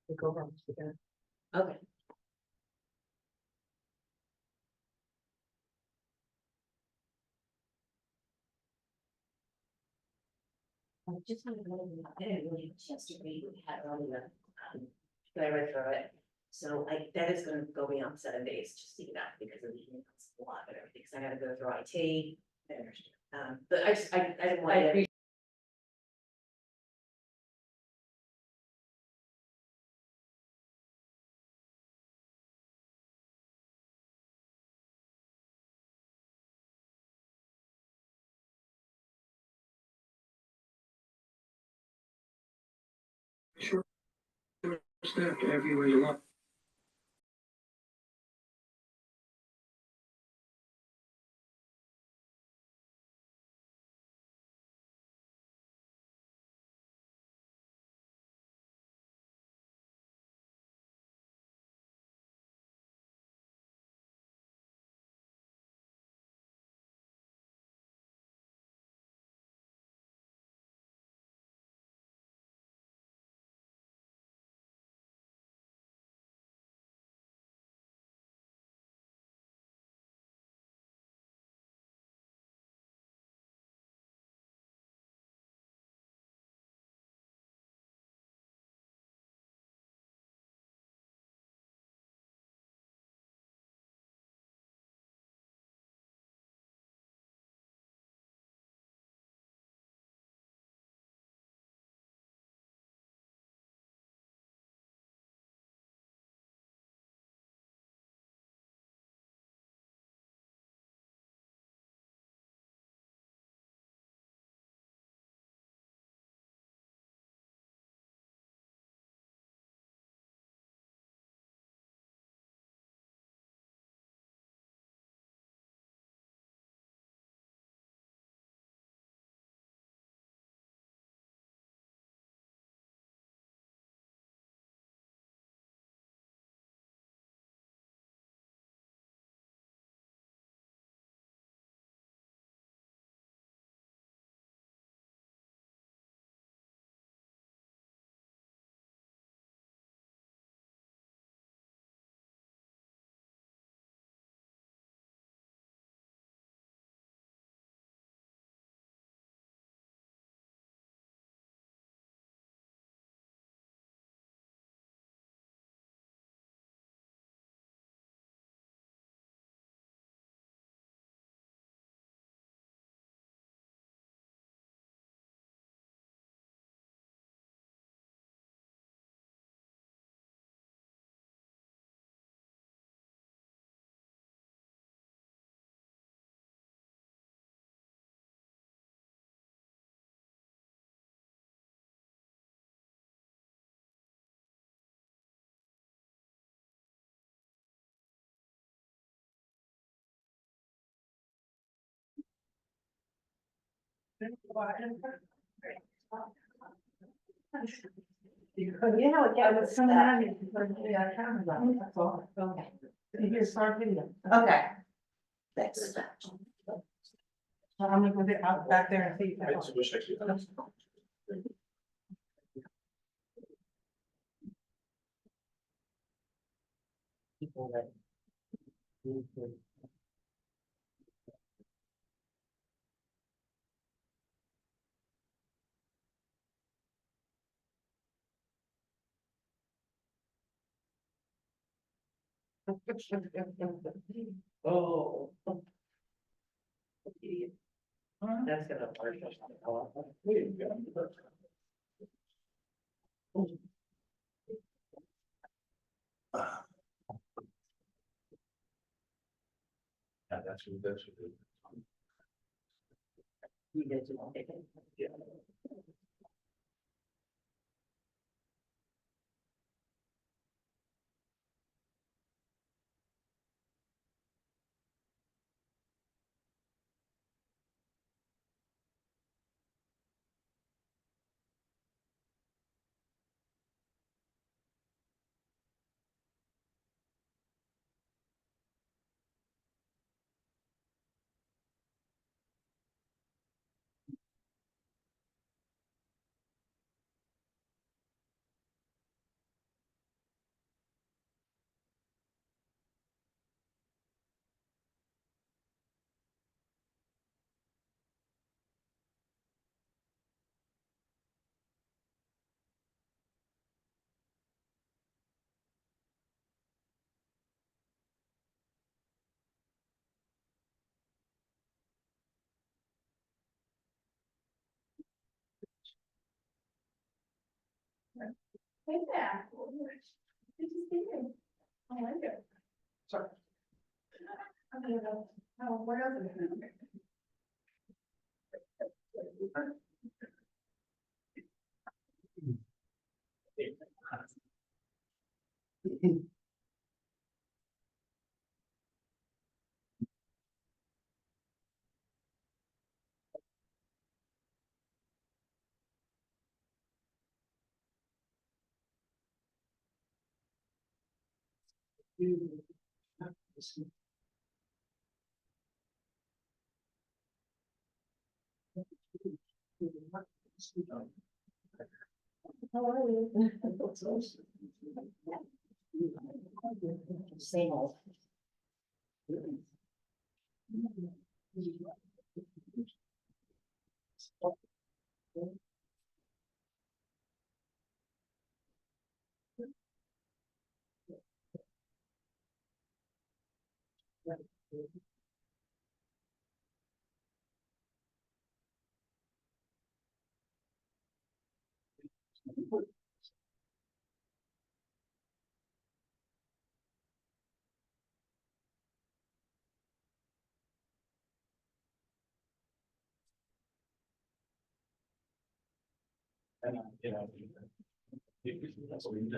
We go home together. Okay. I just wanted to know, I didn't really have a chance to read what we had earlier, but I read through it. So that is gonna go beyond 7 days, just so you know, because of the emails, a lot of everything, because I gotta go through IT. I understand. But I didn't want to. Sure. Staff to have you where you want. You know, I was coming out of here, I counted on it, that's all. Okay. Here's our video. Okay. Thanks. So I'm gonna go out back there and see. People that. Oh. That's gonna hurt us. Yeah, that's what. You guys will take it. Yeah. Hey there. Good to see you. I like it. Sorry. I'm gonna go, oh, what else is there? How are you? Same old. And, you know. That's what we did.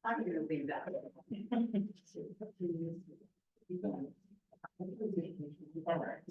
I'm gonna leave that. All right.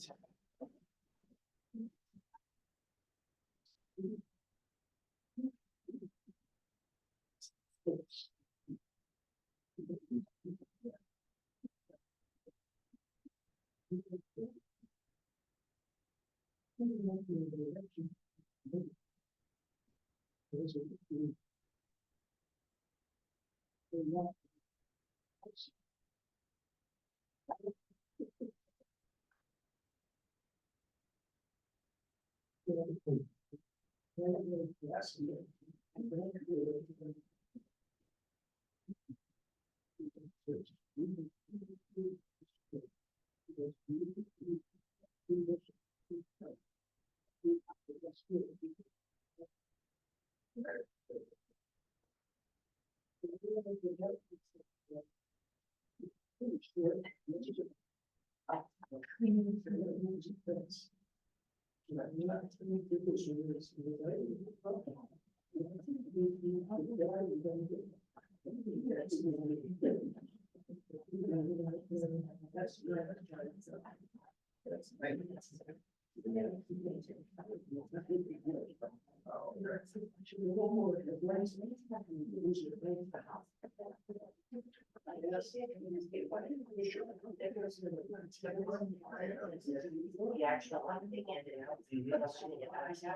The actual one they handed out.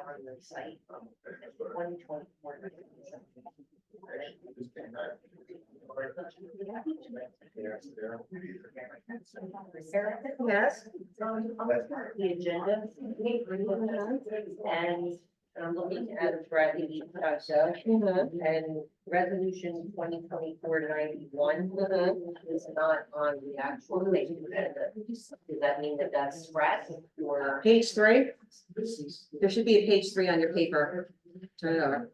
On the site. 2024. Yes. The agenda. And I'm looking at Bradley, and resolution 2024-91 is not on the actual agenda. Does that mean that that's scratched or? Page 3, there should be a page 3 on your paper. Turn it over.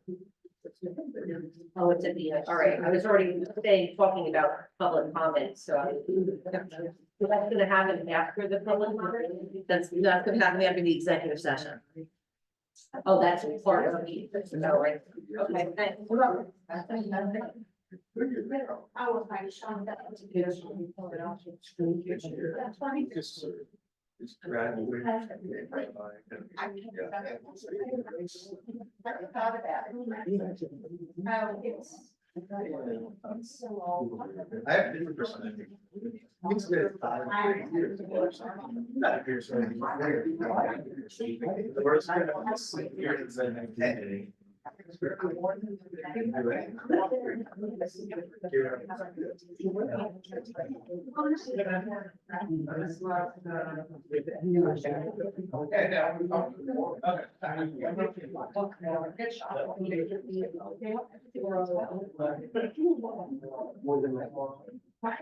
Oh, it's at the, all right, I was already talking about public comments, so. That's gonna happen after the public comment? That's gonna happen after the executive session. Oh, that's part of the meeting. All right. Okay, thanks. I will find Sean. That's fine. It's gradually. I thought about it. It's so long. I have a different perspective. It's been 5 years. Not a person. The worst kind of experience that I'm getting. I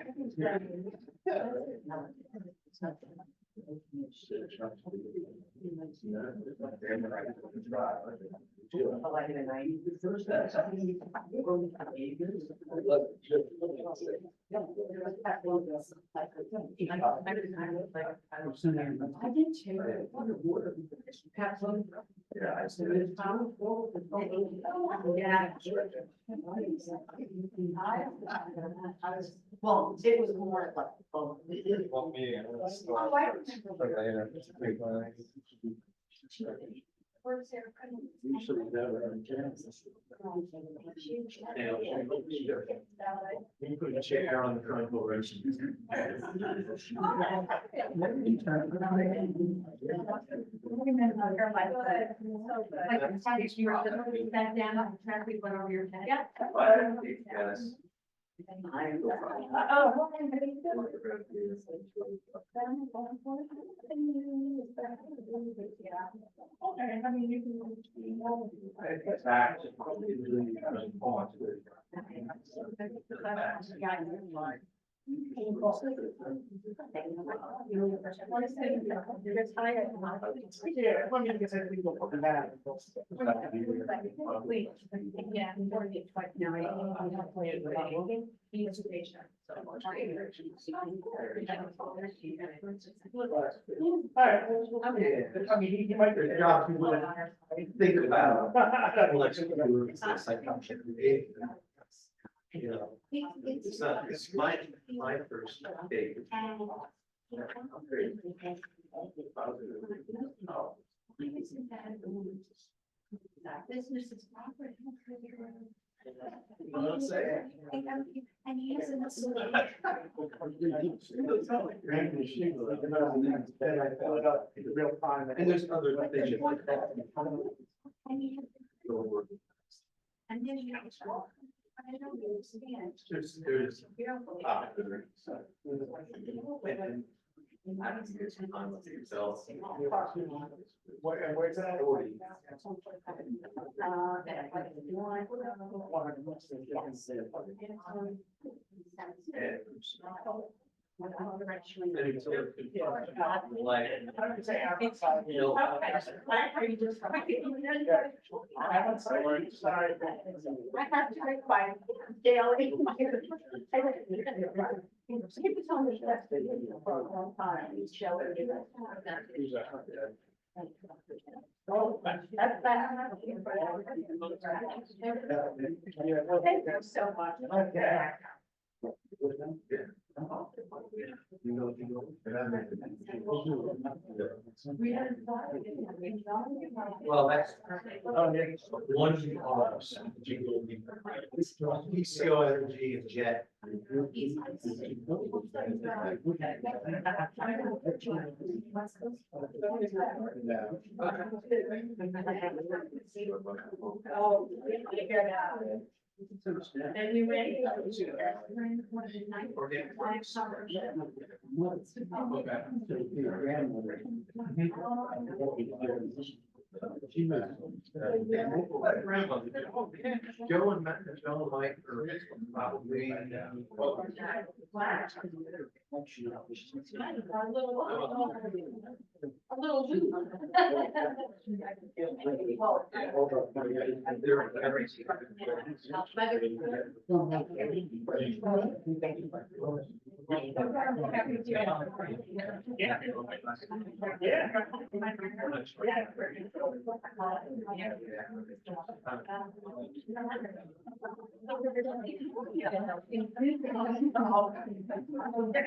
did too. Yeah, I said. Well, it was more like. Well, me, I was. Usually never. You put a chair on the front porch. Sat down and traffic went over your head. Yes. Oh. Okay, I mean, you can. I mean, he might be a job, he wouldn't think about. Like, it's like, I'm sure. You know, it's not, it's my first date. Business is property. You know what I'm saying? And he has a. And there's other things like that. And then you have. I don't understand. There's. Beautiful. Where's that? I have to make my daily. He was on the list for a long time. He showed it. Oh, that's that. Thank you so much. Okay. Well, that's one of the office. PCO Energy and Jet. Oh, and you ready? Joe and Mike are probably. A little loop.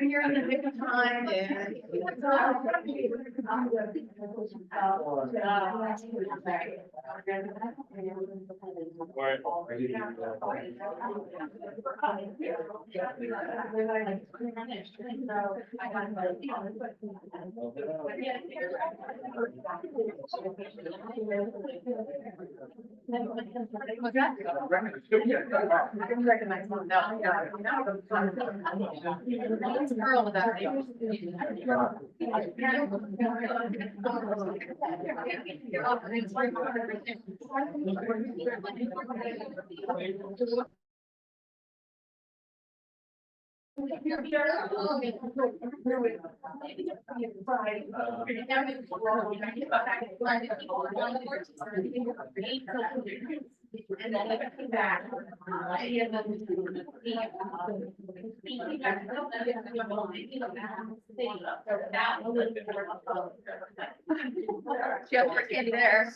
You're in the nick of time and. Recognize one. Girl with that. And then I came back. Just for in there.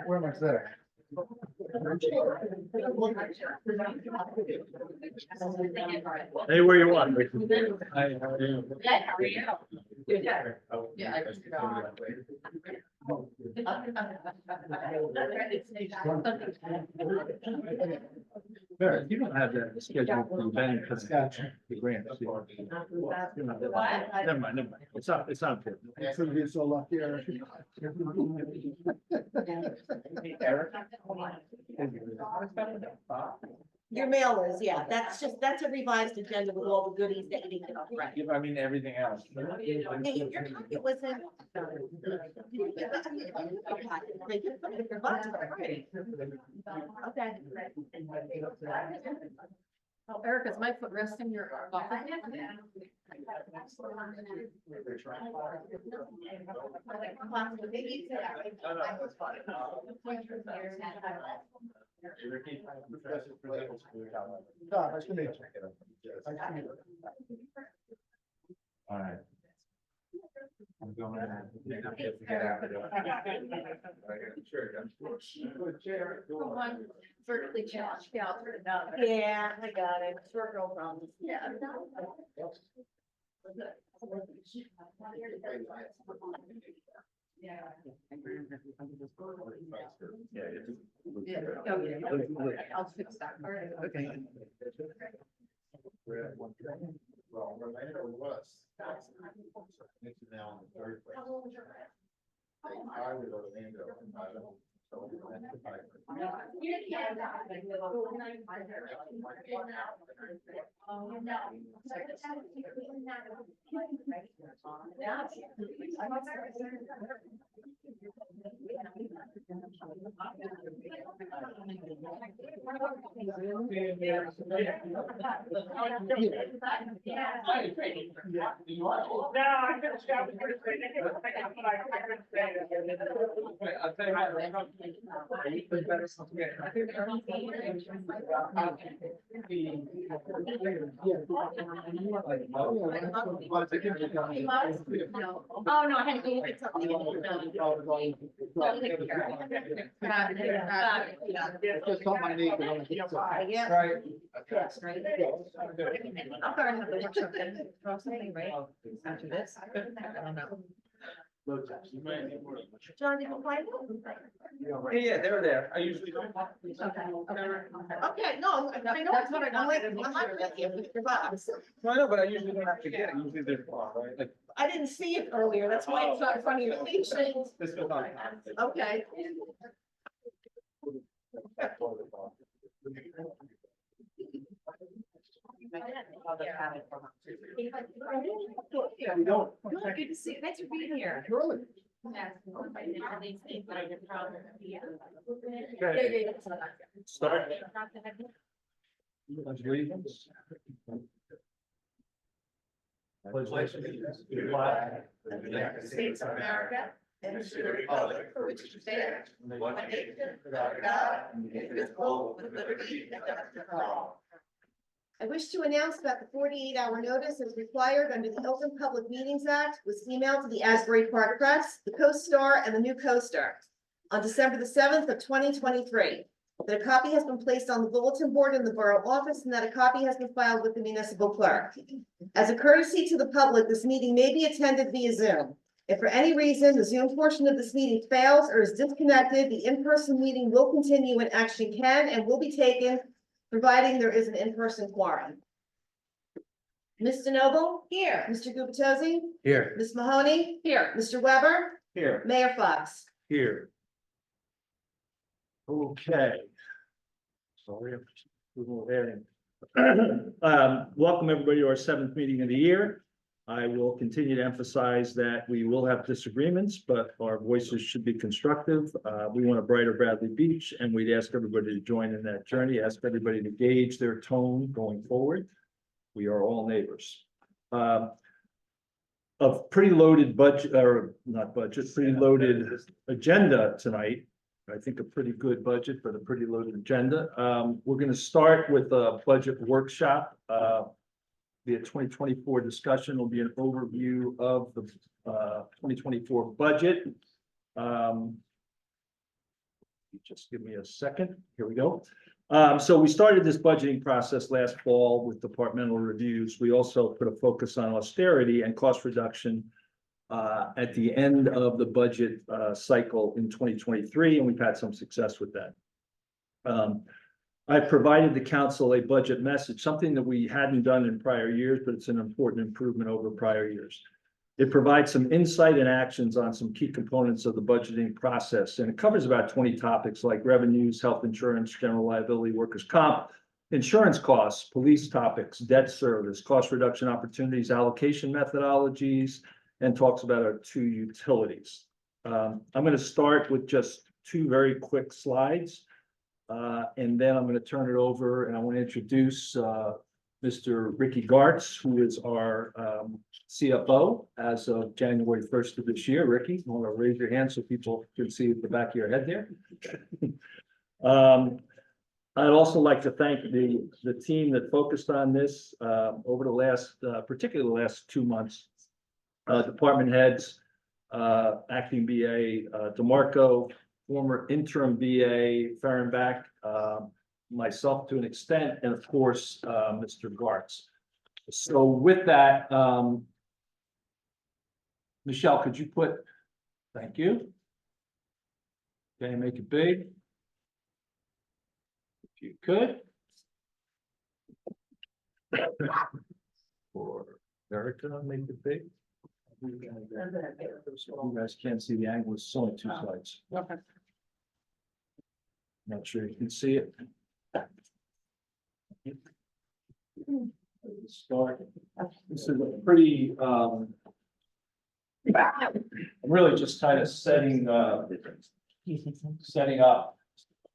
Where am I sitting? Hey, where you want? Hi, how are you? Yeah, how are you? Yeah, I just Barrett, you don't have that scheduled for Ben, because the grant. Never mind, never mind. It's not good. You're so lucky. Your mail is, yeah, that's a revised agenda with all the goodies that you didn't get off, right? I mean, everything else. Hey, your copy wasn't. Okay. Oh, Eric, is my foot resting your office? No, nice to meet you. All right. I'm going to get out of there. One vertically challenged gal for another. Yeah, I got it, short girl problems. Yeah. Yeah. Oh, yeah. I'll fix that. All right. Okay. Well, Orlando was. It's now in the third place. I was Orlando. I don't- so Oh, no, I had to go get something. Just on my knee. 'cause I wanna get some- Yeah. Right. Yes, right. I'll go and have the workshop then, throw something, right? After this. I don't know. John, did you find it? Yeah, they're there. I usually don't. Okay. Okay, no, I know. That's what I I'm like, wanted to I'm make like sure. with you, with your box. No, I know, but I usually don't have to get it. Usually they're, right? Like, I didn't see it earlier, that's why it's not in front of your face. this goes on. Okay. We don't. Good to see you. Thanks for being here. Surely. Okay, start. Allegiance. Pledge allegiance to the flag of the United States of America and to the republic for which it stands, one nation, under God, indivisible, with liberty and justice for all. I wish to announce that the 48-hour notice as required under the Open Public Meetings Act was emailed to the Asbury Park Press, the Coast Star, and the New Coaster on December the 7th of 2023. That a copy has been placed on the bulletin board in the borough office and that a copy has been filed with the municipal clerk. As a courtesy to the public, this meeting may be attended via Zoom. If for any reason the Zoom portion of this meeting fails or is disconnected, the in-person meeting will continue and action can and will be taken, providing there is an in-person quorum. Ms. DeNoble? Here. Mr. Gubatose? Here. Ms. Mahoney? Here. Mr. Weber? Here. Mayor Fox? Here. Okay. Sorry. Welcome everybody to our seventh meeting of the year. I will continue to emphasize that we will have disagreements, but our voices should be constructive. We want a brighter Bradley Beach, and we'd ask everybody to join in that journey, ask everybody to gauge their tone going forward. We are all neighbors. A pretty loaded budget, or not budget, pretty loaded agenda tonight. I think a pretty good budget, but a pretty loaded agenda. We're going to start with a budget workshop. The 2024 discussion will be an overview of the 2024 budget. Just give me a second. Here we go. So we started this budgeting process last fall with departmental reviews. We also put a focus on austerity and cost reduction at the end of the budget cycle in 2023, and we've had some success with that. I provided the council a budget message, something that we hadn't done in prior years, but it's an important improvement over prior years. It provides some insight and actions on some key components of the budgeting process, and it covers about 20 topics like revenues, health insurance, general liability, workers' comp, insurance costs, police topics, debt service, cost reduction opportunities, allocation methodologies, and talks about our two utilities. I'm going to start with just two very quick slides. And then I'm going to turn it over and I want to introduce Mr. Ricky Gartz, who is our CFO as of January 1st of this year. Ricky, you want to raise your hand so people can see the back of your head there? I'd also like to thank the team that focused on this over the last, particularly the last 2 months. Department heads, acting BA DeMarco, former interim BA Fahrenbach, myself to an extent, and of course, Mr. Gartz. So with that, Michelle, could you put, thank you. Okay, make it big. If you could. For Erica, make it big. You guys can't see the angle, it's only 2 slides. Okay. Not sure you can see it. Start. This is a pretty, I'm really just kind of setting up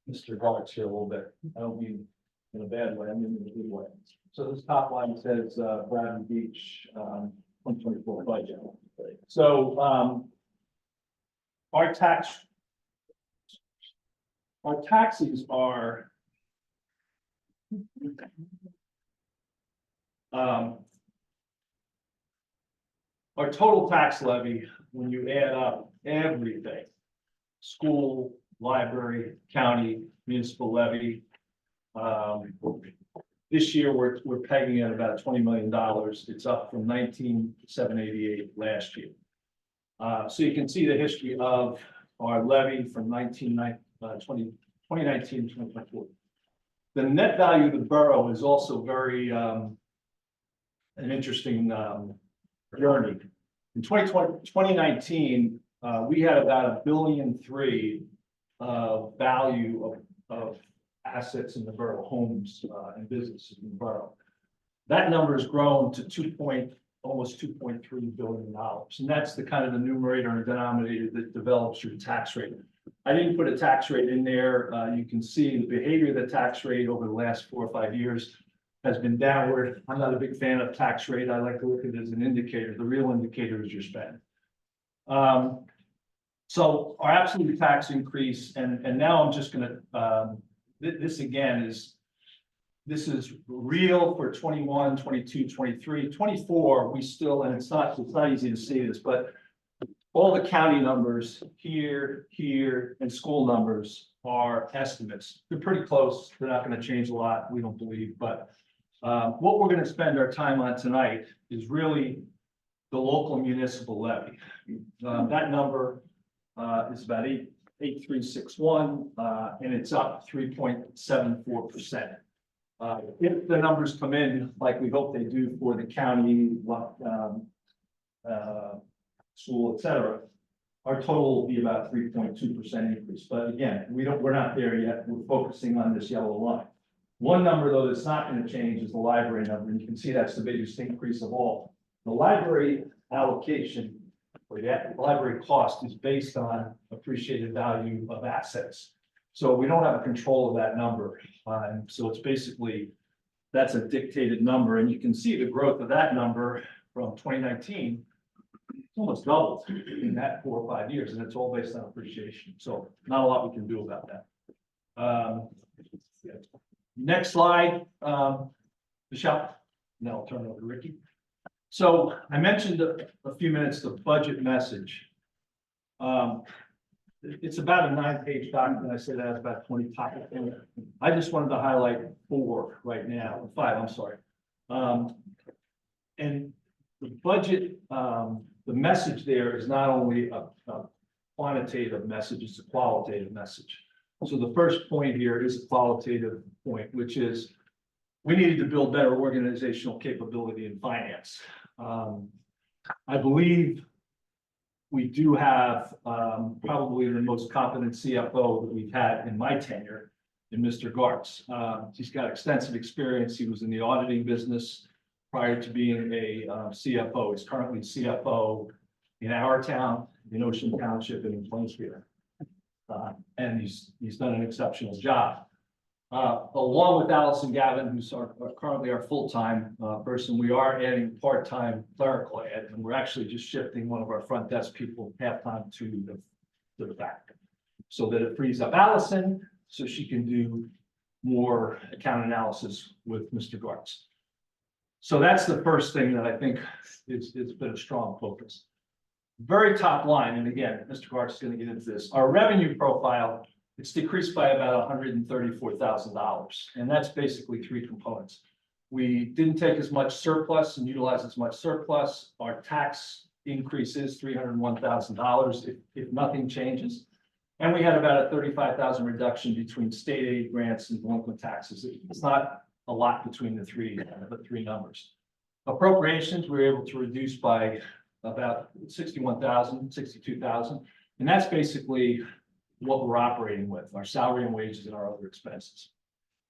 Mr. Gartz here a little bit. I don't mean in a bad way, I mean in a good way. So this top line says Bradley Beach 2024 budget. So our taxes are our total tax levy, when you add up everything, school, library, county, municipal levy, this year we're pegging at about $20 million. It's up from 19,788 last year. So you can see the history of our levy from 2019 to 2024. The net value of the borough is also very an interesting journey. In 2019, we had about $1.3 billion value of assets in the borough, homes and businesses in the borough. That number has grown to almost $2.3 billion. And that's the kind of the numerator and denominator that develops your tax rate. I didn't put a tax rate in there. You can see the behavior of the tax rate over the last 4 or 5 years has been downward. I'm not a big fan of tax rate. I like to look at it as an indicator. The real indicator is your spend. So our absolute tax increase, and now I'm just going to, this again is real for 21, 22, 23, 24. We still, and it's not easy to see this, but all the county numbers here, and school numbers are estimates. They're pretty close. They're not going to change a lot, we don't believe. But what we're going to spend our time on tonight is really the local municipal levy. That number is about 8,361, and it's up 3.74%. If the numbers come in like we hope they do for the county, school, et cetera, our total will be about 3.2% increase. But again, we're not there yet. We're focusing on this yellow line. One number, though, that's not gonna change is the library number, and you can see that's the biggest increase of all. The library allocation, or the library cost is based on appreciated value of assets. So we don't have control of that number, and so it's basically, that's a dictated number, and you can see the growth of that number from 2019. It's almost doubled in that 4 or 5 years, and it's all based on appreciation, so not a lot we can do about that. Next slide, Michelle, and then I'll turn it over to Ricky. So I mentioned a few minutes the budget message. It's about a 9-page document. I said that has about 20 topics in it. I just wanted to highlight 4 right now, 5, I'm sorry. And the budget, the message there is not only a quantitative message, it's a qualitative message. So the first point here is a qualitative point, which is we needed to build better organizational capability in finance. I believe we do have probably the most competent CFO that we've had in my tenure, in Mr. Gartz. He's got extensive experience. He was in the auditing business prior to being a CFO. He's currently CFO in our town, in Ocean Township, and in Plainfield. And he's done an exceptional job. Along with Allison Gavin, who's currently our full-time person, we are adding part-time clerical ed, and we're actually just shifting one of our front desk people half-time to the back. So that it frees up Allison, so she can do more account analysis with Mr. Gartz. So that's the first thing that I think it's been a strong focus. Very top line, and again, Mr. Gartz is going to get into this. Our revenue profile, it's decreased by about $134,000, and that's basically 3 components. We didn't take as much surplus and utilize as much surplus. Our tax increase is $301,000 if nothing changes. And we had about a $35,000 reduction between state aid grants and delinquent taxes. It's not a lot between the three numbers. Appropriations, we were able to reduce by about 61,000, 62,000. And that's basically what we're operating with, our salary and wages and our other expenses.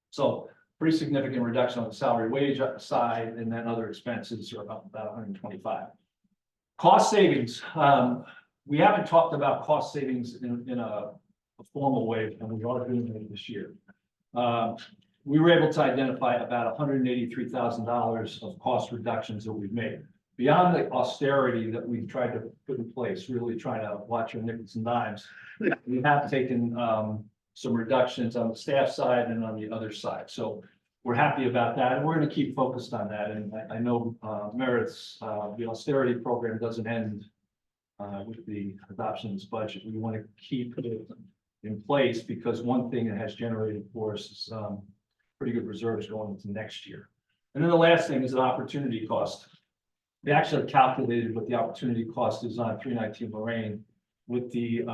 So pretty significant reduction on the salary wage side, and then other expenses are up about 125. Cost savings. We haven't talked about cost savings in a formal way, and we are doing it this year. We were able to identify about $183,000 of cost reductions that we've made. Beyond the austerity that we've tried to put in place, really trying to watch our nickels and dimes, we have taken some reductions on the staff side and on the other side. So we're happy about that, and we're going to keep focused on that. And I know Meredith's the austerity program doesn't end with the adoption of this budget. We want to keep it in place because one thing it has generated for us is pretty good reserves going into next year. And then the last thing is an opportunity cost. They actually calculated what the opportunity cost is on 319 Lorraine with the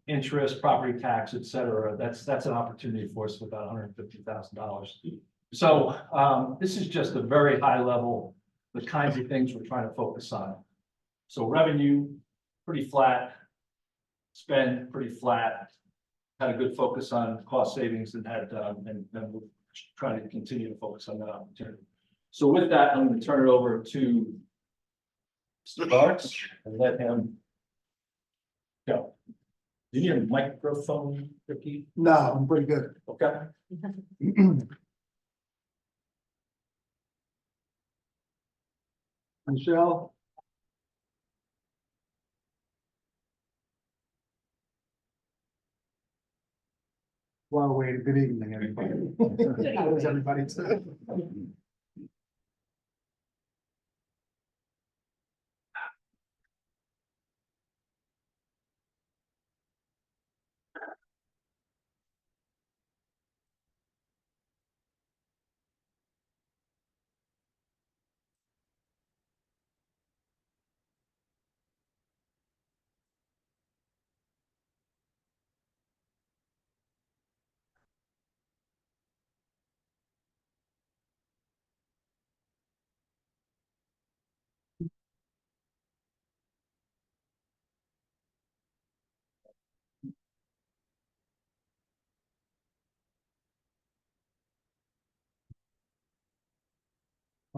interest, property tax, et cetera. That's an opportunity for us of about $150,000. So this is just a very high level, the kinds of things we're trying to focus on. So revenue, pretty flat, spend pretty flat, had a good focus on cost savings and we're trying to continue to focus on that opportunity. So with that, I'm going to turn it over to Mr. Gartz and let him go. Do you need a microphone, Ricky? No, I'm pretty good. Okay. Michelle? Well, wait, good evening, everybody. How does everybody do?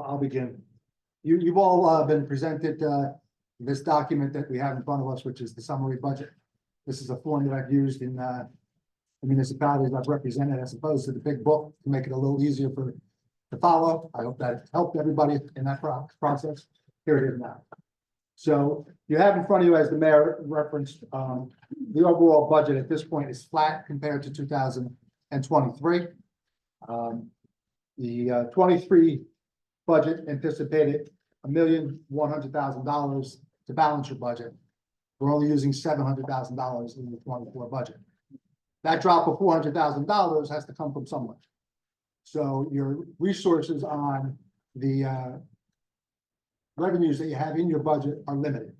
I'll begin. You've all been presented this document that we have in front of us, which is the summary budget. This is a form that I've used in the municipalities I've represented as opposed to the big book to make it a little easier to follow. I hope that helped everybody in that process. Here it is now. So you have in front of you, as the mayor referenced, the overall budget at this point is flat compared to 2023. The 23 budget anticipated $1,100,000 to balance your budget. We're only using $700,000 in the 24 budget. That drop of $400,000 has to come from somewhere. So your resources on the revenues that you have in your budget are limited.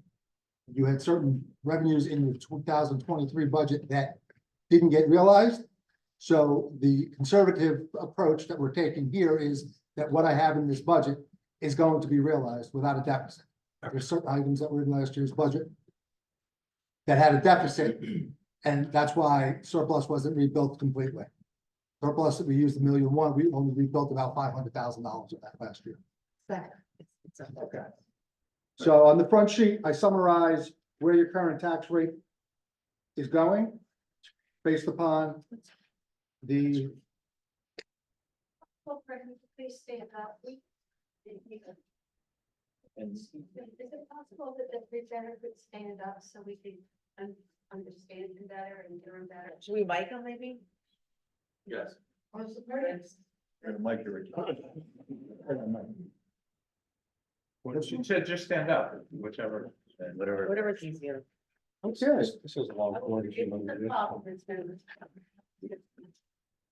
You had certain revenues in your 2023 budget that didn't get realized. So the conservative approach that we're taking here is that what I have in this budget is going to be realized without a deficit. There's certain items that were in last year's budget that had a deficit, and that's why surplus wasn't rebuilt completely. Surplus that we used $1.1 million, we only rebuilt about $500,000 of that last year. Okay. So on the front sheet, I summarize where your current tax rate is going based upon the, Please stand up. Is it possible that the presenter could stand up so we can understand him better and hear him better? Should we mic them maybe? Yes. What's the purpose? She said just stand up, whichever. Whatever. Whatever's easier. I'm serious, This is a long. It's the problem, it's been-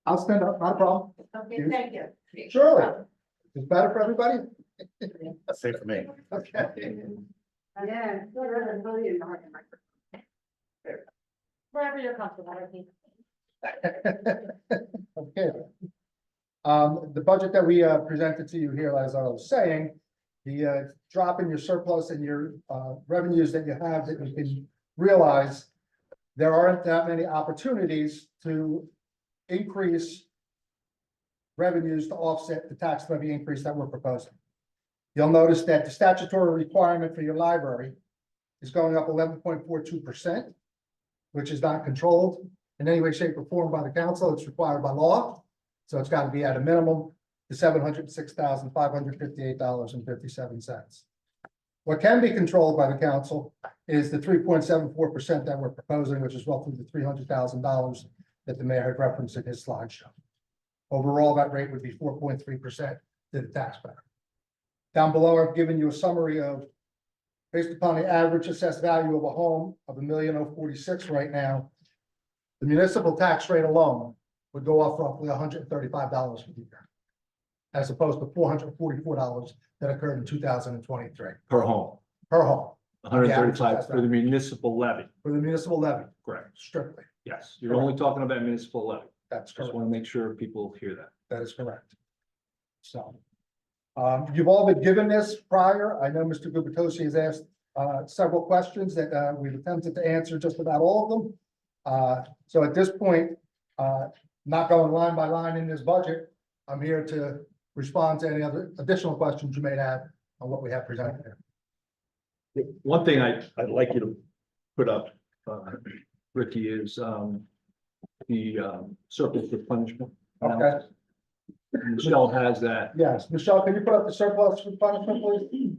I'll stand up, not a problem. Okay, thank you. Surely. It's better for everybody? That's safe for me. Okay. Yeah. Wherever you're comfortable, I think. Okay. The budget that we presented to you here, as I was saying, the drop in your surplus and your revenues that you have that you can realize, there aren't that many opportunities to increase revenues to offset the tax levy increase that we're proposing. You'll notice that the statutory requirement for your library is going up 11.42%, which is not controlled in any way, shape, or form by the council. It's required by law. So it's got to be at a minimum to $706,558.57. What can be controlled by the council is the 3.74% that we're proposing, which is roughly the $300,000 that the mayor had referenced in his slideshow. Overall, that rate would be 4.3% to the taxpayer. Down below, I've given you a summary of, based upon the average assessed value of a home of $1,046,000 right now, the municipal tax rate alone would go up roughly $135 for the year, as opposed to $444 that occurred in 2023 Per home, per home 135 for the municipal levy, for the municipal levy, correct? strictly. Yes, you're only talking about municipal levy. That's Just correct. want to make sure people hear that. That is correct. So, you've all been given this prior. I know Mr. Gubitosi has asked several questions that we've attempted to answer just about all of them. So at this point, not going line by line in this budget, I'm here to respond to any other additional questions you may have on what we have presented here. One thing I'd like you to put up, Ricky, is the surplus replenishment. Okay. Michelle has that. Yes, Michelle, can you put up the surplus replenishment, please?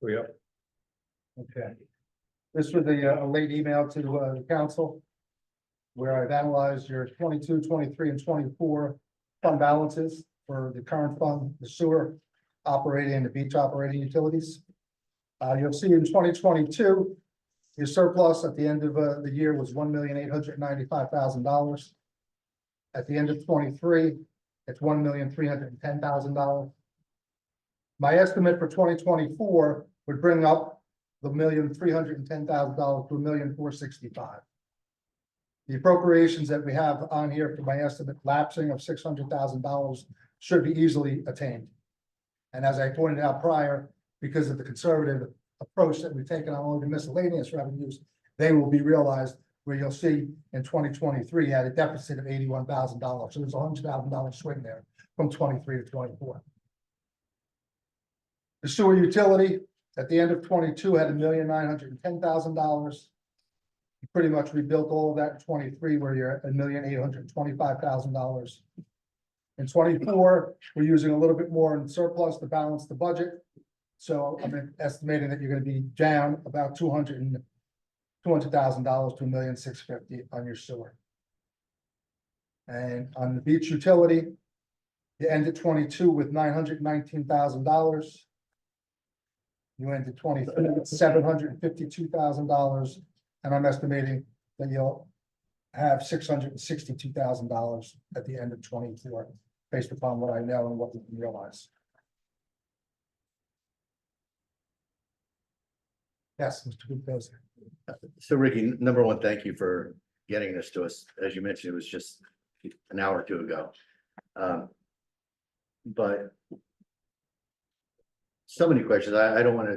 Yep. Okay. This was a late email to the council, where I've analyzed your 22, 23, and 24 fund balances for the current fund, the sewer operating and the beach operating utilities. You'll see in 2022, your surplus at the end of the year was $1,895,000. At the end of 23, it's $1,310,000. My estimate for 2024 would bring up the $1,310,000 to $1,465,000. The appropriations that we have on here for my estimate lapsing of $600,000 should be easily attained. And as I pointed out prior, because of the conservative approach that we've taken on all the miscellaneous revenues, they will be realized, where you'll see in 2023 had a deficit of $81,000. So there's a $100,000 swing there from 23 to 24. The sewer utility at the end of 22 had $1,910,000. You pretty much rebuilt all of that in 23, where you're at $1,825,000. In 24, we're using a little bit more in surplus to balance the budget. So I'm estimating that you're going to be down about $200,000 to $1,650,000 on your sewer. And on the beach utility, you ended 22 with $919,000. You ended 23 with $752,000, and I'm estimating that you'll have $662,000 at the end of 24, based upon what I know and what we can realize. Yes, Mr. Gupta. So Ricky, number one, thank you for getting this to us. As you mentioned, it was just an hour or two ago. But so many questions. I don't want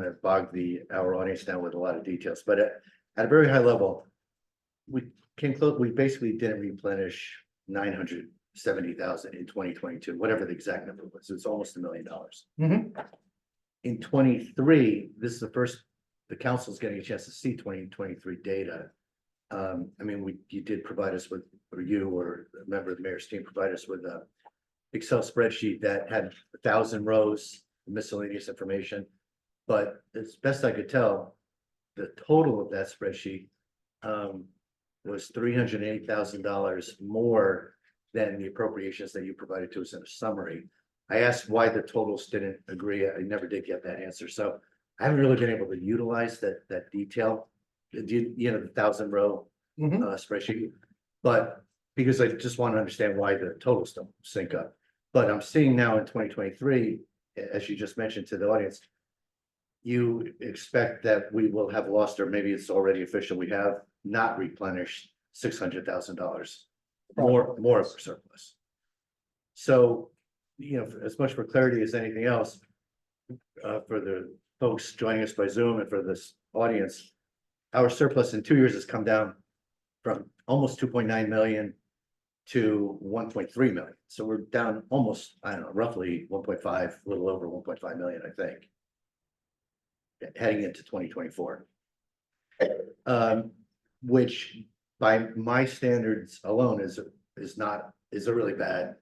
to bog our audience down with a lot of details, but at a very high level, we came close. We basically didn't replenish 970,000 in 2022, whatever the exact number was. It's almost $1 million. In 23, this is the first the council's getting a chance to see 2023 data. I mean, you did provide us with, or you or a member of the mayor's team provide us with a Excel spreadsheet that had 1,000 rows of miscellaneous information. But as best I could tell, the total of that spreadsheet was $308,000 more than the appropriations that you provided to us in a summary. I asked why the totals didn't agree. I never did get that answer. So I haven't really been able to utilize that detail, the 1,000 row spreadsheet, but because I just want to understand why the totals don't sync up. But I'm seeing now in 2023, as you just mentioned to the audience, you expect that we will have lost, or maybe it's already official, we have not replenished $600,000 more of surplus. So, as much for clarity as anything else, for the folks joining us by Zoom and for this audience, our surplus in 2 years has come down from almost 2.9 million to 1.3 million. So we're down almost, I don't know, roughly 1.5, a little over 1.5 million, I think, heading into 2024. Which by my standards alone is a really bad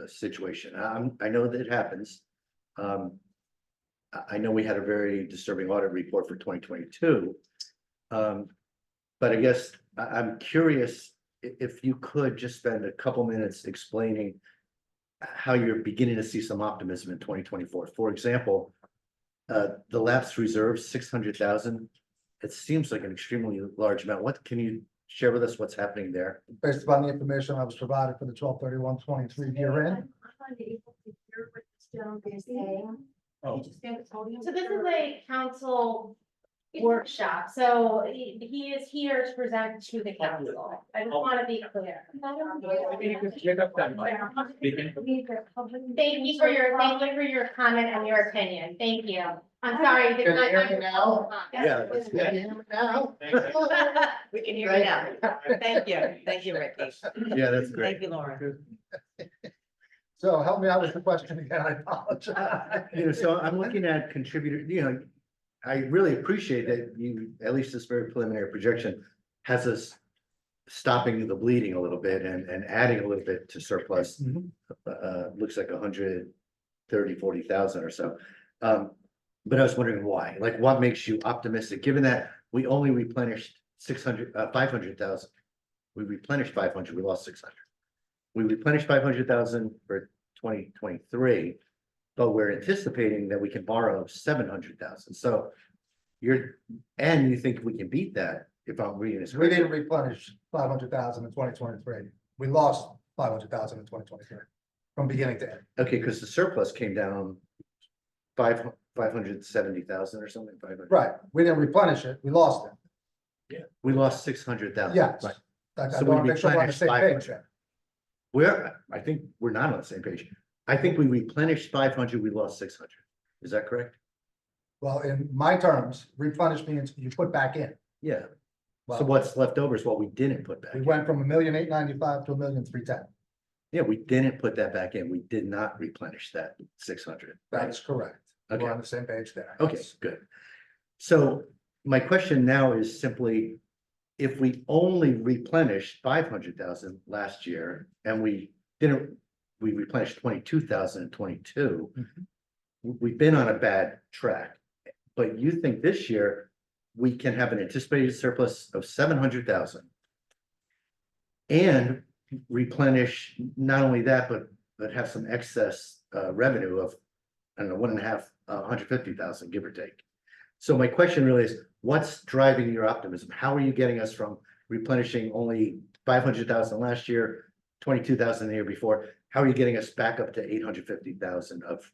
situation. I know that it happens. I know we had a very disturbing audit report for 2022. But I guess I'm curious if you could just spend a couple minutes explaining how you're beginning to see some optimism in 2024. For example, the lapsed reserve, 600,000. It seems like an extremely large amount. What can you share with us? What's happening there? Based upon the information I was provided for the 12/31/23 year end. Oh. So this is a council workshop, so he is here to present to the council. I just want to be clear. Thank you for your comment and your opinion. Thank you. I'm sorry. Can you hear me now? Yeah, that's good. Can you hear me now? We can hear you now. Thank you, Ricky. Yeah, that's great. Thank you, Lauren. So help me out with the question again. I apologize. So I'm looking at contributor, I really appreciate that you, at least this very preliminary projection, has us stopping the bleeding a little bit and adding a little bit to surplus. Looks like 40,000 or so. But I was wondering why, like what makes you optimistic, given that we only replenished 500,000. We replenished 500, we lost 600. We replenished 500,000 for 2023. but we're anticipating that we can borrow 700,000, so. And you think we can beat that, if I'm reading this We didn't correctly? replenish 500,000 in 2023. We lost 500,000 in 2023 from beginning to end. Okay, because the surplus came down 570,000 or something, 500. Right, we didn't replenish it, we lost it. We lost 600,000. Yes. Right. I So want we to make sure we're on the replenished same 500. page. I think we're not on the same page. I think we replenished 500, we lost 600. Is that correct? Well, in my terms, replenish means you put back in. Yeah. So Well, what's left over is what we didn't put back we in. went from 1,895,000 to 1,310,000. Yeah, we didn't put that back in. We did not replenish that 600. That is correct. Okay. We're on the same page there. Okay, good. So my question now is simply, if we only replenished 500,000 last year and we replenished 22,000 in 22, we've been on a bad track. But you think this year we can have an anticipated surplus of 700,000 and replenish not only that, but have some excess revenue of, I don't know, 150,000, give or take. So my question really is, what's driving your optimism? How are you getting us from replenishing only 500,000 last year, 22,000 the year before? How are you getting us back up to 850,000 of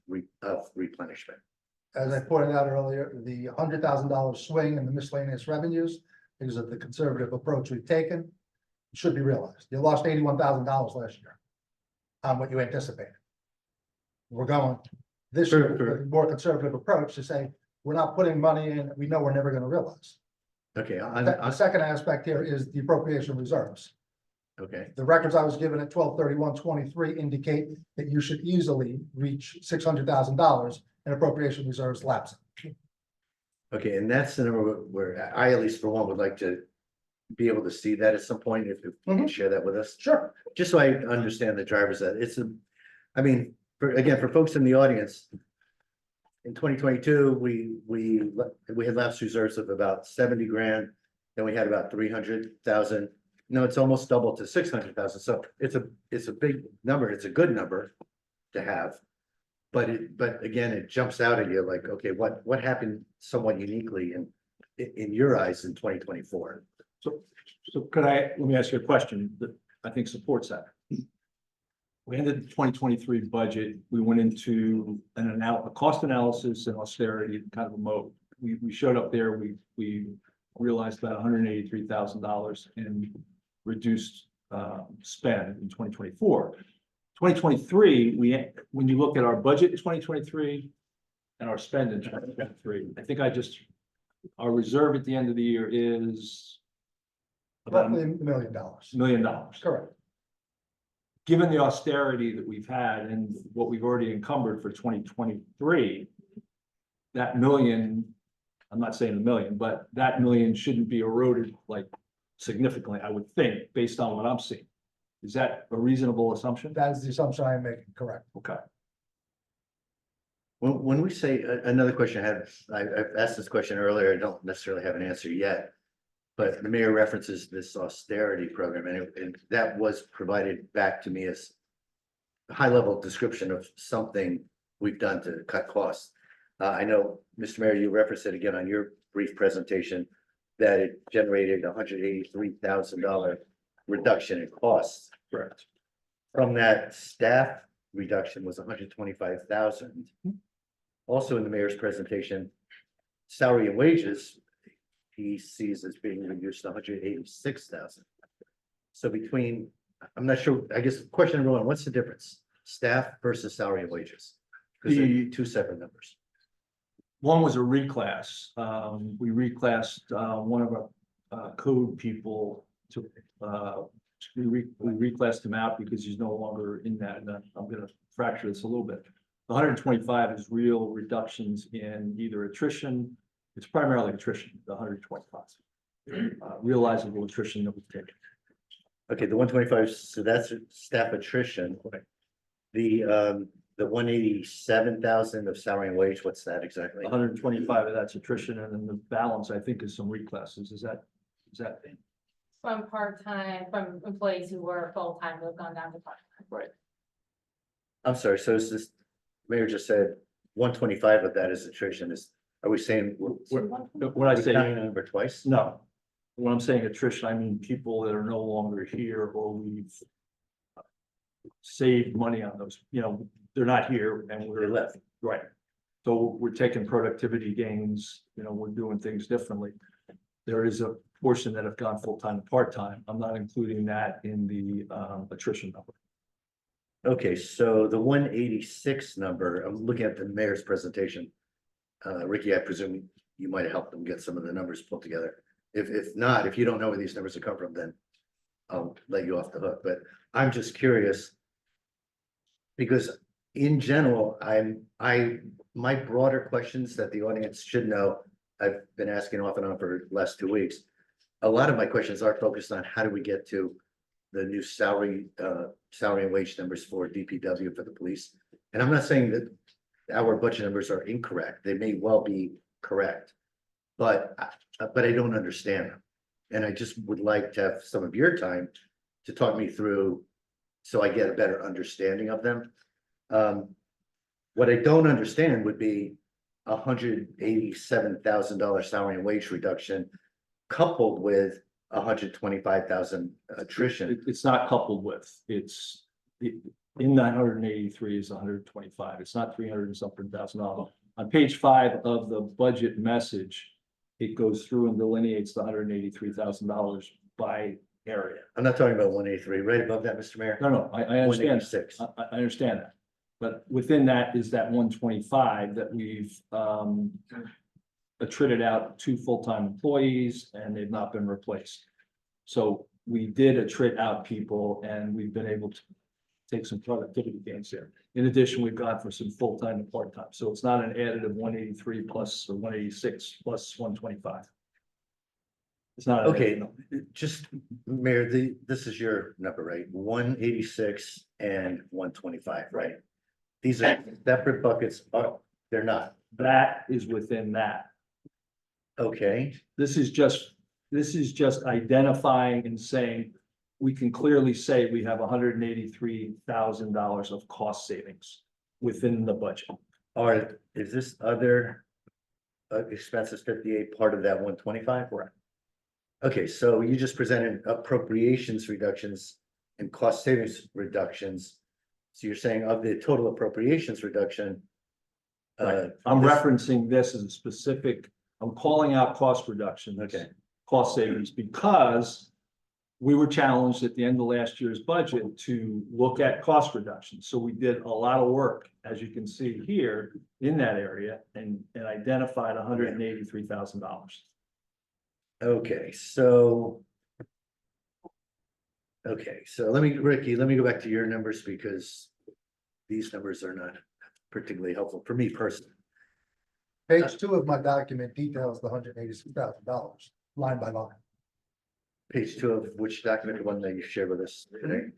replenishment? As I pointed out earlier, the $100,000 swing in the miscellaneous revenues, because of the conservative approach we've taken, should be realized. You lost $81,000 last year on what you anticipated. We're going this year with a more conservative approach to say, we're not putting money in that we know we're never going to realize. Okay, The second aspect here is the appropriation reserves. okay, The records I was given at 12/31/23 indicate that you should easily reach $600,000 in appropriation reserves lapsing. okay, and that's the number where I, at least for one, would like to be able to see that at some point, if you can share that with us. Sure. Just so I understand the drivers that I mean, for folks in the audience. In 2022, we had lapse reserves of about 70 grand, then we had about 300,000. No, it's almost double to 600,000, so it's a big number, it's a good number to have. But again, it jumps out at you like, okay, what happened somewhat uniquely in your eyes in 2024? So let me ask you a question that I think supports that. We ended the 2023 budget, we went into a cost analysis and austerity kind of a mode. We showed up there, we realized about $183,000 in reduced spend in 2024. 2023, when you look at our budget in 2023 and our spend in 2023, I think our reserve at the end of the year is about Roughly $1 million. $1 million. Correct. Given the austerity that we've had and what we've already encumbered for 2023, that million, I'm not saying $1 million, but that million shouldn't be eroded like significantly, I would think, based on what I'm seeing. Is that a reasonable assumption? That is the assumption I am making, correct. Okay. When we say, another question I've asked this question earlier, I don't necessarily have an answer yet. But the mayor references this austerity program, and that was provided back to me as a high-level description of something we've done to cut costs. I know, Mr. Mayor, you referenced it again on your brief presentation, that it generated $183,000 reduction in costs. Correct. From that, staff reduction was $125,000. Also in the mayor's presentation, salary and wages, he sees as being reduced to $186,000. So I'm not sure, I guess, question number one, what's the difference? Staff versus salary and wages? Because they're two separate numbers. One was a reclass. We reclassed one of our code people to we reclassed him out because he's no longer in that. And I'm going to fracture this a little bit. The 125 is real reductions in either attrition. It's primarily attrition, the 125. Realizable attrition that we've taken. Okay, the 125, so that's staff attrition. The 187,000 of salary and wage, what's that exactly? 125 of that's attrition, and then the balance, I think, is some reclasses. Is that? From part-time, from employees who were full-time, who have gone down to part-time. Right. I'm sorry, so it's this Mayor just said 125 of that is attrition. Are we saying? What I say, counting the number twice? no. When I'm saying attrition, I mean people that are no longer here or we've saved money on those, they're not here and They we're left. right. So we're taking productivity gains, we're doing things differently. There is a portion that have gone full-time to part-time. I'm not including that in the attrition number. Okay, so the 186 number, I'm looking at the mayor's presentation. Ricky, I presume you might have helped them get some of the numbers pulled together. If not, if you don't know where these numbers have come from, then I'll let you off the hook, but I'm just curious. Because in general, my broader questions that the audience should know, I've been asking off and on for the last 2 weeks. A lot of my questions are focused on how do we get to the new salary and wage numbers for DPW for the police. And I'm not saying that our budget numbers are incorrect. They may well be correct. But I don't understand them. And I just would like to have some of your time to talk me through so I get a better understanding of them. What I don't understand would be $187,000 salary and wage reduction coupled with $125,000 attrition. It's not coupled with, it's in that 183 is 125. It's not 300 and something $1,000. On page 5 of the budget message, it goes through and delineates the $183,000 by area. I'm not talking about 183, right above that, Mr. Mayor? No, I understand. 186. I understand that. But within that is that 125 that we've attrited out 2 full-time employees and they've not been replaced. So we did attrit out people and we've been able to take some productivity gains there. In addition, we've gone for some full-time and part-time. So it's not an additive 183 plus or 186 plus 125. It's not. Okay, just Mayor, this is your number, right? 186 and 125, right? These are separate buckets. Oh, they're not. That is within that. Okay, This is just identifying and saying, we can clearly say we have $183,000 of cost savings within the budget. is this other expenses 58 part of that 125? Correct. Okay, so you just presented appropriations reductions and cost savings reductions. So you're saying of the total appropriations reduction. I'm this- referencing this as a specific, I'm calling out cost reductions. Okay. Cost savings, because we were challenged at the end of last year's budget to look at cost reductions. So we did a lot of work, as you can see here, in that area and identified $183,000. Okay, so. Okay, so Ricky, let me go back to your numbers because these numbers are not particularly helpful for me personally. Page 2 of my document details the $186,000, line by line. Page 2 of which document, the one that you shared with us today?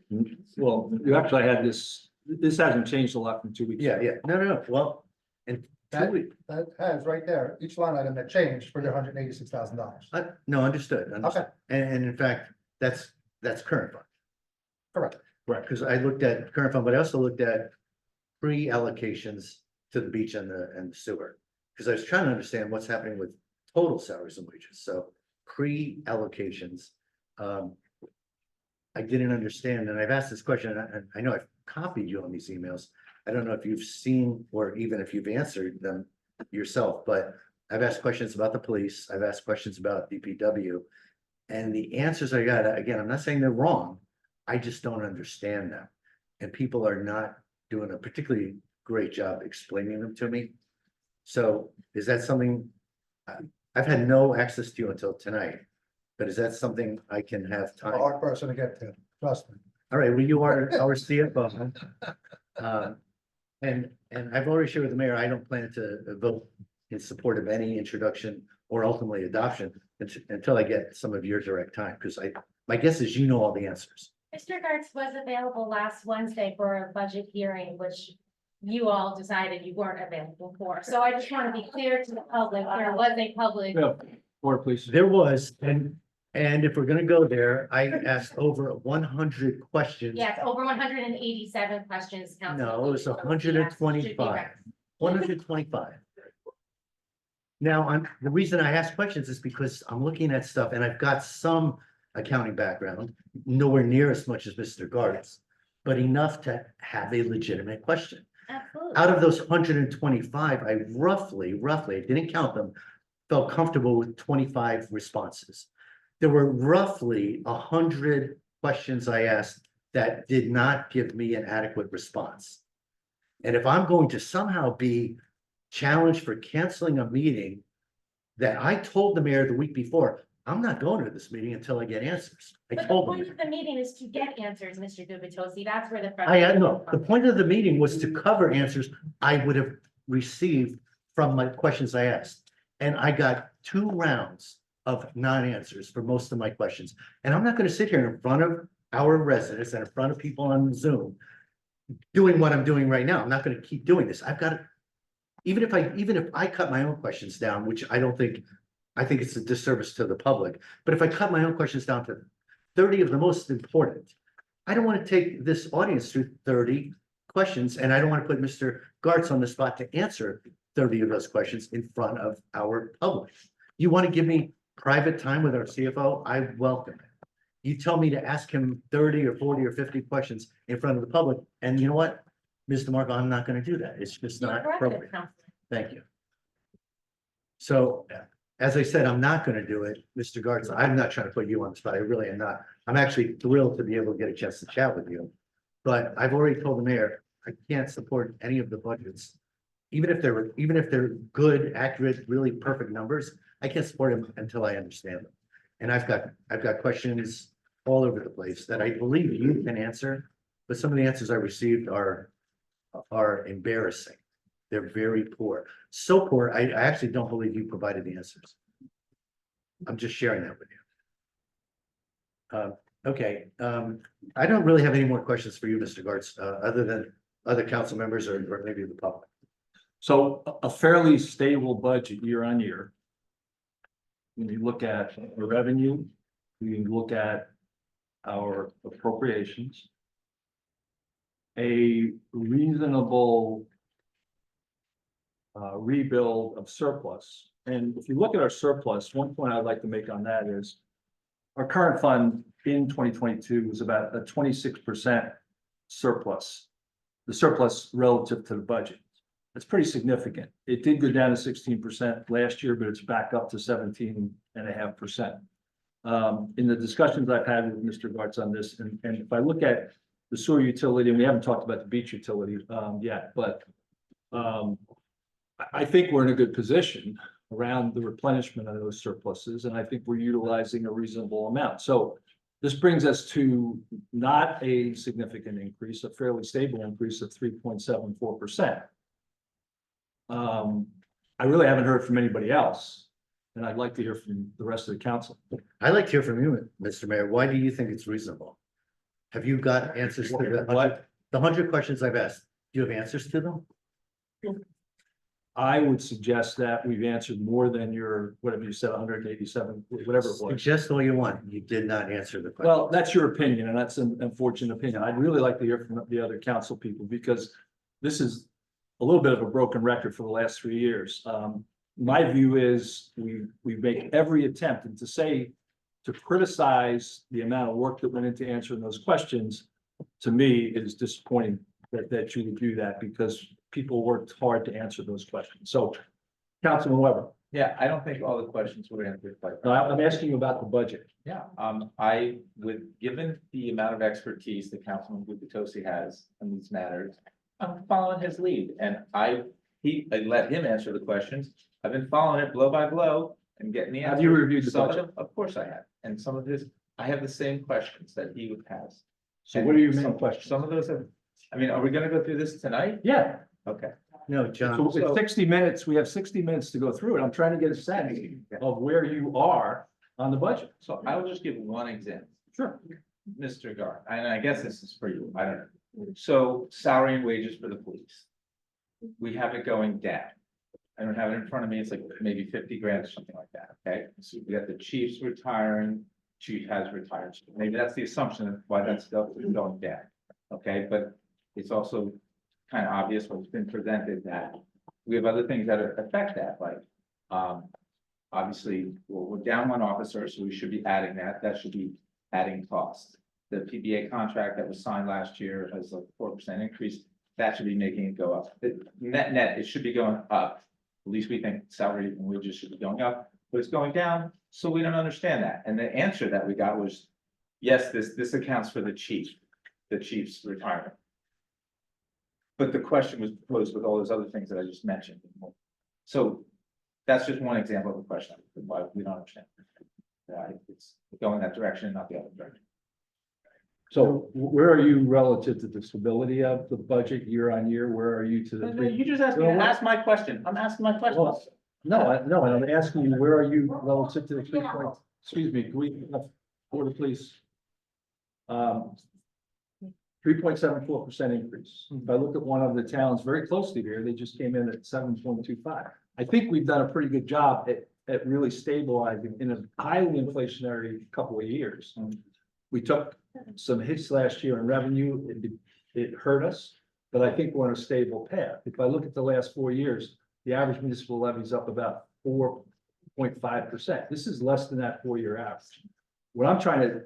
Well, you actually had this hasn't changed a lot from 2 weeks. Yeah, no, well, and That, that has right there, each line item that changed for their $186,000. no, understood. Okay, And in fact, that's current fund. correct. Right. Because I looked at current fund, but I also looked at pre-allocations to the beach and the sewer. Because I was trying to understand what's happening with total salaries and wages, so pre-allocations. I didn't understand, and I've asked this question, and I know I've copied you on these emails. I don't know if you've seen, or even if you've answered them yourself, but I've asked questions about the police, I've asked questions about DPW. And the answers I got, again, I'm not saying they're wrong, I just don't understand them. And people are not doing a particularly great job explaining them to me. So is that something, I've had no access to you until tonight, but is that something I can have A time? hard person to get to, trust me. All right, well, you are our CFO. And I've already shared with the mayor, I don't plan to vote in support of any introduction or ultimately adoption until I get some of your direct time, because my guess is you know all the answers. Mr. Gertz was available last Wednesday for a budget hearing, which you all decided you weren't available for. So I just want to be clear to the public, there was a public. Yeah, Board, please. There was, and And if we're gonna go there, I asked over 100 questions. Yes, over 187 questions. Councilman No, it was Lewis. 125. 125. Now, the reason I ask questions is because I'm looking at stuff and I've got some accounting background, nowhere near as much as Mr. Gart's, but enough to have a legitimate question. Absolutely. Out of those 125, I roughly, I didn't count them, felt comfortable with 25 responses. There were roughly 100 questions I asked that did not give me an adequate response. And if I'm going to somehow be challenged for canceling a meeting that I told the mayor the week before, I'm not going to this meeting until I get answers. I But the told point them. of the meeting is to get answers, Mr. Gubitosi. That's where the. No, the point of the meeting was to cover answers I would have received from my questions I asked. And I got 2 rounds of non-answers for most of my questions. And I'm not gonna sit here in front of our residents and in front of people on Zoom doing what I'm doing right now. I'm not gonna keep doing this. I've got to, even if I cut my own questions down, which I think it's a disservice to the public, but if I cut my own questions down to 30 of the most important, I don't want to take this audience through 30 questions, and I don't want to put Mr. Gartz on the spot to answer 30 of those questions in front of our public. You want to give me private time with our CFO? I welcome it. You tell me to ask him 30 or 40 or 50 questions in front of the public, and you know what? Ms. DeMarco, I'm not going to do that. It's just not appropriate. Thank you. So, as I said, I'm not going to do it, Mr. Gartz. I'm not trying to put you on the spot. I really am not. I'm actually thrilled to be able to get a chance to chat with you. But I've already told the mayor, I can't support any of the budgets. Even if they're good, accurate, really perfect numbers, I can't support them until I understand them. And I've got questions all over the place that I believe you can answer, but some of the answers I received are embarrassing. They're very poor. So poor, I actually don't believe you provided the answers. I'm just sharing that with you. Okay, I don't really have any more questions for you, Mr. Gartz, other than other council members or maybe the public. So a fairly stable budget year on year. When you look at the revenue, we look at our appropriations. A reasonable rebuild of surplus. And if you look at our surplus, one point I'd like to make on that is our current fund in 2022 was about a 26% surplus. The surplus relative to the budget. That's pretty significant. It did go down to 16% last year, but it's back up to 17.5%. In the discussions I've had with Mr. Gartz on this, and if I look at the sewer utility, and we haven't talked about the beach utility yet, but I think we're in a good position around the replenishment of those surpluses, and I think we're utilizing a reasonable amount. So this brings us to not a significant increase, a fairly stable increase of 3.74%. I really haven't heard from anybody else, and I'd like to hear from the rest of the council. I'd like to hear from you, Mr. Mayor. Why do you think it's reasonable? Have you got answers to the 100 questions I've asked? Do you have answers to them? I would suggest that we've answered more than your, whatever you said, 187, whatever it was. Suggest all you want. You did not answer the question. Well, that's your opinion, and that's an unfortunate opinion. I'd really like to hear from the other council people, because this is a little bit of a broken record for the last 3 years. My view is we make every attempt, and to criticize the amount of work that went into answering those questions, to me, is disappointing that you would do that, because people worked hard to answer those questions. So, Councilman Weber. Yeah, I don't think all the questions were answered quite. No, I'm asking you about the budget. Yeah, I would, given the amount of expertise that Councilman Gubitosi has on these matters, I'm following his lead, and I let him answer the questions. I've been following it blow by blow and getting the answers. Have you reviewed the Some of budget? them, of course I have, and some of his, I have the same questions that he would have. So what are your main Some- questions? Some of those are, I mean, are we gonna go through this tonight? Yeah, Okay. No, John. so it's 60 minutes, we have 60 minutes to go through it. I'm trying to get a sense of where you are on the budget. So I will just give one example. Sure. Mr. Gar, and I guess this is for you, I don't know. So salary and wages for the police. We have it going down. I don't have it in front of me, it's like maybe 50 grand or something like that, okay? So we got the chiefs retiring, chief has retired. Maybe that's the assumption of why that's going down. Okay, but it's also kind of obvious what's been presented that we have other things that affect that, like, obviously, we're down one officer, so we should be adding that. That should be adding cost. The PBA contract that was signed last year has a 4% increase. That should be making it go up. Net, it should be going up. At least we think salary and wages should be going up, but it's going down, so we don't understand that. And the answer that we got was, yes, this accounts for the chief's retirement. But the question was posed with all those other things that I just mentioned. So that's just one example of the question, why we don't understand. It's going that direction, not the other direction. So where are you relative to the stability of the budget year on year? Where are you to the? You just asked me to ask my question. I'm asking my question. Well, no, and I'm asking you, where are you relative to the 3 point, excuse me, can we, order please? 3.74% increase. If I look at one of the towns very closely here, they just came in at 7.25. I think we've done a pretty good job at really stabilizing in a highly inflationary couple of years. We took some hits last year in revenue, it hurt us, but I think we're on a stable path. If I look at the last 4 years, the average municipal levy is up about 4.5%. This is less than that 4-year average. What I'm trying to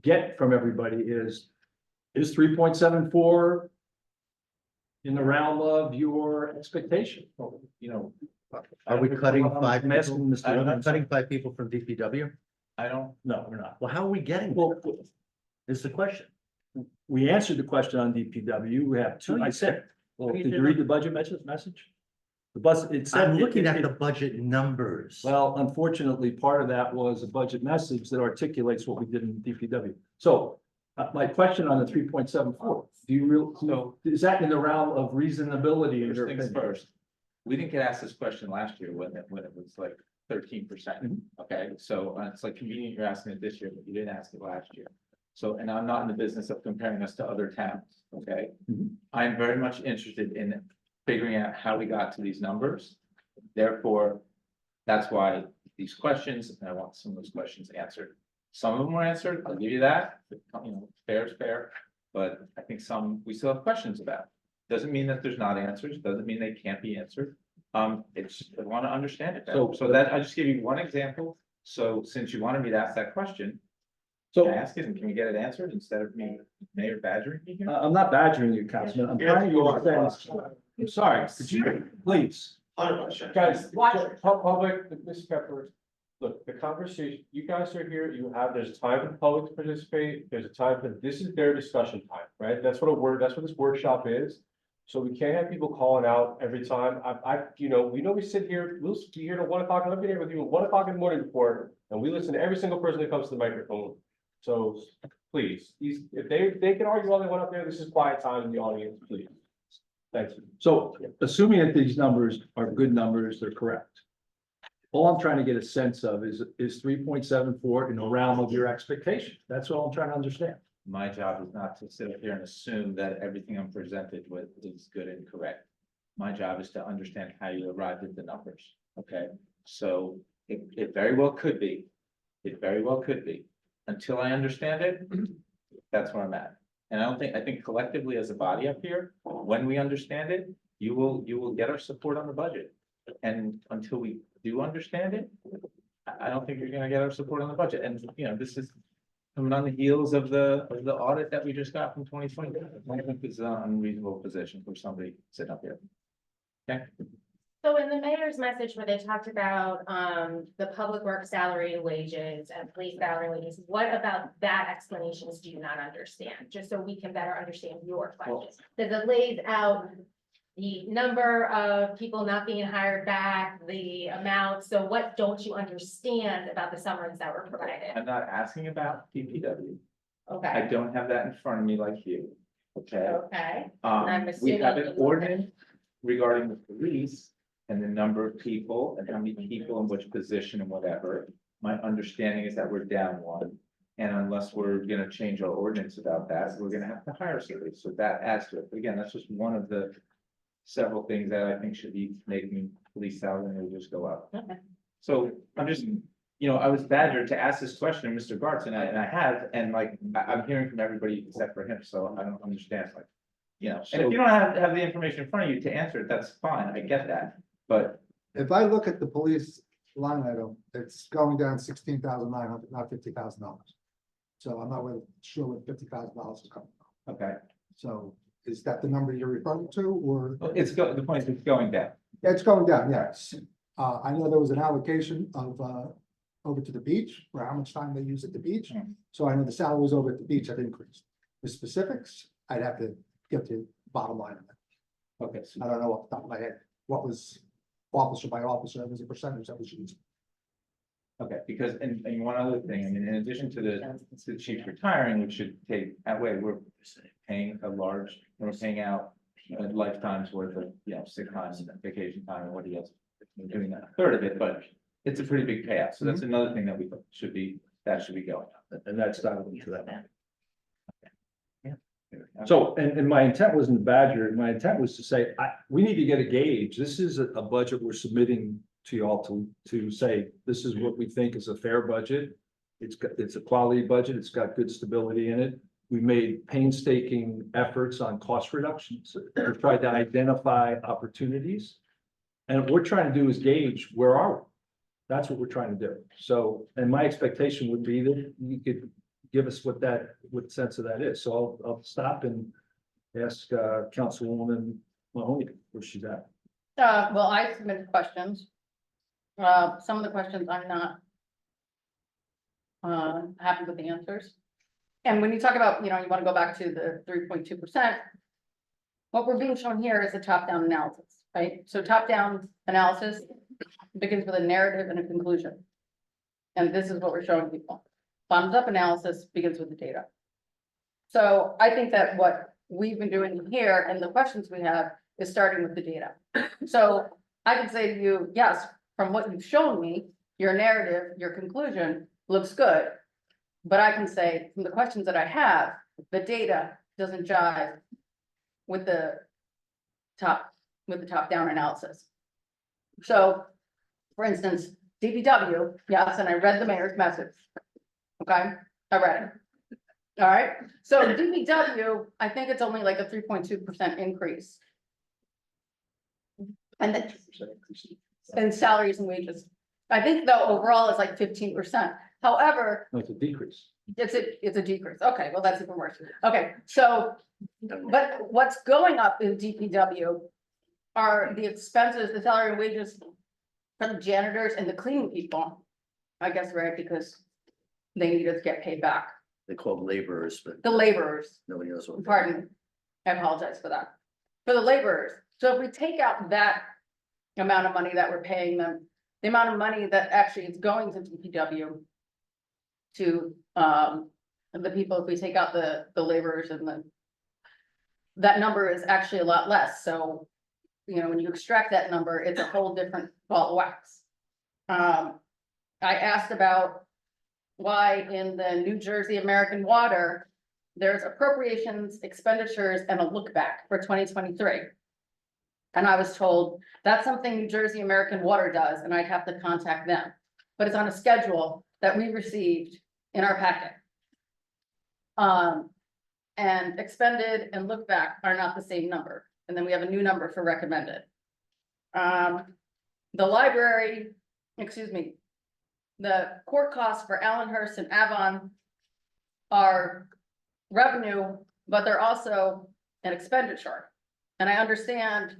get from everybody is 3.74 in the realm of your expectation? You know, Are we cutting I'm five asking people? Mr. Are we Evans. cutting 5 people from DPW? I don't, No, we're not. Well, how are we getting Well, there? Is the question. we answered the question on DPW. We have two. I said, well, you did you didn't. read the budget message? The bus, it said. I'm looking at it- the budget numbers. Well, unfortunately, part of that was a budget message that articulates what we did in DPW. So my question on the 3.74, do you is that in the realm of reasonability in first your things opinion? first. We didn't get asked this question last year when it was like 13%. Okay, so it's like convenient you're asking it this year, but you didn't ask it last year. So, and I'm not in the business of comparing us to other towns, okay? Mhm. I'm very much interested in figuring out how we got to these numbers. Therefore, that's why these questions, and I want some of those questions answered. Some of them were answered, I'll give you that, you know, fair is fair, but I think some, we still have questions about. Doesn't mean that there's not answers, doesn't mean they can't be answered. It's, I want to understand it better. So that, I just gave you one example. So since you wanted me to ask that question, can I ask it and can we get it answered instead of me, Mayor badgering me here? I'm not badgering you, Councilman. I'm trying to understand. I'm sorry, could you, please? Guys, public, Mr. Pepper, look, the conversation, you guys are here, there's time for the public to participate, there's a time for, this is their discussion time, right? That's what this workshop is. So we can't have people calling out every time. We know we sit here, we'll be here till 1 o'clock, and I've been here with you at 1 o'clock in the morning before, and we listen to every single person that comes to the microphone. So please, if they can argue while they went up there, this is quiet time in the audience, please. Thank you. So assuming that these numbers are good numbers, they're correct. All I'm trying to get a sense of is 3.74 in the realm of your expectation. That's all I'm trying to understand. My job is not to sit up here and assume that everything I'm presented with is good and correct. My job is to understand how you arrived at the numbers, okay? So it very well could be, until I understand it, that's where I'm at. And I think collectively as a body up here, when we understand it, you will get our support on the budget. And until we do understand it, I don't think you're gonna get our support on the budget. And, you know, this is coming on the heels of the audit that we just got from 2020. I think it's an unreasonable position for somebody sitting up here. Okay, So in the mayor's message where they talked about the public works salary and wages and police salary and wages, what about that explanations do you not understand? Just so we can better understand your questions. Because it lays out the number of people not being hired back, the amount. So what don't you understand about the summaries that were provided? I'm not asking about DPW. I Okay, don't have that in front of me like you, okay? okay. I'm We assuming have you an will. ordinance regarding the police and the number of people and how many people in which position and whatever. My understanding is that we're down one. And unless we're gonna change our ordinance about that, we're gonna have to hire somebody. So that adds to it. But again, that's just one of the several things that I think should be making police salary and wages go up. Okay. So I'm just you know, I was badgered to ask this question of Mr. Gartz, and I have, and like, I'm hearing from everybody except for him, so I don't understand, like. You know, and if you don't have the information in front of you to answer it, that's fine, I get that, but If I look at the police line item, it's going down $16,900, not $50,000. So I'm not really sure where $50,000 is coming from. okay, So is that the number you're referring to, or? the point is it's going down. Yeah, it's going down, yes. I know there was an allocation of, over to the beach, for how much time they use at the beach. Mm. So I know the salaries over at the beach have increased. The specifics, I'd have to get to bottom line of it. Okay, so I don't know off the top of my head, what was officer by officer, it was a percentage that was used. Okay, because, and one other thing, I mean, in addition to the chief retiring, which should take, that way, we're paying we're paying out a lifetime's worth of, you know, sick time and vacation time and what he has. We're doing a third of it, but it's a pretty big payout, so that's another thing that should be going up. And that's not into that. Yeah. So, and my intent wasn't to badger, my intent was to say, we need to get a gauge, this is a budget we're submitting to you all to say, this is what we think is a fair budget. It's a quality budget, it's got good stability in it. We made painstaking efforts on cost reductions, we've tried to identify opportunities. And what we're trying to do is gauge, where are we? That's what we're trying to do. So, and my expectation would be that you could give us what sense of that is. So I'll stop and ask Councilwoman Mahoney where she's at. Well, I submitted questions. Some of the questions I'm not happy with the answers. And when you talk about, you know, you want to go back to the 3.2%, what we're being shown here is a top-down analysis, right? So top-down analysis begins with a narrative and a conclusion. And this is what we're showing people. Bottoms-up analysis begins with the data. So I think that what we've been doing here and the questions we have is starting with the data. So I can say to you, yes, from what you've shown me, your narrative, your conclusion looks good. But I can say from the questions that I have, the data doesn't jive with the top-down analysis. So, for instance, DPW, yes, and I read the mayor's message. Okay, I read it. All right, so DPW, I think it's only like a 3.2% increase. And then, and salaries and wages. I think though overall it's like 15%. However, No, it's a decrease. it's a decrease. Okay, well, that's even worse. Okay, so, but what's going up in DPW are the expenses, the salary and wages for the janitors and the cleaning people. I guess, right, because they need to get paid back. They call them laborers, but The laborers, nobody knows what. pardon, me, I apologize for that. For the laborers, so if we take out that amount of money that we're paying them, the amount of money that actually is going to DPW to the people, if we take out the laborers and that number is actually a lot less. So, you know, when you extract that number, it's a whole different ball of wax. I asked about why in the New Jersey American Water, there's appropriations, expenditures, and a look back for 2023. And I was told that's something New Jersey American Water does, and I'd have to contact them. But it's on a schedule that we received in our packet. And expended and look back are not the same number. And then we have a new number for recommended. The library, excuse me, the court costs for Allenhurst and Avon are revenue, but they're also an expenditure. And I understand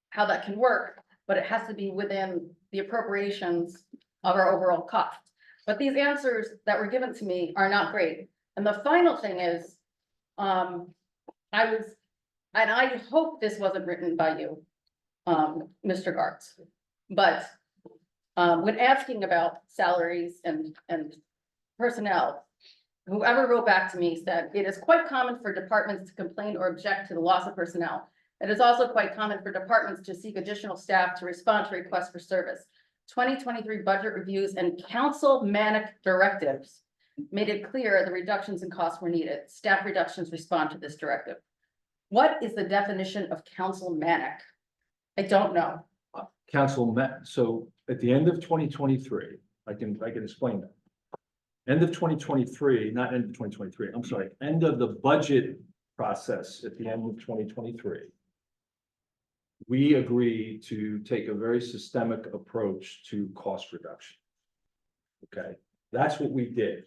how that can work, but it has to be within the appropriations of our overall cost. But these answers that were given to me are not great. And the final thing is, I hope this wasn't written by you, Mr. Gartz, but when asking about salaries and personnel, whoever wrote back to me said, it is quite common for departments to complain or object to the loss of personnel. It is also quite common for departments to seek additional staff to respond to requests for service. 2023 budget reviews and council manic directives made it clear the reductions in costs were needed. Staff reductions respond to this directive. What is the definition of council manic? I don't know. Council met, so at the end of 2023, I can explain that. End of 2023, not end of 2023, I'm sorry, end of the budget process at the end of 2023. We agreed to take a very systemic approach to cost reduction. Okay, that's what we did.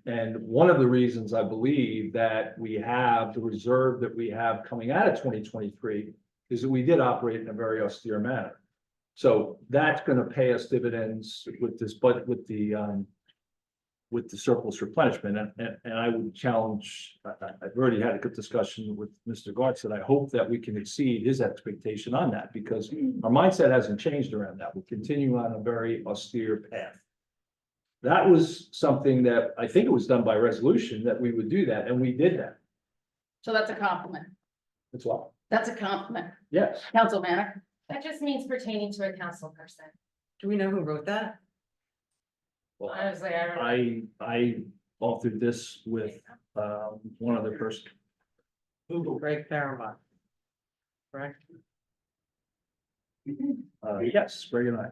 And one of the reasons I believe that we have the reserve that we have coming out of 2023 is that we did operate in a very austere manner. So that's gonna pay us dividends with this, but with the surplus replenishment, and I would challenge, I've already had a good discussion with Mr. Gartz, that I hope that we can exceed his expectation on that, because our mindset hasn't changed around that. We'll continue on a very austere path. That was something that I think it was done by resolution that we would do that, and we did that. So that's a compliment. That's why. That's a compliment. Yes. Council Manic. That just means pertaining to a council person. Do we know who wrote that? Well, Honestly, I don't know. I authored this with one other person. Greg Farrenbach. Correct? Yes, Greg and I.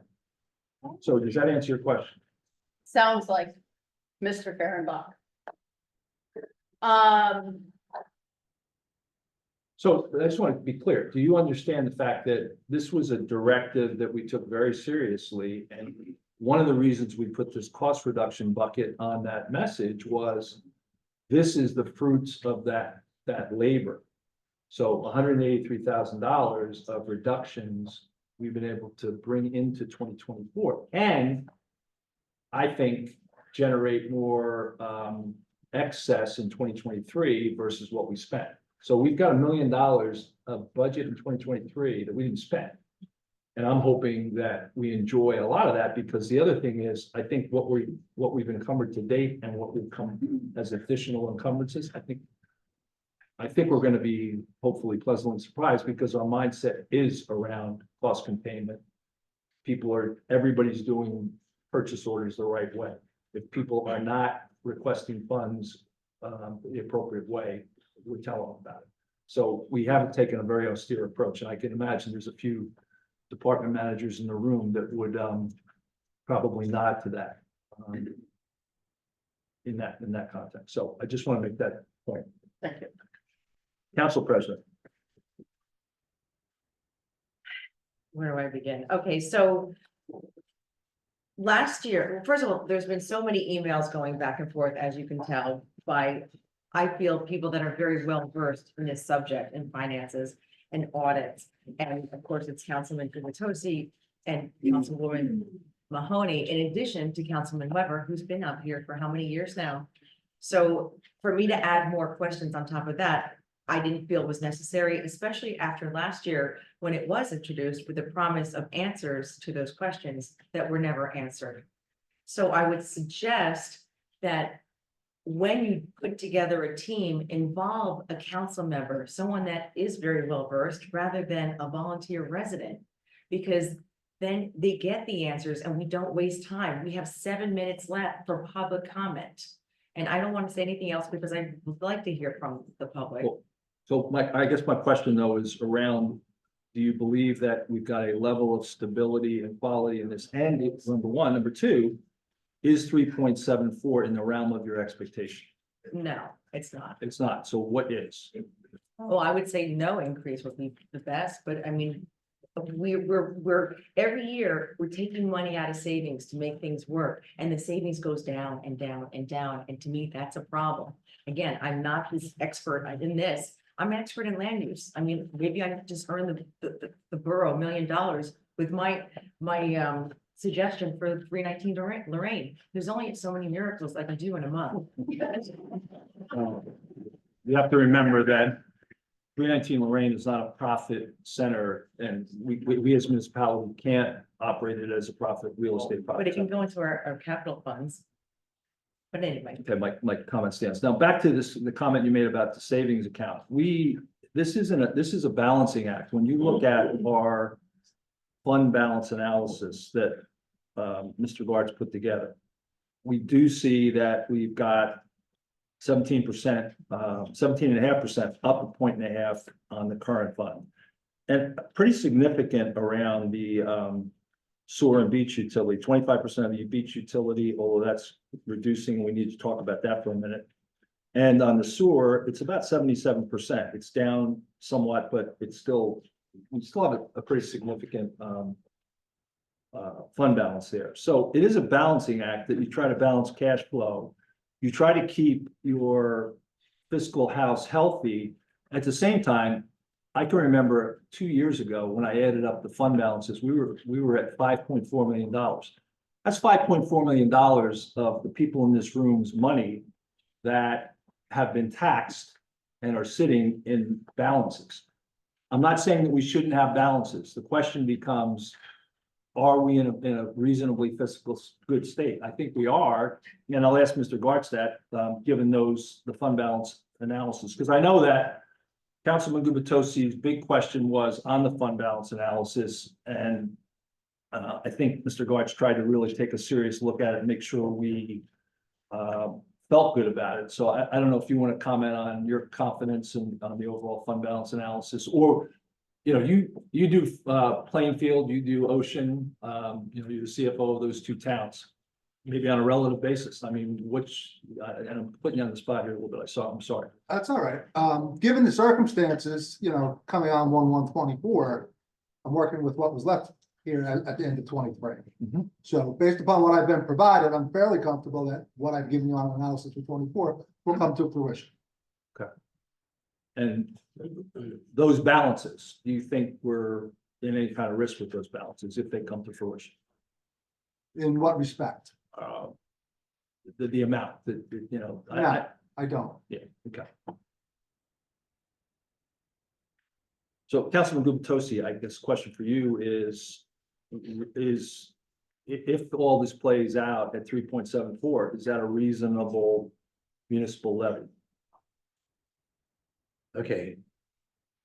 So does that answer your question? Sounds like Mr. Fehrenbach. So I just want to be clear. Do you understand the fact that this was a directive that we took very seriously? And one of the reasons we put this cost reduction bucket on that message was this is the fruits of that labor. So $183,000 of reductions we've been able to bring into 2024. And I think generate more excess in 2023 versus what we spent. So we've got $1 million of budget in 2023 that we didn't spend. And I'm hoping that we enjoy a lot of that, because the other thing is, I think what we've encumbered to date and what we've come as additional encumbrances, I think we're gonna be hopefully pleasantly surprised, because our mindset is around cost containment. Everybody's doing purchase orders the right way. If people are not requesting funds the appropriate way, we tell them about it. So we haven't taken a very austere approach, and I can imagine there's a few department managers in the room that would probably nod to that in that context. So I just want to make that point. Thank you. Council President. Where do I begin? Okay, so last year, well, first of all, there's been so many emails going back and forth, as you can tell, by, I feel, people that are very well versed in this subject in finances and audits. And of course, it's Councilman Gubatose and Councilwoman Mahoney, in addition to Councilman Weber, who's been up here for how many years now? So for me to add more questions on top of that, I didn't feel was necessary, especially after last year when it was introduced with the promise of answers to those questions that were never answered. So I would suggest that when you put together a team, involve a council member, someone that is very well versed, rather than a volunteer resident, because then they get the answers and we don't waste time. We have 7 minutes left for public comment. And I don't want to say anything else because I would like to hear from the public. Cool. So I guess my question though is around, do you believe that we've got a level of stability and quality in this? And it's number one. Number two, is 3.74 in the realm of your expectation? No, it's not. It's not. So what is? Well, I would say no increase would be the best, but I mean, we're every year, we're taking money out of savings to make things work, and the savings goes down and down and down, and to me, that's a problem. Again, I'm not this expert in this. I'm an expert in land use. I mean, maybe I just earned the borough $1 million with my suggestion for 319 Lorraine. There's only so many miracles I can do in a month. You have to remember that 319 Lorraine is not a profit center, and we as a municipality can't operate it as a profit real estate. But it can go into our capital funds. But anyway. Okay, my comment stands. Now, back to the comment you made about the savings account. This is a balancing act. When you look at our fund balance analysis that Mr. Gartz put together, we do see that we've got 17%, 17.5%, up 1.5 points on the current fund. And pretty significant around the sewer and beach utility, 25% of the beach utility, although that's reducing, we need to talk about that for a minute. And on the sewer, it's about 77%. It's down somewhat, but it's still, we still have a pretty significant fund balance there. So it is a balancing act that you try to balance cash flow. You try to keep your fiscal house healthy. At the same time, I can remember 2 years ago when I added up the fund balances, we were at $5.4 million. That's $5.4 million of the people in this room's money that have been taxed and are sitting in balances. I'm not saying that we shouldn't have balances. The question becomes, are we in a reasonably fiscal good state? I think we are, and I'll ask Mr. Gartstadt, given the fund balance analysis, because I know that Councilman Gubatosi's big question was on the fund balance analysis, and I think Mr. Gartz tried to really take a serious look at it and make sure we felt good about it. So I don't know if you want to comment on your confidence on the overall fund balance analysis, or you do Plainfield, you do Ocean, you're the CFO of those two towns, maybe on a relative basis. I mean, and I'm putting you on the spot here a little bit. I'm sorry. That's all right. Given the circumstances, coming on 1/1/24, I'm working with what was left here at the end of 23. Mhm. So based upon what I've been provided, I'm fairly comfortable that what I've given you on analysis for 24 will come to fruition. And those balances, do you think we're in any kind of risk with those balances if they come to fruition? In what respect? The amount that, No, I don't. yeah, okay. So Councilman Gubatosi, I guess question for you is if all this plays out at 3.74, is that a reasonable municipal levy? Okay.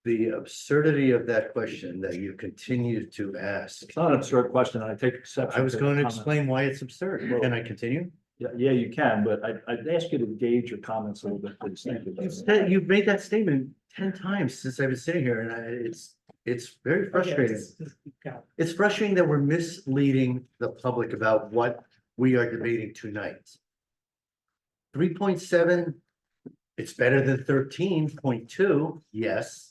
The absurdity of that question that you continue to ask, It's not an absurd question, and I take exception. I was to going to the comment. explain why it's absurd. Can I continue? Yeah, you can, but I'd ask you to gauge your comments a little bit, please. Thank you. You've made that statement 10 times since I've been sitting here, and it's very frustrating. It's frustrating that we're misleading the public about what we are debating tonight. 3.7, it's better than 13.2, yes.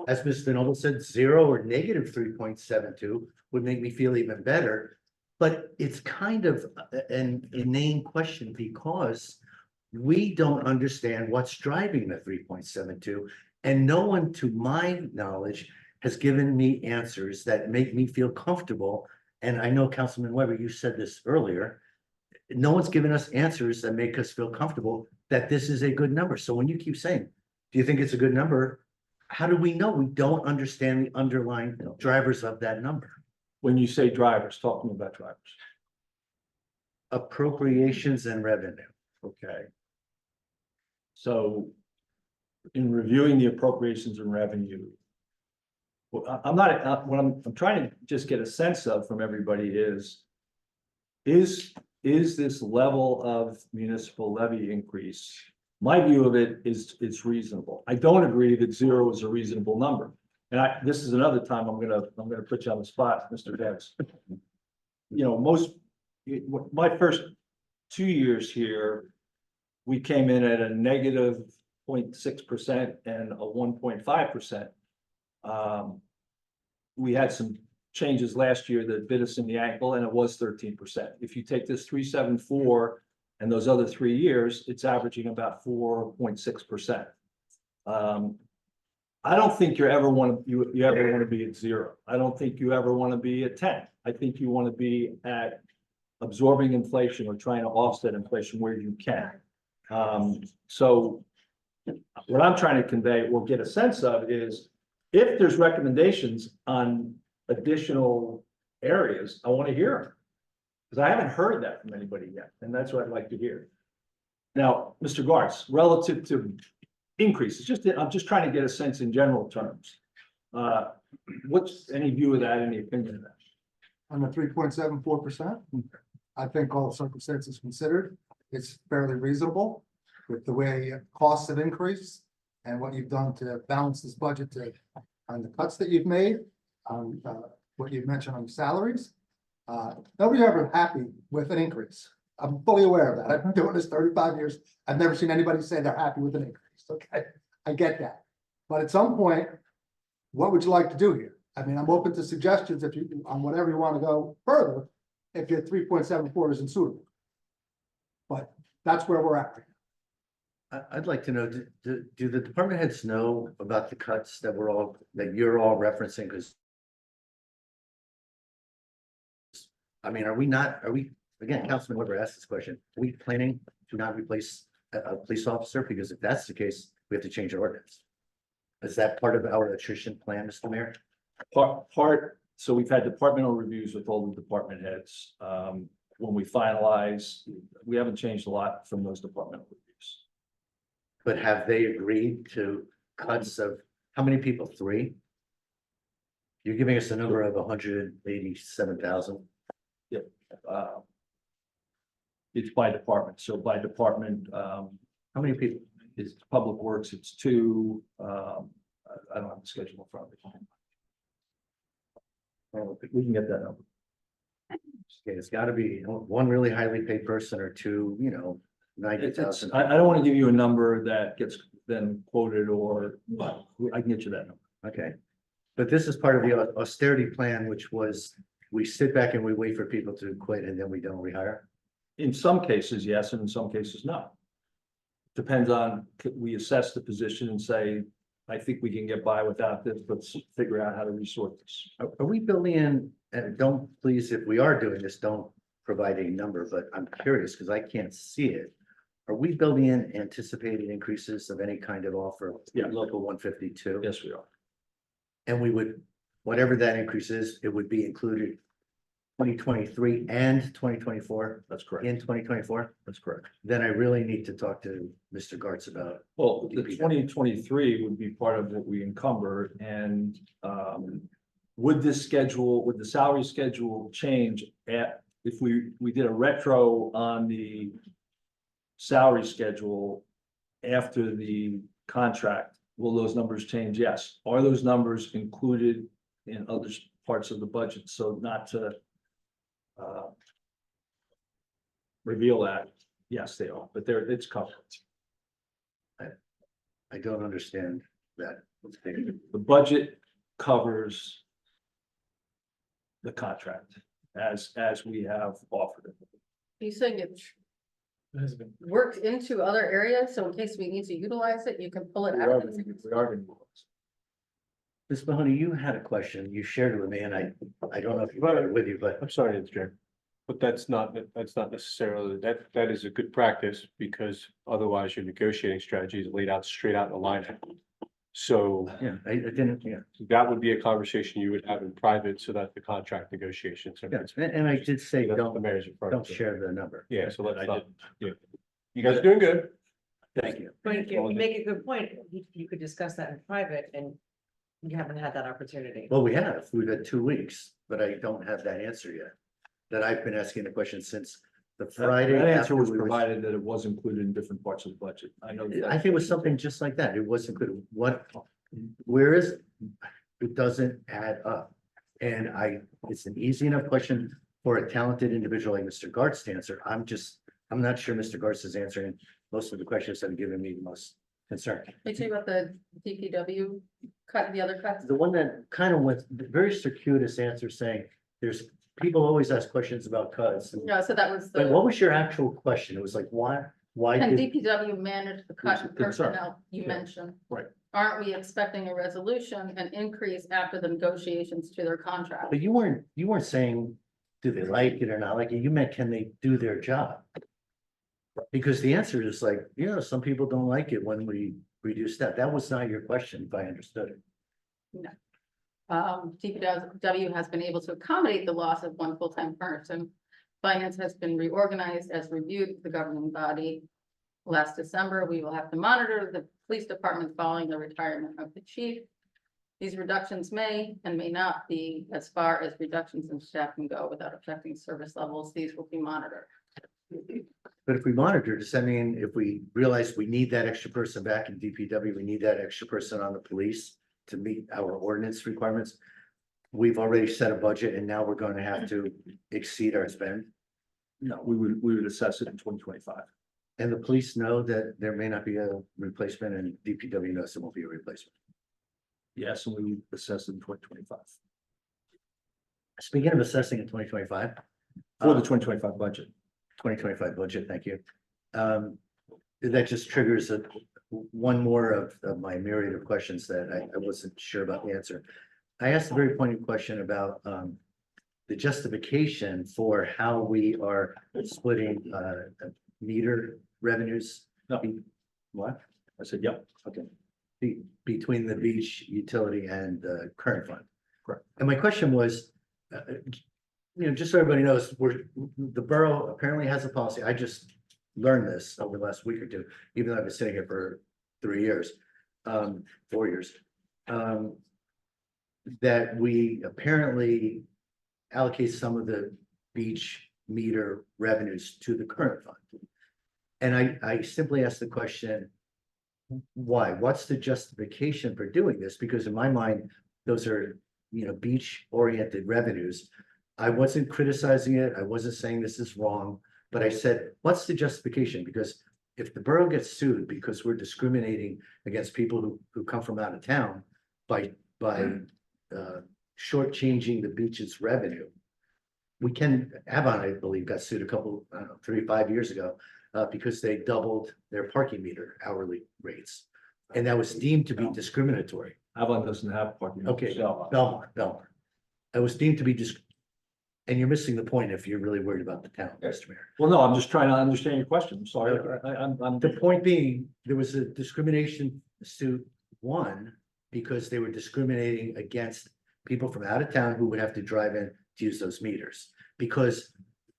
As Mr. Noble said, 0 or negative 3.72 would make me feel even better. But it's kind of an inane question because we don't understand what's driving the 3.72. And no one, to my knowledge, has given me answers that make me feel comfortable. And I know Councilman Weber, you said this earlier. No one's given us answers that make us feel comfortable that this is a good number. So when you keep saying, do you think it's a good number? How do we know? We don't understand the underlying drivers of that number. When you say drivers, talk to me about drivers. Appropriations and revenue. Okay. So in reviewing the appropriations and revenue, well, I'm not, what I'm trying to just get a sense of from everybody is this level of municipal levy increase? My view of it is it's reasonable. I don't agree that 0 is a reasonable number. And this is another time I'm gonna put you on the spot, Mr. Debs. My first 2 years here, we came in at a negative 0.6% and a 1.5%. We had some changes last year that bit us in the ankle, and it was 13%. If you take this 3.74 and those other 3 years, it's averaging about 4.6%. I don't think you ever want to be at 0. I don't think you ever want to be at 10. I think you want to be at absorbing inflation or trying to offset inflation where you can. So what I'm trying to convey or get a sense of is if there's recommendations on additional areas, I want to hear them. Because I haven't heard that from anybody yet, and that's what I'd like to hear. Now, Mr. Gartz, relative to increases, I'm just trying to get a sense in general terms. What's any view of that, any opinion of that? On the 3.74%, I think all circumstances considered, it's fairly reasonable with the way costs have increased and what you've done to balance this budget on the cuts that you've made, on what you've mentioned on salaries. Nobody's ever happy with an increase. I'm fully aware of that. I've been doing this 35 years. I've never seen anybody say they're happy with an increase, okay? I get that. But at some point, what would you like to do here? I mean, I'm open to suggestions if you, on whatever you want to go further, if your 3.74 isn't suitable. But that's where we're at. I'd like to know, do the department heads know about the cuts that you're all referencing? Because I mean, are we, again, Councilman Weber asked this question, are we planning to not replace a police officer? Because if that's the case, we have to change our ordinance. Is that part of our attrition plan, Mr. Mayor? So we've had departmental reviews with all the department heads. When we finalize, we haven't changed a lot from those departmental reviews. But have they agreed to cuts of, how many people? 3? You're giving us a number of 187,000. It's by department. So by department, How many people? it's Public Works, it's 2. I don't have the schedule in front of me. We can get that number. Okay, it's gotta be one really highly paid person or 2, 90,000. I don't want to give you a number that gets then quoted but I can get you that number. Okay. But this is part of the austerity plan, which was, we sit back and we wait for people to quit and then we don't rehire. In some cases, yes, and in some cases, no. Depends on, we assess the position and say, I think we can get by without this, let's figure out how to resort this. Are we building in, and don't, please, if we are doing this, don't provide a number, but I'm curious because I can't see it. Are we building in anticipated increases of any kind of offer? Yeah. Local 152? Yes, we are. And we would, whatever that increase is, it would be included 2023 and 2024 That's correct. in 2024? That's correct. Then I really need to talk to Mr. Gartz about, Well, the 2023 would be part of what we encumber and would the salary schedule change if we did a retro on the salary schedule after the contract? Will those numbers change? Yes. Are those numbers included in other parts of the budget? So not to reveal that, yes, they are, but it's covered. I don't understand that. The budget covers the contract as we have offered it. You saying it worked into other areas, so in case we need to utilize it, you can pull it We out. are going to. Ms. Mahoney, you had a question. You shared it with me and I don't know if you brought it with you, but I'm sorry, it's Chair. But that's not necessarily, that is a good practice because otherwise your negotiating strategy is laid out straight out in the line. So yeah, I didn't, yeah. that would be a conversation you would have in private so that the contract negotiations. Yeah, and I did say, That's the don't mayor's referring to. share the number. Yeah, so let's I not. Yeah. You guys are doing good. Thank you. But you make a good point. You could discuss that in private and you haven't had that opportunity. Well, we've had 2 weeks, but I don't have that answer yet. That I've been asking the question since the Friday. That answer after was we were- provided that it was included in different parts of the budget. I know. that- I think it was something just like that. It wasn't good. Where is it? It doesn't add up. And it's an easy enough question for a talented individual like Mr. Gartz to answer. I'm not sure Mr. Gartz is answering most of the questions that have given me the most concern. They tell you about the DPW cut, the other cuts. The one that kind of went very circuitous answer saying, there's, people always ask questions about cuts. No, so that was But the, what was your actual question? It was like, why can did, DPW manage the cut in Concern. personnel you Yeah. mentioned? Right. Aren't we expecting a resolution, an increase after the negotiations to their contract? but you weren't saying, do they like it or not like it? You meant, can they do their job? Because the answer is like, some people don't like it when we reduce that. That was not your question, if I understood it. DPW has been able to accommodate the loss of one full-time person. Finance has been reorganized as reviewed with the governing body. Last December, we will have to monitor the police department following the retirement of the chief. These reductions may and may not be as far as reductions in staff can go without affecting service levels. These will be monitored. But if we monitor, does that mean if we realize we need that extra person back in DPW, we need that extra person on the police to meet our ordinance requirements? we've already set a budget and now we're going to have to exceed our spend? No, we would assess it in 2025. And the police know that there may not be a replacement and DPW knows there won't be a replacement. Yes, and we would assess it in 2025 Speaking of assessing in 2025. for the 2025 budget. 2025 budget, thank you. That just triggers one more of my myriad of questions that I wasn't sure about the answer. I asked a very pointed question about the justification for how we are splitting meter revenues. No. What? I said, yep. Okay. Between the beach utility and the current fund. Correct. And my question was, just so everybody knows, the borough apparently has a policy. I just learned this over the last week or two, even though I've been sitting here for 3 years, 4 years. That we apparently allocate some of the beach meter revenues to the current fund. And I simply asked the question, why? What's the justification for doing this? Because in my mind, those are, beach oriented revenues. I wasn't criticizing it. I wasn't saying this is wrong, but I said, what's the justification? Because if the borough gets sued because we're discriminating against people who come from out of town by shortchanging the beach's revenue. Avon, I believe, got sued a couple, 3 or 5 years ago, because they doubled their parking meter hourly rates. And that was deemed to be discriminatory. Avon doesn't have parking. Okay, So, Belmar. It was deemed to be and you're missing the point if you're really worried about the town, Mr. Mayor. well, no, I'm just trying to understand your question. I'm sorry. I'm. The point being, there was a discrimination suit won because they were discriminating against people from out of town who would have to drive in to use those meters. Because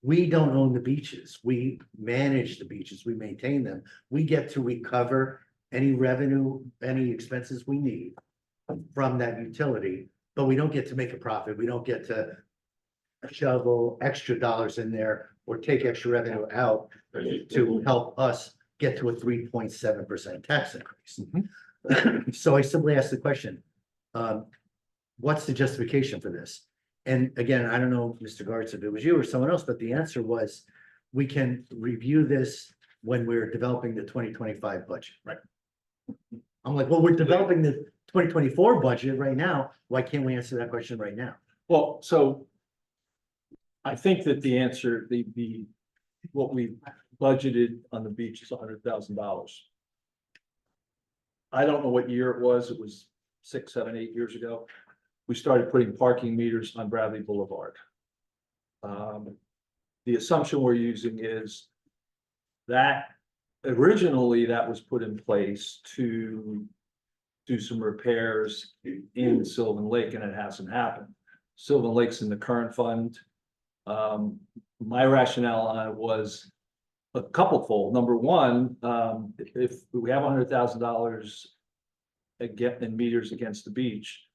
we don't own the beaches. We manage the beaches. We maintain them. We get to recover any revenue, any expenses we need from that utility, but we don't get to make a profit. We don't get to shovel extra dollars in there or take extra revenue out to help us get to a 3.7% tax increase. So I simply asked the question, what's the justification for this? And again, I don't know, Mr. Gartz, if it was you or someone else, but the answer was, we can review this when we're developing the 2025 budget. Right. I'm like, well, we're developing the 2024 budget right now. Why can't we answer that question right now? Well, so I think that the answer, what we budgeted on the beach is $100,000. I don't know what year it was. It was 6, 7, 8 years ago. We started putting parking meters on Bradley Boulevard. The assumption we're using is that originally that was put in place to do some repairs in Sylvan Lake, and it hasn't happened. Sylvan Lake's in the current fund. My rationale on it was a couple-fold. Number one, if we have $100,000 in meters against the beach,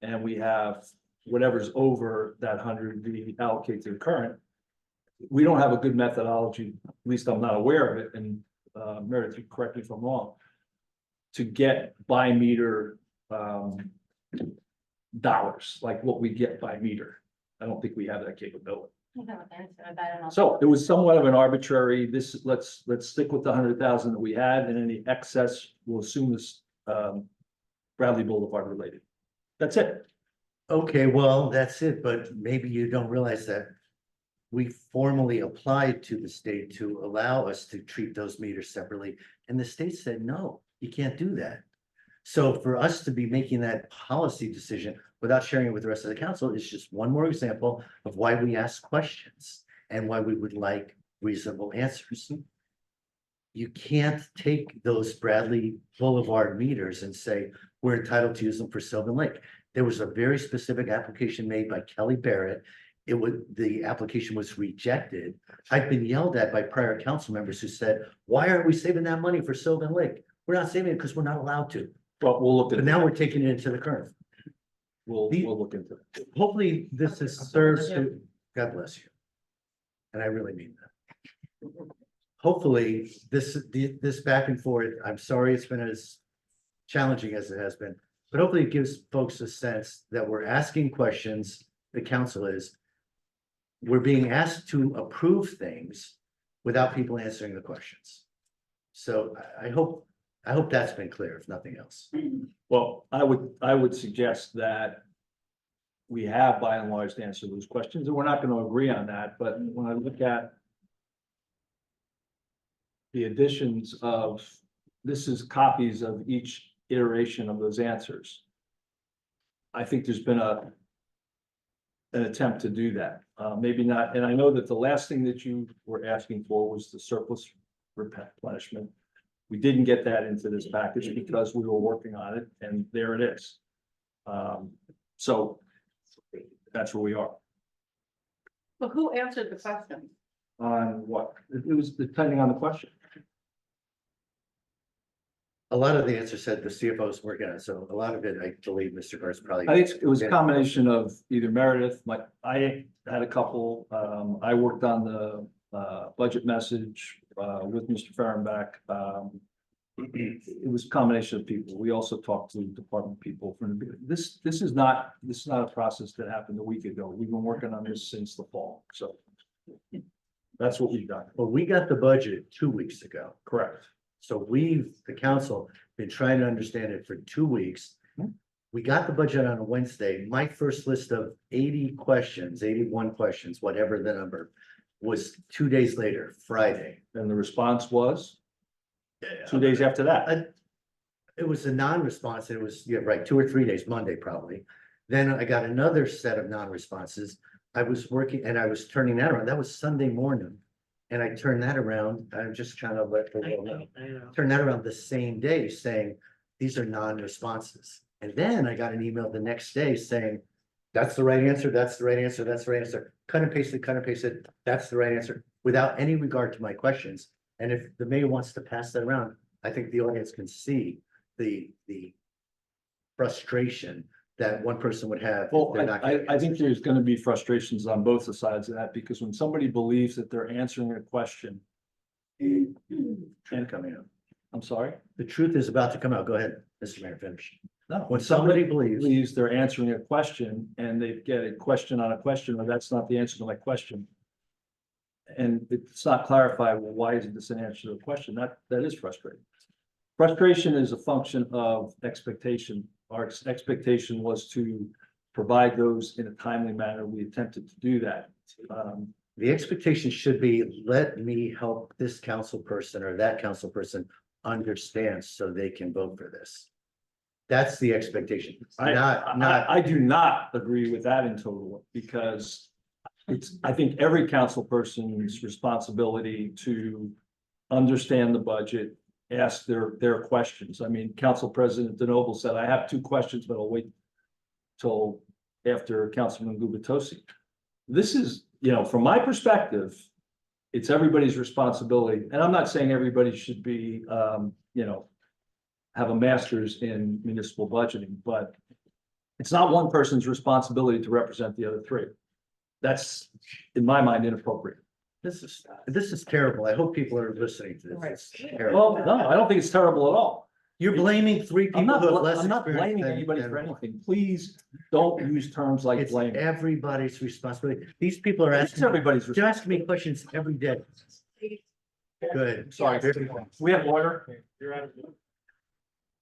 and we have whatever's over that 100 be allocated to the current, we don't have a good methodology, at least I'm not aware of it, and Meredith, you correct me if I'm wrong, to get by meter dollars, like what we get by meter. I don't think we have that capability. So it was somewhat of an arbitrary, let's stick with the 100,000 that we had, and any excess we'll assume is Bradley Boulevard related. That's it. Okay, well, that's it, but maybe you don't realize that we formally applied to the state to allow us to treat those meters separately, and the state said, no, you can't do that. So for us to be making that policy decision without sharing it with the rest of the council is just one more example of why we ask questions and why we would like reasonable answers. You can't take those Bradley Boulevard meters and say, we're entitled to use them for Sylvan Lake. There was a very specific application made by Kelly Barrett. The application was rejected. I've been yelled at by prior council members who said, why aren't we saving that money for Sylvan Lake? We're not saving it because we're not allowed to. Well, we'll look at But it. now we're taking it into the current. We'll look into it. Hopefully this serves to, God bless you. And I really mean that. Hopefully this back and forth, I'm sorry it's been as challenging as it has been. but hopefully it gives folks a sense that we're asking questions, the council is. We're being asked to approve things without people answering the questions. So I hope that's been clear, if nothing else. Well, I would suggest that we have by and large answered those questions, and we're not gonna agree on that, but when I look at the additions of, this is copies of each iteration of those answers. I think there's been an attempt to do that, maybe not, and I know that the last thing that you were asking for was the surplus replenishment. We didn't get that into this package because we were working on it, and there it is. So that's where we are. But who answered the question? On what? It was depending on the question. A lot of the answer said the CFO is working on it, so a lot of it, I believe Mr. Gar's probably. I think it was a combination of either Meredith, I had a couple, I worked on the budget message with Mr. Fahrenbach. It was a combination of people. We also talked to department people from the beginning. This is not a process that happened a week ago. We've been working on this since the fall, so that's what we've done. Well, we got the budget 2 weeks ago. Correct. So the council, been trying to understand it for 2 weeks. We got the budget on a Wednesday. My first list of 80 questions, 81 questions, whatever the number, was 2 days later, Friday. And the response was 2 days after that. It was a non-response. It was, yeah, right, 2 or 3 days, Monday probably. Then I got another set of non-responses. I was working and I was turning that around. That was Sunday morning. And I turned that around. I'm just trying to let the world know. I know. Turn that around the same day saying, these are non-responses. And then I got an email the next day saying, that's the right answer, that's the right answer, that's the right answer. Cut and paste it, that's the right answer, without any regard to my questions. And if the mayor wants to pass that around, I think the audience can see the frustration that one person would have. if Well, they're not I getting think answers. there's gonna be frustrations on both the sides of that, because when somebody believes that they're answering a question. And coming up. I'm sorry? The truth is about to come out. Go ahead, Mr. Mayor, finish. No. When somebody believes. Believes they're answering a question and they get a question on a question, or that's not the answer to my question. And it's not clarified, well, why isn't this an answer to the question? That is frustrating. Frustration is a function of expectation. Our expectation was to provide those in a timely manner. We attempted to do that. The expectation should be, let me help this council person or that council person understand so they can vote for this. That's the expectation, not. I do not agree with that in total, because I think every council person's responsibility to understand the budget, ask their questions. I mean, Council President DeNoble said, I have 2 questions, but I'll wait till after Councilman Gubitosi. This is, from my perspective, it's everybody's responsibility. And I'm not saying everybody should be, have a master's in municipal budgeting, but it's not one person's responsibility to represent the other 3. That's, in my mind, inappropriate. This is terrible. I hope people are listening to this. It's terrible. Well, no, I don't think it's terrible at all. You're blaming 3 I'm people who have less not experience blaming than- anybody than for one. anything. Please don't use terms like It's blame. everybody's responsibility. These people are It's asking, everybody's they're responsibility. asking me questions every day. Good. Sorry, we have order. You're out of.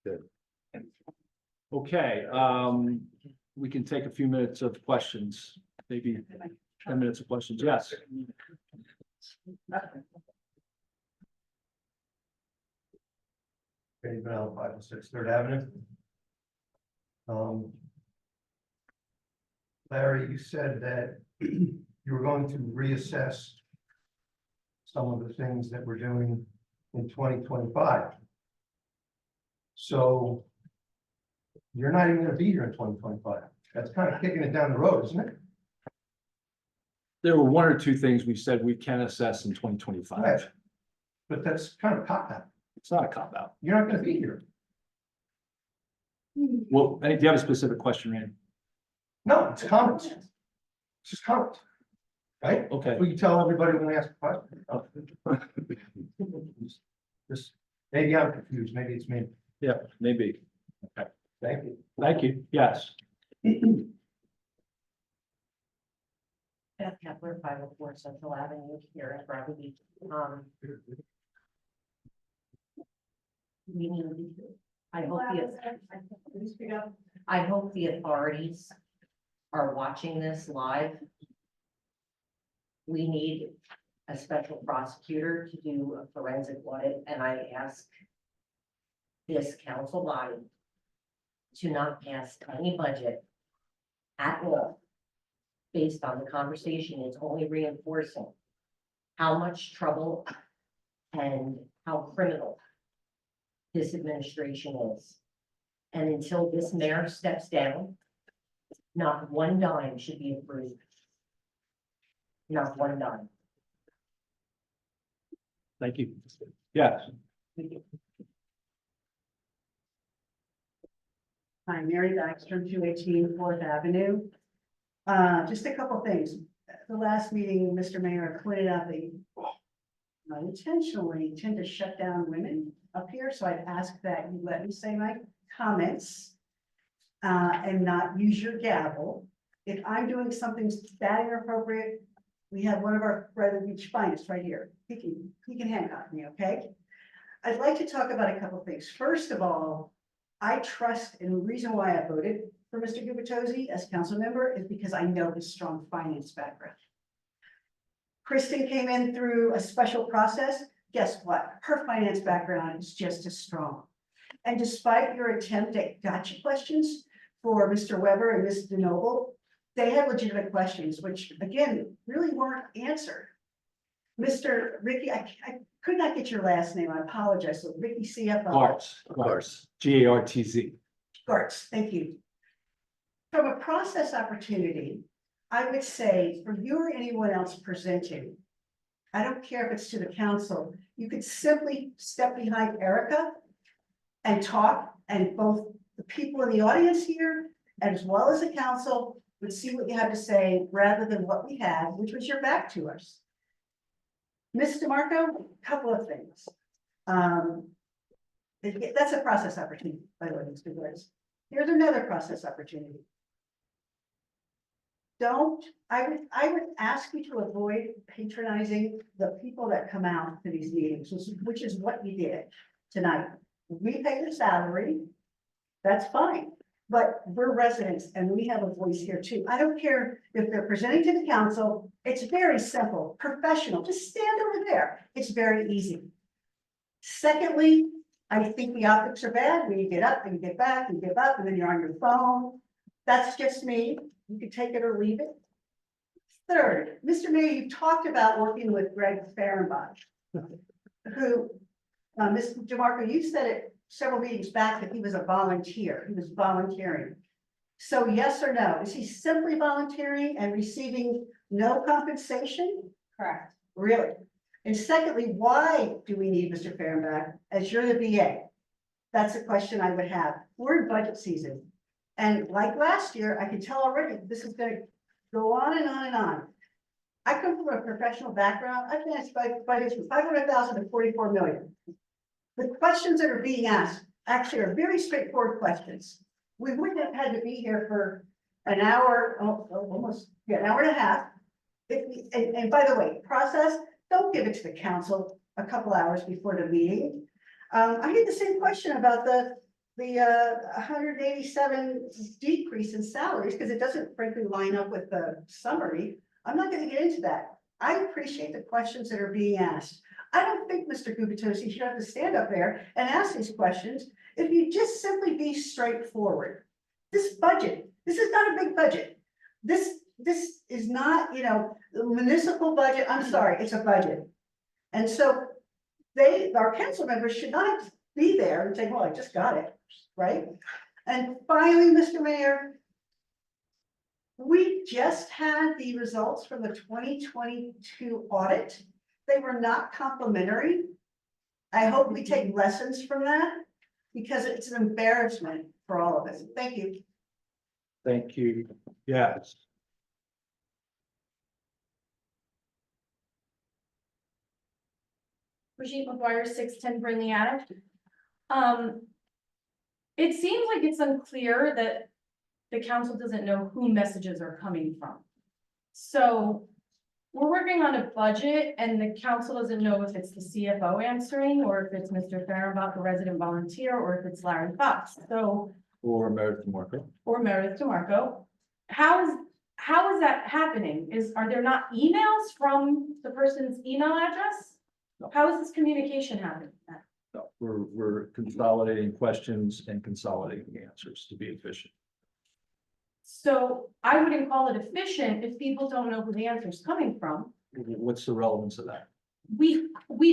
Good. Okay, we can take a few minutes of questions, maybe 10 minutes of questions. Yes. Dave Bell, 506 Third Avenue. Larry, you said that you were going to reassess some of the things that we're doing in 2025. So you're not even gonna be here in 2025. That's kind of kicking it down the road, isn't it? There were 1 or 2 things we said we can assess in 2025. Right. But that's kind of cop out. It's not a cop out. You're not gonna be here. Well, do you have a specific question, Randy? No, it's comments. It's just comments. Right? Okay. We can tell everybody when they ask a question. Just, maybe I'm confused, maybe it's me. Yeah, maybe. Thank you. Thank you. Yes. Beth Kepler, 504 Central Avenue here in Broadway. We need, I hope the authorities are watching this live. We need a special prosecutor to do a forensic audit, and I ask this council body to not pass any budget at all based on the conversation. It's only reinforcing how much trouble and how criminal this administration is. And until this mayor steps down, not one dime should be approved. Not one dime. Thank you. Yes. Hi, Mary Backstrom, 218 Fourth Avenue. Just a couple things. At the last meeting, Mr. Mayor pointed out that you intentionally tend to shut down women up here, so I'd ask that you let me say my comments and not use your gavel. If I'm doing something that inappropriate, we have one of our Brother Beach finest right here. He can handcuff me, okay? I'd like to talk about a couple things. First of all, I trust, and the reason why I voted for Mr. Gubitosi as council member is because I know his strong finance background. Kristen came in through a special process. Guess what? Her finance background is just as strong. And despite your attempt at gotcha questions for Mr. Weber and Ms. DeNoble, they had legitimate questions, which again, really weren't answered. Mr. Ricky, I could not get your last name. I apologize. So Ricky CFO. Gartz. Gartz. Gartz, thank you. From a process opportunity, I would say for you or anyone else presenting, I don't care if it's to the council, you could simply step behind Erica and talk, and both the people in the audience here, as well as the council, would see what you have to say rather than what we had, which was your back to us. Ms. DeMarco, a couple of things. That's a process opportunity, by the way, Mr. Glaze. Here's another process opportunity. I would ask you to avoid patronizing the people that come out to these meetings, which is what you did tonight. We pay their salary, that's fine, but we're residents and we have a voice here too. I don't care if they're presenting to the council, it's very simple, professional, just stand over there. It's very easy. Secondly, I think the optics are bad when you get up and you get back and give up and then you're on your phone. That's just me. You can take it or leave it. Third, Mr. Mayor, you talked about working with Greg Fahrenbach, who, Ms. DeMarco, you said it several meetings back that he was a volunteer. He was volunteering. So yes or no? Is he simply volunteering and receiving no compensation? Correct. Really? And secondly, why do we need Mr. Fahrenbach as you're the VA? That's a question I would have. We're in budget season. And like last year, I can tell already, this is going to go on and on and on. I come from a professional background. I've managed budgets from 500,000 to 44 million. The questions that are being asked actually are very straightforward questions. We wouldn't have had to be here for an hour, almost an hour and a half. And by the way, process, don't give it to the council a couple hours before the meeting. I had the same question about the 187 decrease in salaries because it doesn't frankly line up with the summary. I'm not going to get into that. I appreciate the questions that are being asked. I don't think Mr. Gubitosi should have to stand up there and ask these questions if you just simply be straightforward. This budget, this is not a big budget. This is not, the municipal budget. I'm sorry, it's a budget. And so our council members should not be there and say, well, I just got it, right? And finally, Mr. Mayor, we just had the results from the 2022 audit. They were not complimentary. I hope we take lessons from that because it's an embarrassment for all of us. Thank you. Thank you. Yes. Brigitte McGuire, 610 Brinley Ave. it seems like it's unclear that the council doesn't know who messages are coming from. So we're working on a budget and the council doesn't know if it's the CFO answering or if it's Mr. Fehrenbach, the resident volunteer, or if it's Larry Fox. So, Or Meredith DeMarco. or Meredith DeMarco. How is that happening? Are there not emails from the person's email address? No. How is this communication happening? No, we're consolidating questions and consolidating answers to be efficient. So I wouldn't call it efficient if people don't know who the answer is coming from. What's the relevance of that? We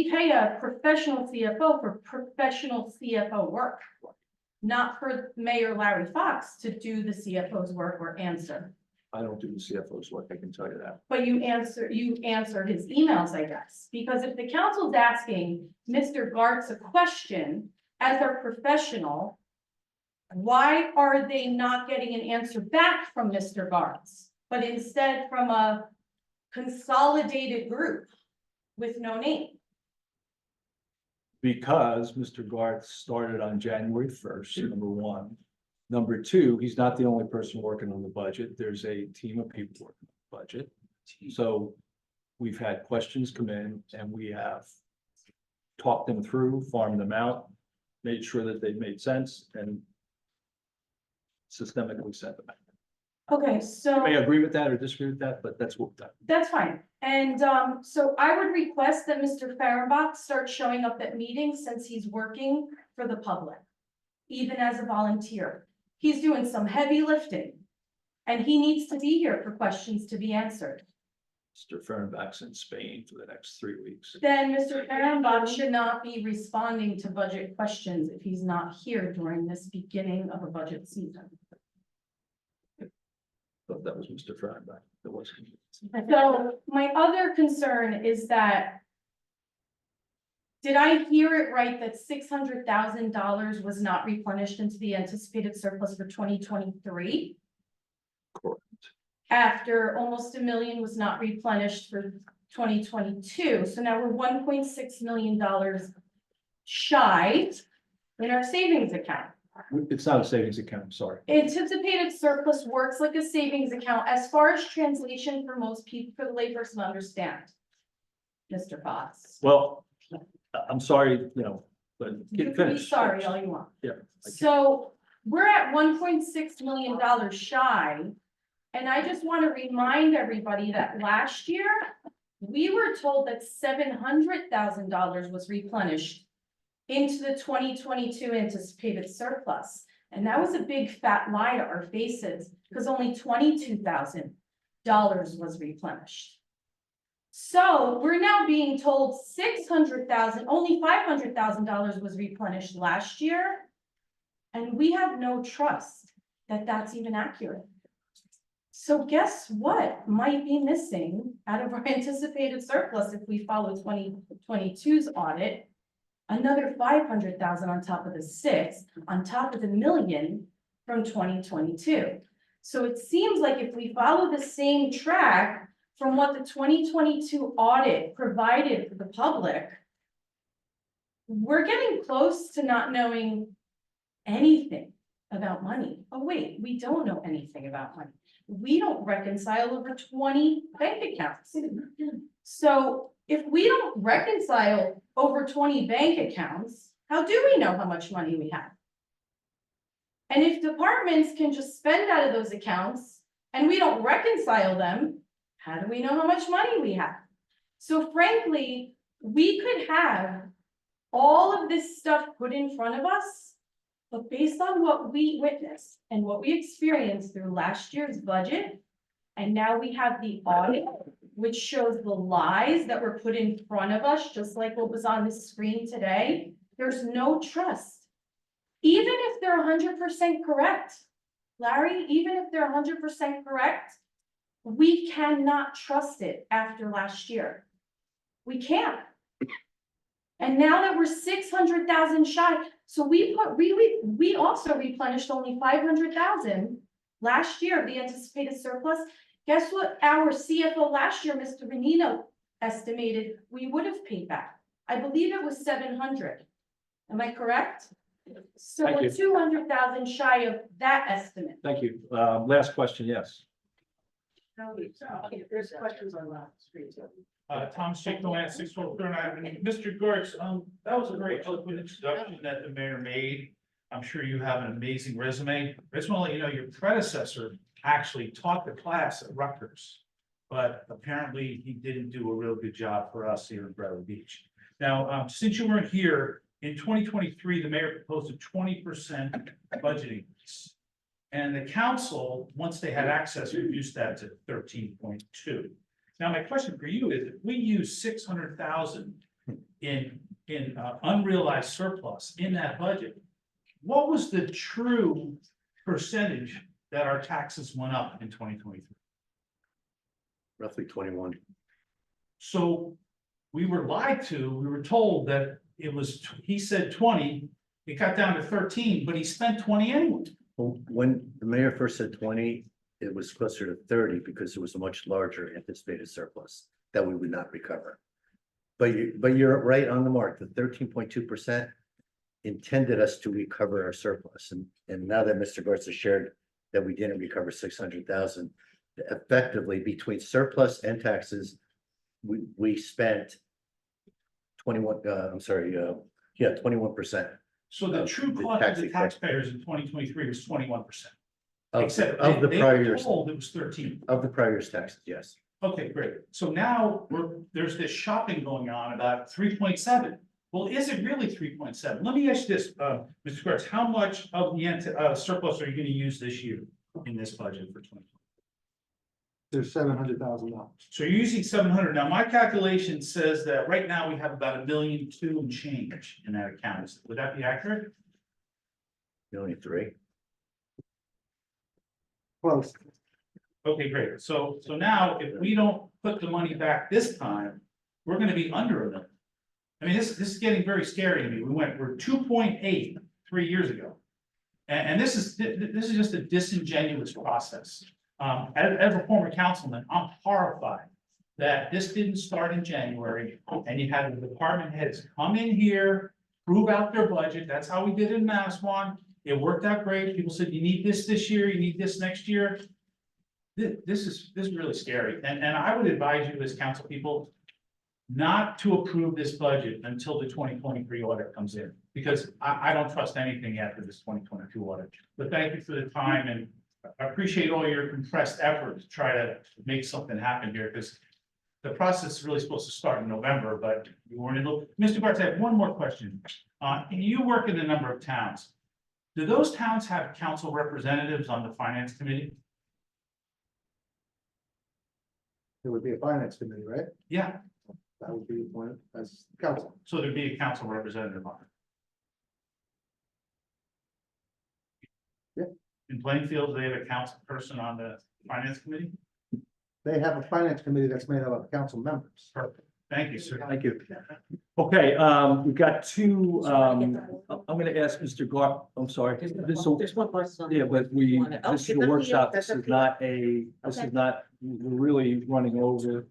pay a professional CFO for professional CFO work. Not for Mayor Larry Fox to do the CFO's work or answer. I don't do the CFO's work, I can tell you that. But you answer his emails, I guess, because if the council's asking Mr. Gartz a question as a professional, why are they not getting an answer back from Mr. Gartz, but instead from a consolidated group with no name? Because Mr. Garth started on January 1st, number one. Number two, he's not the only person working on the budget. There's a team of people working on the budget. So we've had questions come in and we have talked them through, farmed them out, made sure that they made sense and systemically sent them back. Okay, so. You may agree with that or disagree with that, but that's what we've done. That's fine. And so I would request that Mr. Fehrenbach start showing up at meetings since he's working for the public, even as a volunteer. He's doing some heavy lifting and he needs to be here for questions to be answered. Mr. Fehrenbach's in Spain for the next 3 weeks. Then Mr. Fehrenbach should not be responding to budget questions if he's not here during this beginning of a budget season. But that was Mr. Fehrenbach. That was. So my other concern is that, did I hear it right that $600,000 was not replenished into the anticipated surplus for 2023? Correct. After almost $1 million was not replenished for 2022. So now we're $1.6 million shy in our savings account. It's not a savings account, I'm sorry. Anticipated surplus works like a savings account as far as translation for most people, for the layperson to understand. Mr. Fox. Well, I'm sorry, but You get can be finished. sorry all you want. Yeah. So we're at $1.6 million shy. And I just want to remind everybody that last year, we were told that $700,000 was replenished into the 2022 anticipated surplus. And that was a big fat lie to our faces because only $22,000 was replenished. So we're now being told $600,000, only $500,000 was replenished last year. And we have no trust that that's even accurate. So guess what might be missing out of our anticipated surplus if we follow 2022's audit? Another 500,000 on top of the 6, on top of the $1 million from 2022. So it seems like if we follow the same track from what the 2022 audit provided for the public, we're getting close to not knowing anything about money. Oh wait, we don't know anything about money. We don't reconcile over 20 bank accounts. So if we don't reconcile over 20 bank accounts, how do we know how much money we have? And if departments can just spend out of those accounts and we don't reconcile them, how do we know how much money we have? So frankly, we could have all of this stuff put in front of us, but based on what we witnessed and what we experienced through last year's budget, and now we have the audit, which shows the lies that were put in front of us, just like what was on the screen today, there's no trust. Even if they're 100% correct, Larry, even if they're 100% correct, we cannot trust it after last year. We can't. And now that we're 600,000 shy, so we also replenished only 500,000 last year of the anticipated surplus. Guess what our CFO last year, Mr. Benino, estimated we would have paid back. I believe it was 700. Am I correct? So Thank we're you. 200,000 shy of that estimate. Thank you. Last question, yes. There's questions on that street. Thomas Chicknolan, 643rd Avenue. Mr. Gertz, that was a very eloquent introduction that the mayor made. I'm sure you have an amazing resume. I just want to let you know, your predecessor actually taught the class at Rutgers. But apparently he didn't do a real good job for us here in Bradley Beach. Now, since you weren't here, in 2023, the mayor proposed a 20% budget increase. And the council, once they had access, reduced that to 13.2. Now, my question for you is, if we use 600,000 in unrealized surplus in that budget, what was the true percentage that our taxes went up in 2023? Roughly 21. So we were lied to, we were told that it was, he said 20, it got down to 13, but he spent 20 anyway. Well, when the mayor first said 20, it was closer to 30 because it was a much larger anticipated surplus that we would not recover. But you're right on the mark. The 13.2% intended us to recover our surplus. And now that Mr. Garza shared that we didn't recover 600,000, effectively between surplus and taxes, we spent 21%. So the true the cost tax of the effect. taxpayers in 2023 was 21%. Of Except of the they prior were year's, told it was 13. of the prior year's taxes, yes. Okay, great. So now there's this shopping going on about 3.7. Well, is it really 3.7? Let me ask you this, Mr. Kurtz, how much of the surplus are you going to use this year in this budget for 2020? There's $700,000. So you're using 700. Now, my calculation says that right now we have about $1.2 million and change in that account. Would that be accurate? Only 3. Close. Okay, great. So now if we don't put the money back this time, we're gonna be under $1 million. I mean, this is getting very scary to me. We're 2.8 3 years ago. And this is just a disingenuous process. As a former councilman, I'm horrified that this didn't start in January and you had the department heads come in here, prove out their budget. That's how we did it in Manasquan. It worked out great. People said, you need this year, you need this next year. This is really scary. And I would advise you as council people not to approve this budget until the 2023 audit comes in, because I don't trust anything after this 2022 audit. But thank you for the time, and I appreciate all your compressed effort to try to make something happen here, because the process is really supposed to start in November, but you weren't able. Mr. Bartz, I have one more question. You work in a number of towns. Do those towns have council representatives on the finance committee? It would be a finance committee, right? Yeah, That would be appointed as council. so there'd be a council representative on it. Yeah. In Plainfield, they have a council person on the finance committee? They have a finance committee that's made up of council members. Perfect. Thank you, sir. Thank you. Okay, we've got two, I'm gonna ask Mr. Gar, I'm sorry. This is- There's one person. Yeah, but this is a workshop, this is not we're really running over.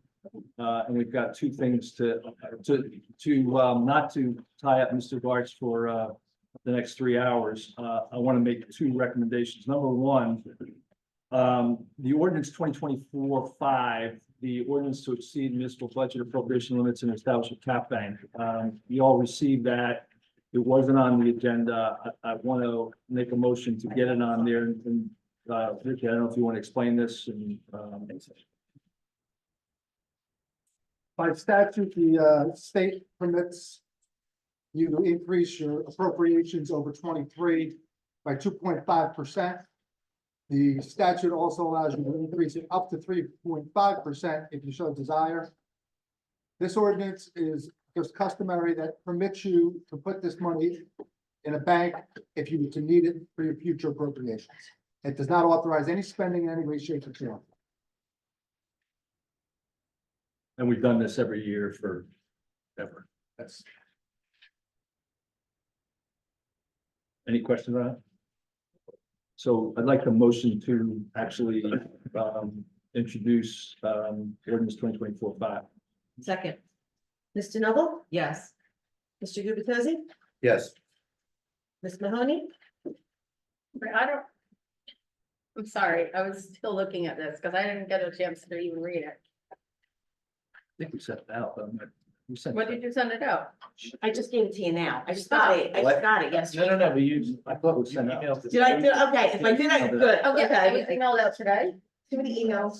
And we've got two things not to tie up Mr. Gartz for, the next 3 hours. I want to make two recommendations. Number one, the ordinance 2024-5, the ordinance to exceed municipal budget appropriation limits and establish a cap bank. You all received that. It wasn't on the agenda. I want to make a motion to get it on there. And Ricky, I don't know if you want to explain this and, By statute, the state permits you to increase your appropriations over 23 by 2.5%. The statute also allows you to increase it up to 3.5% if you show desire. This ordinance is just customary that permits you to put this money in a bank if you need to need it for your future appropriations. It does not authorize any spending in any way, shape, or form. and we've done this every year for ever. That's Any questions on that? So I'd like the motion to actually introduce ordinance 2024-5. Second. Ms. DeNoble? Yes. Mr. Gubatose? Yes. Ms. Mahoney? I don't. I'm sorry, I was still looking at this because I didn't get a chance to even read it. I think we sent it out, but I'm not- we sent. When did you send it out? I just gave it to you now. I just got it. I just got it yesterday. No, we use. I thought we sent it out. Emailed it. Did I do, okay, if I did, I good. Okay, Okay. it was emailed out today. Too many emails.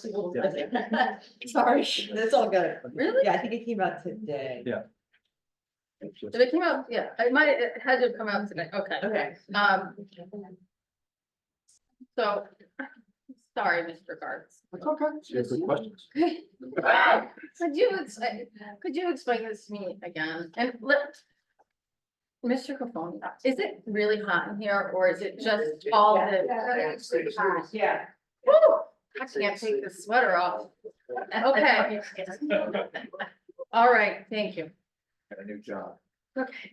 Sorry. That's all good. Really? Yeah, I think it came out today. Did it come out? Yeah, it had to come out today. Okay. Okay. So, sorry, Mr. Gartz. It's okay. See if there are questions. Could you explain this to me again? And let. Mr. Cofoni, is it really hot in here or is it just all the? Yeah. Woo! I can't take this sweater off. Okay. All right, thank you. Got a new job. Okay.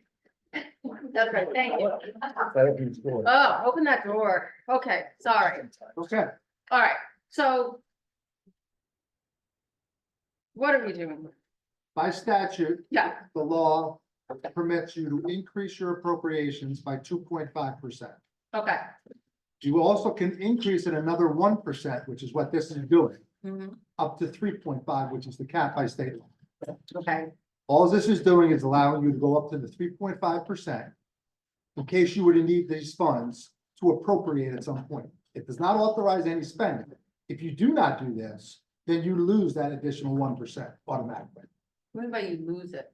That's right, thank you. That opens the door. Oh, open that door. Okay, sorry. Okay, All right, so. What are we doing? by statute, Yeah, the law permits you to increase your appropriations by 2.5%. okay. You also can increase it another 1%, which is what this is doing, Mhm. up to 3.5, which is the cap by state law. Okay, All this is doing is allowing you to go up to the 3.5% in case you were to need these funds to appropriate at some point. It does not authorize any spending. If you do not do this, then you lose that additional 1% automatically. what about you lose it?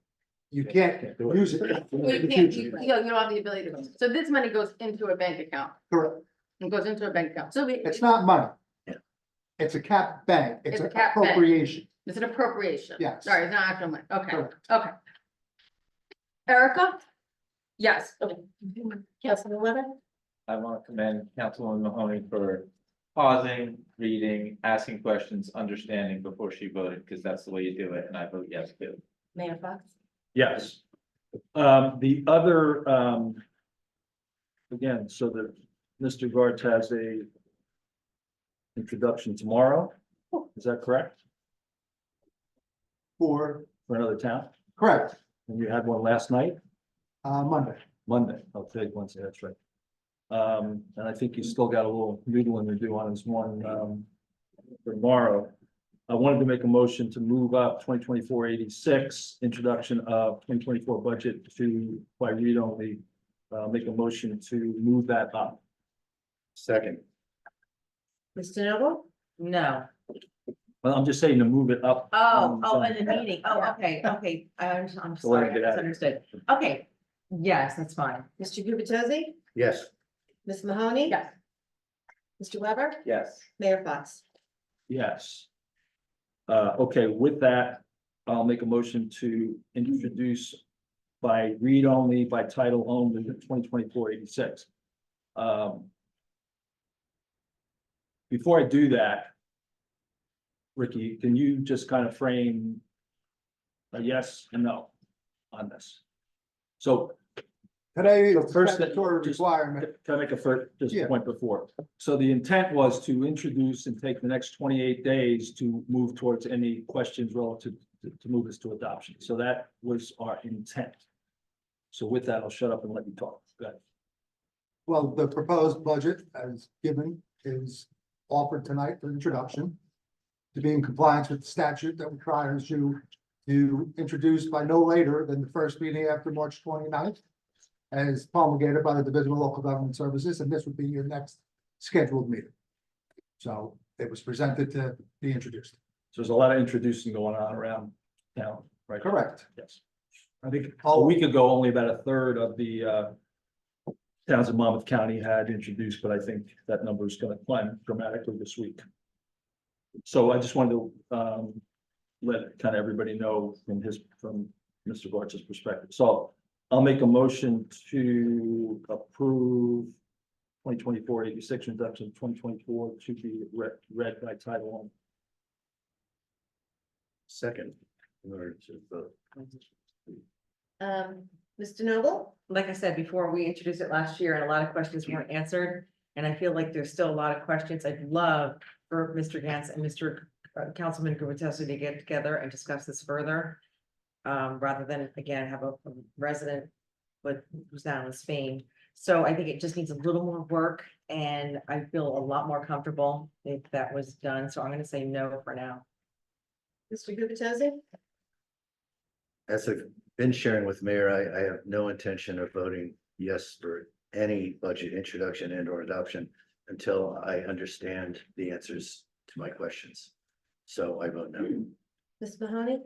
You can't use it. Well, in you the can't, future. you don't have the ability to, so this money goes into a bank account, Correct. it goes into a bank account, so It's not money. It's a cap bank. It's It's a an cap bank. appropriation. it's an appropriation. Yes. Sorry, it's not actual money, okay, Correct. okay. Erica? Yes, Councilman Weber? I want to commend Councilwoman Mahoney for pausing, reading, asking questions, understanding before she voted, because that's the way you do it, and I vote yes too. Mayor Fox? Yes. The other, again, so that Mr. Gartz has a introduction tomorrow, is that correct? For, For another town? correct, And you had one last night, Monday. Monday, oh, today's Wednesday, that's right. And I think you still got a little noodling to do on this one, for tomorrow. I wanted to make a motion to move up 2024-86 introduction of 2024 budget to by read only. Make a motion to move that up. Second, Mr. Noble? No. Well, I'm just saying to move it up. In the meeting. Oh, okay. I'm So let me sorry, I get out of it. misunderstood. Okay, yes, that's fine. Mr. Gubatose? yes, Ms. Mahoney? yes, Mr. Weber? Yes. Mayor Fox? Yes. Okay, with that, I'll make a motion to introduce by read only, by title only, 2024-86. Before I do that, Ricky, can you just kind of frame a yes and no on this? So Today, So it's a first, statutory just- requirement. can I make a first, just a Yeah. point before? So the intent was to introduce and take the next 28 days to move towards any questions relative to move us to adoption. So that was our intent. So with that, I'll shut up and let you talk. Go ahead. Well, the proposed budget as given is offered tonight for introduction. To be in compliance with the statute that requires you to introduce by no later than the first meeting after March 29th. As promulgated by the Division of Local Government Services, and this would be your next scheduled meeting. So it was presented to be introduced. So there's a lot of introducing going on around town, right? Correct. Yes. I think a week ago, only about a third of the towns in Monmouth County had introduced, but I think that number is going to climb dramatically this week. So I just wanted to let kind of everybody know from Mr. Gartz's perspective. So I'll make a motion to approve 2024-86 introduction, 2024 to be read by title only. second. In order to vote. Mr. Noble? Like I said before, we introduced it last year and a lot of questions weren't answered. And I feel like there's still a lot of questions. I'd love for Mr. Gantz and Mr. Councilman Gubatose to get together and discuss this further. Rather than, again, have a resident who's down in Spain So I think it just needs a little more work and I feel a lot more comfortable if that was done. So I'm gonna say no for now. Mr. Gubatose? As I've been sharing with Mayor, I have no intention of voting yes for any budget introduction and or adoption until I understand the answers to my questions. So I vote no. Ms. Mahoney?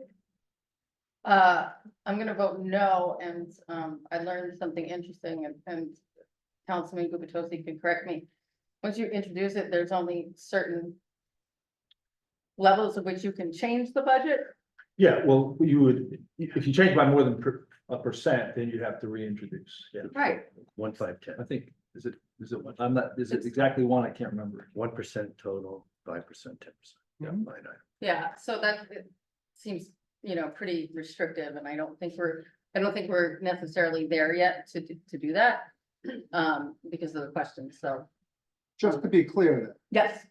I'm gonna vote no, and, I learned something interesting, and Councilman Gubatose can correct me. Once you introduce it, there's only certain levels of which you can change the budget. Yeah, well, you would, if you change by more than a percent, then you'd have to reintroduce. Yeah, Right. 1, 5, 10. I think, is it, I'm not, is it exactly one? I can't remember. 1% total, 5%, 10%. Yeah, line item. Yeah, so that it seems, pretty restrictive, and I don't think we're necessarily there yet to do that. Because of the questions, so, Just to be clear, yes,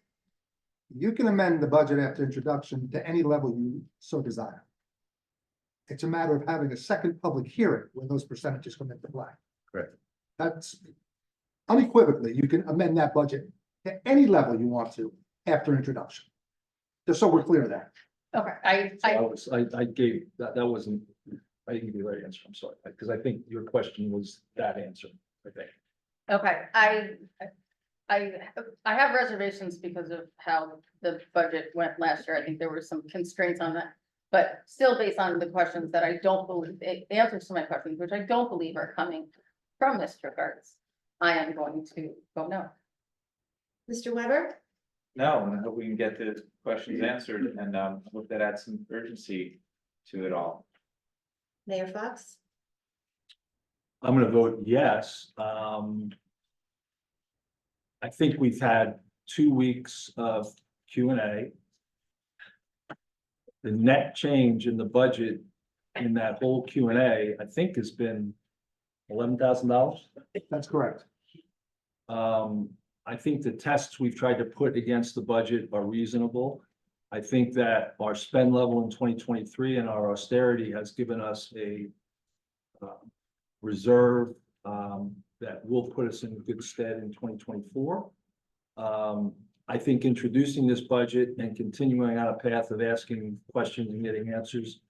you can amend the budget after introduction to any level you so desire. It's a matter of having a second public hearing when those percentages come into play. Correct. That's unequivocally, you can amend that budget to any level you want to after introduction. Just so we're clear there. okay, I gave, that wasn't, I didn't give you the right answer, I'm sorry, because I think your question was that answer, I think. okay, I have reservations because of how the budget went last year. I think there were some constraints on that. But still based on the questions that I don't believe, the answers to my questions, which I don't believe are coming from Mr. Gartz, I am going to vote no. Mr. Weber? No, and I hope we can get the questions answered and I hope that adds some urgency to it all. Mayor Fox? I'm gonna vote yes. I think we've had 2 weeks of Q&A. The net change in the budget in that whole Q&A, I think has been $11,000. That's correct. I think the tests we've tried to put against the budget are reasonable. I think that our spend level in 2023 and our austerity has given us a reserve that will put us in good stead in 2024. I think introducing this budget and continuing on a path of asking questions and getting answers.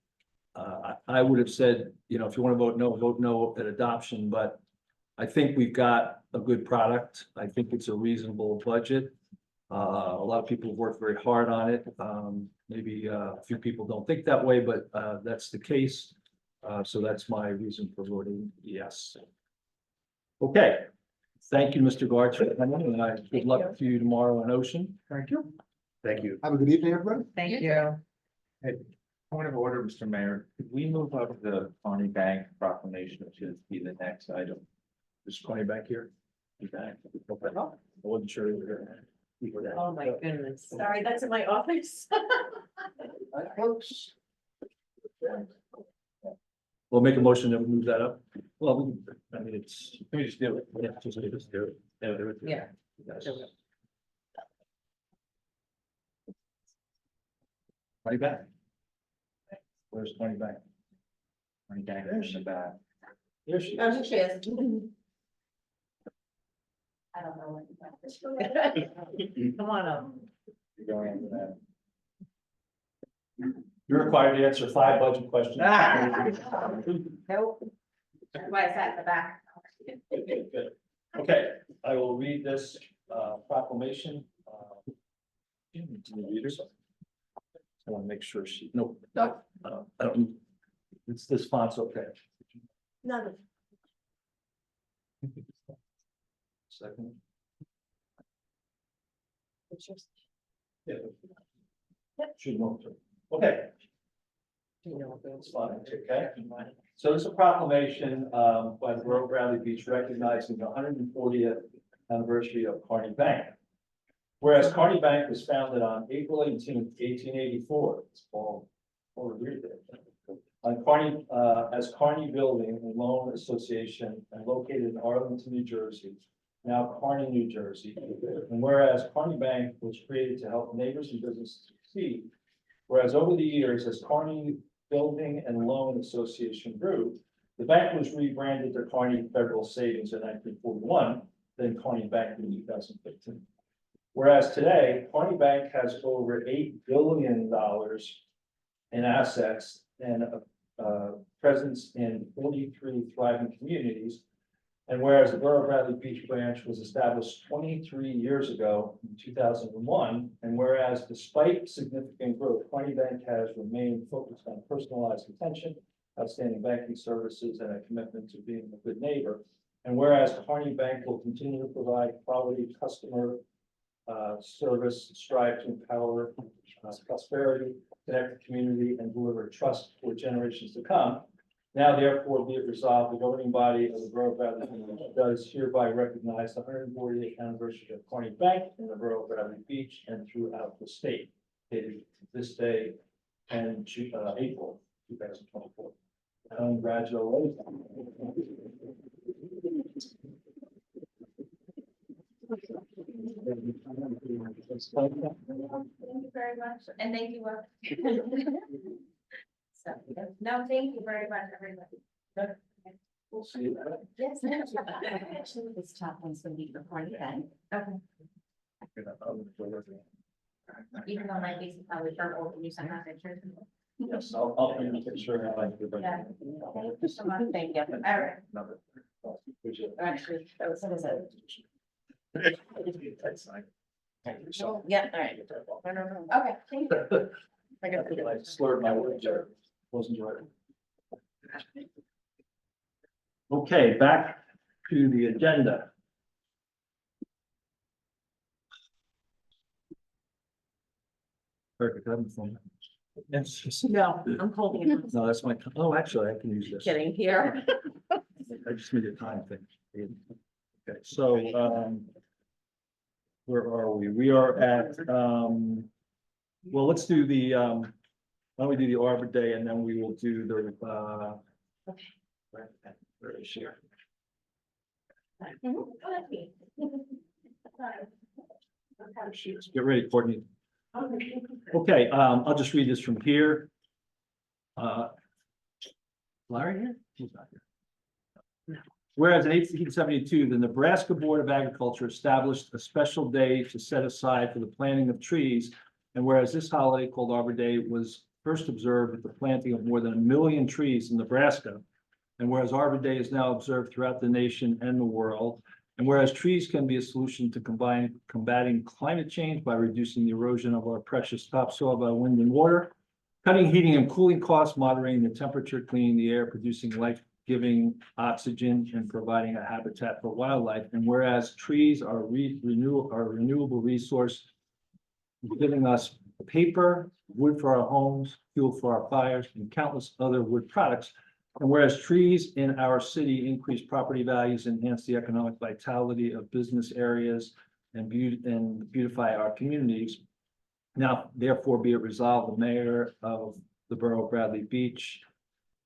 I would have said, if you want to vote no at adoption, but I think we've got a good product. I think it's a reasonable budget. A lot of people have worked very hard on it. Maybe a few people don't think that way, but that's the case. So that's my reason for voting yes. Okay, thank you, Mr. Gartz, for coming, and good luck to you tomorrow in Ocean. Thank you. Thank you. Have a good evening, everybody. Thank you. Point of order, Mr. Mayor, could we move up the Pawnee Bank proclamation, which is be the next item? Just calling back here. Be back. Okay. I wasn't sure you were there. Oh, my goodness. Sorry, that's in my office. We'll make a motion that we move that up. Well, I mean, it's, let me just do it. Yeah, just do it. Yeah, do it. Yeah. Yes. Money back. Where's money back? Money back in the back. There she Oh, is. here she is. I don't know what. Come on up. Going into that. You're required to answer 5 budget questions. Nope. That's why I sat in the back. Okay, good. Okay, I will read this proclamation. Do you read it? I want to make sure she, no. Nope. I don't, it's this font's okay. None. Second. It's yours. Yeah. Should move to. Okay. It's fine, okay. So this is a proclamation by the Borough of Bradley Beach recognizing the 140th anniversary of Carney Bank. Whereas Carney Bank was founded on April 18, 1884. It's all read there. On Carney, as Carney Building and Loan Association and located in Arlington, New Jersey, now Carney, New Jersey. And whereas Carney Bank was created to help neighbors and businesses succeed, whereas over the years, as Carney Building and Loan Association grew, The bank was rebranded to Carney Federal Savings in 1941, then Carney Bank in 2015. Whereas today, Carney Bank has over $8 billion in assets and a presence in 43 thriving communities. And whereas the Borough of Bradley Beach branch was established 23 years ago in 2001, and whereas despite significant growth, Carney Bank has remained focused on personalized attention, outstanding banking services, and a commitment to being a good neighbor. And whereas Carney Bank will continue to provide quality customer service, strive to empower prosperity, connect the community, and deliver trust for generations to come. Now therefore be it resolved, the governing body of the Borough of Bradley Beach does hereby recognize the 148th anniversary of Carney Bank in the Borough of Bradley Beach and throughout the state, dated this day and April 2024. Congratulations. Thank you very much, and thank you. So, no, thank you very much, everybody. We'll see you. Yes. Actually, this top one's gonna be for Carney Bank, Okay, even though my face is probably purple, can you send that picture? Yes, I'll bring the picture and like everybody. Yeah. Thank you so much, thank you, all right. actually, that was, Yeah, all right. Okay, thank you. I slurred my words there. Wasn't right. Okay, back to the agenda. Perfect, I'm fine. Yes. No, I'm holding it. No, that's my, oh, actually, I can use this. Kidding here. I just need a time thing. Okay, so, where are we? We are at, well, let's do the, why don't we do the Arbor Day and then we will do the, where is she? There she is. Get ready, Courtney. Okay, I'll just read this from here. Larry here? He's not here. Whereas in 1872, the Nebraska Board of Agriculture established a special day to set aside for the planting of trees. And whereas this holiday called Arbor Day was first observed with the planting of more than 1 million trees in Nebraska. And whereas Arbor Day is now observed throughout the nation and the world. And whereas trees can be a solution to combating climate change by reducing the erosion of our precious topsoil by wind and water, cutting heating and cooling costs, moderating the temperature, cleaning the air, producing life-giving oxygen, and providing a habitat for wildlife. And whereas trees are a renewable resource, giving us paper, wood for our homes, fuel for our fires, and countless other wood products. And whereas trees in our city increase property values, enhance the economic vitality of business areas, and beautify our communities. Now, therefore, be it resolved, the mayor of the Borough of Bradley Beach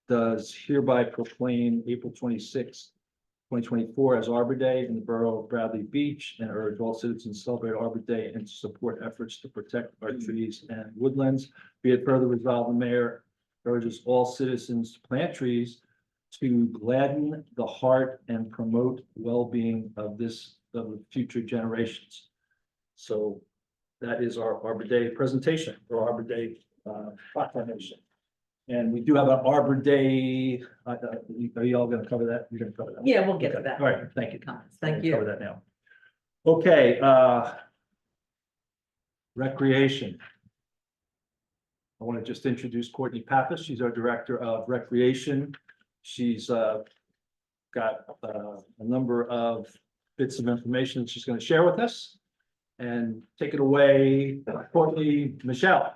does hereby proclaim April 26th, 2024 as Arbor Day in the Borough of Bradley Beach, and urge all citizens to celebrate Arbor Day and to support efforts to protect our trees and woodlands. Be it further resolved, the mayor urges all citizens to plant trees to gladden the heart and promote well-being of the future generations. So that is our Arbor Day presentation or Arbor Day proclamation. And we do have an Arbor Day. Are you all going to cover that? You're going to cover that? Yeah, we'll get to that. All right, thank you. Comments. Thank We'll Cover you. that now. Okay, recreation. I want to just introduce Courtney Pappas. She's our Director of Recreation. She's got a number of bits of information that she's going to share with us. And take it away, Courtney, Michelle.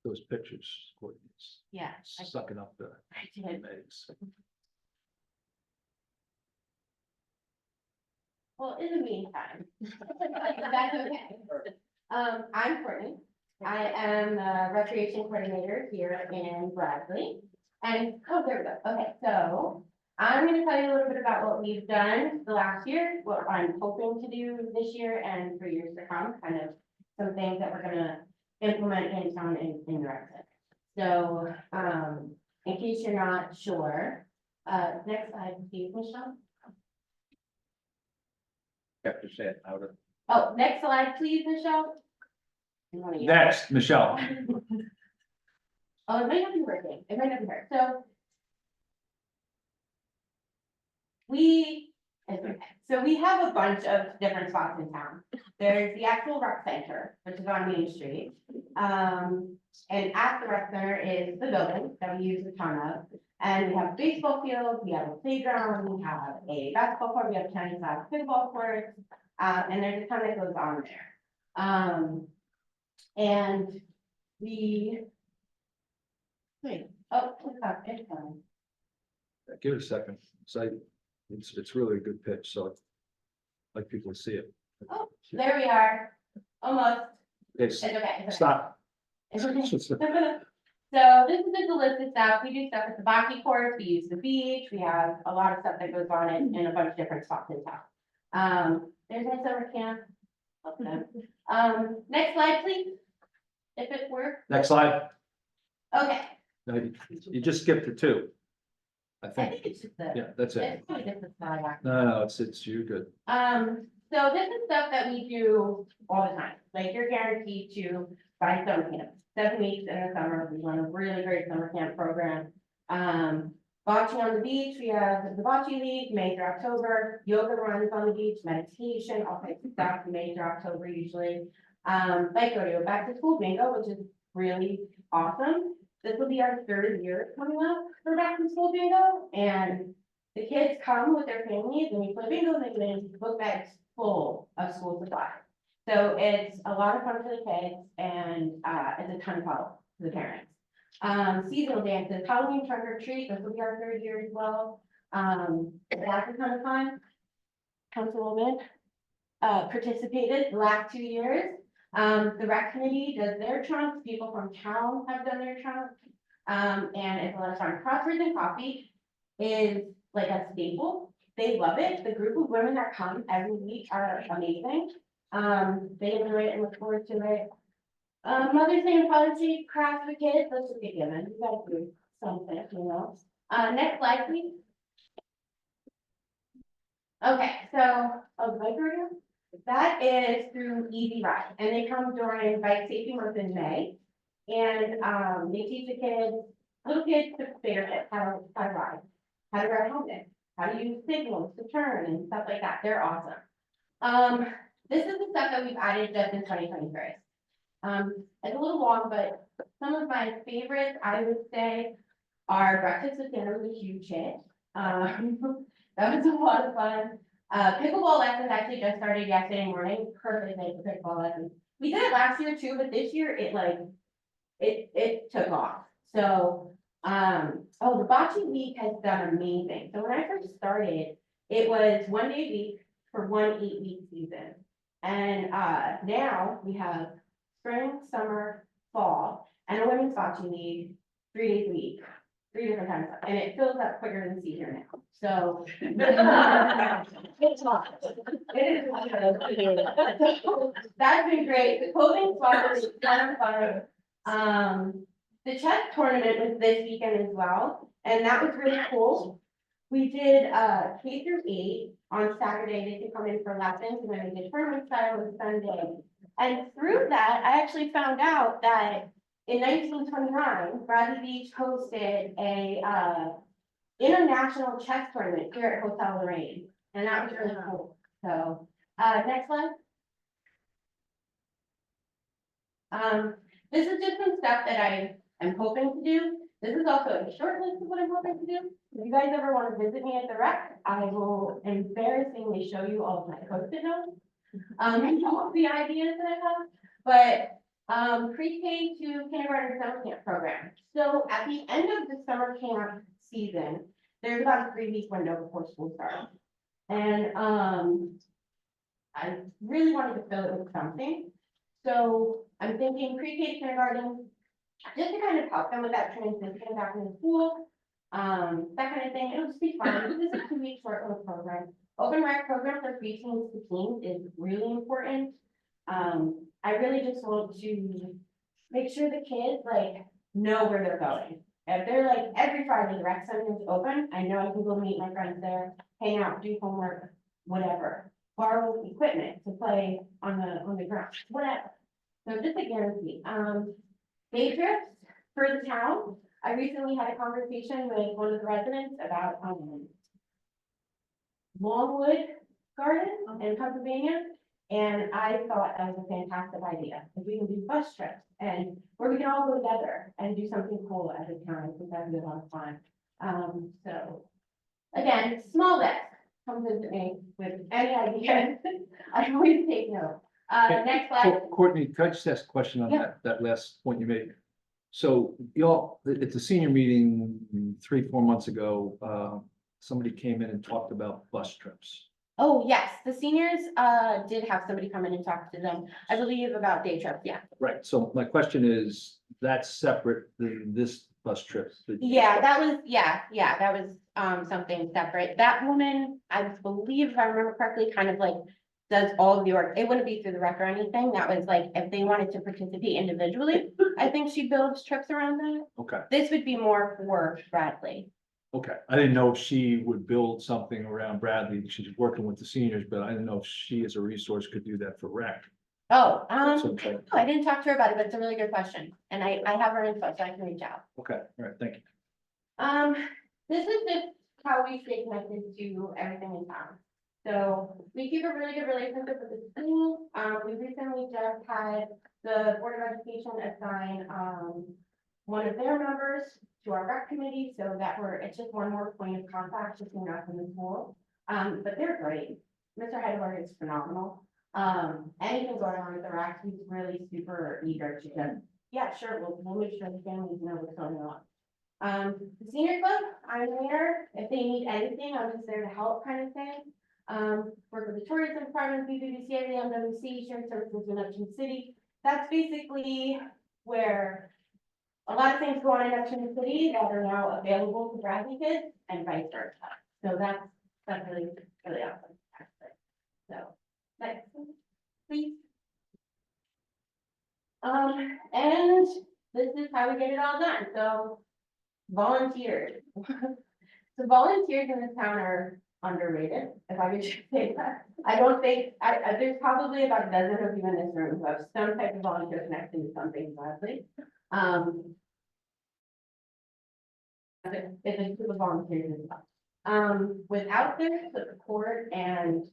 Those pictures, Courtney's Yeah, sucking up the I did. eggs. Well, in the meantime, that's okay. I'm Courtney. I am the recreation coordinator here in Bradley. And, oh, there we go. Okay, so I'm gonna tell you a little bit about what we've done the last year, what I'm hoping to do this year and for years to come, kind of some things that we're gonna implement in town in rec center. So, in case you're not sure, next slide, please, Michelle. Kept your shit out of. Oh, next slide, please, Michelle. You wanna use- Next, Michelle. Oh, it might not be working, it might not be her, so. We have a bunch of different spots in town. There's the actual rec center, which is on Main Street. And at the rec center is the building that we use a ton of. And we have a baseball field, we have a playground, we have a basketball court, we have tennis, pickleball courts. And there's a ton that goes on there. And we. Wait, oh, it's fine. Give it a second. So it's really a good pitch, so I'd like people to see it. Oh, there we are, almost, It's, it's okay. stop. It's okay. So this is just a list of stuff, we do stuff at the bocce courts, we use the beach, we have a lot of stuff that goes on in a bunch of different spots in town. There's my summer camp. Okay. Next slide, please. If it works, Next slide. okay, No, you just skipped the two. I I think, think it's just the. yeah, that's it. It's probably just the slide, actually. No, it's, you're good. So this is stuff that we do all the time, like you're guaranteed to buy summer camp, 7 weeks in the summer, we run a really great summer camp program. Bocce on the beach, we have the bocce league, May through October, yoga runs on the beach, meditation, all types of stuff, May through October usually. Like rodeo, back to school bingo, which is really awesome. This will be our 3rd year coming up for back to school bingo, and the kids come with their families and we play bingo, and they get in book bags full of school supplies. So it's a lot of fun for the kids and it's a ton of fun for the parents. Seasonal dances, Halloween trunk or treat, this will be our 3rd year as well. That's a ton of fun. Councilwoman participated the last 2 years. The rec committee does their trunks, people from town have done their trunks. And it's a lot of fun. Crosswords and coffee is like a staple. They love it. The group of women that come every week are amazing. They enjoy it and look forward to it. Mother's Day and Father's Day crafts for kids, that's just a given. You gotta do something, you know. Next slide, please. Okay, so, that is through Easy Ride, and they come during Bike Safety Month in May. And, they teach the kids, little kids to figure out how to ride, how to ride helmet, how to use signals to turn and stuff like that. They're awesome. This is the stuff that we've added just in 2023. It's a little long, but some of my favorites, I would say, are breakfast with dinner was a huge hit. That was a lot of fun. Pickleball lessons actually just started yesterday morning, perfect night for pickleball lessons. We did it last year too, but this year it took off. So, the bocce week has done amazing. So when I first started, it was 1 day a week for 1 8-week season. And, now we have spring, summer, fall, and a women's bocce league, 3 days a week, 3 different times, and it fills up quicker than senior now. So. It's hot. It is. That's been great. The clothing swap is kind of fun. The chess tournament was this weekend as well, and that was really cool. We did K through 8 on Saturday. They could come in for lessons, and then we did tournament style on Sunday. And through that, I actually found out that in 1929, Bradley Beach hosted a international chess tournament here at Hotel Lorraine, and that was really cool. So, next slide. This is just some stuff that I am hoping to do. This is also a short list of what I'm hoping to do. If you guys ever want to visit me at the rec, I will embarrassingly show you all of my Post-it notes. And all of the ideas that I have, but pre-K to kindergarten summer camp program. So at the end of the summer camp season, there's about a 3-week window before school starts. And I really wanted to fill it with something. So I'm thinking pre-K to kindergarten, just to kind of help them with that transition back into school. That kind of thing, it'll just be fun, this is a 2 week short little program. Open rec program for preteens to teens is really important. I really just want to make sure the kids like know where they're going. If they're like, every Friday the rec center is open, I know I can go meet my friends there, hang out, do homework, whatever. Borrow equipment to play on the ground, whatever. So just a guarantee. Day trips for the town. I recently had a conversation with one of the residents about, Longwood Garden in Pennsylvania. And I thought that was a fantastic idea, if we can do bus trips and where we can all go together and do something cool at a time, I think that'd be a lot of fun. So, again, small desk, come visit me with any idea, I always take note. Next slide. Courtney, could I just ask a question on Yeah. that last point you made? So y'all, at the senior meeting 3-4 months ago, somebody came in and talked about bus trips. Oh, yes, the seniors, did have somebody come in and talk to them, I believe about day trips, yeah. Right, so my question is, that's separate than this bus trip? Yeah, that was, something separate. That woman, I believe, if I remember correctly, kind of like does all of the work. It wouldn't be through the rec or anything. That was like, if they wanted to participate individually, I think she builds trips around that. Okay, This would be more for Bradley. okay. I didn't know if she would build something around Bradley. She's working with the seniors, but I didn't know if she as a resource could do that for rec. Oh, That's okay. no, I didn't talk to her about it, but it's a really good question. And I have her info, so I can reach out. Okay, all right, thank you. This is just how we stay connected to everything in town. So we keep a really good relationship with the school. We recently just had the Board of Education assign, one of their members to our rec committee, so that it's just one more point of contact between us and the school. But they're great. Mr. Heidelberg is phenomenal. Anything going on with the rec, he's really super eager to just, yeah, sure, we'll make sure the families know what's going on. The senior club, I'm there. If they need anything, I'm just there to help kind of thing. Work with the tourism department, BBBCA, the MWC, shared services in Neptune City. That's basically where a lot of things go on in Neptune City that are now available to Bradley kids and vice versa. So that's really, really awesome. Actually. So, next, please. And this is how we get it all done. So, volunteers. So volunteers in this town are underrated, if I could just say that. I don't think, there's probably about a dozen of you in this room who have some type of volunteer connection to something, Bradley. It's a group of volunteers as well. Without their support and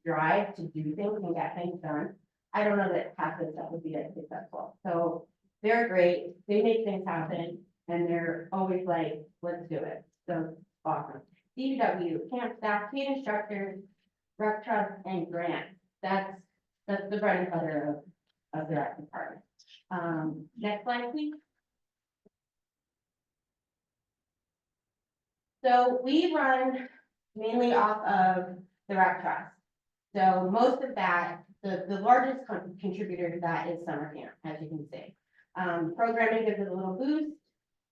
drive to do things and get things done, I don't know that half of this stuff would be as successful. So they're great, they make things happen, and they're always like, let's do it. So awesome. DPW, camp staff, paid instructors, rec trust, and grants. That's the bread and butter of the rec department. Next slide, please. So we run mainly off of the rec trust. So most of that, the largest contributor to that is summer camp, as you can see. Programming gives it a little boost,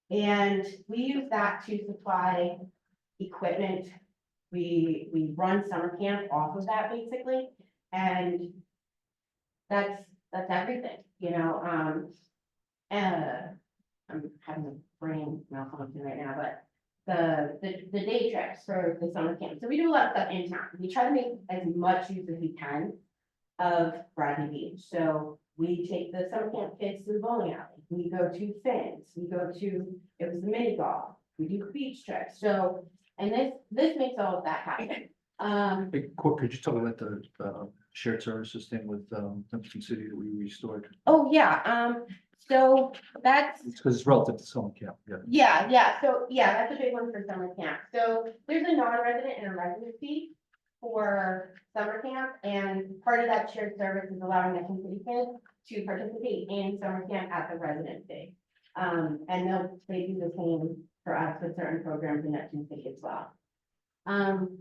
and we use that to supply equipment. We run summer camp off of that basically, and that's everything, you know. I'm having a brain malfunction right now, but the day trips for the summer camp. So we do a lot of stuff in town. We try to make as much use as we can of Bradley Beach. So we take the summer camp kids to the bowling alley. We go to Finn's. We go to, it was the mini golf. We do beach trips. So, and this makes all of that happen. Hey, could you talk about the shared services thing with Neptune City that we restored? Oh, yeah. So that's. It's because it's relative to summer camp, yeah. Yeah. So, yeah, that's a big one for summer camp. So there's a non-resident and a resident fee for summer camp. And part of that shared service is allowing the City kids to participate in summer camp at the resident fee. And they do the same for us with certain programs in Neptune City as well.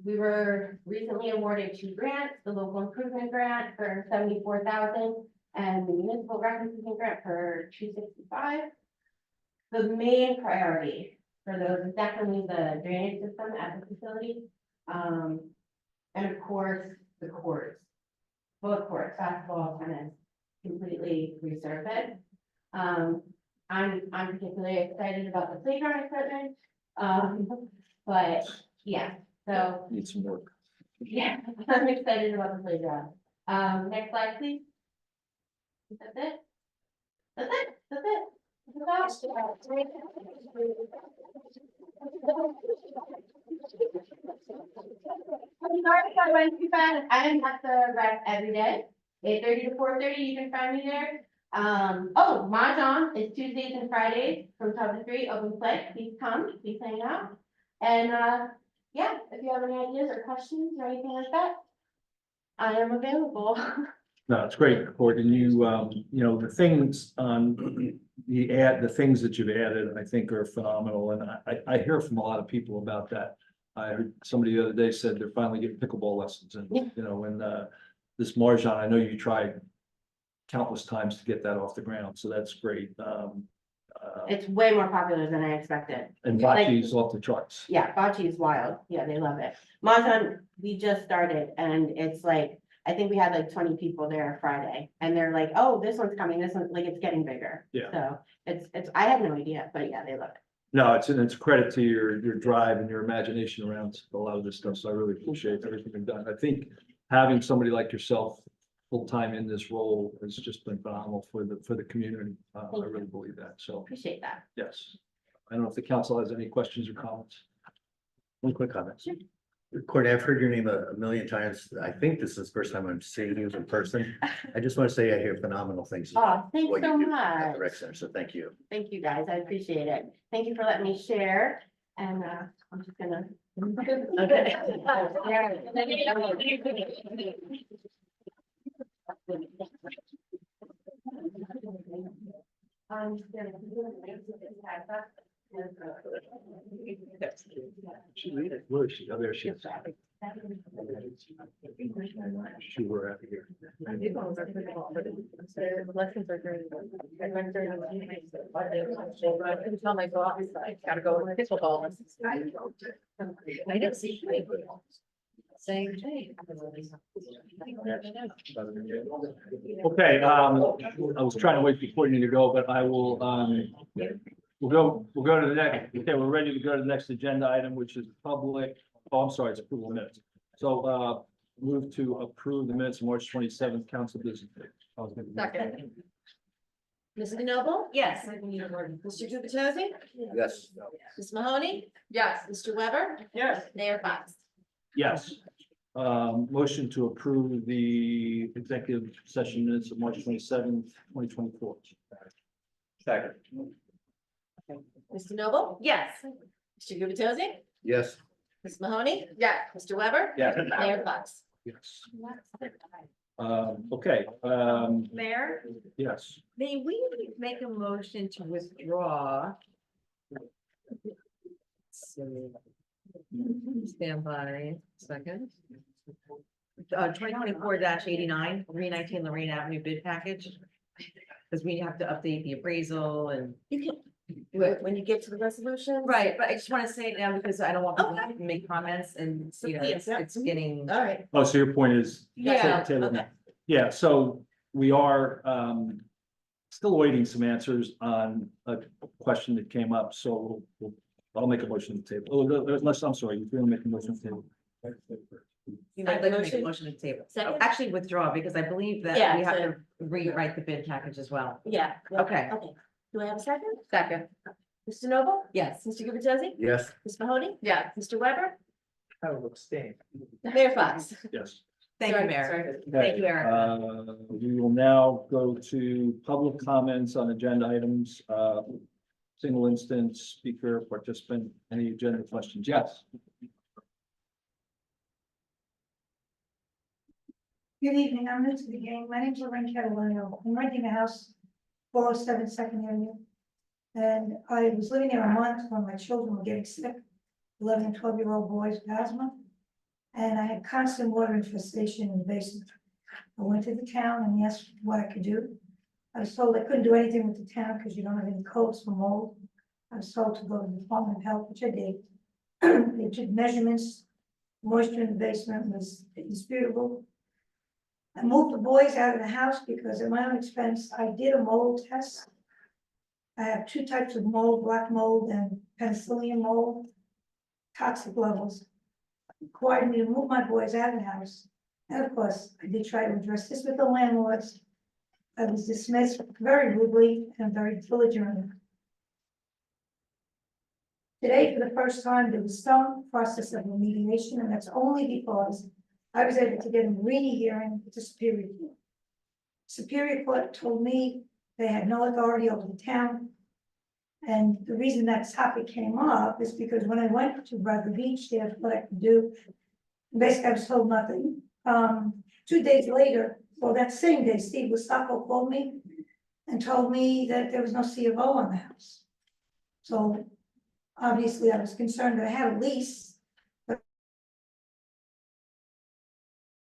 We were recently awarded 2 grants, the local improvement grant for $74,000 and the municipal rec improvement grant for $265,000. The main priority for those is definitely the drainage system at the facility. And of course, the courts. Both courts, basketball, tennis, completely resurfaced. I'm particularly excited about the playground equipment. But yeah, so Need some work. yeah, I'm excited about the playground. Next slide, please. That's it. That's it. That's it. That's I didn't have to rest every day, 8:30 to 4:30, you can find me there. Oh, Mahjong is Tuesdays and Fridays from 12 to 3, open play, please come, please hang out. And, yeah, if you have any ideas or questions or anything like that, I am available. No, it's great, Court, and you know, the things on the things that you've added, I think are phenomenal, and I hear from a lot of people about that. I heard somebody the other day said they're finally getting pickleball lessons, and, you know, and, this Marjan, I know you tried countless times to get that off the ground, so that's great. It's way more popular than I expected. And Like- bocce's off the charts. Yeah, bocce is wild. Yeah, they love it. Mahjong, we just started and it's like, I think we had like 20 people there Friday and they're like, oh, this one's coming, this one, like it's getting bigger. Yeah. So it's, I had no idea, but yeah, they love it. No, it's a credit to your drive and your imagination around a lot of this stuff, so I really appreciate everything you've done. I think having somebody like yourself full-time in this role has just been phenomenal for the community. I really believe that, so, Appreciate that. yes. I don't know if the council has any questions or comments. One quick comment. Sure. Courtney, I've heard your name a million times. I think this is the first time I'm seeing you in person. I just want to say I hear phenomenal things. Oh, thanks what you so do At much. the rec center, so thank you. Thank you guys. I appreciate it. Thank you for letting me share and I'm just gonna. Okay. She lead it. Where is she? Oh, there she is. She were out of here. Lessons are great. I went during the evening, so I didn't tell my boss, I gotta go to pickleball. I didn't see. Same thing. Okay, I was trying to wait for Courtney to go, but I will, we'll go to the next, okay, we're ready to go to the next agenda item, which is public, oh, I'm sorry, it's approval of minutes. So, move to approve the minutes of March 27th, council business. Second. Mrs. Noble? Yes. Mr. Gubatose? Yes. Ms. Mahoney? Yes. Mr. Weber? Yes. Mayor Fox? Yes. Motion to approve the executive session minutes of March 27th, 2024. Second. Mr. Noble? Yes. Mr. Gubatose? Yes. Ms. Mahoney? Yes. Mr. Weber? Yeah. Mayor Fox? Yes. Okay, Mayor, yes. may we make a motion to withdraw? Stand by, second. 2024-89, 319 Lorraine Avenue bid package. Because we have to update the appraisal and. You can, when you get to the resolution. Right, but I just want to say it now because I don't want people to make comments and, you know, it's getting. All right. Oh, so your point is. Yeah, table okay. now. Yeah, so we are still awaiting some answers on a question that came up, so I'll make a motion to table. Oh, unless, I'm sorry, you're going to make a motion to table. I'd like to make a motion to table. Second? Actually withdraw because I believe that Yeah, we have so- to rewrite the bid package as well. Yeah. Okay. Okay. Do I have a second? Second. Mr. Noble? Yes. Mr. Gubatose? Yes. Ms. Mahoney? Yes. Mr. Weber? I will abstain. Mayor Fox? Yes. Thank you, Sorry, Mayor. sorry. Thank you, Erica. We will now go to public comments on agenda items. Single instance, speaker, participant, any agenda questions? Yes. Good evening, I'm new to the game. My name's Lorraine Catalano. I'm renting a house, 407 Second Avenue. And I was living there a month when my children were getting sick, 11 and 12-year-old boys with asthma. And I had constant water infestation in the basement. I went to the town and asked what I could do. I was told I couldn't do anything with the town because you don't have any codes for mold. I was told to go to the Department of Health, which I did. They took measurements, moisture in the basement was indisputable. I moved the boys out of the house because at my own expense, I did a mold test. I have two types of mold, black mold and penicillium mold, toxic levels. Required me to move my boys out of the house. And of course, I did try to address this with the landlords. I was dismissed very rudely and very diligently. Today, for the first time, there was some process of remediation, and that's only because I was able to get a Marini hearing with the Superior Court. Superior Court told me they had no authority over the town. And the reason that topic came up is because when I went to Bradley Beach, they asked what I could do. Basically, I was told nothing. 2 days later, well, that same day, Steve Lusacco called me and told me that there was no C of O on the house. So obviously, I was concerned that I had a lease, but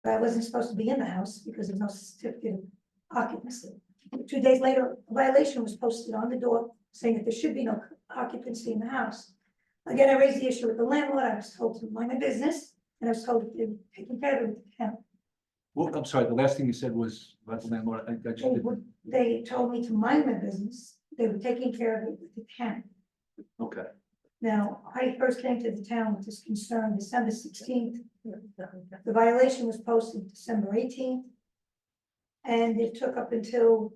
I wasn't supposed to be in the house because there's no certificate of occupancy. 2 days later, a violation was posted on the door saying that there should be no occupancy in the house. Again, I raised the issue with the landlord. I was told to mind my business, and I was told that they were taking care of it with the town. Well, I'm sorry, the last thing you said was about the landlord. I just didn't- They told me to mind my business. They were taking care of it with the town. Okay. Now, I first came to the town with this concern December 16th. The violation was posted December 18th. And it took up until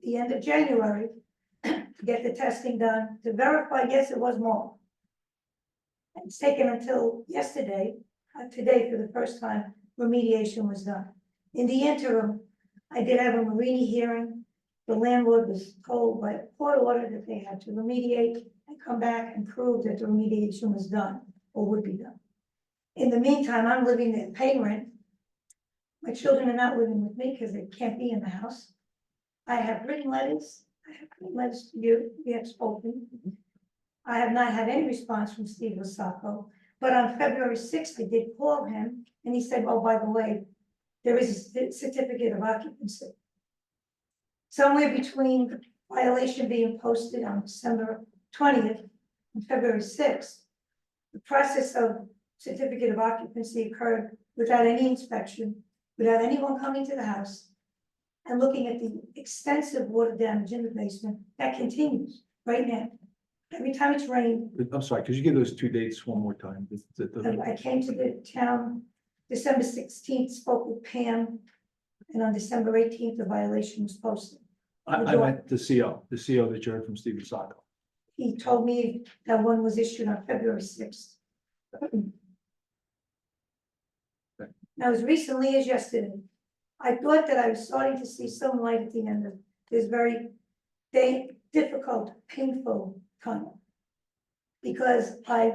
the end of January to get the testing done, to verify, yes, it was more. And it's taken until yesterday, today for the first time, remediation was done. In the interim, I did have a Marini hearing. The landlord was told by a court order that they had to remediate and come back and prove that the remediation was done or would be done. In the meantime, I'm living there paying rent. My children are not living with me because they can't be in the house. I have written letters. I have written letters to you. We have spoken. I have not had any response from Steve Lusacco, but on February 6th, I did call him and he said, oh, by the way, there is a certificate of occupancy. Somewhere between the violation being posted on December 20th and February 6th, the process of certificate of occupancy occurred without any inspection, without anyone coming to the house and looking at the extensive water damage in the basement. That continues right now. Every time it's rained, I'm sorry, could you give those 2 dates one more time? I came to the town December 16th, spoke with Pam, and on December 18th, the violation was posted. I meant the CO that you heard from Steve Lusacco. He told me that one was issued on February 6th. Now, as recently as yesterday, I thought that I was starting to see some light at the end of this very difficult, painful tunnel. Because I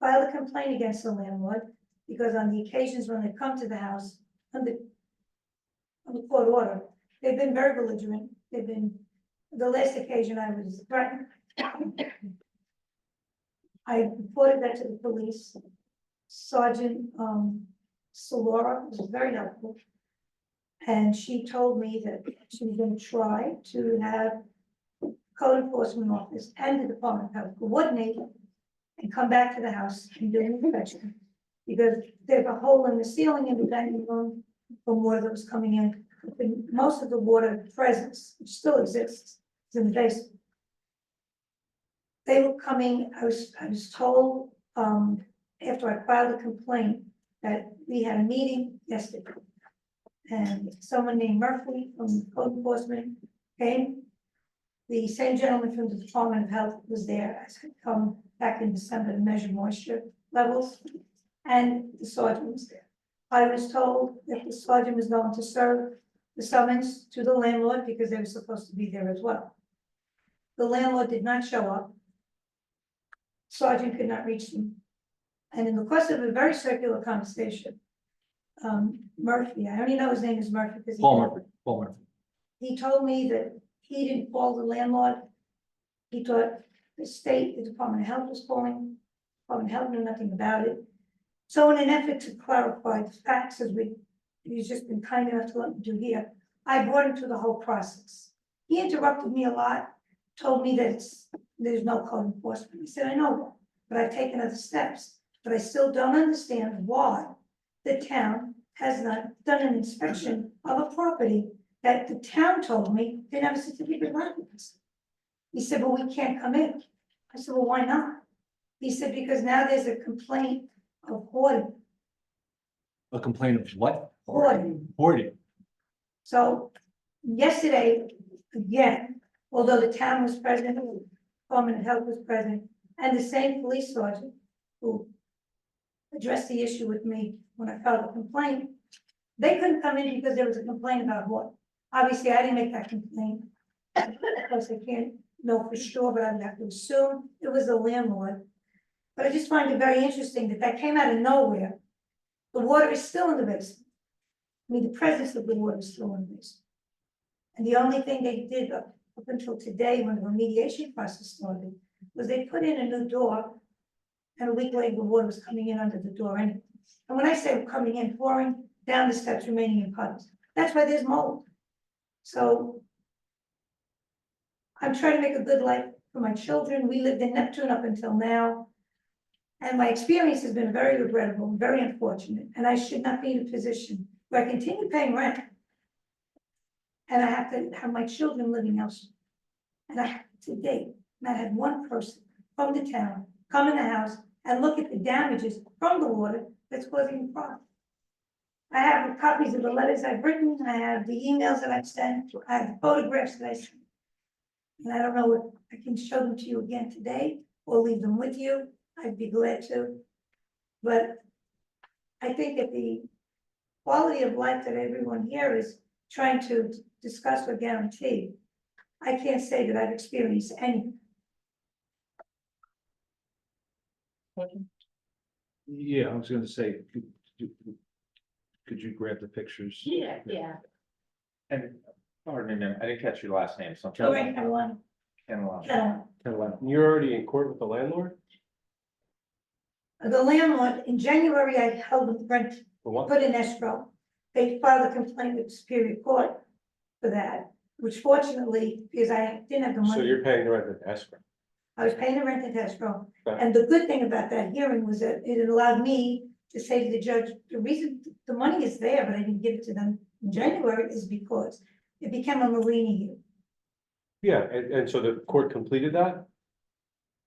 filed a complaint against the landlord, because on the occasions when they come to the house, on the court order, they've been very belligerent. They've been, the last occasion I was threatened. I reported that to the police. Sergeant Solora was very helpful. And she told me that she was going to try to have code enforcement office and the Department of Health coordinate and come back to the house and do an inspection. Because there's a hole in the ceiling in the dining room from water that was coming in. Most of the water presence, which still exists, is in the basement. They were coming, I was told, after I filed a complaint, that we had a meeting yesterday. And someone named Murphy from code enforcement came. The same gentleman from the Department of Health was there. I had come back in December to measure moisture levels, and the sergeant was there. I was told that the sergeant was going to serve the summons to the landlord because they were supposed to be there as well. The landlord did not show up. Sergeant could not reach them. And in the course of a very circular conversation, Murphy, I only know his name is Murphy because Paul Murphy. he told me that he didn't call the landlord. He thought the state, the Department of Health was calling. Department of Health knew nothing about it. So in an effort to clarify the facts, as he's just been kind enough to let me do here, I brought him through the whole process. He interrupted me a lot, told me that it's there's no code enforcement. He said, I know that, but I've taken other steps, but I still don't understand why the town has not done an inspection of a property that the town told me didn't have a certificate of occupancy. He said, but we can't come in. I said, well, why not? He said, because now there's a complaint of hoarding. A complaint of what? Hoarding. Hoarding. So yesterday, again, although the town was present, Department of Health was present, and the same police sergeant who addressed the issue with me when I filed a complaint, they couldn't come in because there was a complaint about hoarding. Obviously, I didn't make that complaint. Of course, I can't know for sure, but I'd have to assume it was the landlord. But I just find it very interesting that that came out of nowhere. The water is still in the basement. I mean, the presence of the water is still in the basement. And the only thing they did up until today, when the remediation process started, was they put in a new door. And a week later, the water was coming in under the door anyway. And when I say coming in, pouring down the steps, remaining in puddles, that's why there's mold. So I'm trying to make a good life for my children. We lived in Neptune up until now. And my experience has been very regrettable, very unfortunate, and I should not be in a position where I continue paying rent. And I have to have my children living elsewhere. And I have to date, not had one person from the town come in the house and look at the damages from the water that's causing the problem. I have copies of the letters I've written, I have the emails that I've sent, I have the photographs that I sent. And I don't know if I can show them to you again today or leave them with you. I'd be glad to. But I think that the quality of life that everyone here is trying to discuss or guarantee, I can't say that I've experienced any. Yeah, I was gonna say, could you grab the pictures? Yeah. And, pardon me, ma'am, I didn't catch your last name, so. Lorraine Catalano. Catalano. You're already in court with the landlord? The landlord, in January, I held the rent, For what? put in escrow. They filed a complaint with Superior Court for that, which fortunately, because I didn't have the So money, you're paying the rent at escrow? I was paying the rent in escrow. Right. And the good thing about that hearing was that it allowed me to say to the judge, the reason the money is there, but I didn't give it to them in January is because it became a marina here. Yeah, and so the court completed that?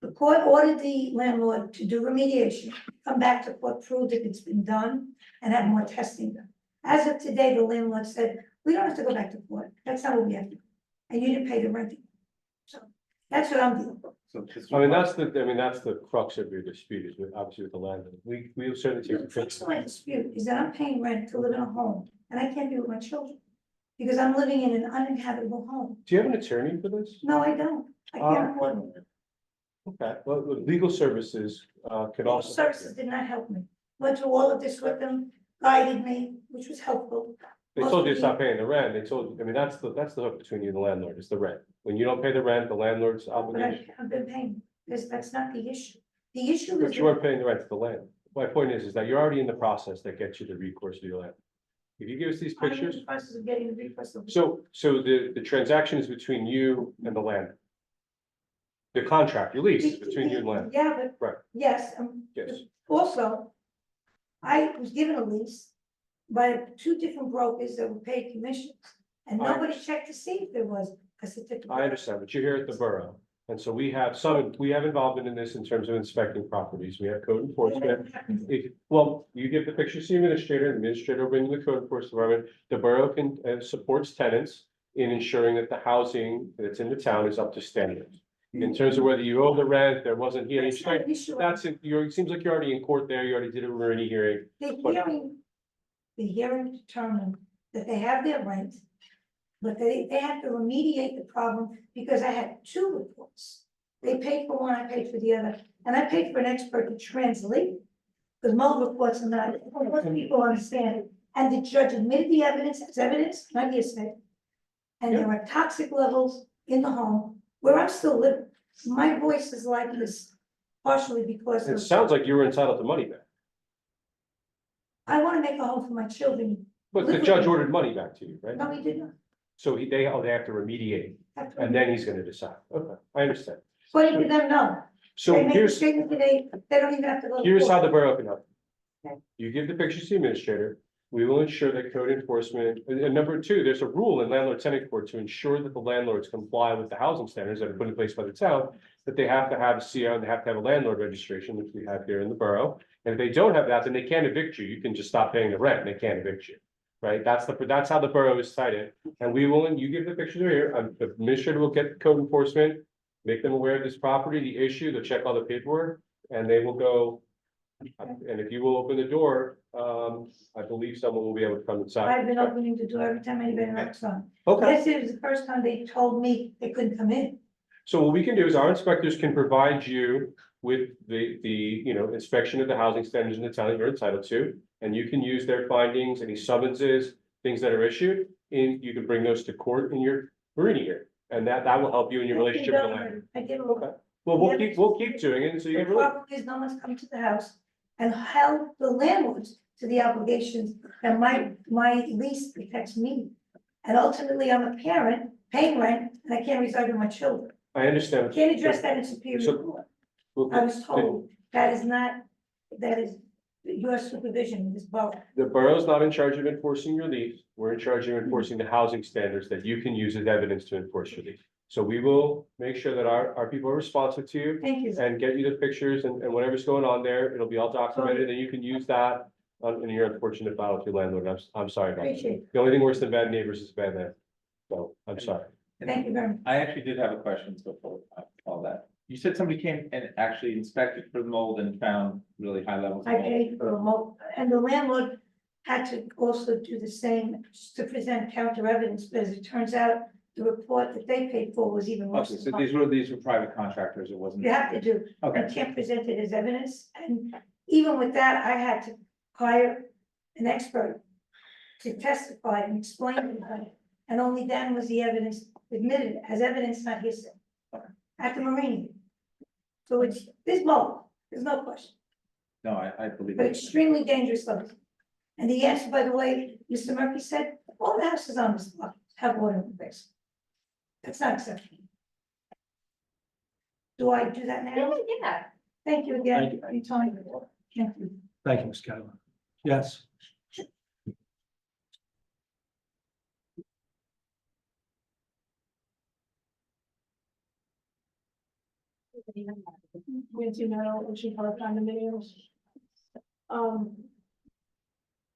The court ordered the landlord to do remediation, come back to court, prove that it's been done, and have more testing done. As of today, the landlord said, we don't have to go back to court, that's not what we have to do, and you didn't pay the rent. So, that's what I'm doing. So just- I mean, that's the crux of your dispute is obviously with the landlord. We'll certainly take The the crux picture. of my dispute is that I'm paying rent to live in a home, and I can't be with my children, because I'm living in an uninhabitable home. Do you have an attorney for this? No, I don't, I can't afford it. Okay, well, legal services, could Legal also. services did not help me, went through all of this with them, guided me, which was helpful. They told you to stop paying the rent. They told you, I mean, that's the hook between you and the landlord, is the rent. When you don't pay the rent, the landlord's But obligation. I've been paying, that's not the issue. The issue is. But you weren't paying the rent to the land. My point is that you're already in the process that gets you the recourse to your land. If you give us these I'm in pictures, the process of getting the recourse of. so the transaction is between you and the land. The contract, your lease is between you and land. Yeah, but. Right. Yes, Yes. also, I was given a lease by two different brokers that were paid commissions. And I nobody checked to see if there was a certificate. I understand, but you're here at the borough. And so we have involvement in this in terms of inspecting properties. We have code enforcement. Well, you give the pictures to the administrator will bring the code enforcement department. The borough can, supports tenants in ensuring that the housing that's in the town is up to standards. In terms of whether you owe the rent, there wasn't here. That's not an issue. That's it. It seems like you're already in court there. You already did a Rooney hearing. The hearing determined that they have their rent, but they have to remediate the problem because I had two reports. They paid for one, I paid for the other, and I paid for an expert to translate. Because most reports are not, most people understand it, and the judge admitted the evidence as evidence, not hearsay. And there are toxic levels in the home where I'm still living. My voice is like this partially because It of, sounds like you were entitled to money back, I want to make a home for my children. but the judge ordered money back to you, right? No, he did not. So they have to remediate, Have to- and then he's gonna decide. Okay, I understand. According to them, no. So They make a here's, statement today, they don't even have to go. to here's how court. the borough can help. Okay. You give the pictures to the administrator. We will ensure that code enforcement, and number two, there's a rule in landlord tenant court to ensure that the landlords comply with the housing standards that are put in place by the town. That they have to have a CO and they have to have a landlord registration, which we have here in the borough. And if they don't have that, then they can't evict you. You can just stop paying the rent and they can't evict you. Right? That's how the borough is cited. And we will, and you give the pictures here, the administrator will get code enforcement. Make them aware of this property, the issue, they'll check all the paperwork, and they will go. And if you will open the door, I believe someone will be able to come inside. I've been opening the door every time anybody knocks on. Okay, Yes, it was the first time they told me they couldn't come in. so what we can do is our inspectors can provide you with the, inspection of the housing standards in the town that you're entitled to. And you can use their findings, any summonses, things that are issued, and you can bring those to court in your marina here. And that will help you in your relationship with the landlord. I did. Okay. Well, we'll keep doing it until you The get relief. problem is no one's come to the house and held the landlords to the obligations that my lease protects me. And ultimately, I'm a parent paying rent and I can't reside with my children. I understand. Can't address that in Superior So- Court. Well, I was told that is your supervision in this borough. the borough's not in charge of enforcing your lease. We're in charge of enforcing the housing standards that you can use as evidence to enforce your lease. So we will make sure that our people are responsive to you Thank you. and get you the pictures and whatever's going on there. It'll be all documented and you can use that in your unfortunate battle with your landlord. I'm sorry about Appreciate that. it. The only thing worse than bad neighbors is bad land. So I'm sorry. Thank you very much. I actually did have a question before all that. You said somebody came and actually inspected for mold and found really high levels of I mold. paid for a and the landlord had to also do the same to present counter evidence, because it turns out the report that they paid for was even worse. Okay, so than these were private contractors, it wasn't. You have to do, Okay. you can't present it as evidence, and even with that, I had to hire an expert to testify and explain it, and only then was the evidence admitted as evidence, not hearsay. At the Marine. So there's both, there's no question, No, I believe but it. extremely dangerous stuff. And the answer, by the way, Mr. Murphy said, all the houses on this block have water in the basement. That's not acceptable. Do I do that now? Yeah. Thank you again. Anytime. Thank you. Thank you, Ms. Catlin. Yes. Nancy Meadow, Ocean Park condominiums.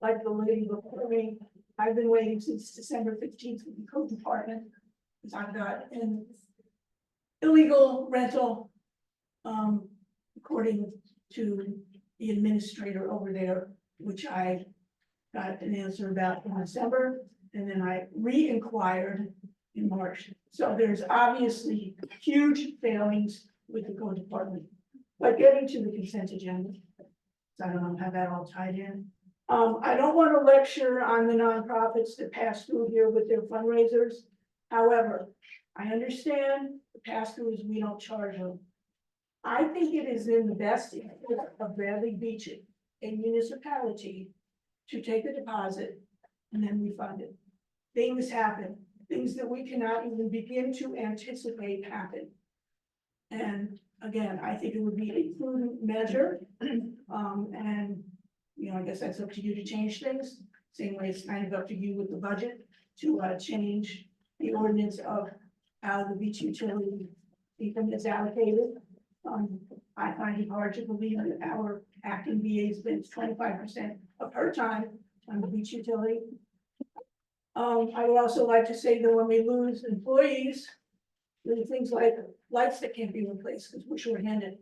Like the lady before me, I've been waiting since December 15th with the code department. Because I've got an illegal rental. According to the administrator over there, which I got an answer about in December, and then I re-inquired in March. So there's obviously huge failings with the code department. But getting to the consent agenda, so I don't know how that all tied in. I don't want to lecture on the nonprofits that pass through here with their fundraisers. However, I understand the pass-throughs, we don't charge them. I think it is in the best interest of Bradley Beach, a municipality, to take a deposit and then refund it. Things happen, things that we cannot even begin to anticipate happen. And again, I think it would be a prudent measure. And, I guess that's up to you to change things. Same way it's kind of up to you with the budget to change the ordinance of how the beach utility income is allocated. I find it hard to believe that our acting VA spends 25% of her time on the beach utility. I would also like to say that when we lose employees, there are things like lights that can't be replaced because we're shorthanded.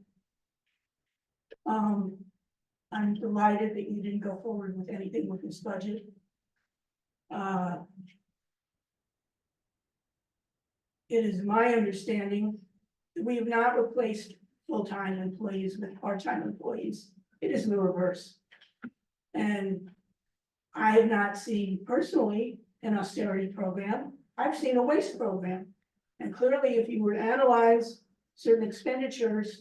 I'm delighted that you didn't go forward with anything with this budget. It is my understanding that we have not replaced full-time employees with part-time employees. It is the reverse. And I have not seen personally an austerity program. I've seen a waste program. And clearly, if you were to analyze certain expenditures,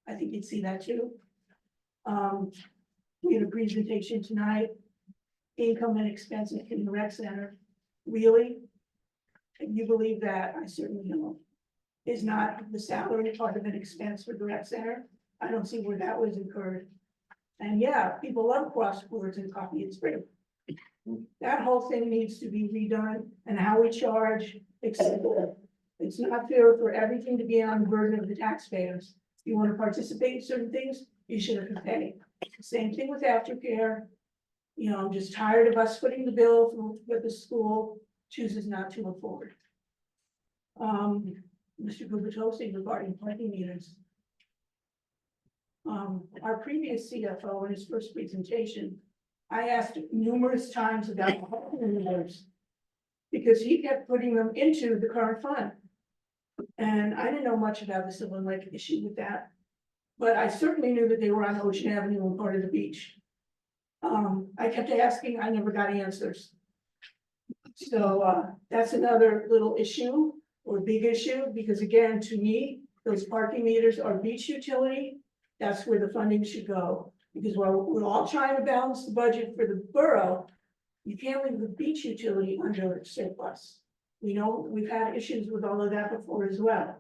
I think you'd see that too. We had a presentation tonight, income and expenses in the rec center. Really? And you believe that? I certainly don't. is not the salary part of an expense for the rec center. I don't see where that was incurred. And yeah, people love crosswords and copy and script. That whole thing needs to be redone and how we charge, etc. It's not fair for everything to be on the burden of the taxpayers. If you want to participate in certain things, you should have to pay. Same thing with aftercare. You know, I'm just tired of us footing the bill for what the school chooses not to afford. Mr. Gubertosi regarding parking meters. Our previous CFO in his first presentation, I asked numerous times about parking meters because he kept putting them into the current fund. And I didn't know much about the Sylvan Lake issue with that, but I certainly knew that they were on Ocean Avenue and part of the beach. I kept asking, I never got answers. So that's another little issue or big issue, because again, to me, those parking meters are beach utility. That's where the funding should go, because while we're all trying to balance the budget for the borough, you can't leave the beach utility under surplus. We know we've had issues with all of that before as well.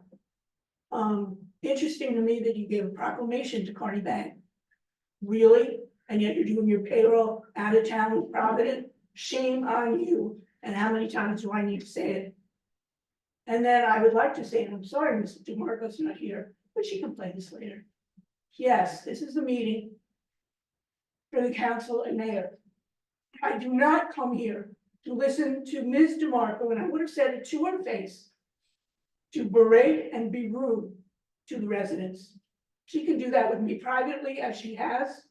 Interesting to me that you gave a proclamation to Carney Bank. Really? And yet you're doing your payroll out of town with Provident? Shame on you. And how many times do I need to say it? And then I would like to say, and I'm sorry, Mr. DeMarco's not here, but she can play this later. Yes, this is a meeting for the council and mayor. I do not come here to listen to Ms. DeMarco, and I would have said it to her face, to berate and be rude to the residents. She can do that with me privately, as she has.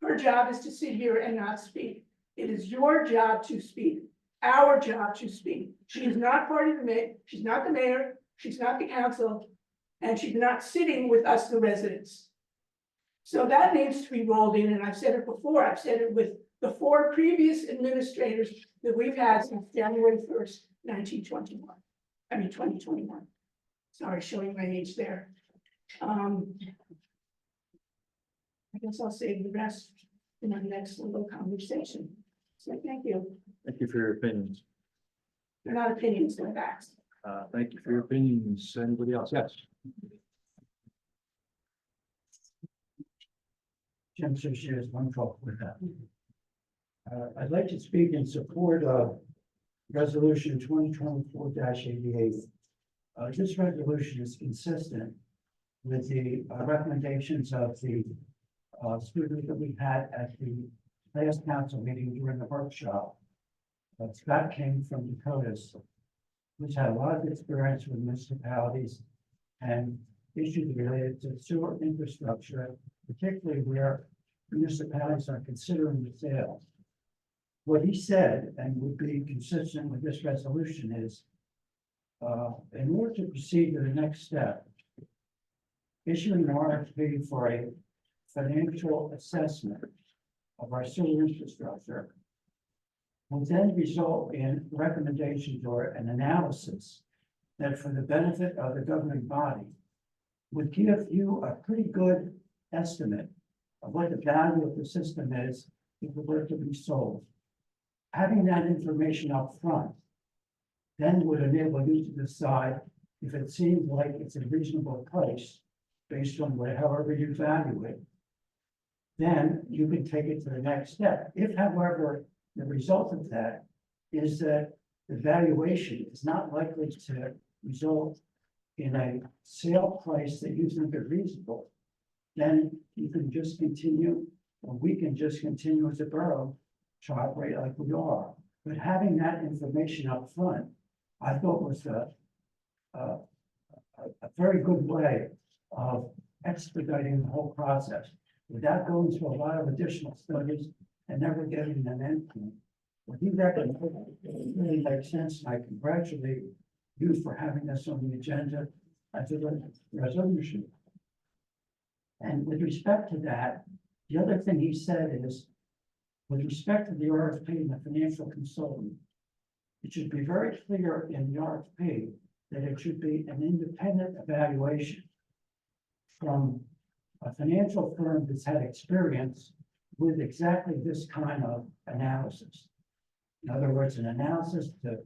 Her job is to sit here and not speak. It is your job to speak, our job to speak. She is not part of the mayor, she's not the mayor, she's not the council, and she's not sitting with us, the residents. So that needs to be rolled in, and I've said it before, I've said it with the 4 previous administrators that we've had since January 1st, 2021. Sorry, showing my age there. I guess I'll save the rest in our next little conversation. So thank you. Thank you for your opinions. They're not opinions, they're facts. Thank you for your opinions. Anybody else? Yes. Jim Sushier, one call with that. I'd like to speak in support of resolution 2024-88. This resolution is consistent with the recommendations of the student that we had at the last council meeting during the workshop. Scott came from Dakotas, which had a lot of experience with municipalities and issues related to sewer infrastructure, particularly where municipalities are considering the sale. What he said, and would be consistent with this resolution, is in order to proceed to the next step, issuing an RFP for a financial assessment of our sewer infrastructure will then result in recommendations or an analysis that, for the benefit of the governing body, would give you a pretty good estimate of what the value of the system is if it were to be sold. Having that information up front then would enable you to decide if it seems like it's a reasonable price based on however you value it. Then you can take it to the next step. If, however, the result of that is that the valuation is not likely to result in a sale price that you think is reasonable, then you can just continue, or we can just continue as a borough to operate like we are. But having that information up front, I thought was a very good way of expediting the whole process without going through a lot of additional studies and never getting an endpoint. What he recommended really makes sense, and I congratulate you for having this on the agenda as a resolution. And with respect to that, the other thing he said is, with respect to the RFP and the financial consultant, it should be very clear in the RFP that it should be an independent evaluation from a financial firm that's had experience with exactly this kind of analysis. In other words, an analysis to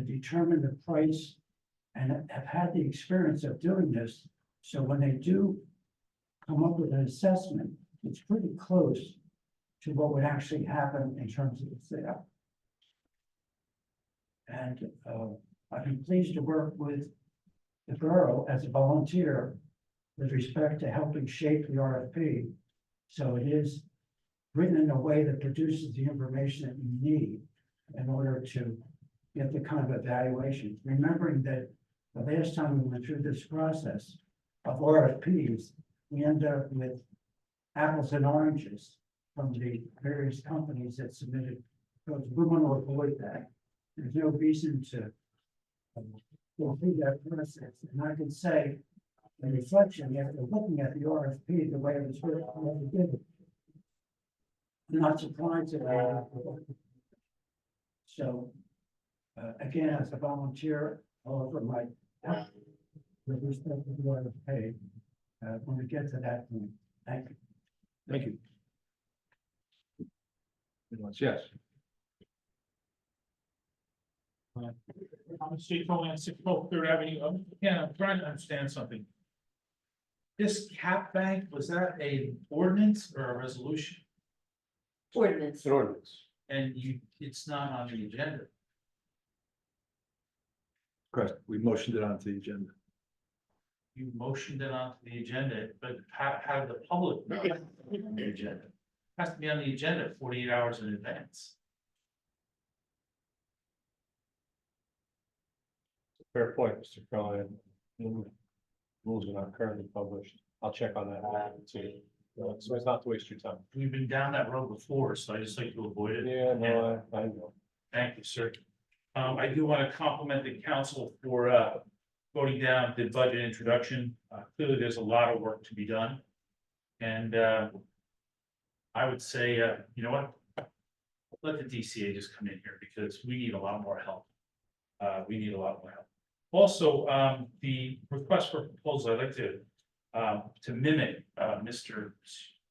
determine the price and have had the experience of doing this. So when they do come up with an assessment, it's pretty close to what would actually happen in terms of the sale. And I've been pleased to work with the borough as a volunteer with respect to helping shape the RFP. So it is written in a way that produces the information that you need in order to get the kind of evaluation. Remembering that the last time we went through this process of RFPs, we ended up with apples and oranges from the various companies that submitted. Because we want to avoid that. There's no reason to go through that process. And I can say, in reflection, after looking at the RFP, the way it was written, I'm not surprised at that. So, again, as a volunteer, all over my with respect to the RFP, when we get to that point. Thank you. Thank you. Yes. I'm Steve Foley on 612 Avenue. I'm trying to understand something. This cap bank, was that a ordinance or a resolution? Ordinance. It's an ordinance. And it's not on the agenda. Correct. We motioned it onto the agenda. You motioned it onto the agenda, but how did the public know it's on the agenda? It has to be on the agenda 48 hours in advance. Fair point, Mr. Cohen. Rules are not currently published. I'll check on that too. So as not to waste your time. We've been down that road before, so I just like to avoid it. Yeah, no, I know. Thank you, sir. I do want to compliment the council for voting down the budget introduction. Clearly, there's a lot of work to be done. And I would say, you know what? Let the DCA just come in here because we need a lot more help. We need a lot more help. Also, the request for proposal, I'd like to mimic Mr.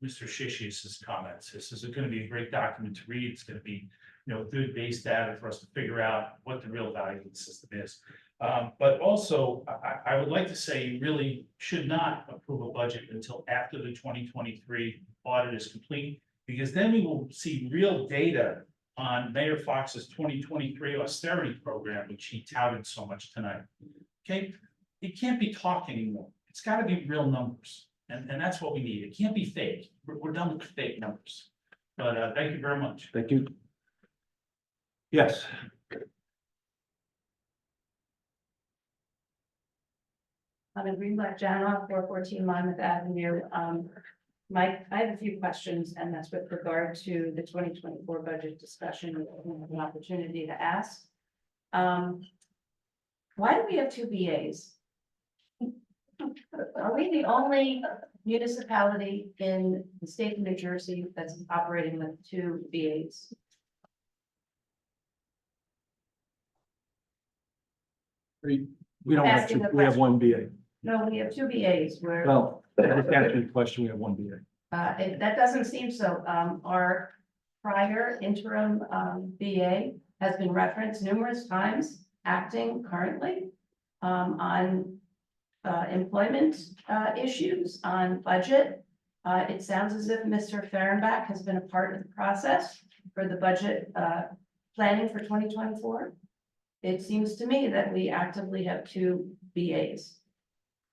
Shishi's comments. This is going to be a great document to read. It's going to be, good base data for us to figure out what the real value of the system is. But also, I would like to say you really should not approve a budget until after the 2023 audit is complete, because then we will see real data on Mayor Fox's 2023 austerity program, which he touted so much tonight. Okay, it can't be talk anymore. It's got to be real numbers, and that's what we need. It can't be fake. We're done with fake numbers. But thank you very much. Thank you. Yes. I'm in Greenblatt Janoff, 414 Monmouth Avenue. Mike, I have a few questions, and that's with regard to the 2024 budget discussion, an opportunity to ask. Why do we have two BAs? Are we the only municipality in the state of New Jersey that's operating with two BAs? We don't have Asking to, the we have one BA. No, we have two BAs where. Well, just answer the question, we have one BA. That doesn't seem so. Our prior interim BA has been referenced numerous times, acting currently on employment issues, on budget. It sounds as if Mr. Fehrenbach has been a part of the process for the budget planning for 2024. It seems to me that we actively have two BAs.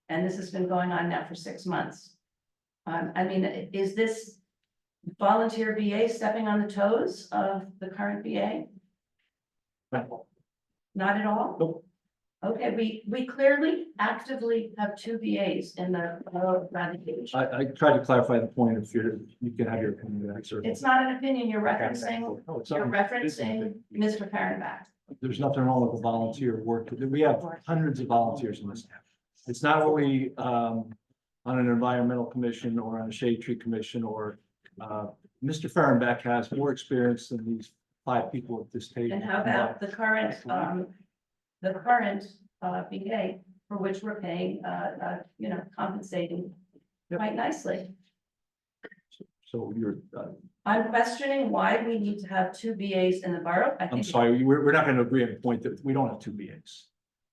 And this has been going on now for 6 months. I mean, is this volunteer BA stepping on the toes of the current BA? Not at all? Nope. Okay, we clearly actively have two BAs in the ratification. I tried to clarify the point if you can have your opinion. It's not an opinion, you're referencing, No, it's you're not. referencing Mr. Fehrenbach. There's nothing wrong with the volunteer work. We have hundreds of volunteers in this town. It's not only on an environmental commission or on a shade tree commission or Mr. Fehrenbach has more experience than these 5 people at this table. And how about the current BA for which we're paying, compensating quite nicely? So you're, I'm questioning why we need to have two BAs in the borough. I I'm think sorry, we're not going to agree on the point that we don't have 2 BAs.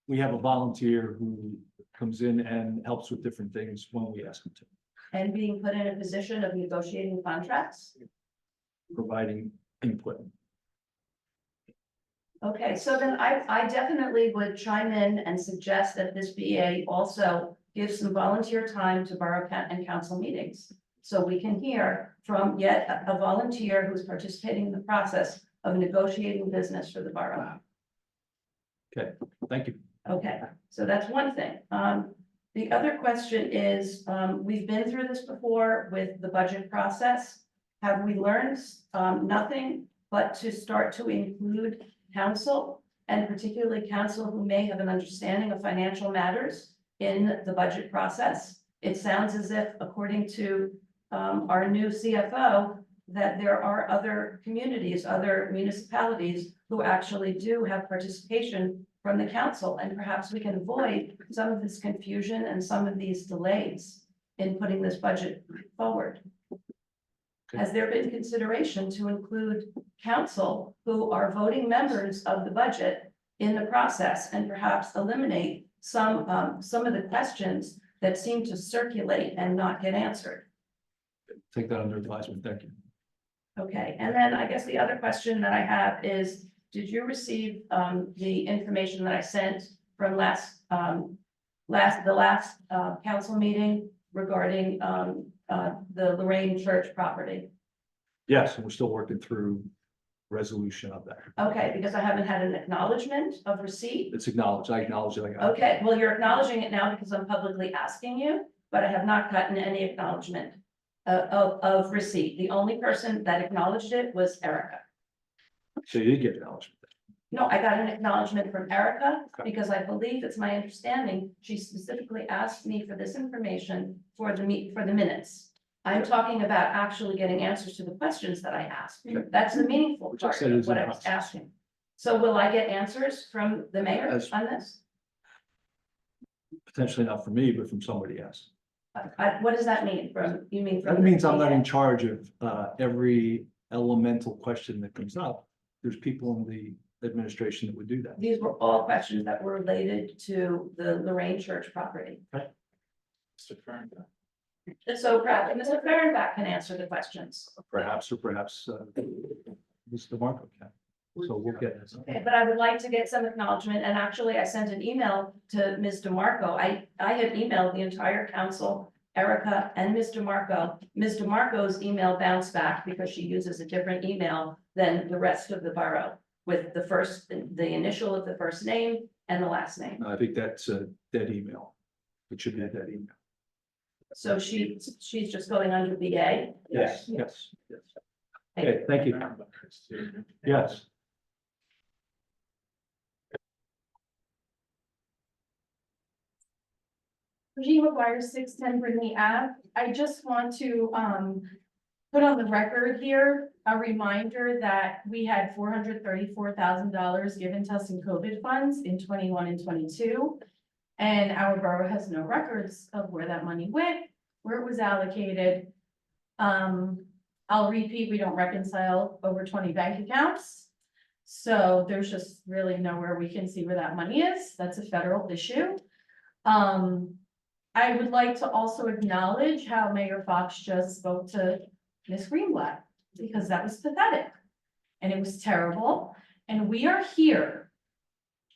we have a volunteer who comes in and helps with different things when we ask him to, And being put in a position of negotiating contracts? providing input. Okay, so then I definitely would chime in and suggest that this BA also give some volunteer time to borough and council meetings. So we can hear from yet a volunteer who's participating in the process of negotiating business for the borough. Okay, thank you. Okay, so that's one thing. The other question is, we've been through this before with the budget process. Have we learned, nothing but to start to include council, and particularly council who may have an understanding of financial matters in the budget process? It sounds as if, according to, our new CFO, that there are other communities, other municipalities who actually do have participation from the council, and perhaps we can avoid some of this confusion and some of these delays in putting this budget forward. Has there been consideration to include council who are voting members of the budget in the process, and perhaps eliminate some of the questions that seem to circulate and not get answered? Take that under advisement. Thank you. Okay, and then I guess the other question that I have is, did you receive the information that I sent from the last council meeting regarding the Lorraine Church property? Yes, and we're still working through resolution of that. Okay, because I haven't had an acknowledgement of receipt. It's acknowledged. I acknowledge it. I got it. Okay, well, you're acknowledging it now because I'm publicly asking you, but I have not gotten any acknowledgement of receipt. The only person that acknowledged it was Erica. So you did get acknowledgement. No, I got an acknowledgement from Erica Okay. because I believe it's my understanding, she specifically asked me for this information for the minutes. I'm talking about actually getting answers to the questions that I asked. Okay. That's the meaningful Which I part said of is what in I was process. asking. So will I get answers from the mayor As- on this? Potentially not from me, but from somebody else. What does that mean from, you mean from? That means I'm not in the- charge of every elemental question that comes up. There's people in the administration that would do that. These were all questions that were related to the Lorraine Church property. Mr. Fern. So perhaps Mr. Fahrenbach can answer the questions. Perhaps, or perhaps Mr. Marco can. So we'll get this. Okay, but I would like to get some acknowledgement, and actually I sent an email to Ms. DeMarco. I had emailed the entire council, Erica and Ms. DeMarco. Ms. DeMarco's email bounced back because she uses a different email than the rest of the borough, with the initial of the first name and the last name. I think that's a dead email. It should be a dead email. So she's just going under BA. Yes, yes, yes. Okay, thank you. Yes. Regime requires 610 Brittany Ave. I just want to put on the record here a reminder that we had $434,000 given to us in COVID funds in 21 and 22. And our borough has no records of where that money went, where it was allocated. I'll repeat, we don't reconcile over 20 bank accounts. So there's just really nowhere we can see where that money is. That's a federal issue. I would like to also acknowledge how Mayor Fox just spoke to Ms. Greenblatt, because that was pathetic. And it was terrible. And we are here.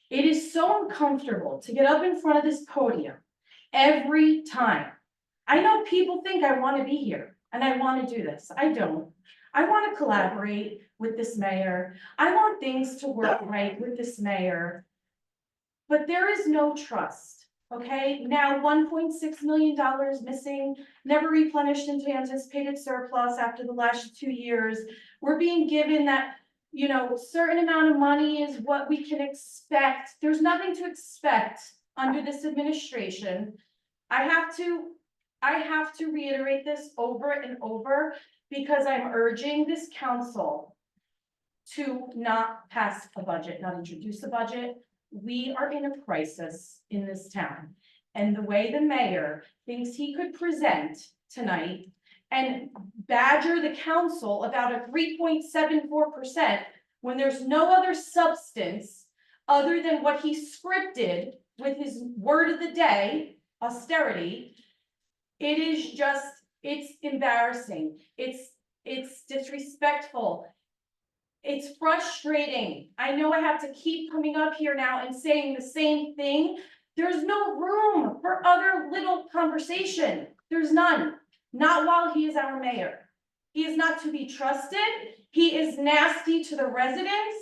It is so uncomfortable to get up in front of this podium every time. I know people think I want to be here and I want to do this. I don't. I want to collaborate with this mayor. I want things to work right with this mayor. But there is no trust, okay? Now, $1.6 million missing, never replenished into anticipated surplus after the last 2 years. We're being given that, you know, certain amount of money is what we can expect. There's nothing to expect under this administration. I have to reiterate this over and over because I'm urging this council to not pass a budget, not introduce a budget. We are in a crisis in this town. And the way the mayor thinks he could present tonight and badger the council about a 3.74% when there's no other substance other than what he scripted with his word of the day, austerity. It is just, it's embarrassing. It's disrespectful. It's frustrating. I know I have to keep coming up here now and saying the same thing. There's no room for other little conversation. There's none. Not while he is our mayor. He is not to be trusted. He is nasty to the residents.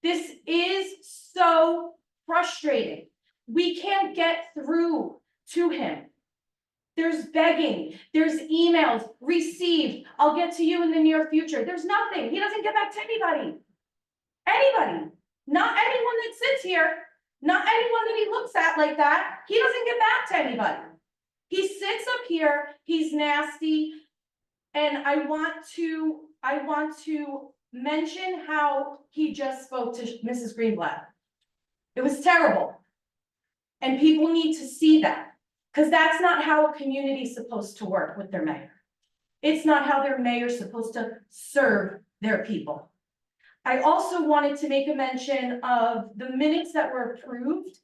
This is so frustrating. We can't get through to him. There's begging, there's emails received. I'll get to you in the near future. There's nothing. He doesn't get back to anybody. Anybody. Not anyone that sits here. Not anyone that he looks at like that. He doesn't get back to anybody. He sits up here, he's nasty. And I want to mention how he just spoke to Mrs. Greenblatt. It was terrible. And people need to see that. Because that's not how a community is supposed to work with their mayor. It's not how their mayor is supposed to serve their people. I also wanted to make a mention of the minutes that were approved.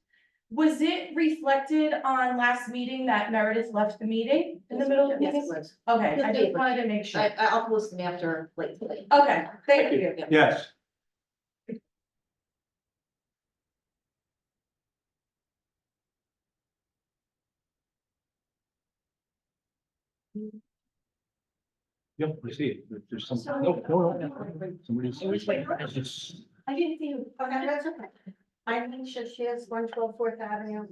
Was it reflected on last meeting that Meredith left the meeting in the middle of the Yes, it meeting? was. Okay, I just wanted to make sure. I'll post them after, like, today. Okay, thank you. Yes. Yep, proceed. There's some, somebody's. I didn't see you. Okay, that's okay. I'm Alicia Shears, 112 Fourth Avenue.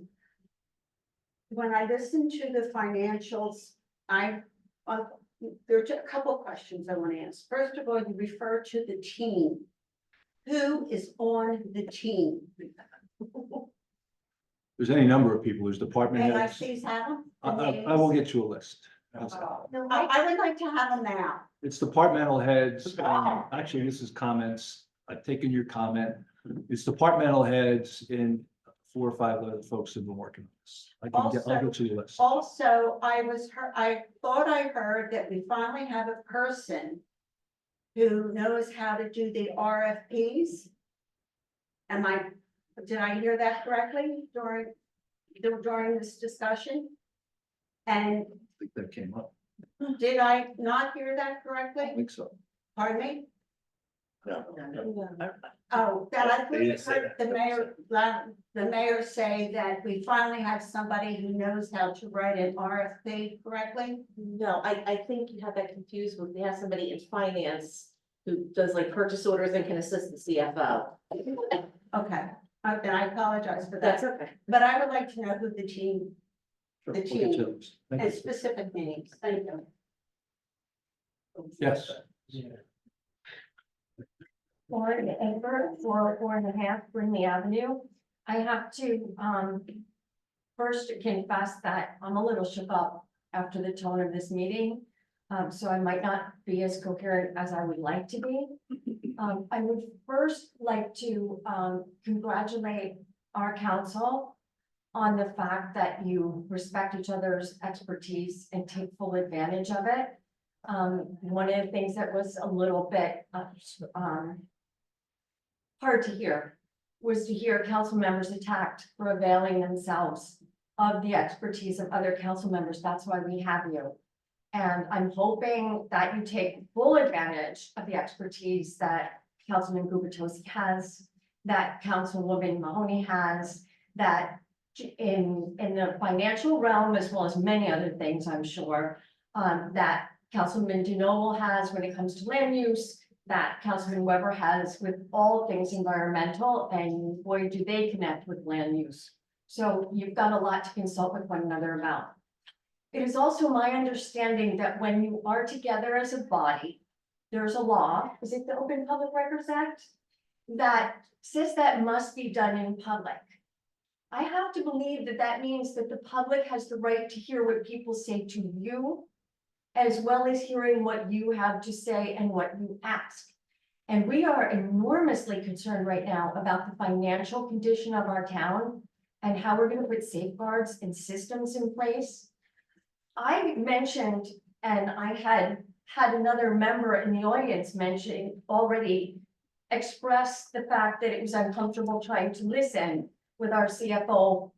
When I listened to the financials, there are a couple of questions I want to ask. First of all, you refer to the team. Who is on the team? There's any number of people, there's department May I heads. please have them? I will get you a list. How's that? I would like to have them now. It's departmental heads, actually, this is comments, I've taken your comment. It's departmental heads and 4 or 5 other folks have been working on this. I'll get you the list. Also, I thought I heard that we finally have a person who knows how to do the RFPs. Did I hear that correctly during this discussion? And I think that came up. did I not hear that correctly? I think so. Pardon me? No. Oh, that I They didn't say heard that. the mayor say that we finally have somebody who knows how to write an RFP correctly. No, I think you have that confused with, we have somebody in finance who does like purchase orders and can assist the CFO. Okay, then I apologize for that. That's okay. But I would like to know who the team, Sure, the we'll get you team, the list. Thank and you. specific names. Thank you. Yes. Lauren Edward, 4.5 Brindley Avenue. I have to, first confess that I'm a little shook up after the tone of this meeting. So I might not be as coherent as I would like to be. I would first like to, congratulate our council on the fact that you respect each other's expertise and take full advantage of it. One of the things that was a little bit, hard to hear was to hear council members attacked for availing themselves of the expertise of other council members. That's why we have you. And I'm hoping that you take full advantage of the expertise that Councilman Gubitosi has, that Councilwoman Mahoney has, that in the financial realm, as well as many other things, I'm sure, that Councilman DeNoble has when it comes to land use, that Councilman Weber has with all things environmental, and boy, do they connect with land use. So you've got a lot to consult with one another about. It is also my understanding that when you are together as a body, there's a law, is it the Open Public Records Act? That says that must be done in public. I have to believe that that means that the public has the right to hear what people say to you, as well as hearing what you have to say and what you ask. And we are enormously concerned right now about the financial condition of our town and how we're going to put safeguards and systems in place. I mentioned, and I had another member in the audience mention already expressed the fact that it was uncomfortable trying to listen with our CFO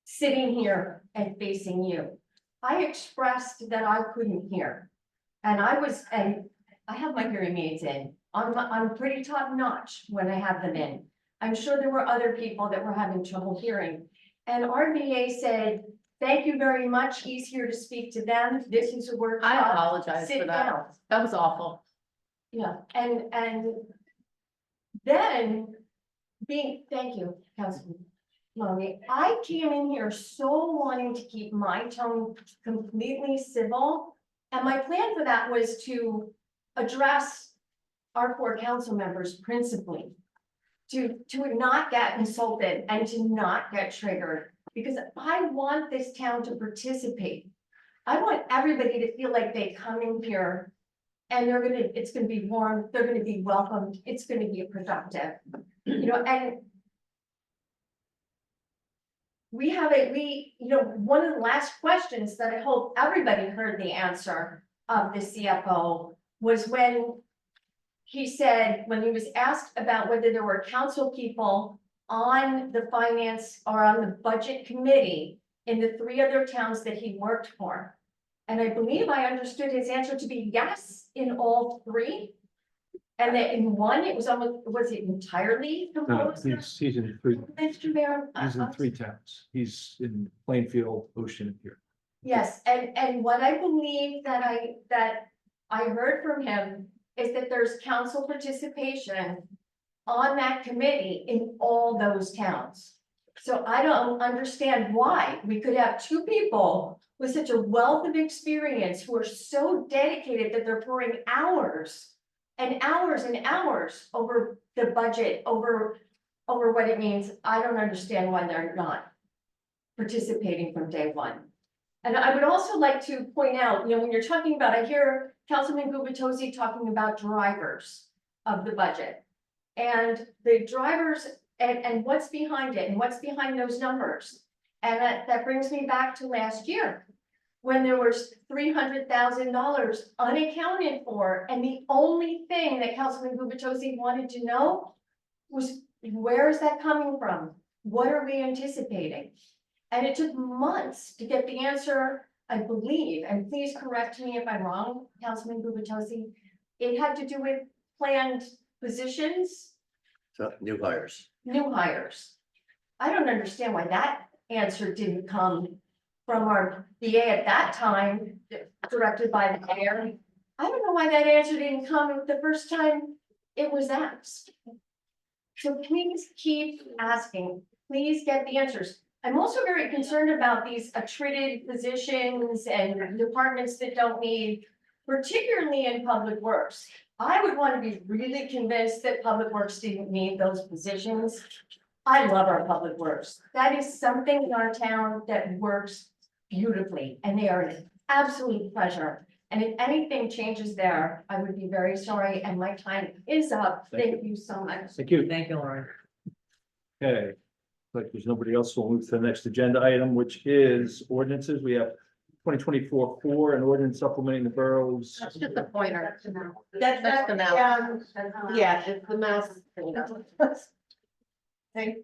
sitting here and facing you. I expressed that I couldn't hear. And I have my hearing aids in. I'm pretty top notch when I have them in. I'm sure there were other people that were having trouble hearing. And our VA said, thank you very much. He's here to speak to them. This is a workshop. I apologize Sit for that. down. That was awful. Yeah, and then thank you, Councilman Lonnie. I came in here so wanting to keep my tone completely civil. And my plan for that was to address our 4 council members principally. To not get insulted and to not get triggered, because I want this town to participate. I want everybody to feel like they come in here and it's gonna be warm, they're gonna be welcomed, it's gonna be productive, and one of the last questions that I hope everybody heard the answer of the CFO was when he said, when he was asked about whether there were council people on the finance or on the budget committee in the 3 other towns that he worked for. And I believe I understood his answer to be yes in all 3. And that in one, was it entirely No, composed of he's in 3, Mr. Mayor? he's in 3 towns. He's in Plainfield, Ocean, and here. Yes, and what I believe that I heard from him is that there's council participation on that committee in all those towns. So I don't understand why we could have 2 people with such a wealth of experience who are so dedicated that they're pouring hours and hours and hours over the budget, over what it means. I don't understand why they're not participating from day one. And I would also like to point out, when you're talking about, I hear Councilman Gubitosi talking about drivers of the budget. And the drivers and what's behind it and what's behind those numbers. And that brings me back to last year when there was $300,000 unaccounted for. And the only thing that Councilman Gubitosi wanted to know was, where is that coming from? What are we anticipating? And it took months to get the answer, I believe, and please correct me if I'm wrong, Councilman Gubitosi. It had to do with planned positions, So new hires. new hires. I don't understand why that answer didn't come from our VA at that time, directed by the mayor. I don't know why that answer didn't come the first time it was asked. So please keep asking, please get the answers. I'm also very concerned about these attrited positions and departments that don't need, particularly in public works. I would want to be really convinced that public works didn't need those positions. I love our public works. That is something in our town that works beautifully, and they are an absolute pleasure. And if anything changes there, I would be very sorry, and my time is up. Thank you so much. Thank you. Thank you, Lauren. Okay. Like there's nobody else, so we'll move to the next agenda item, which is ordinances. We have 2024-4, an ordinance supplementing the boroughs. That's just a pointer. That's the mouse. Yeah, it's the mouse. Thank.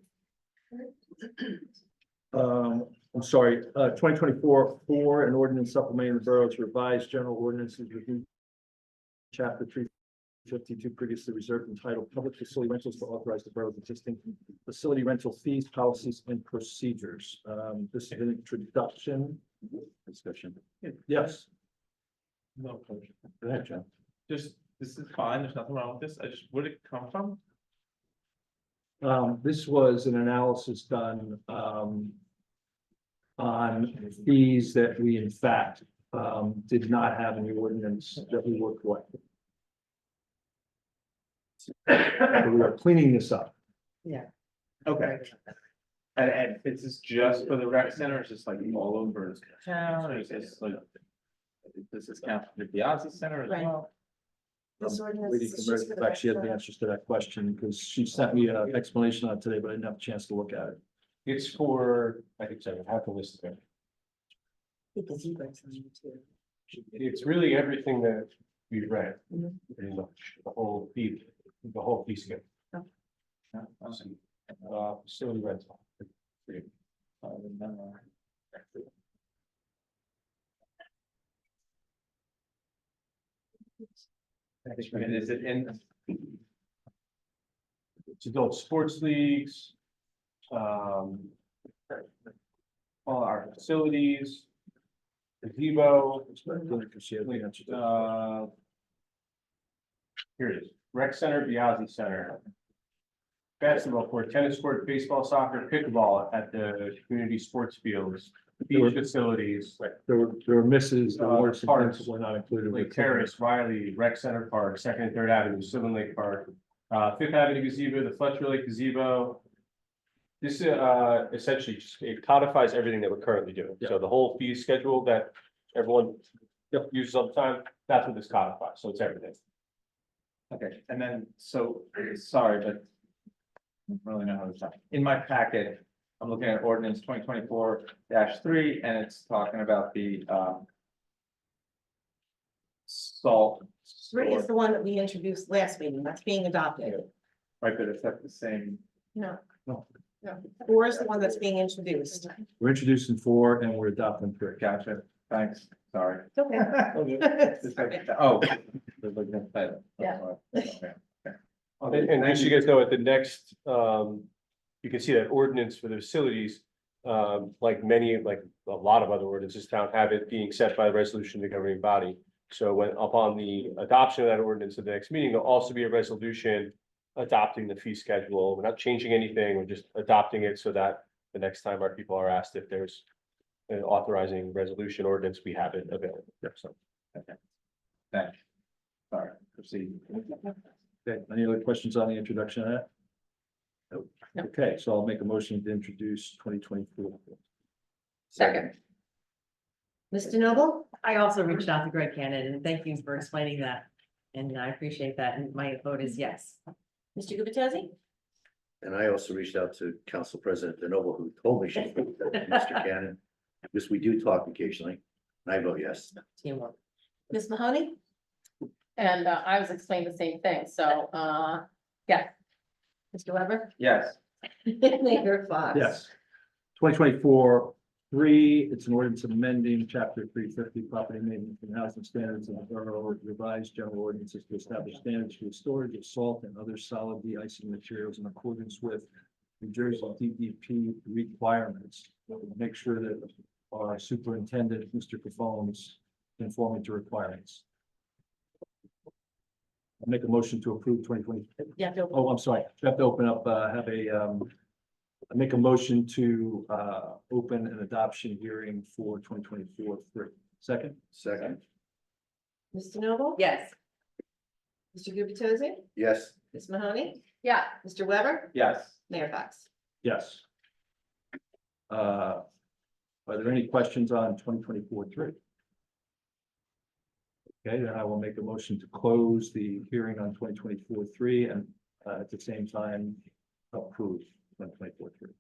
I'm sorry, 2024-4, an ordinance supplementing the boroughs revised general ordinances review. Chapter 352 previously reserved entitled Public Facility Rentals to authorize the borough's existing facility rental fees, policies, and procedures. This is an introduction. Discussion. Yes. No, Coach. Go ahead, John. Just, this is fine, there's nothing wrong with this, where did it come from? This was an analysis done on fees that we in fact did not have in the ordinance that we were collecting. So we are cleaning this up. Okay. And this is just for the rec center, it's just like all over town, or is this like? Does this count for the Piazza Center as Right. well? Lady from Ready to Fact, she had the answers to that question because she sent me an explanation on it today, but I didn't have a chance to look at it. It's for, I think so, I have to list it. Because you guys on too. It's really everything that we read, pretty much, the whole fee schedule. Facility rental. And is it in, It's adult sports leagues. All our facilities. Gazebo. Here it is, rec center, Biazi Center. Basketball court, tennis court, baseball, soccer, pickleball at the community sports fields, beach facilities. There were misses, the water Parks. supplies were not included. Lake Terrace, Riley, Rec Center Park, Second and Third Avenue, Sylvan Lake Park, Fifth Avenue gazebo, the Fletcher Lake gazebo. This is essentially just, it codifies everything that we're currently doing. So the whole fee schedule that everyone uses all the time, that's what this codifies. So it's everything. okay, and then, so, sorry, but. I don't really know how to talk. In my packet, I'm looking at ordinance 2024-3, and it's talking about the, salt. Three is the one that we introduced last meeting, that's being adopted. Right, but it's at the same. No. No. No. Four is the one that's being introduced. We're introducing 4 and we're adopting 3. Gotcha, thanks, sorry. It's okay. Oh. Yeah. And just so you guys know, at the next, you can see that ordinance for the facilities, like a lot of other ordinances, town have it being set by the resolution of the governing body. So when upon the adoption of that ordinance at the next meeting, there'll also be a resolution adopting the fee schedule. We're not changing anything, we're just adopting it so that the next time our people are asked if there's an authorizing resolution ordinance, we have it available. So. Okay. Thanks. Sorry, proceed. Okay, any other questions on the introduction of that? No. Okay, so I'll make a motion to introduce 2024. Second. Mr. Noble? I also reached out to Greg Cannon and thank you for explaining that. And I appreciate that. And my vote is yes. Mr. Gubatose? And I also reached out to Council President DeNoble, who told me she spoke to Mr. Cannon, because we do talk occasionally, and I vote yes. Teamwork. Ms. Mahoney? And I was explaining the same thing, so, yeah. Mr. Weber? Yes. Mayor Fox? Yes. 2024-3, it's an ordinance amending chapter 350 property maintenance and housing standards in the borough, revised general ordinances to establish standards for the storage of salt and other solid de-icing materials in accordance with New Jersey DEP requirements. Make sure that our superintendent, Mr. Caphone, is conforming to requirements. I'll make a motion to approve 2020. Yeah. Oh, I'm sorry. I have to open up, I make a motion to, open an adoption hearing for 2024-3. Second? Second, Mr. Noble? Yes. Mr. Gubatose? yes. Ms. Mahoney? Yeah, Mr. Weber? Yes. Mayor Fox? Yes. Are there any questions on 2024-3? Okay, then I will make a motion to close the hearing on 2024-3 and at the same time approve 2024-3.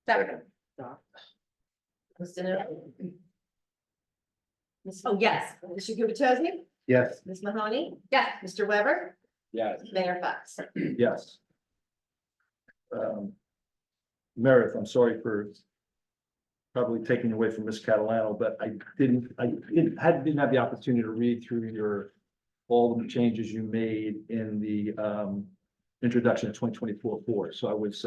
second. Mr. Noble? Oh, yes. Mr. Gubatose? Yes. Ms. Mahoney? Yeah. Mr. Weber? Yes. Mayor Fox? Yes. Meredith, I'm sorry for probably taking away from Ms. Catalano, but I didn't have the opportunity to read through all the changes you made in the introduction of 2024-4. So I was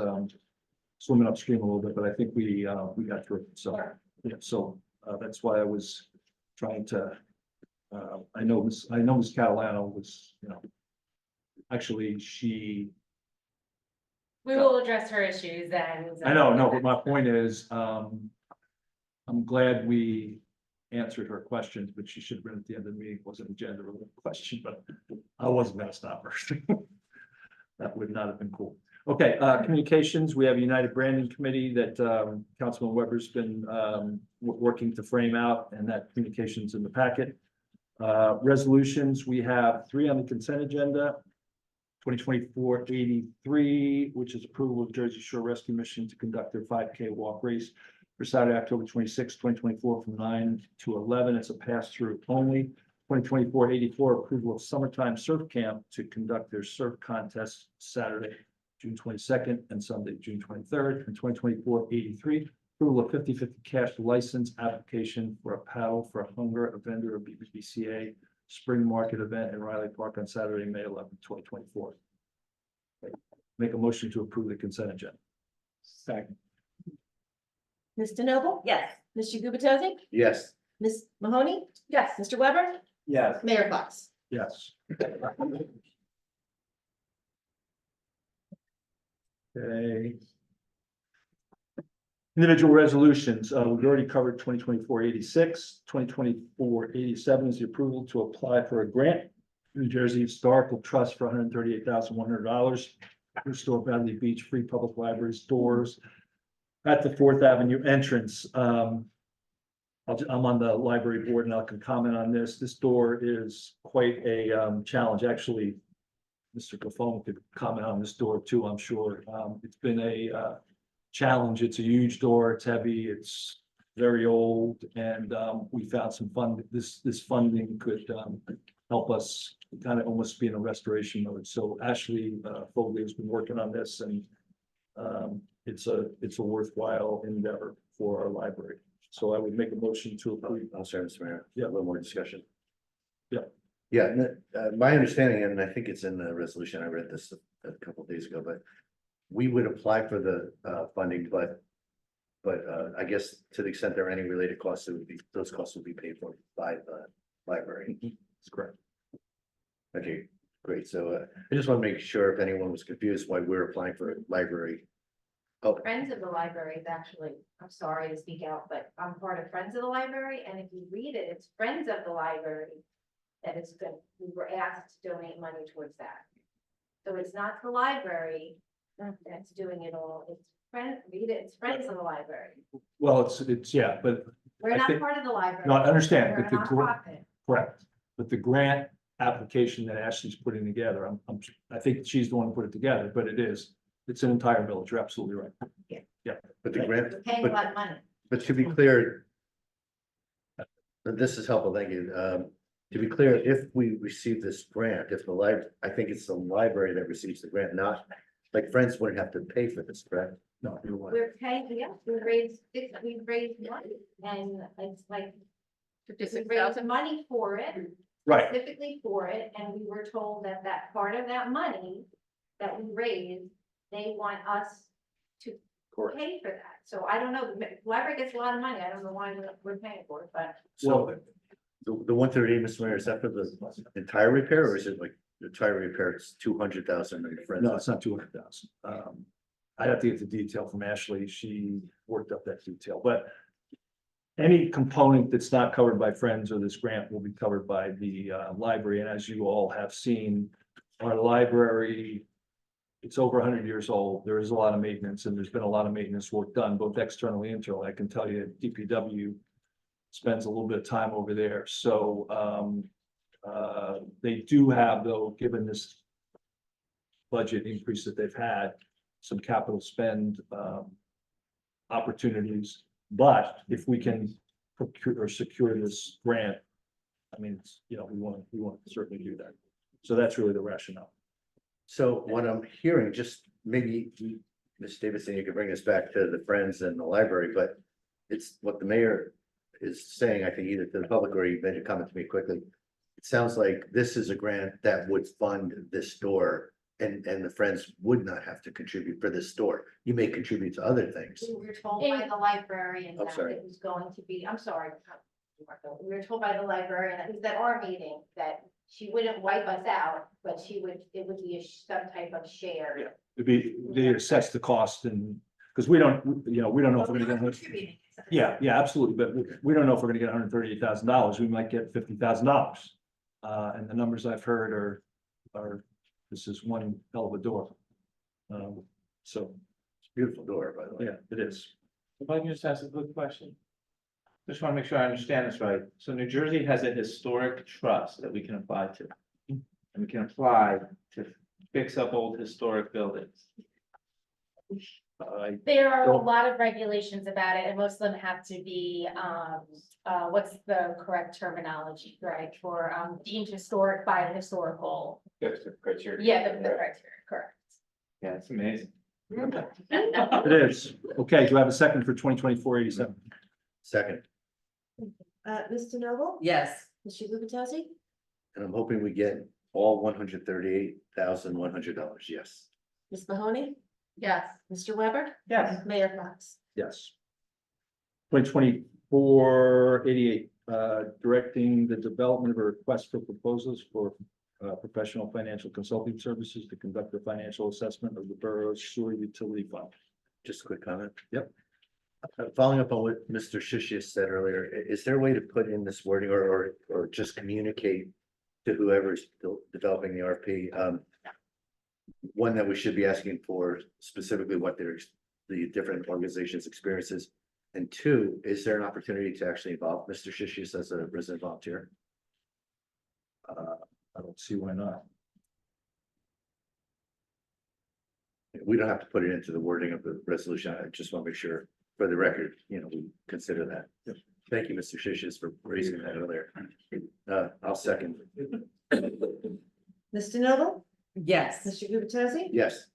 swimming upstream a little bit, but I think we got through it. So, yeah, so that's why I was trying to, I know Ms. Catalano was, actually We will address her issues and. I know, no, but my point is, I'm glad we answered her questions, but she should have been at the end of the meeting. It wasn't a gender related question, but I wasn't gonna stop her. That would not have been cool. Okay, communications, we have a United Branding Committee that Councilman Weber's been working to frame out, and that communication's in the packet. Resolutions, we have 3 on the consent agenda. 2024-83, which is approval of Jersey Shore Rescue Mission to conduct their 5K walk race for Saturday, October 26, 2024, from 9 to 11. It's a pass-through only. 2024-84, approval of Summertime Surf Camp to conduct their surf contest Saturday, June 22nd and Sunday, June 23rd. And 2024-83, approval of 50/50 cash license application for a paddle for hunger, a vendor of BBCA spring market event in Riley Park on Saturday, May 11, 2024. Make a motion to approve the consent agenda. Second. Ms. DeNoble? Yes. Mr. Gubatose? Yes, Ms. Mahoney? Yes. Mr. Weber? Yes. Mayor Fox? Yes. Okay. Individual resolutions, we've already covered 2024-86. 2024-87 is the approval to apply for a grant. New Jersey Historical Trust for $138,100. Restore Valley Beach Free Public Libraries doors at the 4th Avenue entrance. I'm on the library board and I can comment on this. This door is quite a challenge. Actually, Mr. Gaffone could comment on this door too, I'm sure. It's been a challenge. It's a huge door. It's heavy. It's very old. And we found some fund. This funding could help us kind of almost be in a restoration mode. So Ashley Foley has been working on this, and it's a worthwhile endeavor for our library. So I would make a motion to approve. I'm sorry, Mr. Mayor. Yeah. A little more discussion. Yeah. Yeah, my understanding, and I think it's in the resolution, I read this a couple of days ago, but we would apply for the funding, but I guess to the extent there are any related costs, those costs would be paid for by the library. That's correct. Okay, great. So I just want to make sure if anyone was confused why we're applying for a library. Oh, Friends of the Library is actually, I'm sorry to speak out, but I'm part of Friends of the Library, and if you read it, it's Friends of the Library that is good. We were asked to donate money towards that. So it's not the library that's doing it all. It's read it, it's Friends of the Library. Well, it's yeah, but We're I not think- part of the library. No, I understand, We're but the a nonprofit. correct, but the grant application that Ashley's putting together, I think she's the one who put it together, but it's an entire village. You're absolutely right. Yeah. but the grant, We're paying a lot of money. but to be clear, this is helpful, thank you. To be clear, if we receive this grant, if I think it's the library that receives the grant, not like Friends wouldn't have to pay for this, correct? No, you're right. We're paying, yeah, we've raised money, and it's like, we raised money for it. Right. Specifically for it, and we were told that part of that money that we raised, they want us to Correct. pay for that. So I don't know, the library gets a lot of money, I don't know why we're paying for it, but So the 138, Mr. Mayor, is that for the entire repair, or is it like the entire repair, it's 200,000 and Friends? No, it's not 200,000. I'd have to get the detail from Ashley. She worked up that detail, but any component that's not covered by Friends or this grant will be covered by the library. And as you all have seen, our library, it's over 100 years old. There is a lot of maintenance, and there's been a lot of maintenance work done, both externally and internally. I can tell you DPW spends a little bit of time over there. So they do have, though, given this budget increase that they've had, some capital spend opportunities. But if we can procure or secure this grant, I mean, we want to certainly do that. So that's really the rationale. So what I'm hearing, just maybe, Ms. Davidson, you could bring us back to the Friends and the library, but it's what the mayor is saying, I think either to the public or you made a comment to me quickly. It sounds like this is a grant that would fund this store, and the Friends would not have to contribute for this store. You may contribute to other things. we were told by the librarian I'm that sorry. it was going to be, I'm sorry. We were told by the librarian, it was at our meeting, that she wouldn't wipe us out, but it would be some type of share. They assess the cost, and because we don't know if we're gonna get. Yeah, absolutely, but we don't know if we're gonna get $138,000. We might get $50,000. And the numbers I've heard are this is one hell of a door. So It's a beautiful door, by the way. yeah, it is. If I can just ask a quick question. Just want to make sure I understand this right. So New Jersey has a historic trust that we can apply to. And we can apply to fix up old historic buildings. There are a lot of regulations about it, and most of them have to be, what's the correct terminology, Greg, for, deemed historic by the historical. That's the criteria. Yeah, the criteria, correct. Yeah, it's amazing. It is. Okay, do I have a second for 2024-87? Second, Mr. Noble? Yes. Mr. Gubatose? and I'm hoping we get all $138,100, yes. Ms. Mahoney? Yes. Mr. Weber? Yes. Mayor Fox? Yes. 2024-88, directing the development of a request for proposals for professional financial consulting services to conduct a financial assessment of the borough's sewer utility fund. Just a quick comment. Yep. Following up on what Mr. Shishius said earlier, is there a way to put in this wording or just communicate to whoever's developing the RFP? One that we should be asking for specifically what the different organizations' experiences. And two, is there an opportunity to actually involve Mr. Shishius as a resident volunteer? I don't see why not. We don't have to put it into the wording of the resolution. I just want to make sure for the record, we consider that. Yep. Thank you, Mr. Shishius, for raising that earlier. I'll second. Mr. Noble? Yes. Mr. Gubatose? Yes.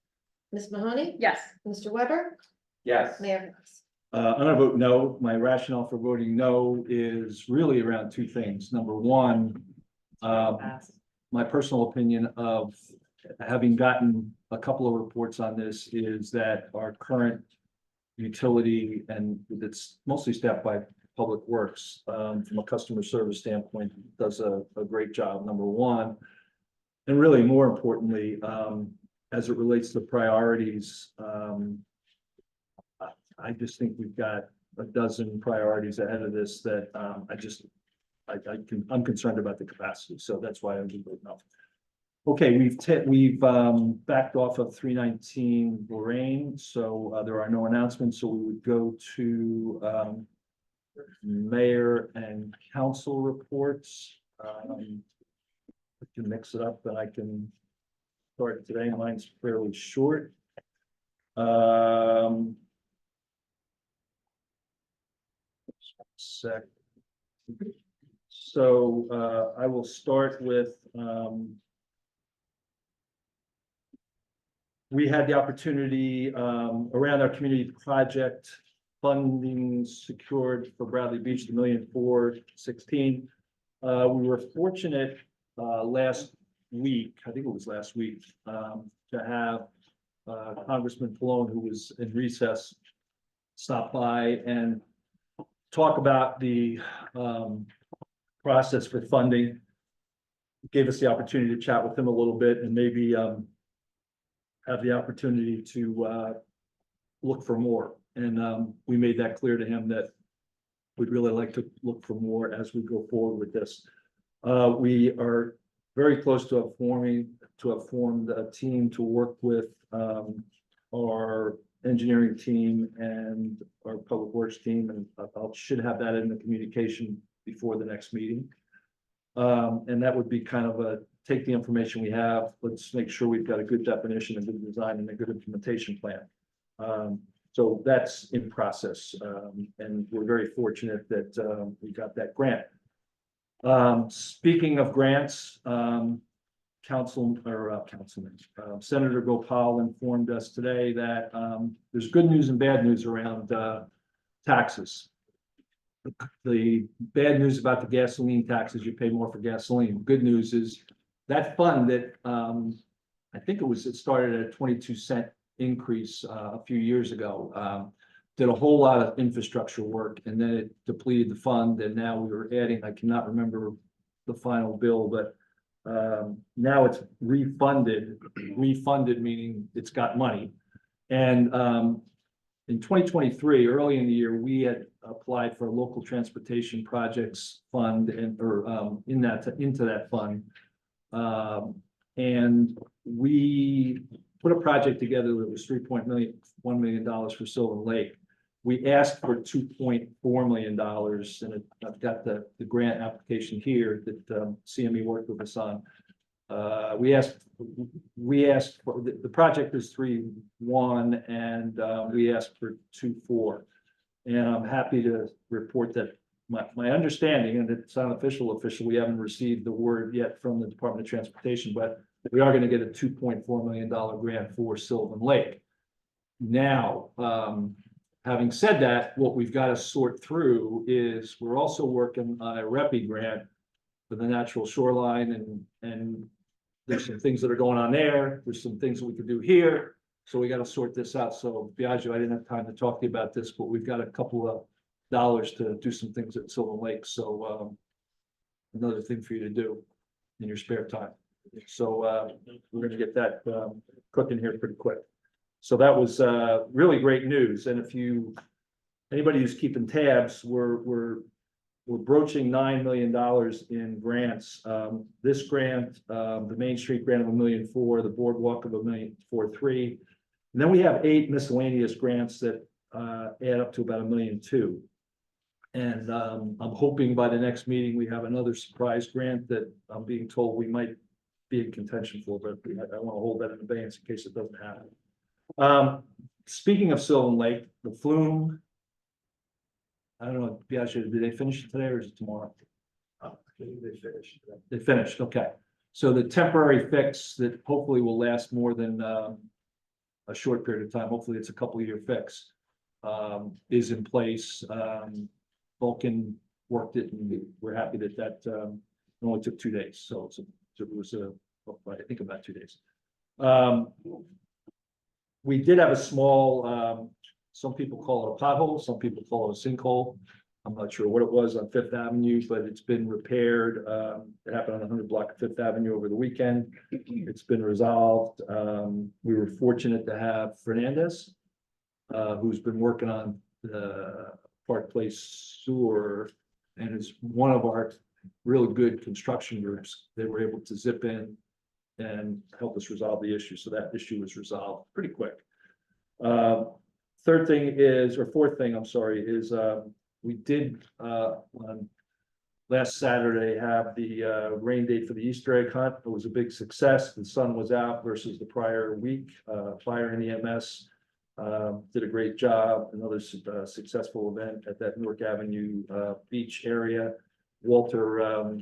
Ms. Mahoney? Yes. Mr. Weber? Yes. Mayor Fox? I'm gonna vote no. My rationale for voting no is really around two things. Number one, my personal opinion of having gotten a couple of reports on this is that our current utility, and it's mostly staffed by Public Works, from a customer service standpoint, does a great job, number one. And really more importantly, as it relates to priorities, I just think we've got a dozen priorities ahead of this that I'm concerned about the capacity, so that's why I'm voting no. Okay, we've backed off of 319 Lorraine, so there are no announcements, so we would go to mayor and council reports. I can mix it up, and I can start today. Mine's fairly short. So I will start with we had the opportunity around our community project funding secured for Bradley Beach, the $1,416,000. We were fortunate last week, I think it was last week, to have Congressman Pallone, who was in recess, stop by and talk about the process for funding. Gave us the opportunity to chat with him a little bit and maybe have the opportunity to look for more. And we made that clear to him that we'd really like to look for more as we go forward with this. We are very close to have formed a team to work with our engineering team and our public works team, and I should have that in the communication before the next meeting. And that would be kind of take the information we have, let's make sure we've got a good definition, a good design, and a good implementation plan. So that's in process, and we're very fortunate that we got that grant. Speaking of grants, Senator Gopal informed us today that there's good news and bad news around taxes. The bad news about the gasoline taxes, you pay more for gasoline. Good news is that fund that I think it started at a 22-cent increase a few years ago, did a whole lot of infrastructure work, and then it depleted the fund, and now we were adding, I cannot remember the final bill, but now it's refunded meaning it's got money. And in 2023, early in the year, we had applied for a local transportation projects fund into that fund. And we put a project together that was $1 million for Sylvan Lake. We asked for $2.4 million, and I've got the grant application here that CME worked with us on. We asked for the project is 3.1, and we asked for 2.4. And I'm happy to report that my understanding, and it's not official, we haven't received the word yet from the Department of Transportation, but we are going to get a $2.4 million grant for Sylvan Lake. Now, having said that, what we've got to sort through is we're also working on a REPI grant for the natural shoreline and there's some things that are going on there. There's some things that we could do here. So we got to sort this out. So Biagio, I didn't have time to talk to you about this, but we've got a couple of dollars to do some things at Sylvan Lake. So another thing for you to do in your spare time. So we're gonna get that cooking here pretty quick. So that was really great news. And if anybody who's keeping tabs, we're broaching $9 million in grants. This grant, the Main Street grant of $1.4 million, the boardwalk of $1.43 million. And then we have 8 miscellaneous grants that add up to about $1.2 million. And I'm hoping by the next meeting, we have another surprise grant that I'm being told we might be in contention for, but I want to hold that in abeyance in case it doesn't happen. Speaking of Sylvan Lake, the flume. I don't know, Biagio, did they finish it today or is it tomorrow? They finished. They finished, okay. So the temporary fix that hopefully will last more than a short period of time, hopefully it's a couple year fix, is in place. Vulcan worked it and we're happy that only took 2 days. So it was I think about 2 days. We did have a small, some people call it a pothole, some people call it a sinkhole. I'm not sure what it was on Fifth Avenue, but it's been repaired. It happened on the 100 block of Fifth Avenue over the weekend. It's been resolved. We were fortunate to have Fernandez, who's been working on the Park Place sewer and is one of our really good construction groups. They were able to zip in and help us resolve the issue. So that issue was resolved pretty quick. Fourth thing, I'm sorry, is we did on last Saturday have the rain date for the Easter egg hunt. It was a big success. The sun was out versus the prior week. Fire and EMS did a great job. Another successful event at that Newark Avenue beach area. Walter,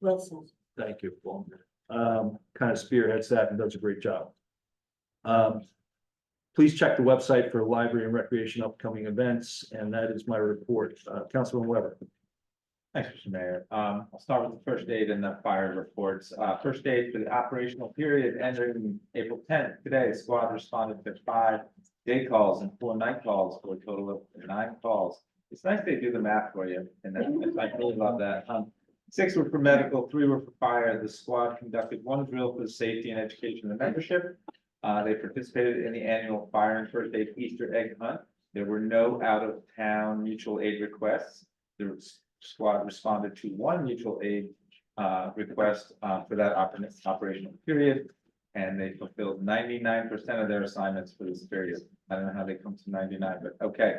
Wilson. thank you, Paul. Kind of spearheads that and does a great job. Please check the website for library and recreation upcoming events, and that is my report. Councilman Weber. Thanks, Mr. Mayor. I'll start with the first aid and the fire reports. First aid for the operational period ending April 10th. Today, squad responded to 5 day calls and 4 night calls for a total of 9 calls. It's nice they do the math for you, and I really love that. 6 were for medical, 3 were for fire. The squad conducted 1 drill for the safety and education of the membership. They participated in the annual fire and first aid Easter egg hunt. There were no out of town mutual aid requests. The squad responded to 1 mutual aid request for that operational period. And they fulfilled 99% of their assignments for this period. I don't know how they come to 99, but okay.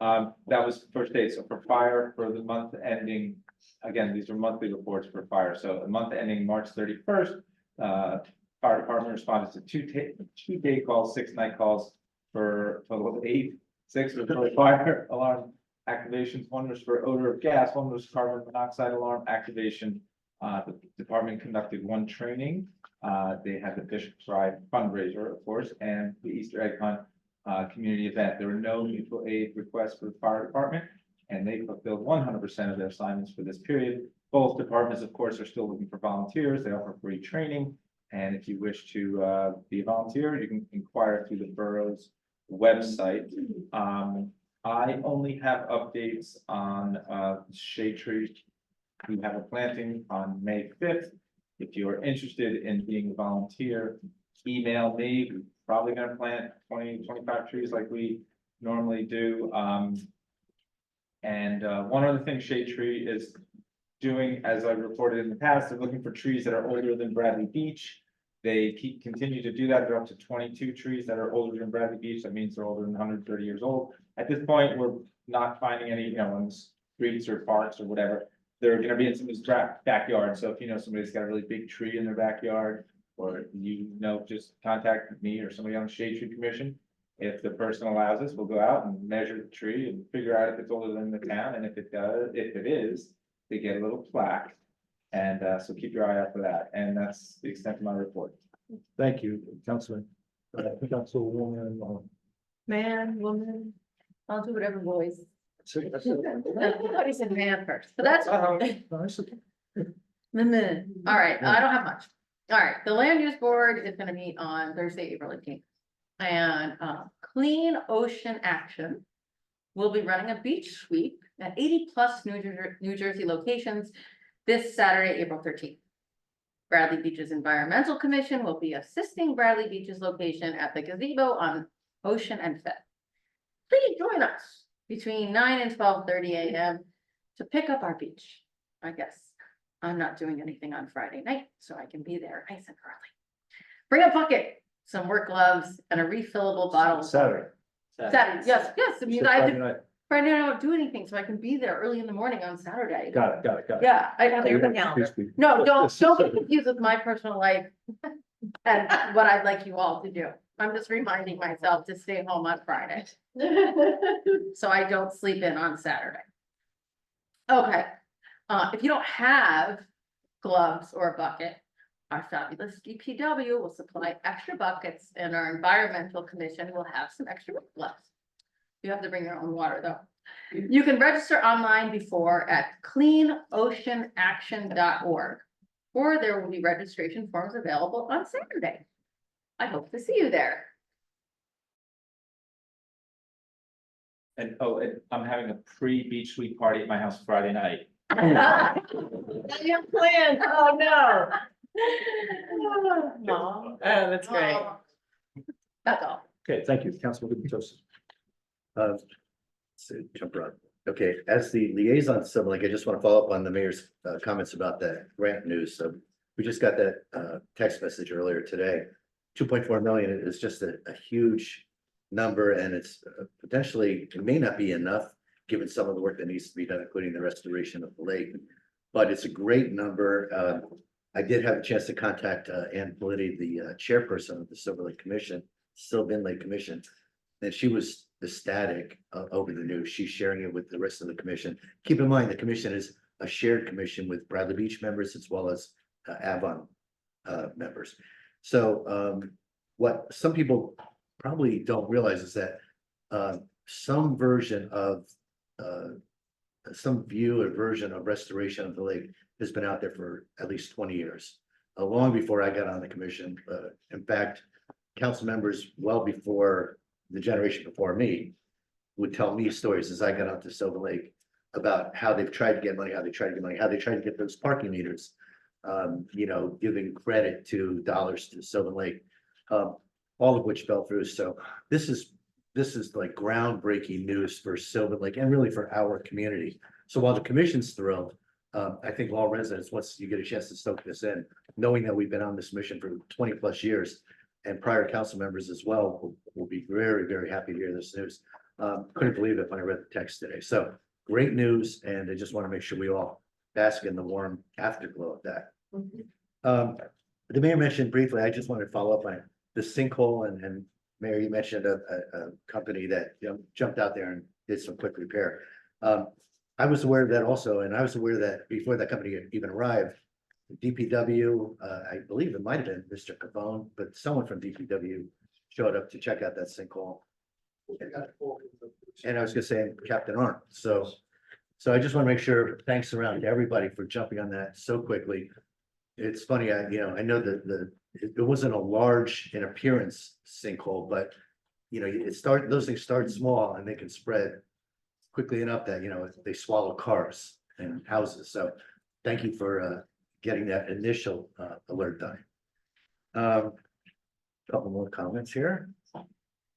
That was first aid. So for fire, for the month ending, again, these are monthly reports for fire. So the month ending March 31st, fire department responded to 2 day calls, 6 night calls for a total of 8. 6 were for fire alarm activations. 1 was for odor of gas. 1 was carbon monoxide alarm activation. The department conducted 1 training. They had the Bishop's Ride fundraiser, of course, and the Easter egg hunt community event. There were no mutual aid requests for the fire department, and they fulfilled 100% of their assignments for this period. Both departments, of course, are still looking for volunteers. They offer free training. And if you wish to be a volunteer, you can inquire through the borough's website. I only have updates on shade tree. We have a planting on May 5th. If you are interested in being a volunteer, email me. We're probably going to plant 20, 25 trees like we normally do. One other thing Shade Tree is doing, as I've reported in the past, they're looking for trees that are older than Bradley Beach. They continue to do that. They're up to 22 trees that are older than Bradley Beach. That means they're older than 130 years old. At this point, we're not finding any, in streets or parks or whatever. They're going to be in somebody's backyard. So if somebody's got a really big tree in their backyard, or just contact me or somebody on the Shade Tree Commission. If the person allows us, we'll go out and measure the tree and figure out if it's older than the town. And if it is, they get a little plaque. And so keep your eye out for that. And that's the extent of my report. Thank you, Councilman. Councilwoman, Man, woman, I'll do whatever, boys. that's it. Everybody said man first, but that's all. Nice. All right, I don't have much. All right, the land use board is gonna meet on Thursday, April 18th. And Clean Ocean Action will be running a beach sweep at 80+ New Jersey locations this Saturday, April 13th. Bradley Beach's Environmental Commission will be assisting Bradley Beach's location at the gazebo on Ocean and Fifth. Please join us between 9 and 12:30 a.m. to pick up our beach. I guess I'm not doing anything on Friday night, so I can be there nice and early. Bring a bucket, some work gloves, and a refillable bottle. of Saturday. Saturday, yes, I mean, Friday night. Friday night I don't do anything, so I can be there early in the morning on Saturday. Got it. Yeah, I have Clear the to. calendar. No, don't be confused with my personal life and what I'd like you all to do. I'm just reminding myself to stay home on Friday. So I don't sleep in on Saturday. Okay, if you don't have gloves or a bucket, our fabulous DPW will supply extra buckets and our environmental commission will have some extra gloves. You have to bring your own water though. You can register online before at cleanoceanaction.org, or there will be registration forms available on Saturday. I hope to see you there. And I'm having a pre-beach sweep party at my house Friday night. You have plans, oh no. Oh, that's great. That's all. Okay, thank you, Councilwoman Tosi. So jump right. Okay, as the liaison, so like, I just want to follow up on the mayor's comments about the grant news. So we just got that text message earlier today. 2.4 million is just a huge number, and it's potentially, it may not be enough given some of the work that needs to be done, including the restoration of the lake. But it's a great number. I did have a chance to contact Ann Politi, the chairperson of the Silver Lake Commission, Sylvan Lake Commission, and she was ecstatic over the news. She's sharing it with the rest of the commission. Keep in mind, the commission is a shared commission with Bradley Beach members as well as Avon members. So what some people probably don't realize is that some version of some view or version of restoration of the lake has been out there for at least 20 years, long before I got on the commission. In fact, council members well before the generation before me would tell me stories as I got out to Silver Lake about how they've tried to get money, how they tried to get those parking meters, giving credit to dollars to Sylvan Lake, all of which fell through. So this is like groundbreaking news for Sylvan Lake and really for our community. So while the commission's thrilled, I think all residents, once you get a chance to soak this in, knowing that we've been on this mission for 20+ years, and prior council members as well will be very, very happy to hear this news. Couldn't believe it when I read the text today. So great news, and I just want to make sure we all bask in the warm afterglow of that. The mayor mentioned briefly, I just wanted to follow up on it, the sinkhole, and Mayor, you mentioned a company that jumped out there and did some quick repair. I was aware of that also, and I was aware that before that company even arrived, DPW, I believe it might have been Mr. Cavone, but someone from DPW showed up to check out that sinkhole. And I was gonna say Captain Arm. So I just want to make sure, thanks around to everybody for jumping on that so quickly. It's funny, I know that it wasn't a large in appearance sinkhole, but those things start small and they can spread quickly enough that they swallow cars and houses. So thank you for getting that initial alert done. Couple more comments here.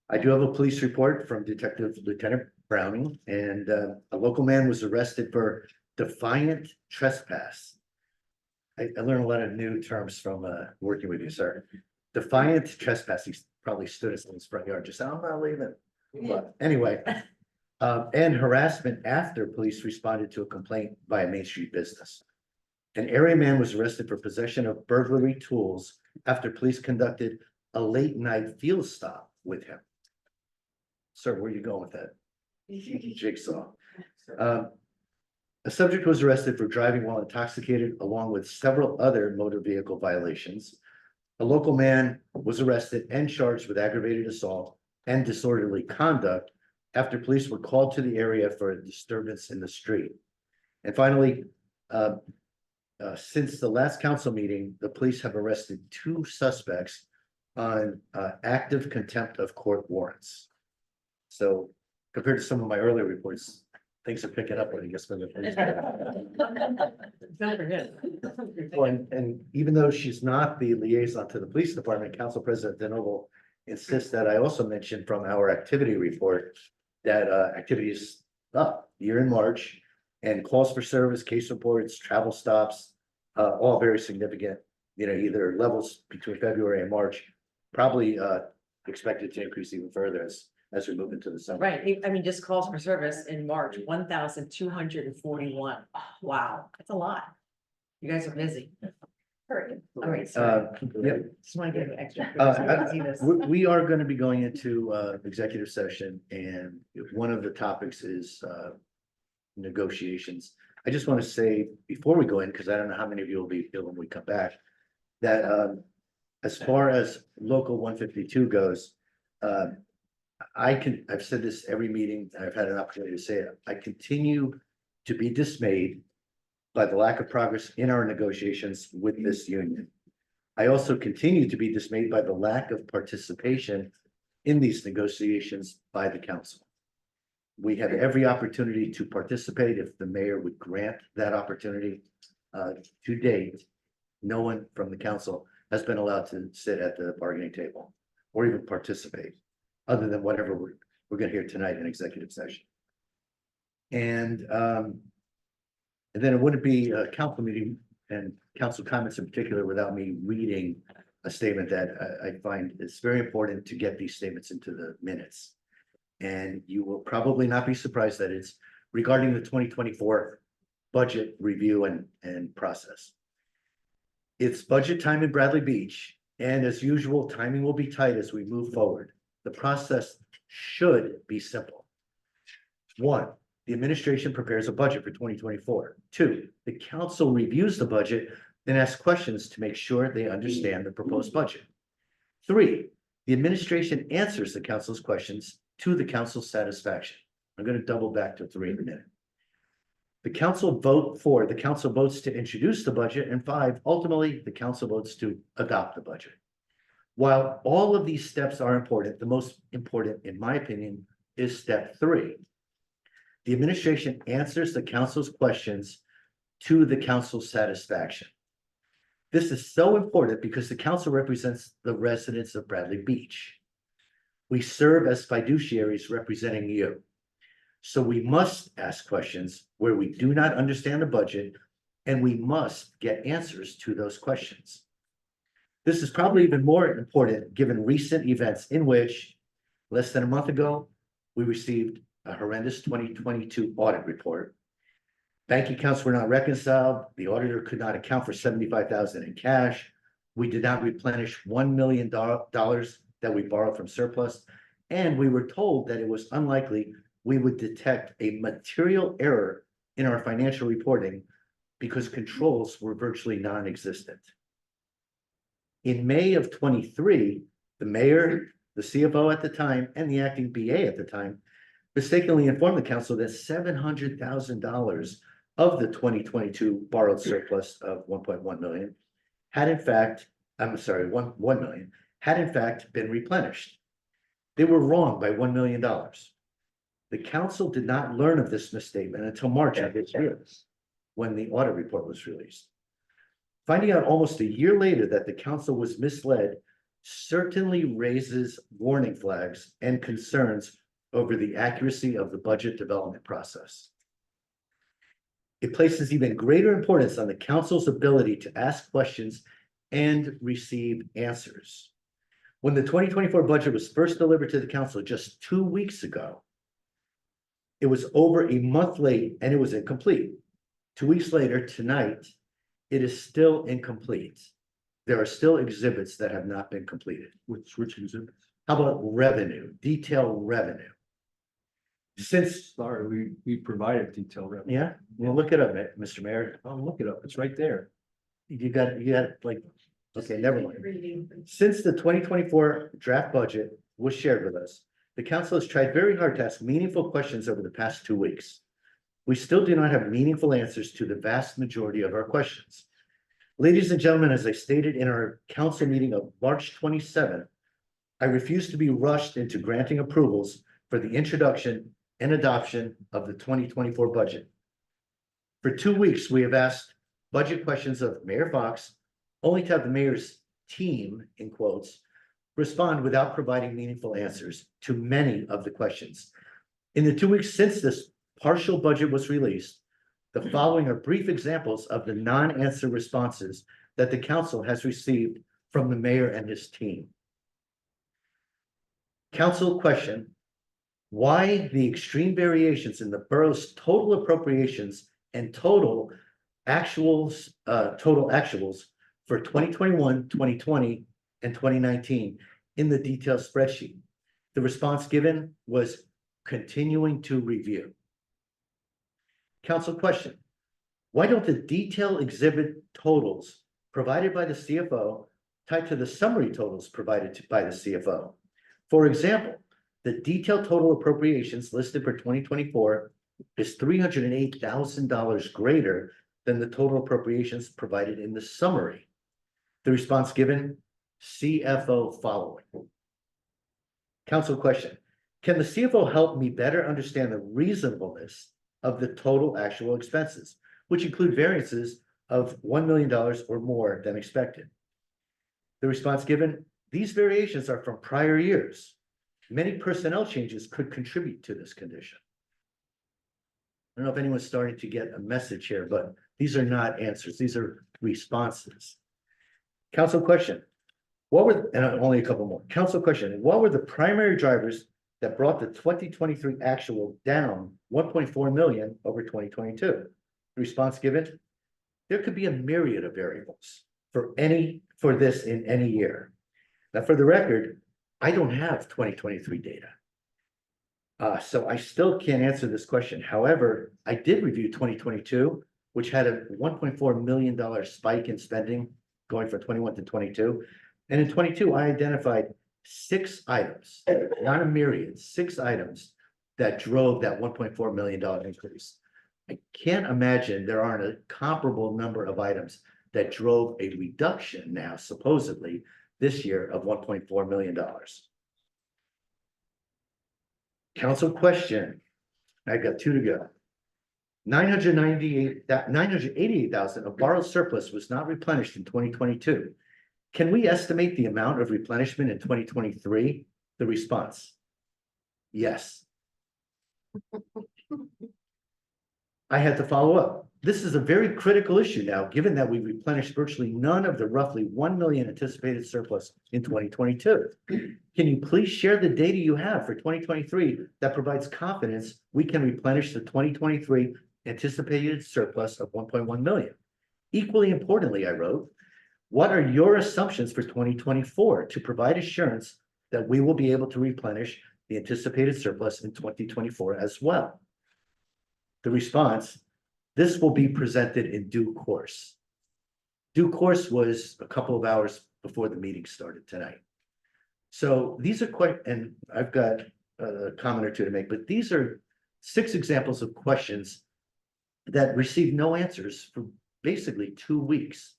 I do have a police report from Detective Lieutenant Browning, and a local man was arrested for defiant trespass. I learned a lot of new terms from working with you, sir. Defiant trespass. He probably stood in his front yard, just said, "I'm not leaving." But anyway, and harassment after police responded to a complaint by a Main Street business. An area man was arrested for possession of burglary tools after police conducted a late night field stop with him. Sir, where are you going with that? Jigsaw. A subject was arrested for driving while intoxicated, along with several other motor vehicle violations. A local man was arrested and charged with aggravated assault and disorderly conduct after police were called to the area for a disturbance in the street. And finally, since the last council meeting, the police have arrested 2 suspects on active contempt of court warrants. So compared to some of my earlier reports, things are picking up, I guess, for the police. And even though she's not the liaison to the police department, Council President DeNoble insists that I also mention from our activity report that activities up year in March, and calls for service, case reports, travel stops, all very significant, either levels between February and March, probably expected to increase even further as we move into the summer. Right, I mean, just calls for service in March, 1,241. Wow, that's a lot. You guys are busy. All right, sorry. Yeah. Just want to give you extra. We are going to be going into executive session, and one of the topics is negotiations. I just want to say before we go in, because I don't know how many of you will be here when we come back, that as far as local 152 goes, I've said this every meeting, I've had an opportunity to say it. I continue to be dismayed by the lack of progress in our negotiations with this union. I also continue to be dismayed by the lack of participation in these negotiations by the council. We have every opportunity to participate if the mayor would grant that opportunity. To date, no one from the council has been allowed to sit at the bargaining table or even participate, other than whatever we're gonna hear tonight in executive session. And then it wouldn't be a council meeting and council comments in particular without me reading a statement that I find it's very important to get these statements into the minutes. And you will probably not be surprised that it's regarding the 2024 budget review and process. It's budget time in Bradley Beach, and as usual, timing will be tight as we move forward. The process should be simple. 1, the administration prepares a budget for 2024. 2, the council reviews the budget, then asks questions to make sure they understand the proposed budget. 3, the administration answers the council's questions to the council's satisfaction. I'm going to double back to 3 in a minute. The council votes to introduce the budget, and 5, ultimately, the council votes to adopt the budget. While all of these steps are important, the most important, in my opinion, is step 3. The administration answers the council's questions to the council's satisfaction. This is so important because the council represents the residents of Bradley Beach. We serve as fiduciaries representing you. So we must ask questions where we do not understand the budget, and we must get answers to those questions. This is probably even more important given recent events in which, less than a month ago, we received a horrendous 2022 audit report. Bank accounts were not reconciled. The auditor could not account for $75,000 in cash. We did not replenish $1 million that we borrowed from surplus. And we were told that it was unlikely we would detect a material error in our financial reporting because controls were virtually non-existent. In May of 23, the mayor, the CFO at the time, and the acting BA at the time mistakenly informed the council that $700,000 of the 2022 borrowed surplus of 1.1 million had in fact, I'm sorry, 1 million, had in fact been replenished. They were wrong by $1 million. The council did not learn of this misstatement until March of this year, when the audit report was released. Finding out almost a year later that the council was misled certainly raises warning flags and concerns over the accuracy of the budget development process. It places even greater importance on the council's ability to ask questions and receive answers. When the 2024 budget was first delivered to the council just 2 weeks ago, it was over a month late and it was incomplete. 2 weeks later, tonight, it is still incomplete. There are still exhibits that have not been completed. Which exhibits? How about revenue, detailed revenue? Since, Sorry, we provided detailed revenue. yeah, well, look it up, Mr. Mayor. Oh, look it up. It's right there. You got like Okay, never mind. Since the 2024 draft budget was shared with us, the council has tried very hard to ask meaningful questions over the past 2 weeks. We still do not have meaningful answers to the vast majority of our questions. Ladies and gentlemen, as I stated in our council meeting of March 27th, I refuse to be rushed into granting approvals for the introduction and adoption of the 2024 budget. For 2 weeks, we have asked budget questions of Mayor Fox, only to have the mayor's team, in quotes, respond without providing meaningful answers to many of the questions. In the 2 weeks since this partial budget was released, the following are brief examples of the non-answer responses that the council has received from the mayor and his team. Council question: why the extreme variations in the borough's total appropriations and total actuals for 2021, 2020, and 2019 in the detailed spreadsheet? The response given was continuing to review. Council question: why don't the detail exhibit totals provided by the CFO tied to the summary totals provided by the CFO? For example, the detailed total appropriations listed for 2024 is $308,000 greater than the total appropriations provided in the summary. The response given: CFO following. Council question: can the CFO help me better understand the reasonableness of the total actual expenses, which include variances of $1 million or more than expected? The response given: these variations are from prior years. Many personnel changes could contribute to this condition. I don't know if anyone's starting to get a message here, but these are not answers. These are responses. Council question: what were, and only a couple more. Council question: what were the primary drivers that brought the 2023 actual down 1.4 million over 2022? The response given: there could be a myriad of variables for this in any year. Now, for the record, I don't have 2023 data. So I still can't answer this question. However, I did review 2022, which had a $1.4 million spike in spending going from 21 to 22. And in 22, I identified 6 items, not a myriad, 6 items that drove that $1.4 million increase. I can't imagine there aren't a comparable number of items that drove a reduction now, supposedly, this year of $1.4 million. Council question: I've got 2 to go. 988,000 of borrowed surplus was not replenished in 2022. Can we estimate the amount of replenishment in 2023? The response: yes. I had to follow up. This is a very critical issue now, given that we replenished virtually none of the roughly 1 million anticipated surplus in 2022. Can you please share the data you have for 2023 that provides confidence we can replenish the 2023 anticipated surplus of 1.1 million? Equally importantly, I wrote, what are your assumptions for 2024 to provide assurance that we will be able to replenish the anticipated surplus in 2024 as well? The response: this will be presented in due course. Due course was a couple of hours before the meeting started tonight. So these are quite, and I've got a comment or 2 to make, but these are 6 examples of questions that received no answers for basically 2 weeks.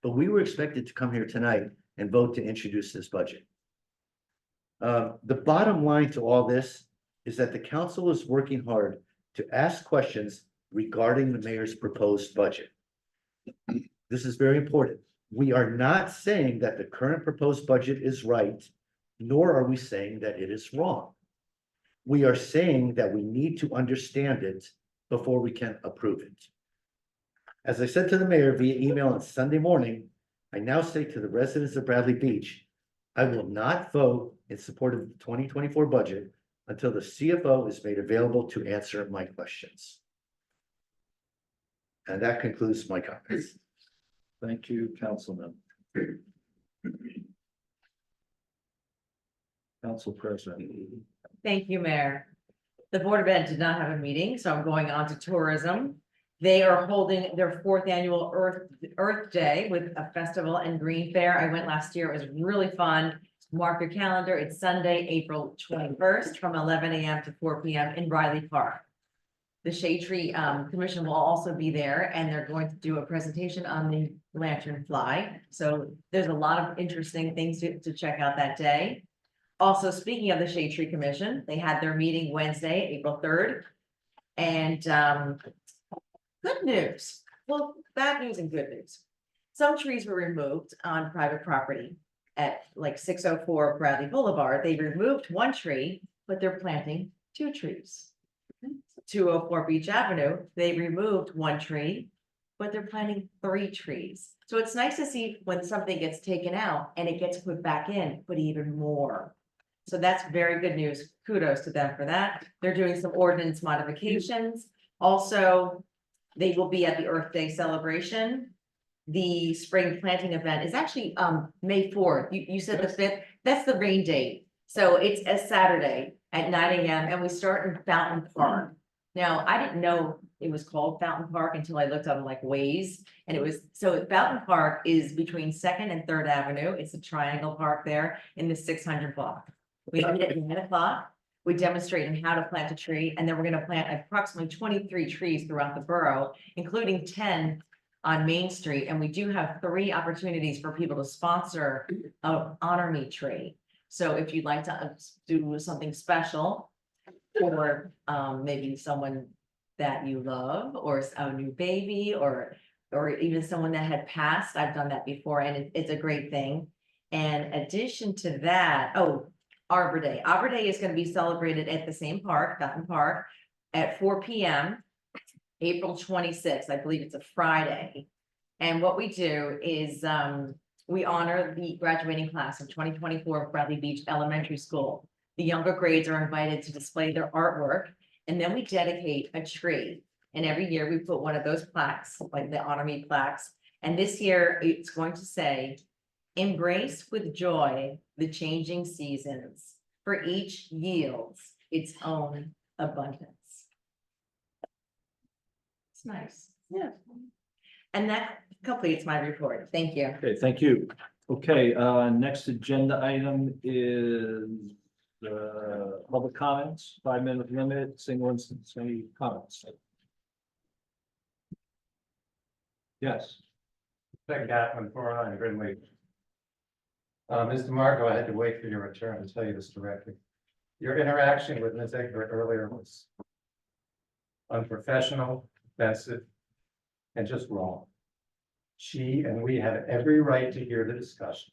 But we were expected to come here tonight and vote to introduce this budget. The bottom line to all this is that the council is working hard to ask questions regarding the mayor's proposed budget. This is very important. We are not saying that the current proposed budget is right, nor are we saying that it is wrong. We are saying that we need to understand it before we can approve it. As I said to the mayor via email on Sunday morning, I now say to the residents of Bradley Beach, I will not vote in support of the 2024 budget until the CFO is made available to answer my questions. And that concludes my comments. Thank you, Councilman. Council President. Thank you, Mayor. The Board of Ed did not have a meeting, so I'm going on to tourism. They are holding their 4th annual Earth Day with a festival and green fair. I went last year. It was really fun. Mark your calendar. It's Sunday, April 21st from 11 a.m. to 4 p.m. in Riley Park. The Shade Tree Commission will also be there, and they're going to do a presentation on the lantern fly. So there's a lot of interesting things to check out that day. Also, speaking of the Shade Tree Commission, they had their meeting Wednesday, April 3rd. And good news. Well, bad news and good news. Some trees were removed on private property at like 604 Bradley Boulevard. They removed one tree, but they're planting 2 trees. 204 Beach Avenue, they removed one tree, but they're planting 3 trees. So it's nice to see when something gets taken out and it gets put back in, but even more. So that's very good news. Kudos to them for that. They're doing some ordinance modifications. Also, they will be at the Earth Day celebration. The spring planting event is actually May 4th. You said the 5th, that's the rain date. So it's a Saturday at 9 a.m. and we start in Fountain Park. Now, I didn't know it was called Fountain Park until I looked on like Waze, and it was, so Fountain Park is between 2nd and 3rd Avenue. It's a triangle park there in the 600 block. We meet at 9 o'clock. We demonstrate on how to plant a tree, and then we're gonna plant approximately 23 trees throughout the borough, including 10 on Main Street. And we do have 3 opportunities for people to sponsor an Honor Me tree. So if you'd like to do something special, or maybe someone that you love, or a new baby, or even someone that had passed, I've done that before, and it's a great thing. And addition to that, Arbor Day. Arbor Day is going to be celebrated at the same park, Fountain Park, at 4 p.m. April 26th. I believe it's a Friday. And what we do is we honor the graduating class of 2024 of Bradley Beach Elementary School. The younger grades are invited to display their artwork, and then we dedicate a tree. And every year we put one of those plaques, like the Honor Me plaques. And this year it's going to say, "Embrace with joy the changing seasons, for each yields its own abundance." It's nice. Yeah. And that completes my report. Thank you. Okay, thank you. Okay, next agenda item is public comments, 5-minute limit, single instance, any comments? Yes. Second Captain 409 Gridley. Mr. Marco, I had to wait for your return to tell you this directly. Your interaction with Ms. Egbert earlier was unprofessional, offensive, and just wrong. She and we had every right to hear the discussion.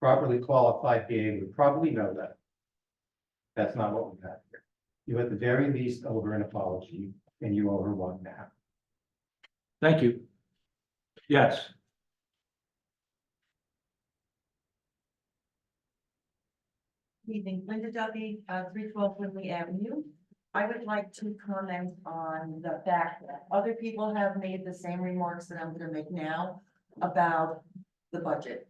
Properly qualified PA would probably know that. That's not what we have here. You at the very least owe her an apology, and you owe her one now. Thank you. Yes. Evening, Linda Duffy, 312 Woodley Avenue. I would like to comment on the fact that other people have made the same remarks that I'm gonna make now about the budget.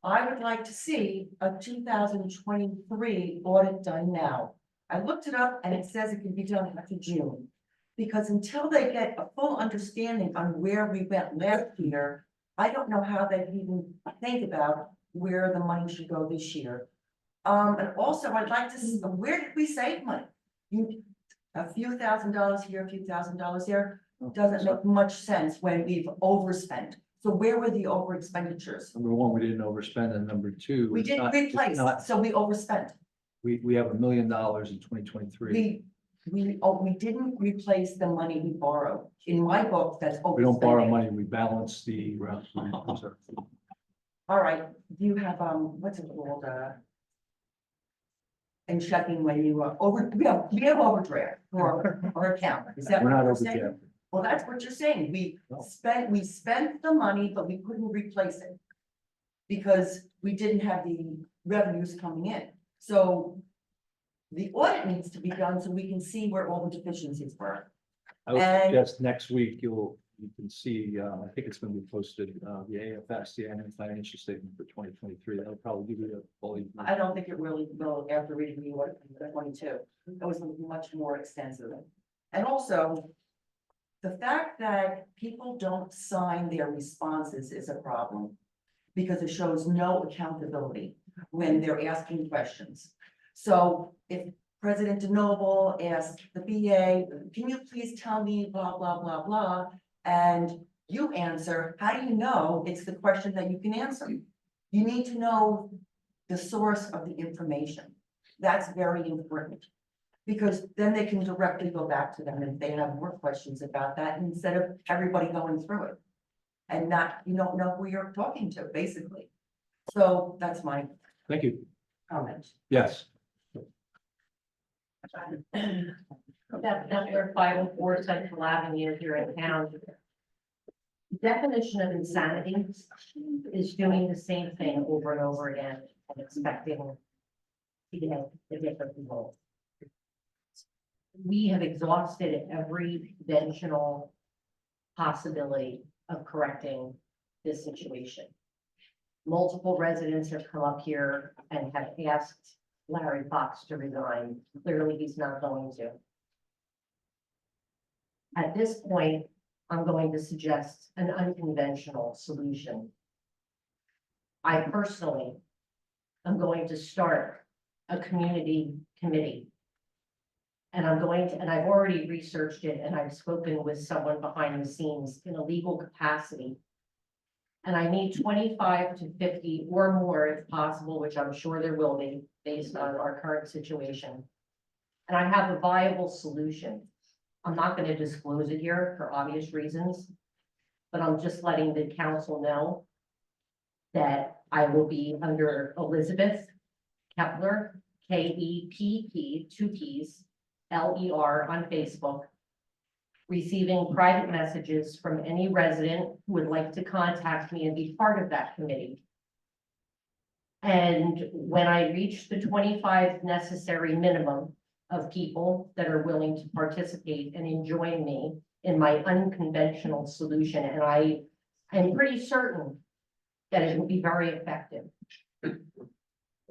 I would like to see a 2023 audit done now. I looked it up and it says it can be done after June. Because until they get a full understanding on where we went last year, I don't know how they can even think about where the money should go this year. And also I'd like to see, where did we save money? A few $1,000s here, a few $1,000s there, doesn't make much sense when we've overspent. So where were the over expenditures? Number one, we didn't overspend, and number two. We it's didn't not- it's replace, not- so we overspent. We have $1 million in 2023. We didn't replace the money we borrowed. In my book, that's overspending. We don't borrow money, we balance the reserve. All right, do you have, what's it called, and checking when you we have overdraft or account, is that We're what not you're saying? overdraft. Well, that's what you're saying, we No. spent the money, but we couldn't replace it. Because we didn't have the revenues coming in, so. The audit needs to be done so we can see where all the deficiencies were. I would And- suggest next week you can see, I think it's gonna be posted, the AFS, the annual financial statement for 2023. That'll probably give you all. I don't think it really will after reading the audit for 22. It was much more extensive. And also, the fact that people don't sign their responses is a problem. Because it shows no accountability when they're asking questions. So if President DeNoble asked the BA, can you please tell me blah, blah, blah, blah? And you answer, how do you know it's the question that you can answer? You need to know the source of the information. That's very important. Because then they can directly go back to them if they have more questions about that, instead of everybody going through it. And not, you don't know who you're talking to, basically. So that's my Thank you. comment. Yes. That we're 504 Central Avenue here in town. Definition of insanity is doing the same thing over and over again and expecting, the different people. We have exhausted every conventional possibility of correcting this situation. Multiple residents have come up here and have asked Larry Fox to resign. Clearly, he's not going to. At this point, I'm going to suggest an unconventional solution. I personally am going to start a community committee. And I'm going to, and I've already researched it, and I've spoken with someone behind the scenes in a legal capacity. And I need 25 to 50 or more if possible, which I'm sure there will be based on our current situation. And I have a viable solution. I'm not going to disclose it here for obvious reasons, but I'm just letting the council know that I will be under Elizabeth Kepler, K-E-P-P, 2 P's, L-E-R on Facebook, receiving private messages from any resident who would like to contact me and be part of that committee. And when I reach the 25 necessary minimum of people that are willing to participate and join me in my unconventional solution, and I am pretty certain that it will be very effective.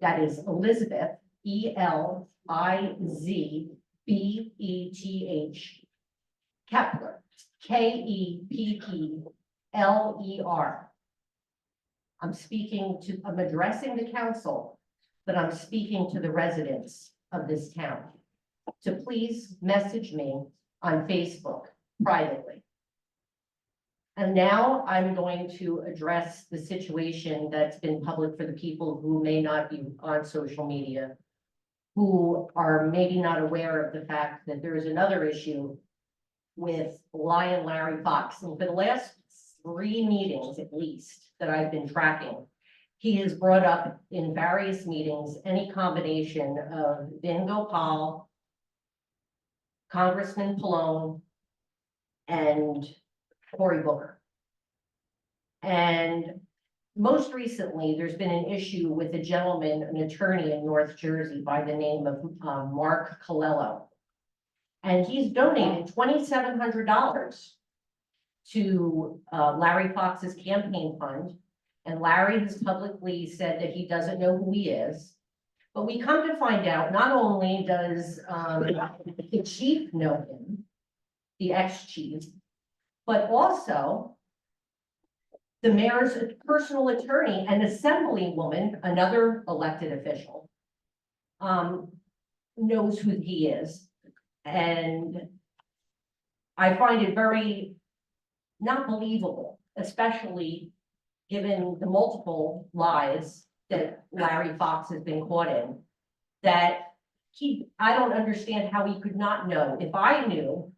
That is Elizabeth, E-L-I-Z-B-E-T-H, Kepler, K-E-P-P-L-E-R. I'm addressing the council, but I'm speaking to the residents of this town. To please message me on Facebook privately. And now I'm going to address the situation that's been public for the people who may not be on social media, who are maybe not aware of the fact that there is another issue with Lion Larry Fox. And for the last 3 meetings, at least, that I've been tracking, he has brought up in various meetings any combination of Vin Gopal, Congressman Pallone, and Cory Booker. And most recently, there's been an issue with a gentleman, an attorney in North Jersey by the name of Mark Colello. And he's donated $2,700 to Larry Fox's campaign fund. And Larry has publicly said that he doesn't know who he is. But we come to find out, not only does the chief know him, the ex-chief, but also the mayor's personal attorney and assemblywoman, another elected official, knows who he is. And I find it very not believable, especially given the multiple lies that Larry Fox has been caught in, that I don't understand how he could not know. If I knew,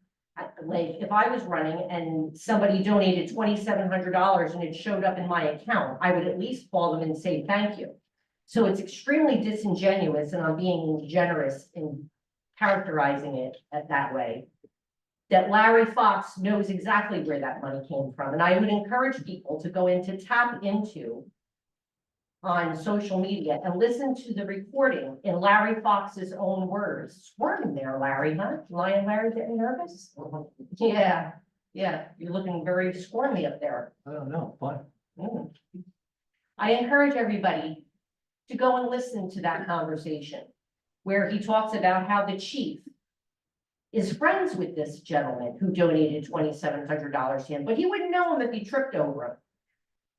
like if I was running and somebody donated $2,700 and it showed up in my account, I would at least call them and say thank you. So it's extremely disingenuous, and I'm being generous in characterizing it that way, that Larry Fox knows exactly where that money came from. And I would encourage people to go tap into on social media and listen to the recording in Larry Fox's own words. Squirming there, Larry, huh? Lion Larry getting nervous? Yeah, you're looking very squirmy up there. I don't know, fine. I encourage everybody to go and listen to that conversation where he talks about how the chief is friends with this gentleman who donated $2,700 to him, but he wouldn't know him if he tripped over him.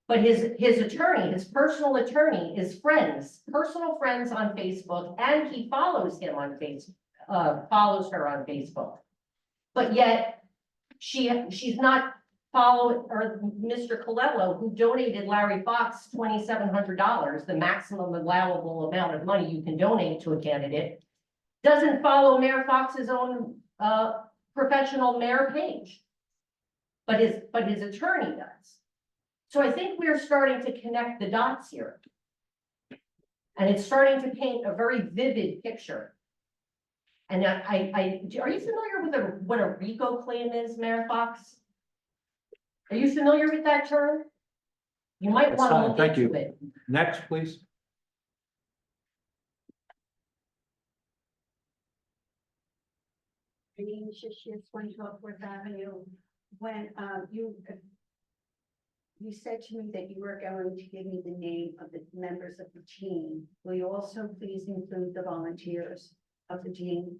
But his attorney, his personal attorney is friends, personal friends on Facebook, and he follows him on Facebook, follows her on Facebook. But yet, she's not following, or Mr. Colello, who donated Larry Fox $2,700, the maximum allowable amount of money you can donate to a candidate, doesn't follow Mayor Fox's own professional mayor page. But his attorney does. So I think we're starting to connect the dots here. And it's starting to paint a very vivid picture. And are you familiar with what a RICO claim is, Mayor Fox? Are you familiar with that term? You might That's want to fine, look thank into you. it. Next, please. Shishis, 112 Fourth Avenue, when you said to me that you were going to give me the name of the members of the team. Will you also please include the volunteers of the team?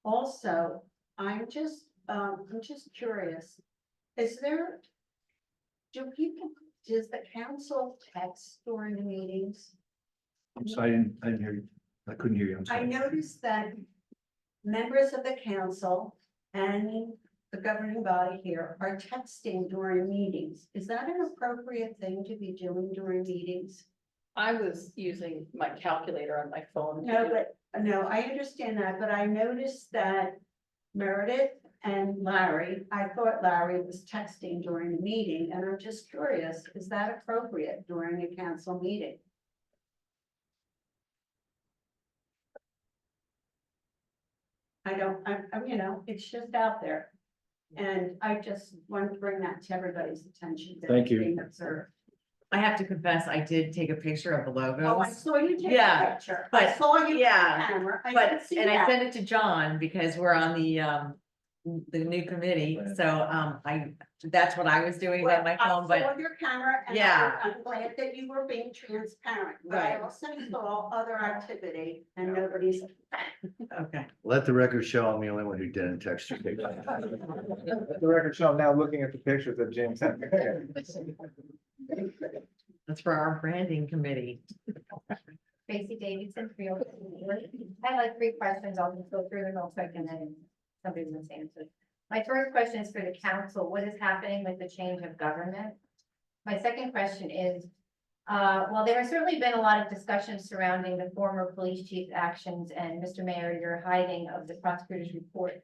Also, I'm just curious, does the council text during the meetings? I'm sorry, I didn't hear you. I couldn't hear you. I'm I sorry. noticed that members of the council and the governing body here are texting during meetings. Is that an appropriate thing to be doing during meetings? I was using my calculator on my phone. No, I understand that, but I noticed that Meredith and Larry, I thought Larry was texting during the meeting, and I'm just curious, is that appropriate during a council meeting? I'm, it's just out there. And I just want to bring that to everybody's attention. that Thank it's you. being observed. I have to confess, I did take a picture of the logos. Oh, I saw you take Yeah, a picture. I but- saw you yeah, on camera. I But, didn't see and I that. sent it to John because we're on the new committee, so, that's what I was doing on my phone, I saw but your camera and Yeah. I'm glad that you were being transparent, but I Right. also saw other activity and nobody's. okay. Let the record show I'm the only one who didn't text you. The record show, I'm now looking at the pictures that James sent. That's for our branding committee. Tracy Davidson, Field. I have like 3 questions. I'll just go through them real quick and then somebody's gonna answer. My first question is for the council. What is happening with the change of government? My second question is, well, there has certainly been a lot of discussion surrounding the former police chief's actions, and Mr. Mayor, your hiding of the prosecutor's report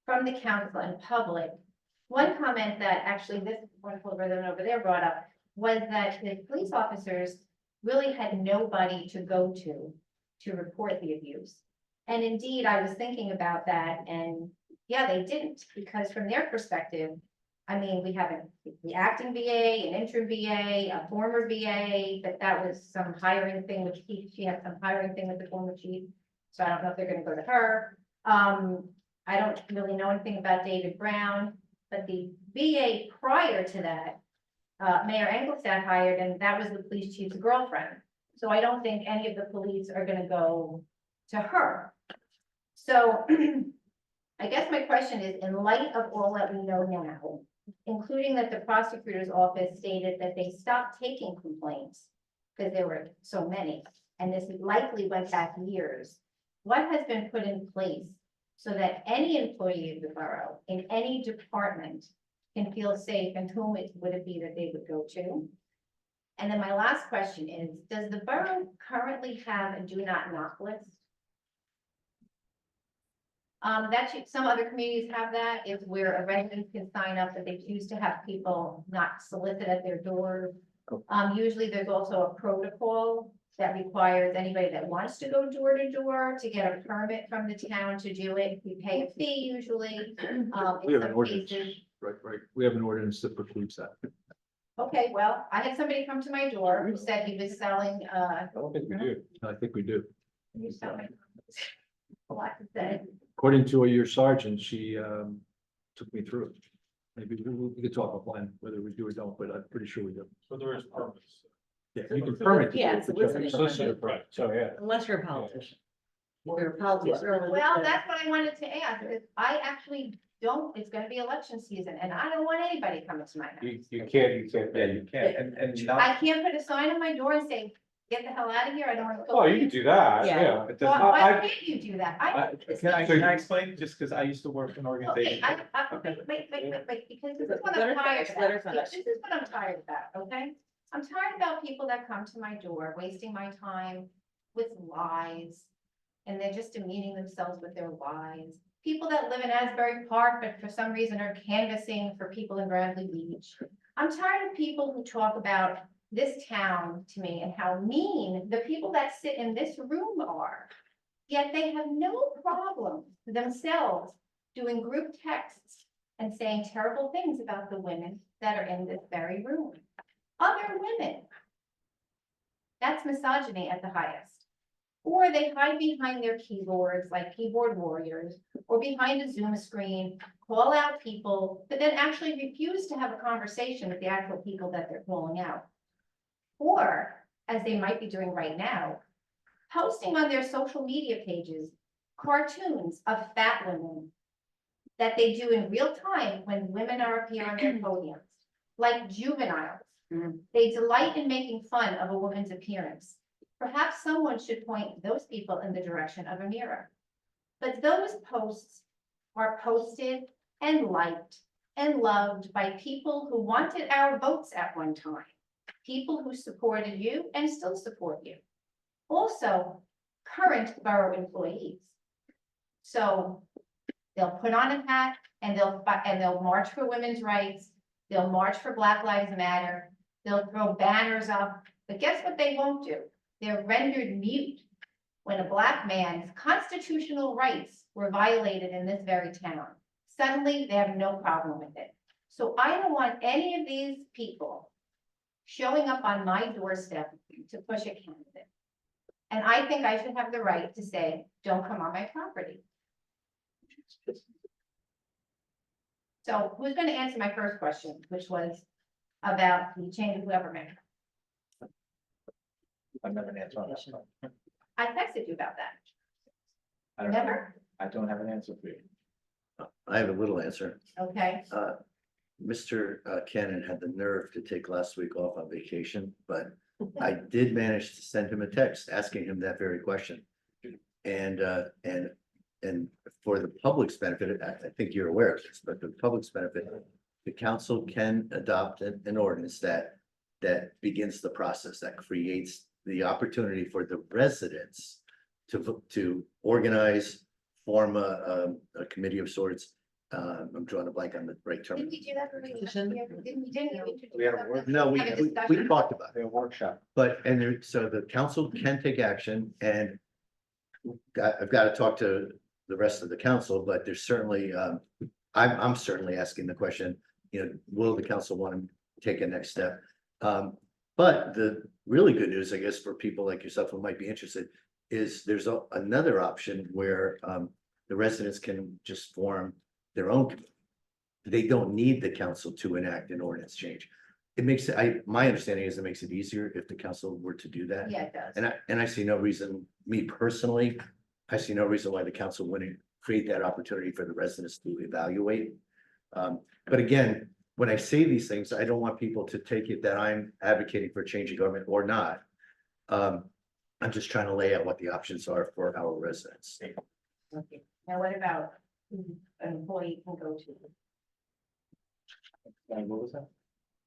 from the council and public. One comment that actually this wonderful brother over there brought up was that the police officers really had nobody to go to report the abuse. And indeed, I was thinking about that, and yeah, they didn't, because from their perspective, I mean, we have the acting VA, an interim VA, a former VA, that was some hiring thing with she had some hiring thing with the former chief. So I don't know if they're gonna go to her. I don't really know anything about David Brown, but the VA prior to that, Mayor Engelstad hired, and that was the police chief's girlfriend. So I don't think any of the police are gonna go to her. So I guess my question is, in light of all that we know now, including that the prosecutor's office stated that they stopped taking complaints because there were so many, and this likely went back years, what has been put in place so that any employee of the borough in any department can feel safe, and whom would it be that they would go to? And then my last question is, does the borough currently have a do not knock list? Some other communities have that. It's where a resident can sign up that they choose to have people not solicit at their doors. Usually there's also a protocol that requires anybody that wants to go door to door to get a permit from the town to do it. We pay a fee usually. We have an in some ordinance, cases- right. We have an ordinance that precludes that. Okay, well, I had somebody come to my door who said he was selling, I don't think we do. I think we do. a lot to say. According to your sergeant, she took me through it. Maybe we could talk offline whether we do or don't, but I'm pretty sure we do. So there is permits. Yeah, you can permit. Yeah, it's Solicitor, right, so yeah. Unless you're a politician. Your apologies earlier. Well, that's what I wanted to ask, is I actually don't, it's gonna be election season, and I don't want anybody coming to my house. You can't, Yeah, you can't, and not. I can't put a sign on my door and say, get the hell out of here, I don't wanna. oh, you can do that, Yeah. yeah. It does Why, not- why can't you do that? Can I explain, just because I used to work in an Okay, organization. wait, because this is what Let I'm her tired finish, let her about. finish. This is what I'm tired about, okay? I'm tired about people that come to my door, wasting my time with lies. And they're just demeaning themselves with their lies. People that live in Asbury Park, but for some reason are canvassing for people in Bradley Beach. I'm tired of people who talk about this town to me and how mean the people that sit in this room are. Yet they have no problem themselves doing group texts and saying terrible things about the women that are in this very room. Other women. That's misogyny at the highest. Or they hide behind their keyboards like keyboard warriors, or behind a Zoom screen, call out people, but then actually refuse to have a conversation with the actual people that they're calling out. Or, as they might be doing right now, posting on their social media pages cartoons of fat women that they do in real time when women are up here on their podiums, like juveniles. They delight in making fun of a woman's appearance. Perhaps someone should point those people in the direction of a mirror. But those posts are posted and liked and loved by people who wanted our votes at one time. People who supported you and still support you. Also, current borough employees. So they'll put on a hat and they'll march for women's rights. They'll march for Black Lives Matter. They'll throw banners up. But guess what they won't do? They're rendered mute when a Black man's constitutional rights were violated in this very town. Suddenly, they have no problem with it. So I don't want any of these people showing up on my doorstep to push a candidate. And I think I should have the right to say, don't come on my property. So who's going to answer my first question, which was about the change of government? I never an answer on that. I texted you about that. I don't know. Remember? I don't have an answer for you. I have a little answer. Okay. Mr. Cannon had the nerve to take last week off on vacation, but I did manage to send him a text asking him that very question. And for the public's benefit, I think you're aware of this, but for the public's benefit, the council can adopt an ordinance that begins the process, that creates the opportunity for the residents to organize, form a committee of sorts. I'm drawing a blank on the right term. Didn't we do that? Didn't you introduce We had a something? work- No, we Have a discussion? talked about it, A workshop. so the council can take action and I've got to talk to the rest of the council, but there's certainly, I'm certainly asking the question, will the council want to take a next step? But the really good news, I guess, for people like yourself who might be interested, is there's another option where the residents can just form their own committee. They don't need the council to enact an ordinance change. It makes my understanding is it makes it easier if the council were to do that. Yeah, it does. And I see no reason, me personally, I see no reason why the council wouldn't create that opportunity for the residents to evaluate. But again, when I say these things, I don't want people to take it that I'm advocating for change of government or not. I'm just trying to lay out what the options are for our residents. Okay. Now what about who an employee can go to? What was that?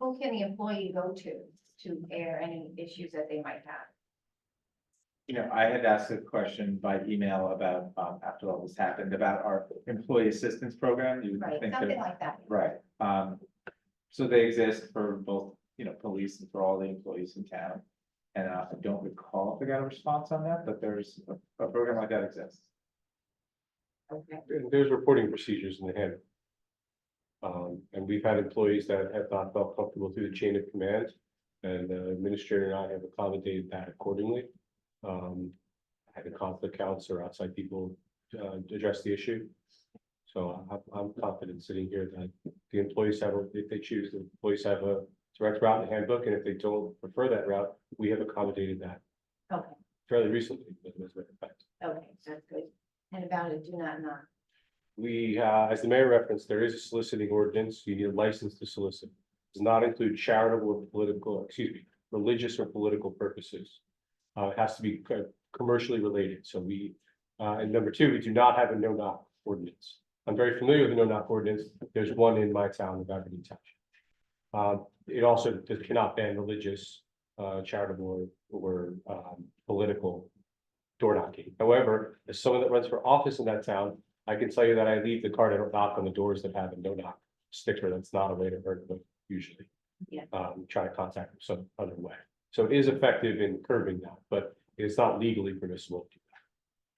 Who can the employee go to air any issues that they might have? I had asked a question by email about, after all this happened, about our employee assistance program. You would Right, think something that- like that. Right, so they exist for both, police and for all the employees in town. And I don't recall if we got a response on that, but there's a program like that exists. Okay. There's reporting procedures in the handbook. And we've had employees that have not felt comfortable through the chain of command, and the administrator and I have accommodated that accordingly. Had a conflict counts or outside people address the issue. So I'm confident sitting here that the employees have, if they choose, the employees have a direct route in the handbook, and if they don't prefer that route, we have accommodated that. Okay, fairly recently. It was in effect. Okay, that's good. And about it, do not knock. We, as the mayor referenced, there is a soliciting ordinance. You need a license to solicit. Does not include charitable or political, excuse me, religious or political purposes. It has to be commercially related. So we, and number two, we do not have a no-knock ordinance. I'm very familiar with the no-knock ordinance. There's one in my town of Aberdeen Township. It also cannot ban religious, charitable or political door knocking. However, as someone that runs for office in that town, I can tell you that I leave the card, I don't knock on the doors that have a no knock sticker. That's not a way to hurt them usually. Yeah. Try to contact them some other way. So it is effective in curbing that, but it's not legally permissible to do that.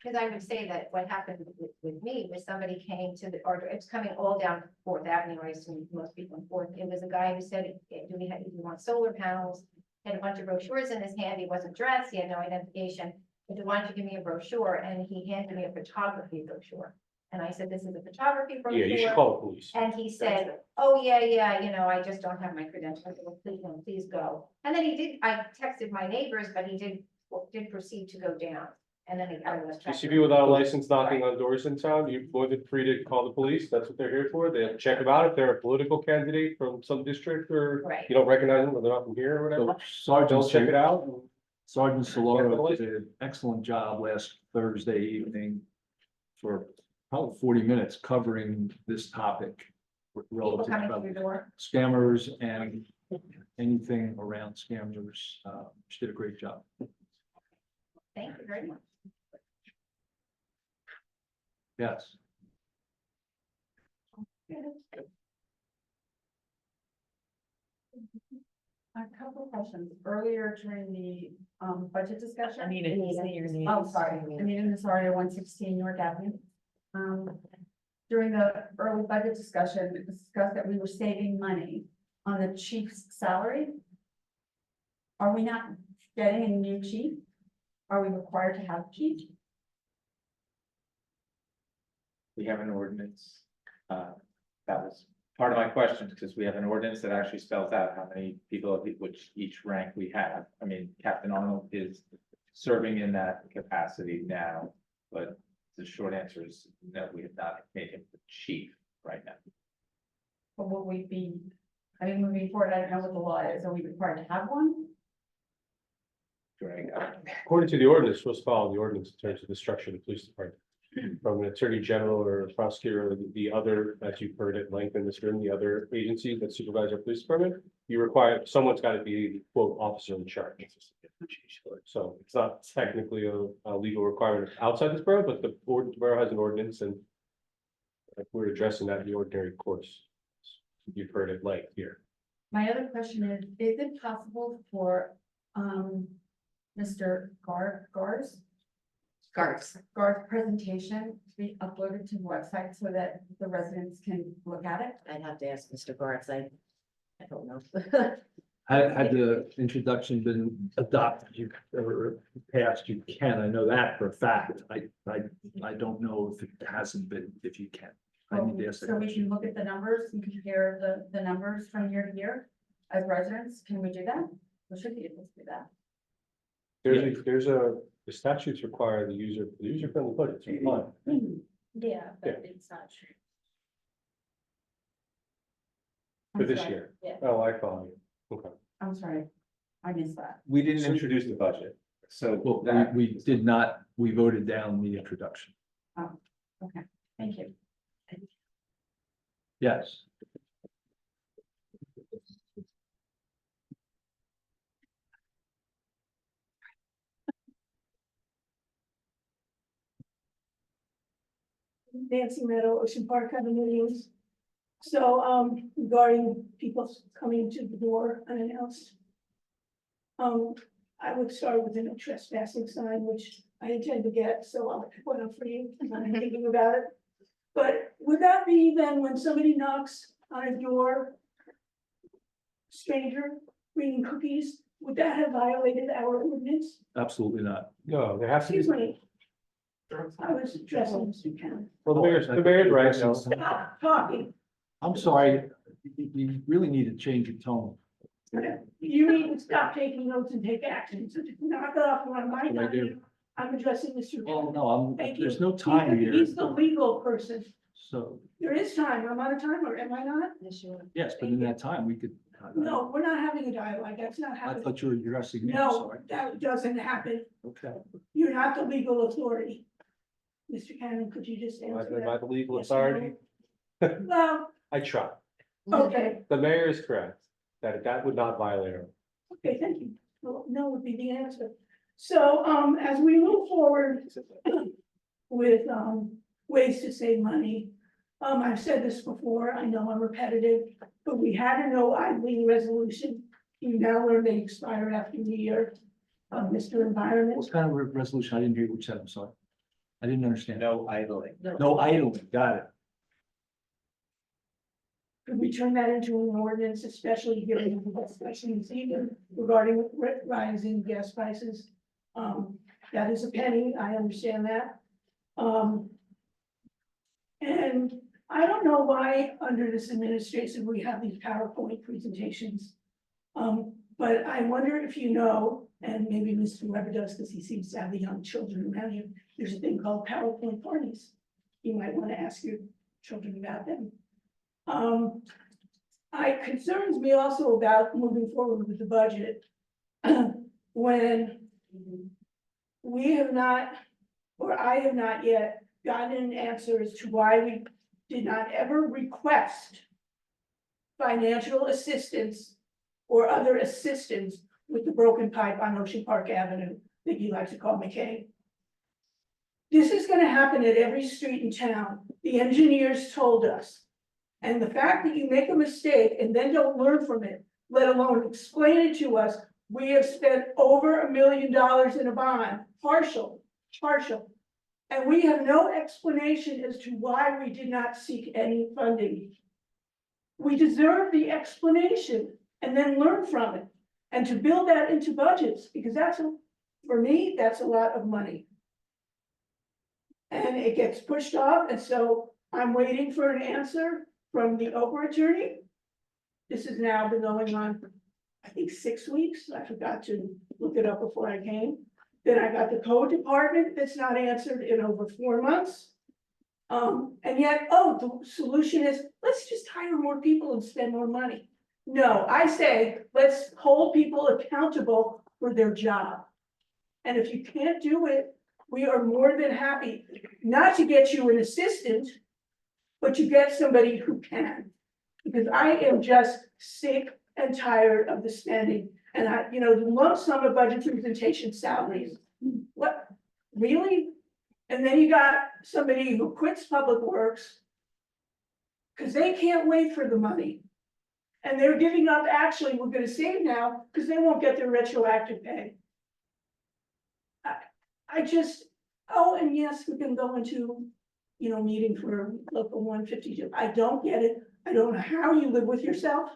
Because I would say that what happened with me was somebody came to the, or it's coming all down Fourth Avenue, I assume most people in Fourth. It was a guy who said, do we want solar panels? Had a bunch of brochures in his hand. He wasn't dressed. He had no identification. He said, why don't you give me a brochure? And he handed me a photography brochure. And I said, this is a photography brochure. Yeah, you should call the police. And he said, oh, yeah, I just don't have my credentials. I said, well, please go. And then I texted my neighbors, but he did proceed to go down. And then I was. You see people without a license knocking on doors in town, you're more than free to call the police. That's what they're here for. They have to check them out if they're a political candidate from some district or Right. you don't recognize them or they're not from here or whatever. Sergeant, Don't check it out. Sergeant Get the Soloro license. did an excellent job last Thursday evening for probably 40 minutes covering this topic People relative coming to through the door. scammers and anything around scammers. She did a great job. Thank you very much. Yes. A couple of questions. Earlier during the budget discussion. Anita, can you say your name? Oh, sorry, Anita Nazario, 116 York Avenue. During the early budget discussion, it was discussed that we were saving money on the chief's salary. Are we not getting a new chief? Are we required to have a chief? We have an ordinance. That was part of my question, because we have an ordinance that actually spells out how many people of which each rank we have. I mean, Captain Arnold is serving in that capacity now, but the short answer is no, we have not made him the chief right now. Or will we be, I mean, moving forward, I don't know what the law is. Are we required to have one? During, According to the ordinance, we're supposed to follow the ordinance in terms of the structure of the police department. From an attorney general or a prosecutor, or the other, as you've heard at length in this room, the other agencies that supervise our police department, you require, someone's got to be the quote officer in charge. So it's not technically a legal requirement outside this borough, but the borough has an ordinance and we're addressing that in the ordinary course. You've heard it length here. My other question is it possible for, Mr. Gar's presentation to be uploaded to the website so that the residents can look at it? I'd have to ask Mr. Garth. I don't know. Had the introduction been adopted, or passed, you can. I know that for a fact. I don't know if it hasn't been, if you can. I need to ask that So we question. can look at the numbers and compare the numbers from year to year as residents. Can we do that? We should be able to do that. The statutes require the user-friendly budget. It's fine. Yeah, but it's not true. For I'm this sorry. year. Yeah. Oh, I follow you. Okay. I'm sorry. I missed that. we didn't introduce the budget, so Well, that we did not, we voted down the introduction. Okay, thank you. Yes. Nancy Meadow, Ocean Park condominiums. So, regarding people coming to the door unannounced. I would start with a no trespassing sign, which I intend to get, so I'll put up for you, I'm thinking about it. But would that be then when somebody knocks on a door? Stranger bringing cookies, would that have violated our ordinance? Absolutely not. No, there has to be. Excuse me. I was addressing Mr. Kennedy. Well, the mayor's right. Stop talking. I'm sorry, you really need to change your tone. You need to stop taking notes and take action, so just knock it off one of my What I do? time. I'm addressing Mr. Well, no, Thank you. there's no time here, He's the legal person. so, There is time. I'm out of time, or am I not? yes, but in that time, we could. No, we're not having a dialogue. That's not I happening. thought you were addressing me, I'm No, sorry. that doesn't happen. Okay. You're not the legal authority. Mr. Cannon, could you just Am I answer am I that? the legal Yes or no? authority? Well, I try. okay, The mayor is correct, that would not violate our. okay, thank you. Well, no would be the answer. So, as we move forward with, ways to save money, I've said this before, I know I'm repetitive, but we had a no idling resolution. You now learn they expire after the year. Mr. Environment, What kind of resolution? I didn't hear what you said, I'm sorry. I didn't understand. No idling. No idling, got it. could we turn that into an ordinance, especially given the discussion this evening regarding rising gas prices? That is a penny, I understand that. And I don't know why under this administration we have these PowerPoint presentations. But I wonder if you know, and maybe Mr. Weber does, because he seems to have the young children around him, there's a thing called PowerPoint parties. You might want to ask your children about them. It concerns me also about moving forward with the budget. When we have not, or I have not yet gotten an answer as to why we did not ever request financial assistance or other assistance with the broken pipe on Ocean Park Avenue that you like to call McCain. This is gonna happen at every street in town. The engineers told us. And the fact that you make a mistake and then don't learn from it, let alone explain it to us, we have spent over $1 million in a bond, partial. And we have no explanation as to why we did not seek any funding. We deserve the explanation and then learn from it. And to build that into budgets, because for me, that's a lot of money. And it gets pushed off, and so I'm waiting for an answer from the Oprah attorney. This has now been going on, I think, 6 weeks. I forgot to look it up before I came. Then I got the code department that's not answered in over 4 months. And yet, the solution is, let's just hire more people and spend more money. No, I say, let's hold people accountable for their job. And if you can't do it, we are more than happy not to get you an assistant, but to get somebody who can. Because I am just sick and tired of the spending. And the lump sum of budget presentation salaries. What, really? And then you got somebody who quits public works because they can't wait for the money. And they're giving up, actually, we're gonna save now because they won't get their retroactive pay. I just, and yes, we can go into, meeting for local 152. I don't get it. I don't know how you live with yourself.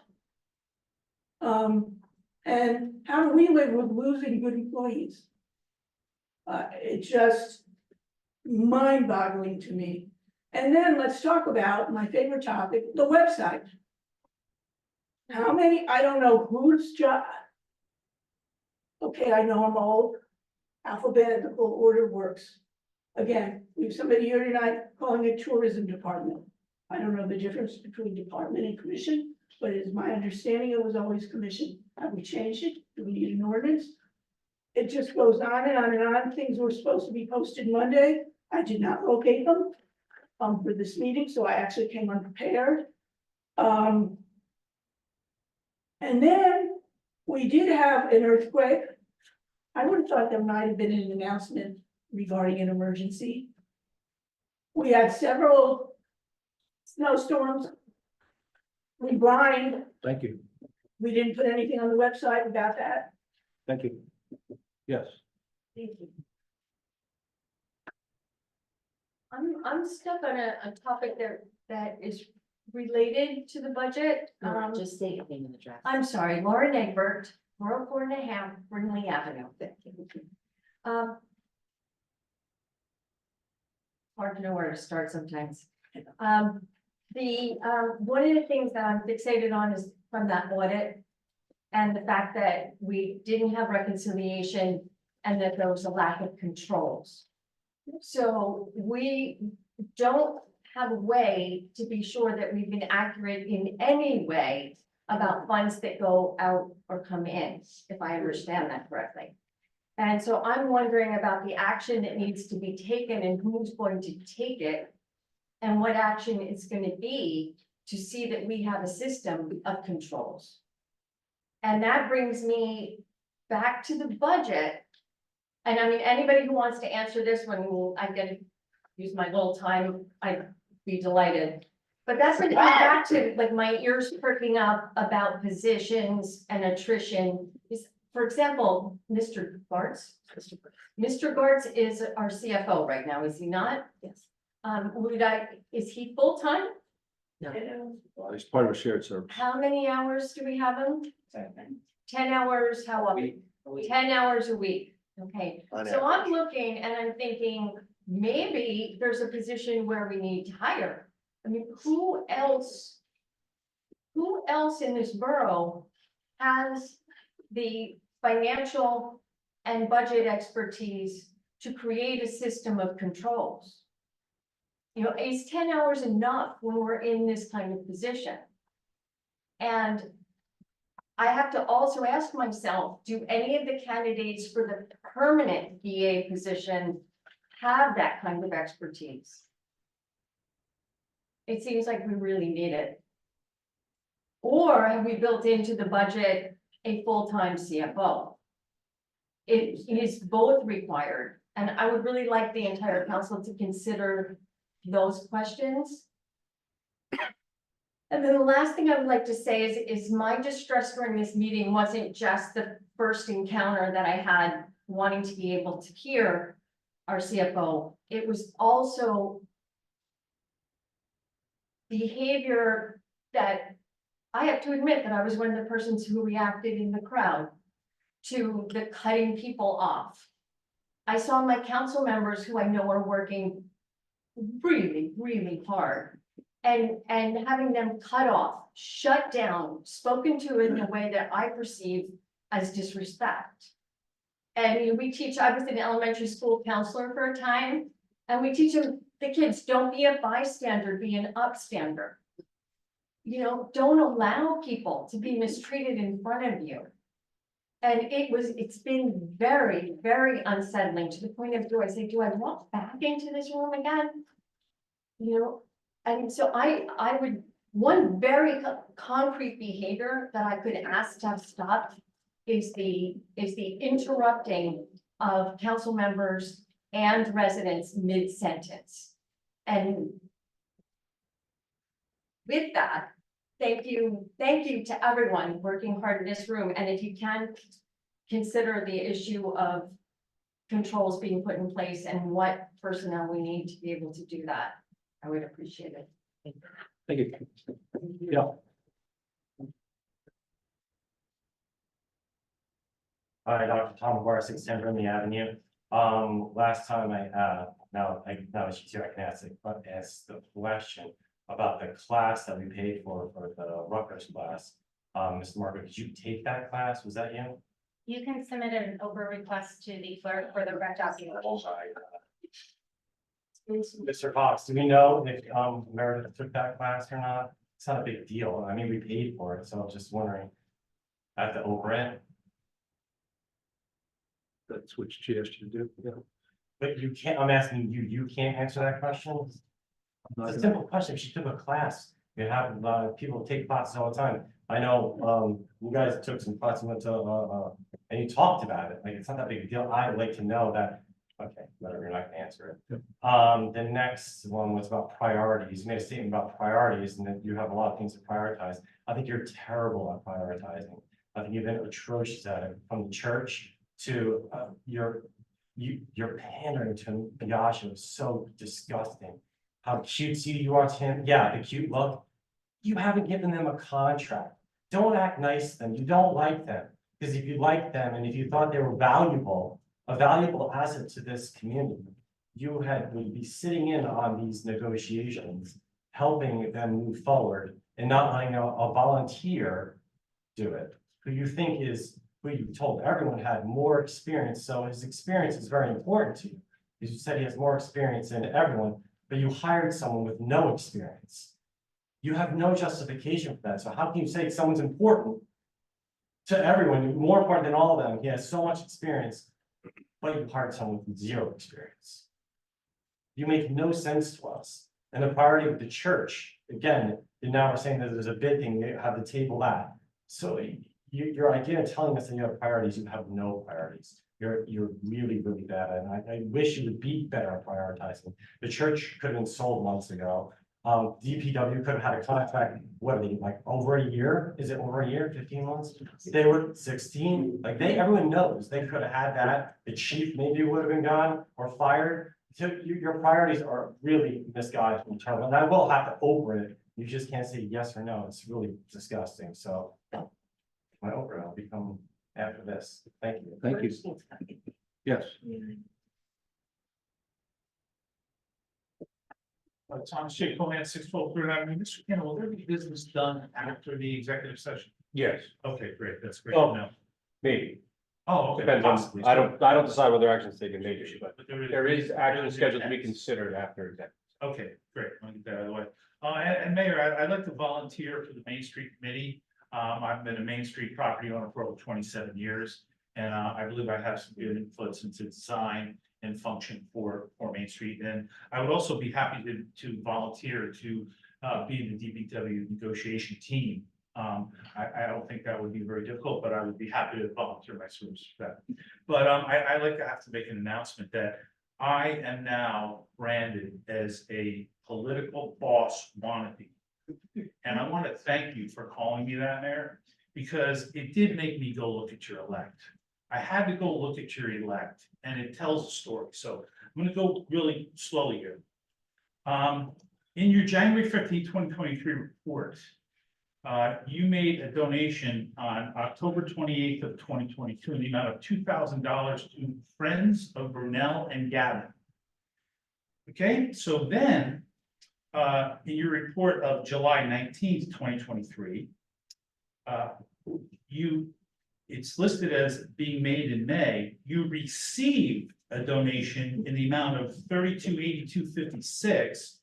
And how do we live with losing good employees? It's just mind-boggling to me. And then let's talk about my favorite topic, the website. How many, I don't know whose job. Okay, I know I'm old. Alphabetical order works. Again, we have somebody here tonight calling it tourism department. I don't know the difference between department and commission, but it is my understanding it was always commission. Have we changed it? Do we need an ordinance? It just goes on and on and on. Things were supposed to be posted Monday. I did not locate them for this meeting, so I actually came unprepared. And then we did have an earthquake. I would have thought there might have been an announcement regarding an emergency. We had several snowstorms. We blined. Thank you, We didn't put anything on the website about that. thank you. Yes. Thank you. I'm stuck on a topic that is related to the budget. Just say your name and address. I'm sorry, Lauren Egbert, 404.5 Brinley Avenue. Hard to know where to start sometimes. One of the things that I'm fixated on is from that audit. and the fact that we didn't have reconciliation and that there was a lack of controls. So we don't have a way to be sure that we've been accurate in any way about funds that go out or come in, if I understand that correctly. And so I'm wondering about the action that needs to be taken and who's going to take it, and what action it's going to be to see that we have a system of controls. And that brings me back to the budget. And I mean, anybody who wants to answer this when I get to use my little time, I'd be delighted. But that's when back to like my ears perking up about positions and attrition. Is, for example, Mr. Gartz. Mr. Gartz is our CFO right now, is he not? Yes. Is he full-time? No. Well, he's part of a shared service. How many hours do we have him? 10 hours, how often? 10 hours a week, okay. On So I'm looking and I'm thinking, maybe there's a position where we need to hire. I mean, who else in this borough has the financial and budget expertise to create a system of controls? You know, is 10 hours enough when we're in this kind of position? And I have to also ask myself, do any of the candidates for the permanent BA position have that kind of expertise? It seems like we really need it. Or have we built into the budget a full-time CFO? It is both required, and I would really like the entire council to consider those questions. And then the last thing I would like to say is my distress during this meeting wasn't just the first encounter that I had wanting to be able to hear our CFO. It was also behavior that I have to admit that I was one of the persons who reacted in the crowd to the cutting people off. I saw my council members who I know are working really, really hard. And having them cut off, shut down, spoken to in a way that I perceive as disrespect. And we teach, I was an elementary school counselor for a time, and we teach them, the kids, don't be a bystander, be an upstander. You know, don't allow people to be mistreated in front of you. And it's been very, very unsettling to the point of, do I walk back into this room again? You know, and so I would, one very concrete behavior that I could ask to have stopped is the interrupting of council members and residents mid-sentence. And with that, thank you to everyone working hard in this room. And if you can consider the issue of controls being put in place and what personnel we need to be able to do that, I would appreciate it. Thank you. Yeah. Hi, Dr. Tom McGuire, 610 Rimley Avenue. Last time now she's here, I can ask the question about the class that we paid for the Rutgers class. Mr. Margaret, did you take that class? Was that you? You can submit an over request to the clerk for the correct documentation. Mr. Cox, do we know if Meredith took that class or not? It's not a big deal. I mean, we paid for it, so I'm just wondering. At the overend. That's what she asked you to do. Yeah. But you can't, I'm asking you, you can't answer that question? It's a simple question. If she took a class, you have people take classes all the time. I know you guys took some classes, went to and you talked about it. Like, it's not that big a deal. I would like to know that. Okay, whatever, you're not gonna answer it. The next one was about priorities. You made a statement about priorities and that you have a lot of things to prioritize. I think you're terrible at prioritizing. I think you've been atrocious at it, from the church to you're pandering to Yasha. So disgusting. How cutesy you are to him. Yeah, the cute look. You haven't given them a contract. Don't act nice to them. You don't like them. Because if you liked them and if you thought they were valuable, a valuable asset to this community, you would be sitting in on these negotiations, helping them move forward and not letting a volunteer do it. who you think is, who you told everyone had more experience, so his experience is very important to you. Because you said he has more experience than everyone, but you hired someone with no experience. You have no justification for that, so how can you say someone's important to everyone, more important than all of them? He has so much experience, but you hired someone with zero experience. You make no sense to us. And the priority of the church, again, and now we're saying that there's a bid thing, you have the table that. So your idea of telling us that you have priorities, you have no priorities. You're really, really bad, and I wish you would be better at prioritizing. The church could have been sold months ago. DPW could have had a contract, what are they, like over a year? Is it over a year, 15 months? They were 16, like everyone knows, they could have had that. The chief maybe would have been gone or fired. So your priorities are really misguided from term, and I will have to open it. You just can't say yes or no. It's really disgusting. So my over will become after this. Thank you. Thank you. Yes. Thomas J. Coleman, 612 Third Avenue. Mr. Kenna, will there be business done after the executive session? Yes, Okay, great. That's great Oh. to know. maybe. Oh, okay. Depends on, Possibly. I don't decide whether actions taken maybe, but But there is action scheduled to be intent. considered after executive. Okay, great. I'll get that out of the way. And Mayor, I'd like to volunteer for the Main Street Committee. I've been a Main Street property owner for over 27 years. And I believe I have some good input since it's design and function for Main Street. And I would also be happy to volunteer to be in the DPW negotiation team. I don't think that would be very difficult, but I would be happy to volunteer my service for that. But I like to have to make an announcement that I am now branded as a political boss wannabe. And I want to thank you for calling me that, Mayor, because it did make me go look at your elect. I had to go look at your elect, and it tells a story. So I'm gonna go really slowly here. In your January 15, 2023 report, you made a donation on October 28th of 2022 in the amount of $2,000 to Friends of Brunel and Gavin. Okay, so then, in your report of July 19th, 2023, it's listed as being made in May. You received a donation in the amount of $3282.56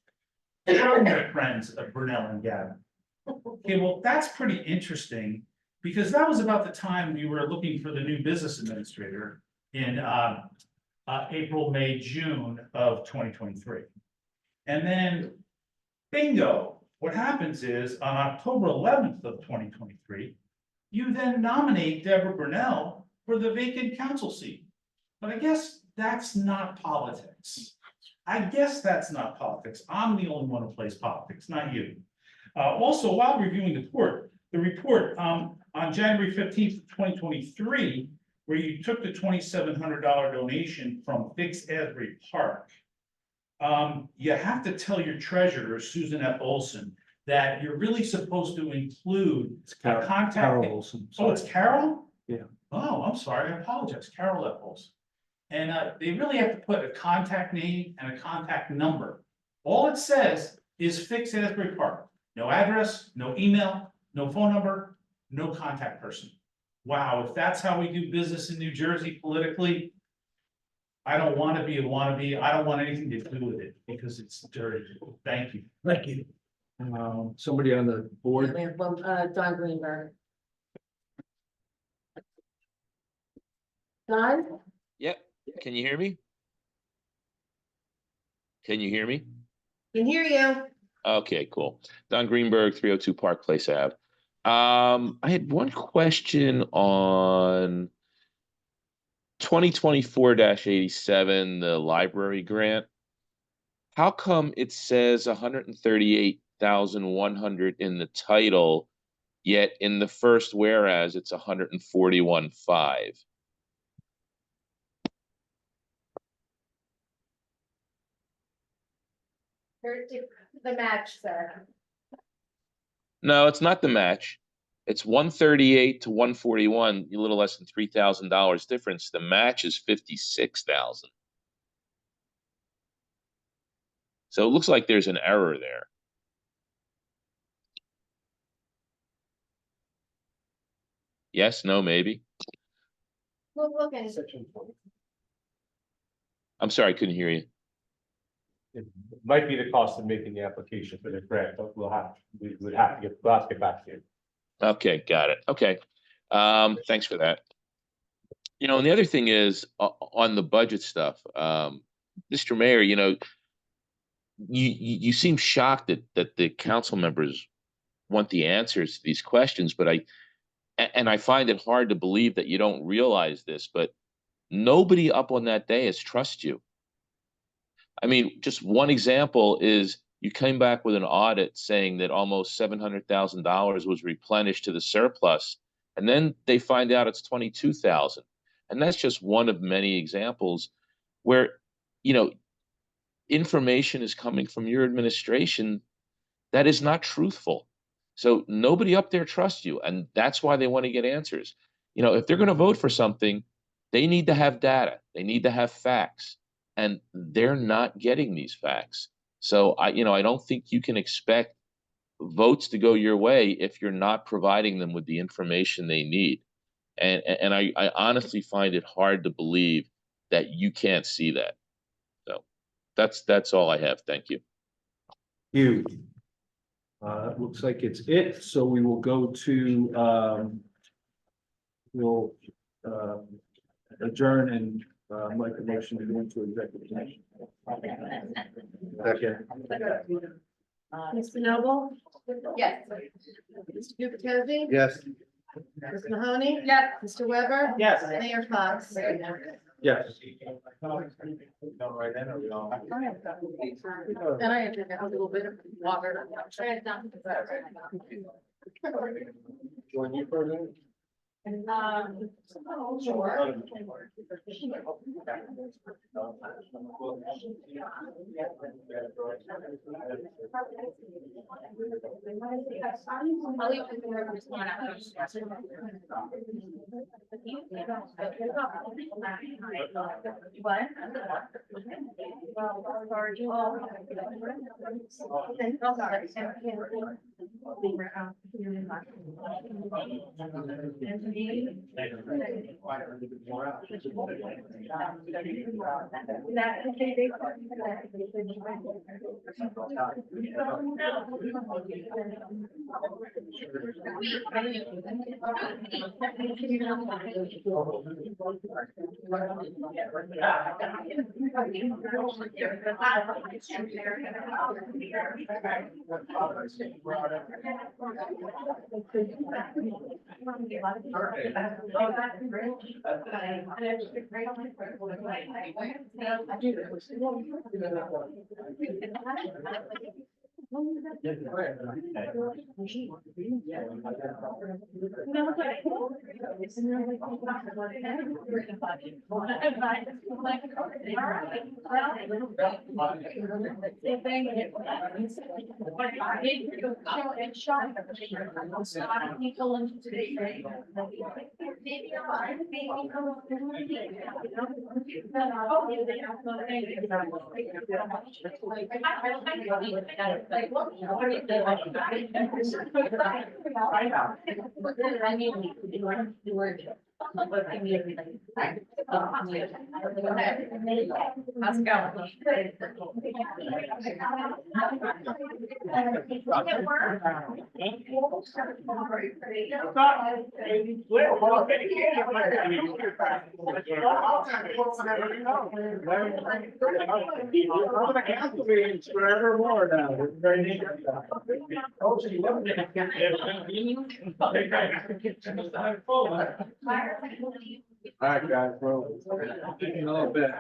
from the Friends of Brunel and Gavin. Okay, well, that's pretty interesting because that was about the time we were looking for the new business administrator in April, May, June of 2023. And then bingo, what happens is on October 11th of 2023, you then nominate Deborah Brunel for the vacant council seat. But I guess that's not politics. I'm the only one who plays politics, not you. Also, while reviewing the report on January 15th, 2023, where you took the $2,700 donation from Fix Asbury Park, you have to tell your treasurer, Susan F. Olson, that you're really supposed to include a contact. Carol Olson. Oh, it's Carol? Yeah. Oh, I'm sorry, I apologize, Carol F. Olson. And they really have to put a contact name and a contact number. All it says is Fix Asbury Park. No address, no email, no phone number, no contact person. Wow, if that's how we do business in New Jersey politically, I don't want to be a wannabe. I don't want anything to do with it because it's dirty. Thank you. Thank you. Somebody on the board. We have one, Don Greenberg. Don? Yep, can you hear me? Can you hear me? Can hear you. Okay, cool. Don Greenberg, 302 Park Place Ave. I had one question on 2024-87, the library grant. How come it says 138,100 in the title, yet in the first whereas it's 141,500? The match, sir. No, it's not the match. It's 138 to 141, a little less than $3,000 difference. The match is 56,000. So it looks like there's an error there. Yes, no, maybe? We'll look into Section 20. I'm sorry, I couldn't hear you. It might be the cost of making the application for the grant, but we we'll have to get back to you. Okay, got it. Okay. Thanks for that. And the other thing is on the budget stuff, Mr. Mayor, you seem shocked that the council members want the answers to these questions, but I find it hard to believe that you don't realize this, but nobody up on that day has trust you. I mean, just one example is you came back with an audit saying that almost $700,000 was replenished to the surplus, and then they find out it's 22,000. And that's just one of many examples where, information is coming from your administration that is not truthful. So nobody up there trusts you, and that's why they want to get answers. If they're going to vote for something, they need to have data. They need to have facts, and they're not getting these facts. So I don't think you can expect votes to go your way if you're not providing them with the information they need. And I honestly find it hard to believe that you can't see that. So that's all I have. Thank you. You. Looks like it's it, so we will go to, we'll adjourn and make a motion to go into executive session. Second. Mr. Noble? Yes. Mr. Gubatose? Yes. Ms. Mahoney? Yes. Mr. Weber? Yes. Mayor Fox? Yes. And I have to have a little bit of water. Join you for a minute? Sure. I'll leave it there, respond after. What? How's it going? Forevermore now. All right, guys, bro. A little bit.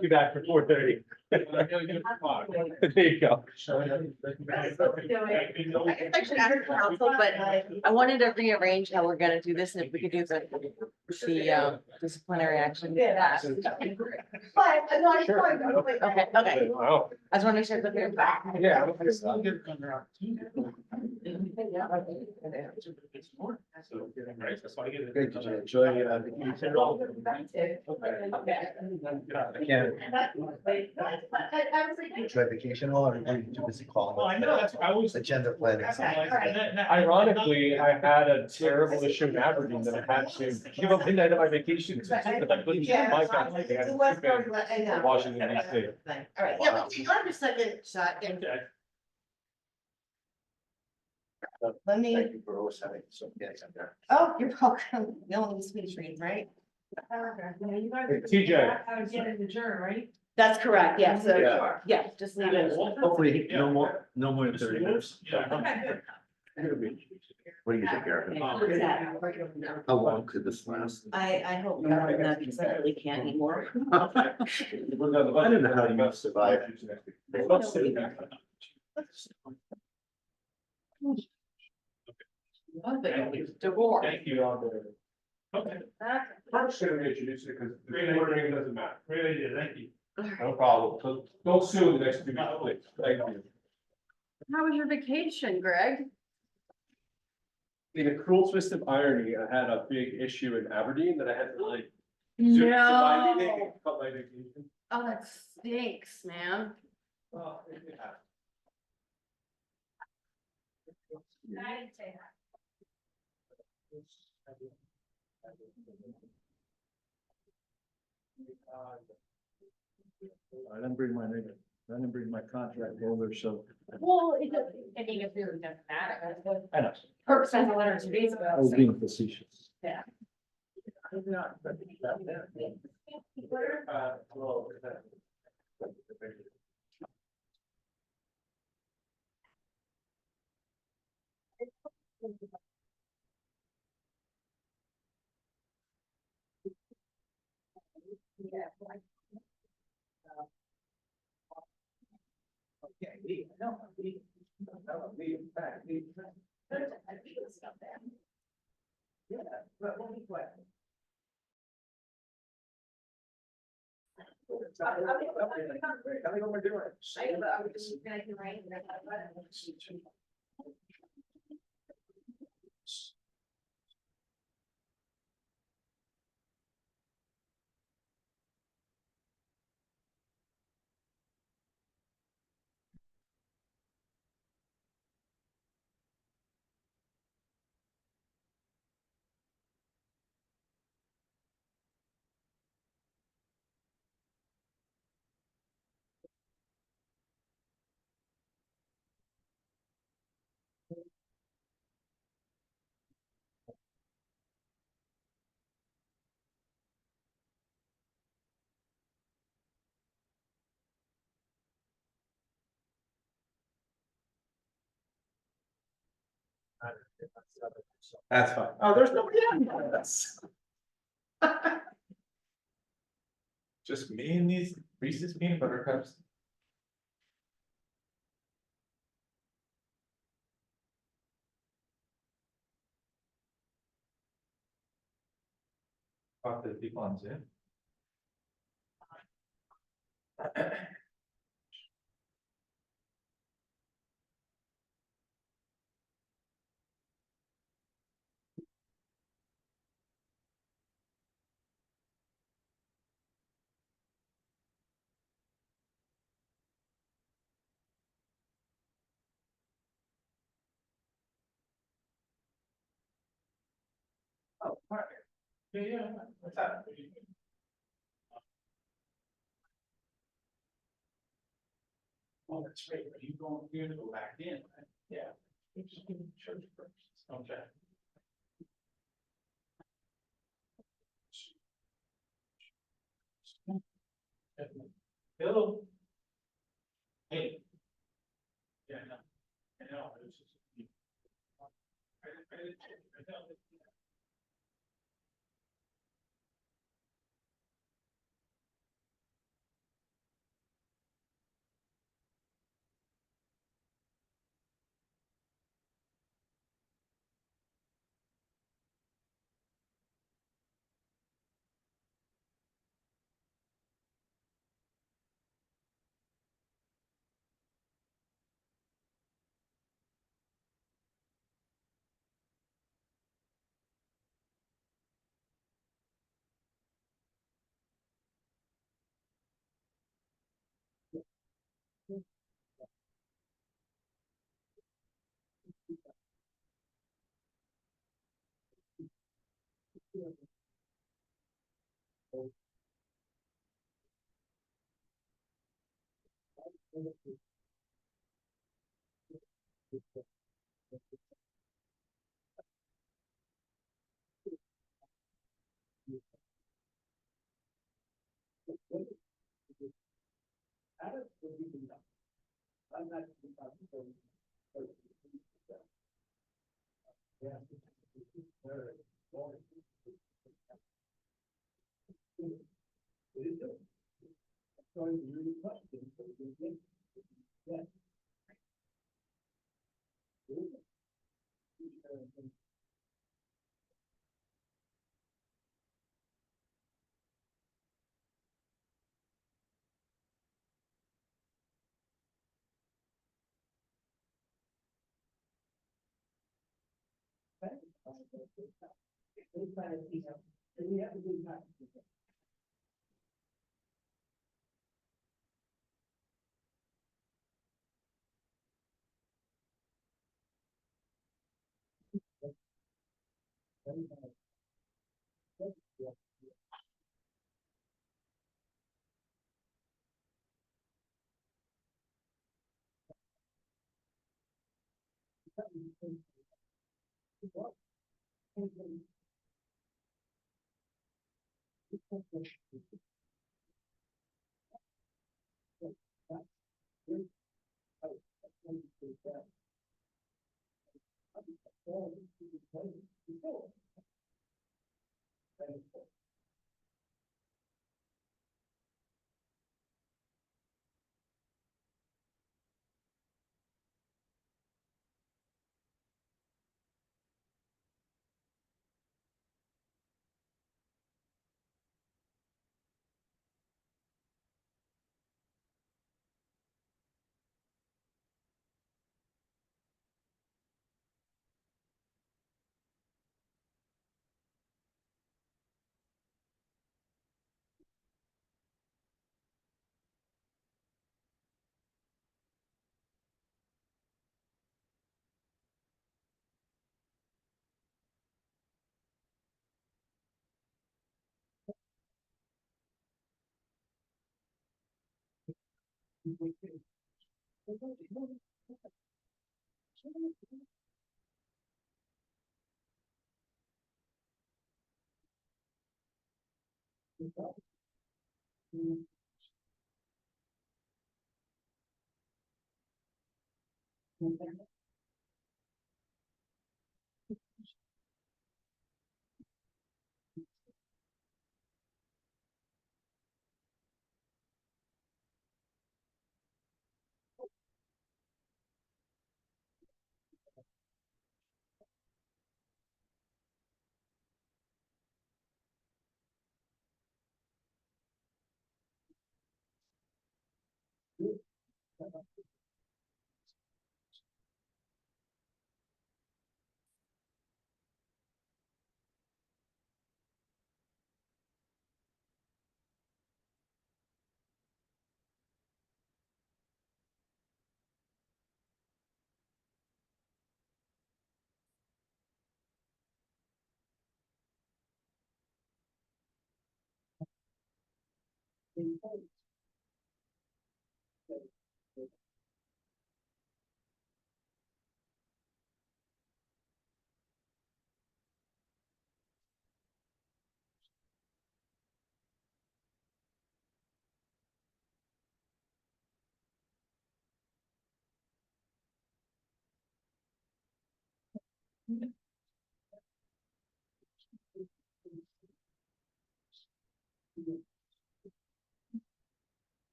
Be back for 4:30. There you go. I should ask the council, but I wanted to rearrange how we're gonna do this, and if we could do the disciplinary action. Okay, okay. Wow. I just want to make sure that they're. Yeah. That's why I get it. Great, did you enjoy, vacation? Enjoy vacation all, or were you too busy calling? Well, I know, that's, I was. Agenda planning. Ironically, I had a terrible issue in Aberdeen that I had to give up midnight of my vacation to, but I couldn't get my guy. I had to keep in Washington DC. All right, yeah, but you got your second shot and let me, Thank you for always having so, yeah, there. oh, you're welcome. You only need speech read, right? TJ. How to get it adjourned, right? That's correct, yeah, so, Yeah. yeah, just leave it. Hopefully, no more than 30 minutes. Yeah. What do you think, Eric? How long could this last? I hope not, because I really can't anymore. I don't know how you survive. Divorce. Thank you. Okay, First, should we introduce it, because the ordering it doesn't matter. great idea, thank you. No problem. So don't sue the next 2 weeks, please. Thank you. How was your vacation, Greg? In a cruel twist of irony, I had a big issue in Aberdeen that I had to like. zoom to my meeting and cut my vacation. Oh, that stinks, man. Well, it happened. I didn't say that. I didn't bring my neighbor, I didn't bring my contract over, so. Well, it doesn't, I mean, it really doesn't matter, that's what I know, Kirk sent a letter 2 days ago. I was so- being facetious. Yeah. Well, That's fine. Oh, there's nobody on this. Just me and these Reese's peanut butter cups. Talk to the people on Zoom. Oh, Mark. Yeah, what's up? Oh, that's great, are you going, you're gonna go back in, right? Yeah. Church first, okay. Hello. Hey. Yeah, no, I know, it was just. I know.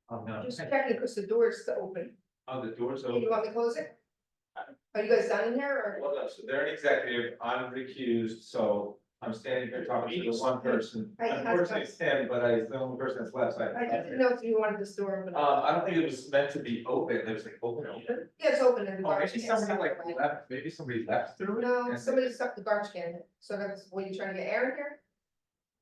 Oh, no. Just checking because the door is still open. Oh, the door's Do open. you want me to close it? Are you guys done in here or? Well, no, so they're an executive, I'm recused, so I'm standing here talking to the one person. Unfortunately, it's him, but it's the only person that's left, so I just didn't know if you wanted this door open. I don't think it was meant to be open, it was like open. Yeah, it's open in the Oh, garbage maybe can. somebody like left, maybe somebody left through it? No, and- somebody stuck the garbage can, in it. So that's, were you trying to get air in here?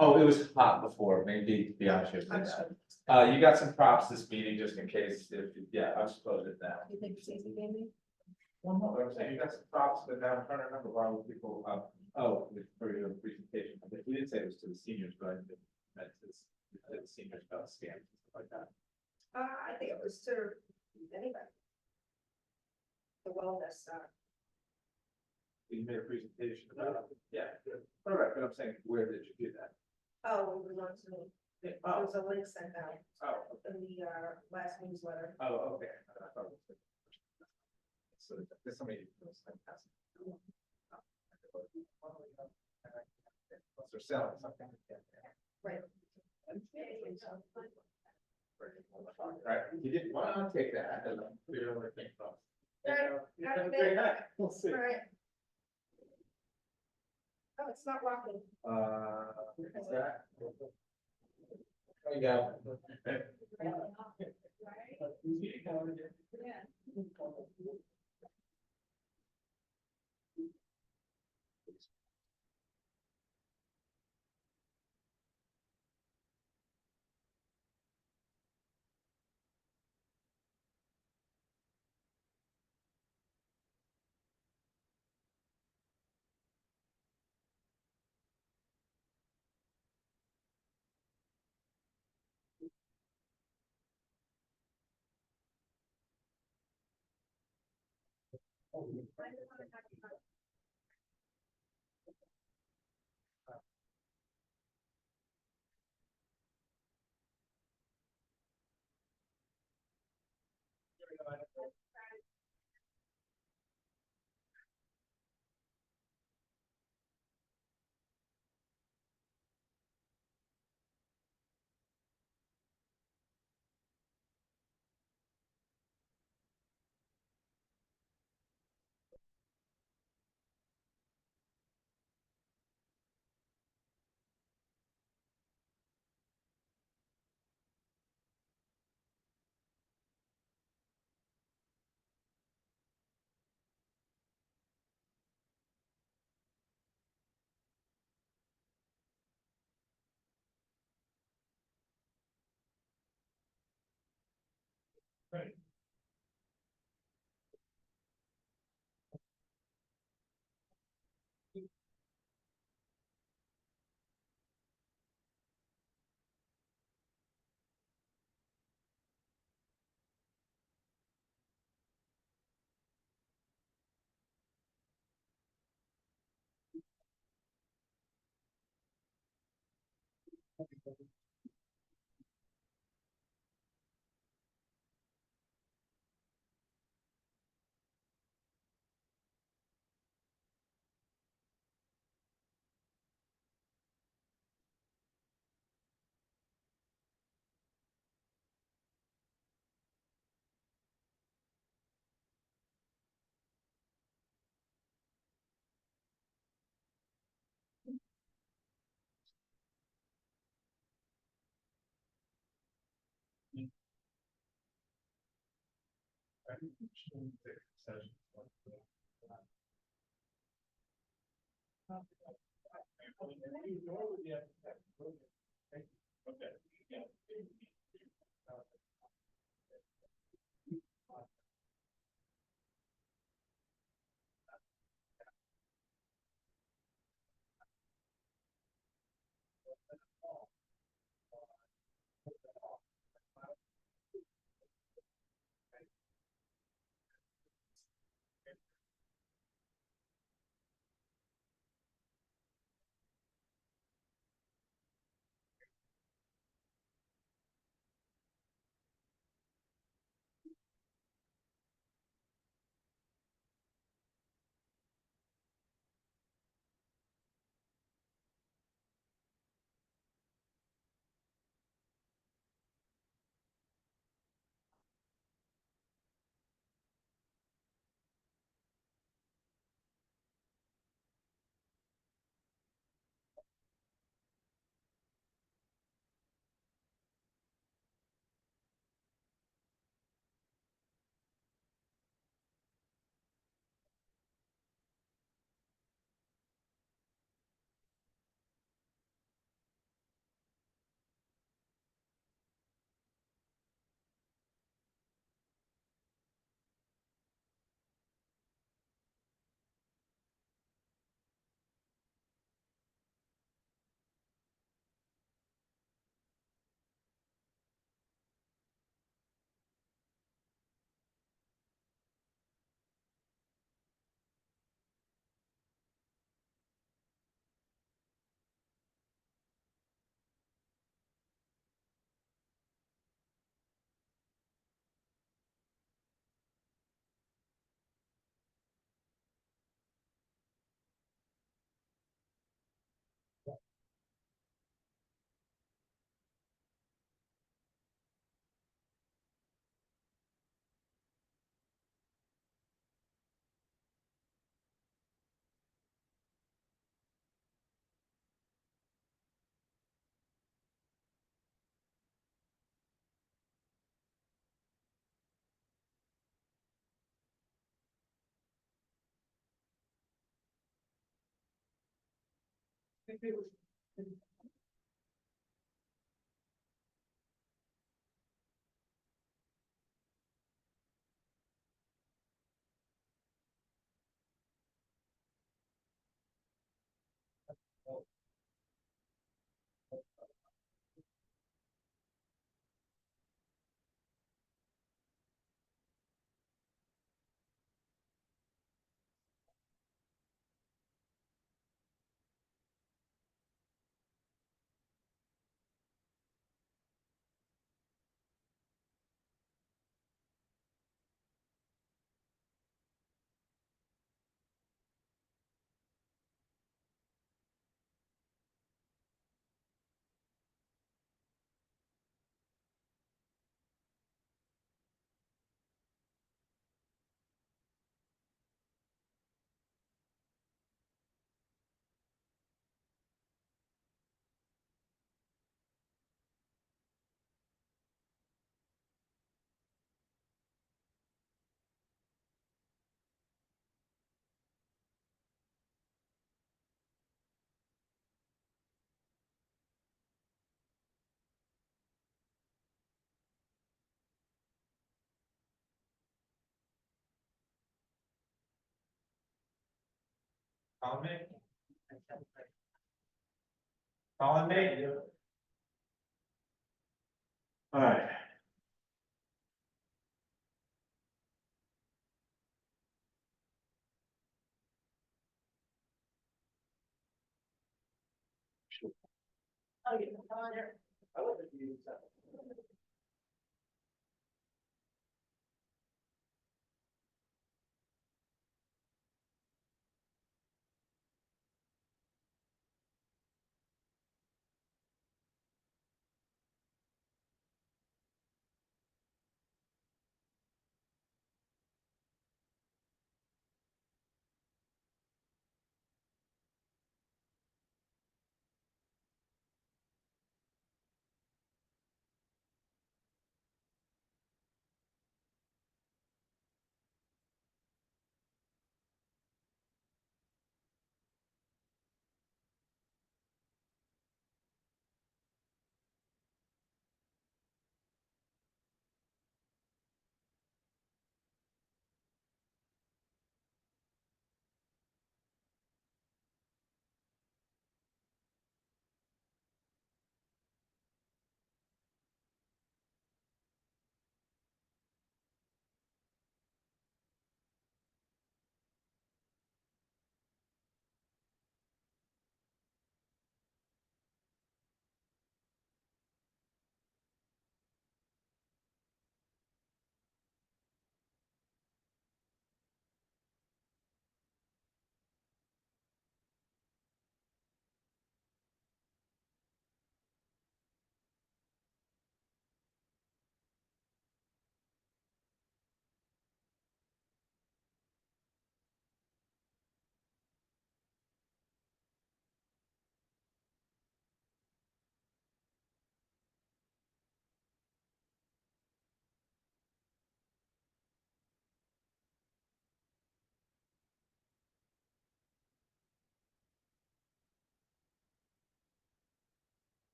Oh, it was hot before, maybe, to be honest with you. You got some props this meeting, just in case, yeah, I'll just close it now. You think Stacy gave me? Well, no, I'm saying, you got some props, but now I'm trying to remember why would people, for your presentation, I think we didn't say it was to the seniors, but I think meant to the seniors about scams and stuff like that. I think it was to anybody. The wellness, You made a presentation about, yeah, all right, but I'm saying, where did you do that? oh, we want to, there Oh, was a link sent out oh, in the, last newsletter. oh, okay. I thought it was- So there's somebody. Unless they're selling something. Right. Right, you didn't want to take that, and we don't want to think about. Alright, Have a great night. We'll see. All right. Oh, it's not locking. What's that? There you go. Right. Colin me? All right.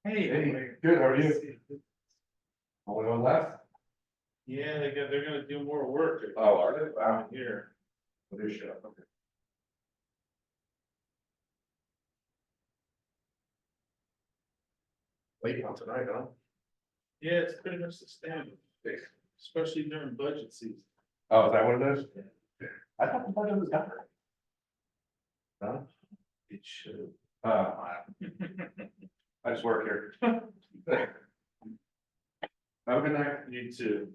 Hey. Good, how are you? Only one left? Yeah, they're gonna do more work. Oh, are they? Wow. Here. What is shit? Okay. Waiting on tonight, huh? Yeah, it's pretty much the standard, especially during budget season. Oh, is that what it is? I thought the budget was done. Huh? It should. I just work here. Have a good night. You too.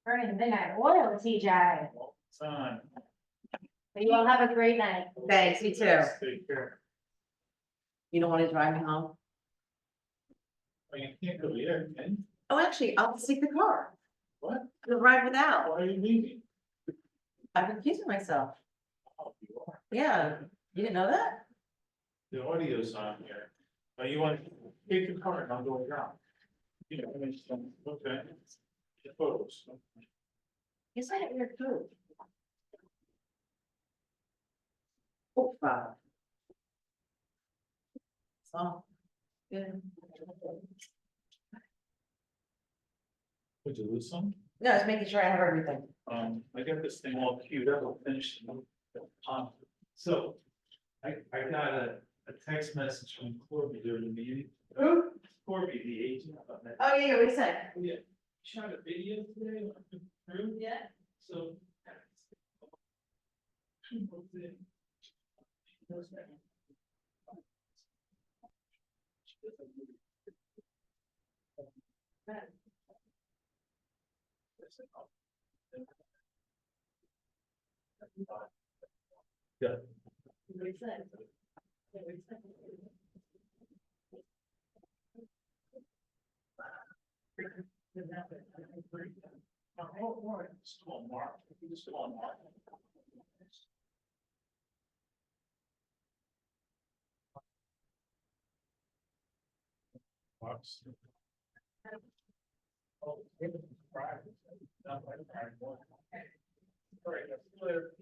Burning midnight oil, TJ. Time. But you all have a great night. Thanks, you too. Take care. You don't want to drive me home? Oh, you can't go there, can you? Oh, actually, I'll take the car. What? I'll ride without. Why are you leaving? I'm accusing myself. Oh, you are. Yeah, you didn't know that? The audio's on here. Oh, you want to take the car and I'll go around. You know, I mean, okay. The photos. Yes, I have your coat. Oh, wow. So, good. Would you lose some? No, just making sure I have everything. I got this thing all queued up, I'll finish. So, I got a text message from Corby during the meeting. Corby, the agent. Oh, yeah, what do you say? Yeah, shot a video today. Yeah. So. Yeah. Just call Mark. You just call Mark. Mark's. Oh, it's Friday. Not like Friday morning. All right, that's clear.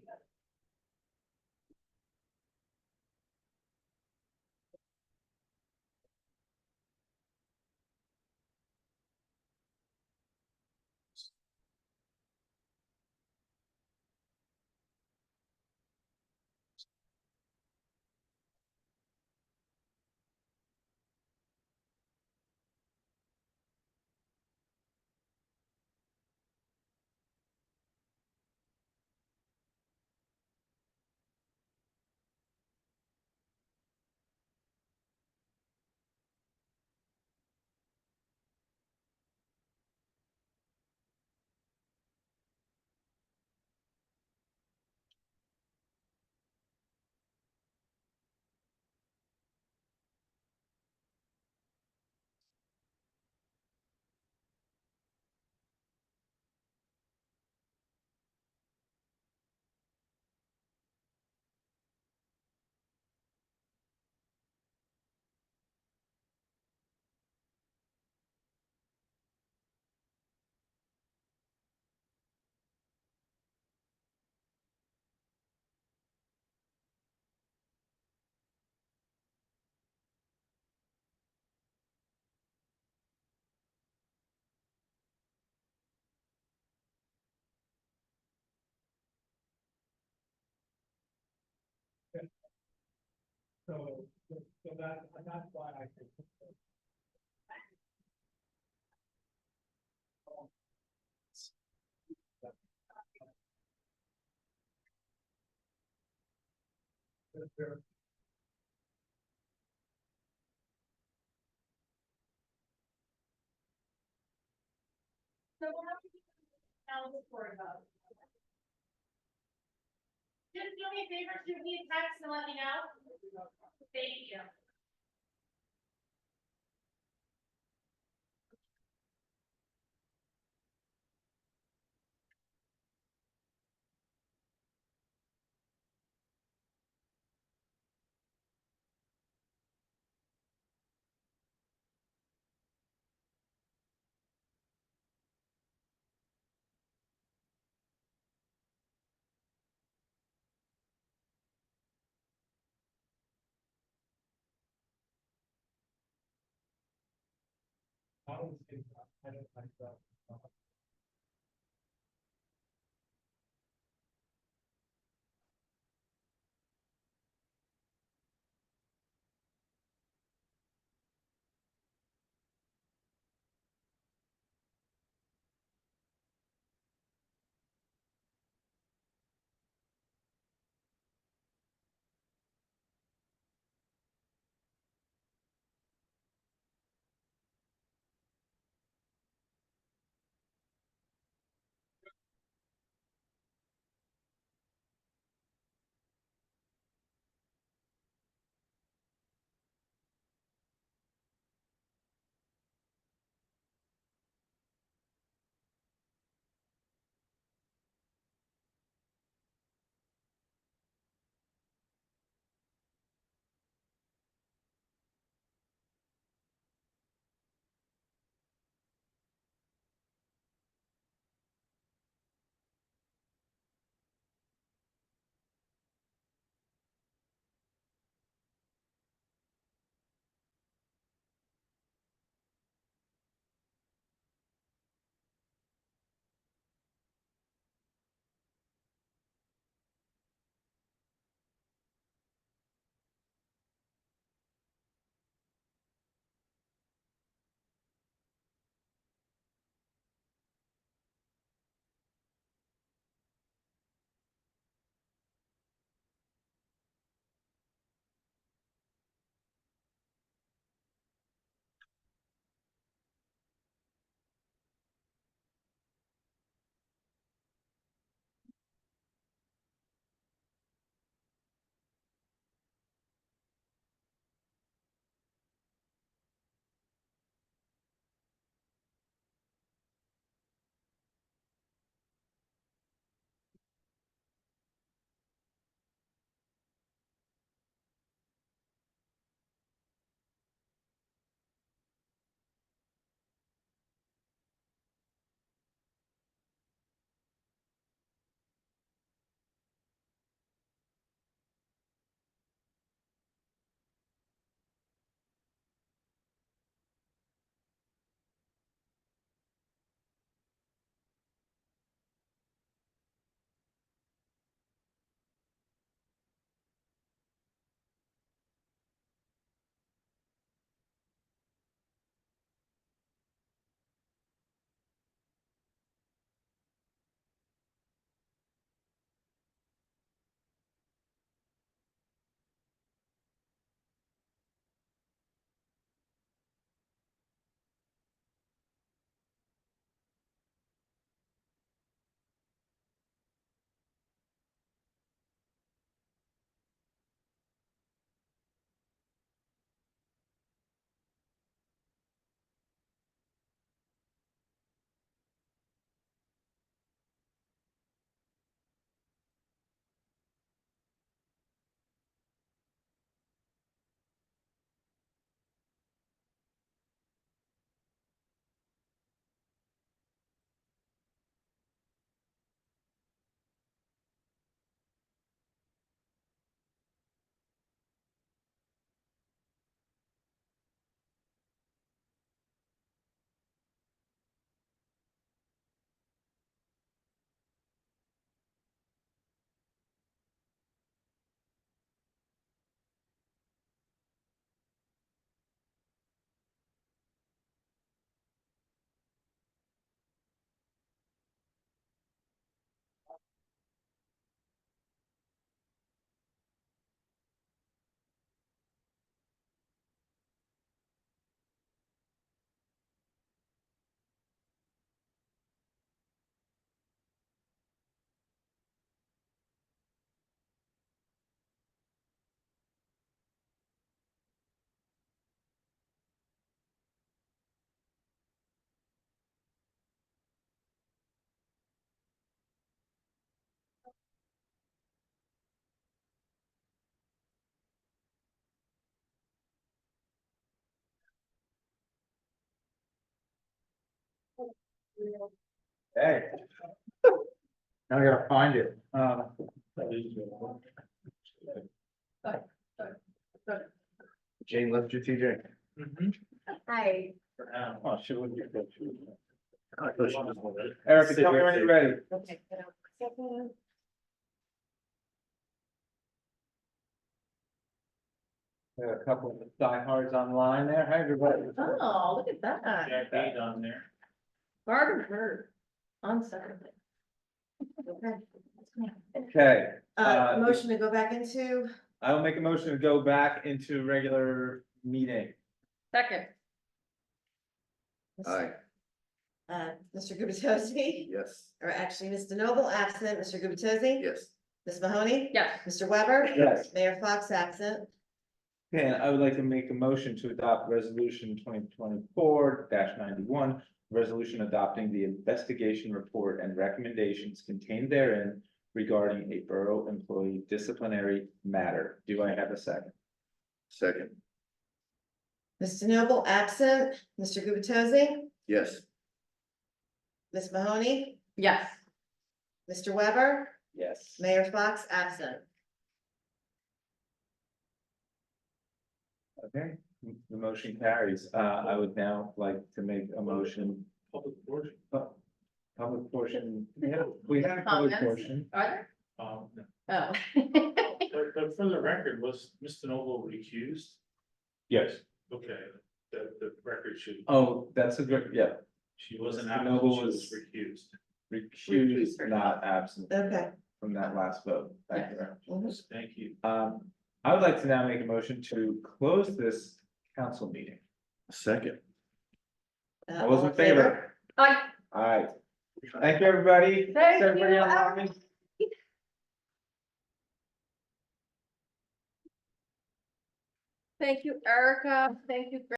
So that's why I think. So we'll have to keep an report about. Just do me a favor, shoot me a text and let me know. Thank you. I don't think, I don't like that. Hey. Now I gotta find it. Jane left you, TJ. Hi. Oh, she would be good. I thought she was- Erica, tell me when you're ready. Okay. There are a couple of diehards online there. Hi, everybody. Oh, look at that. Eight on there. Barb Bird on Saturday. Okay. Okay, Motion to go back into, I will make a motion to go back into regular meeting. Second, Aye, Mr. Gubatose, yes, or actually, Mr. Noble absent, Mr. Gubatose? yes, Ms. Mahoney? yes, Mr. Weber? Yes. Mayor Fox absent. Okay, and I would like to make a motion to adopt resolution 2024-91, resolution adopting the investigation report and recommendations contained therein regarding a borough employee disciplinary matter. Do I have a second? second, Mr. Noble absent, Mr. Gubatose? yes, Ms. Mahoney? yes. Mr. Weber? Yes. Mayor Fox absent. Okay, the motion carries. I would now like to make a motion. Public portion. Public portion, we have public Comments? portion. Are there? No. Oh. But for the record, was Mr. Noble recused? Yes. Okay, the record should, Oh, that's a good, yeah, she wasn't Mr. absent, Noble she was was- recused. recused, not absent Okay. from that last vote. Thank you very much. Mhm. Thank you. I would like to now make a motion to close this council meeting. second. All those in favor? Aye. All right. Thank you, everybody. Thank Everybody you, online? Thank you, Erica. Thank you.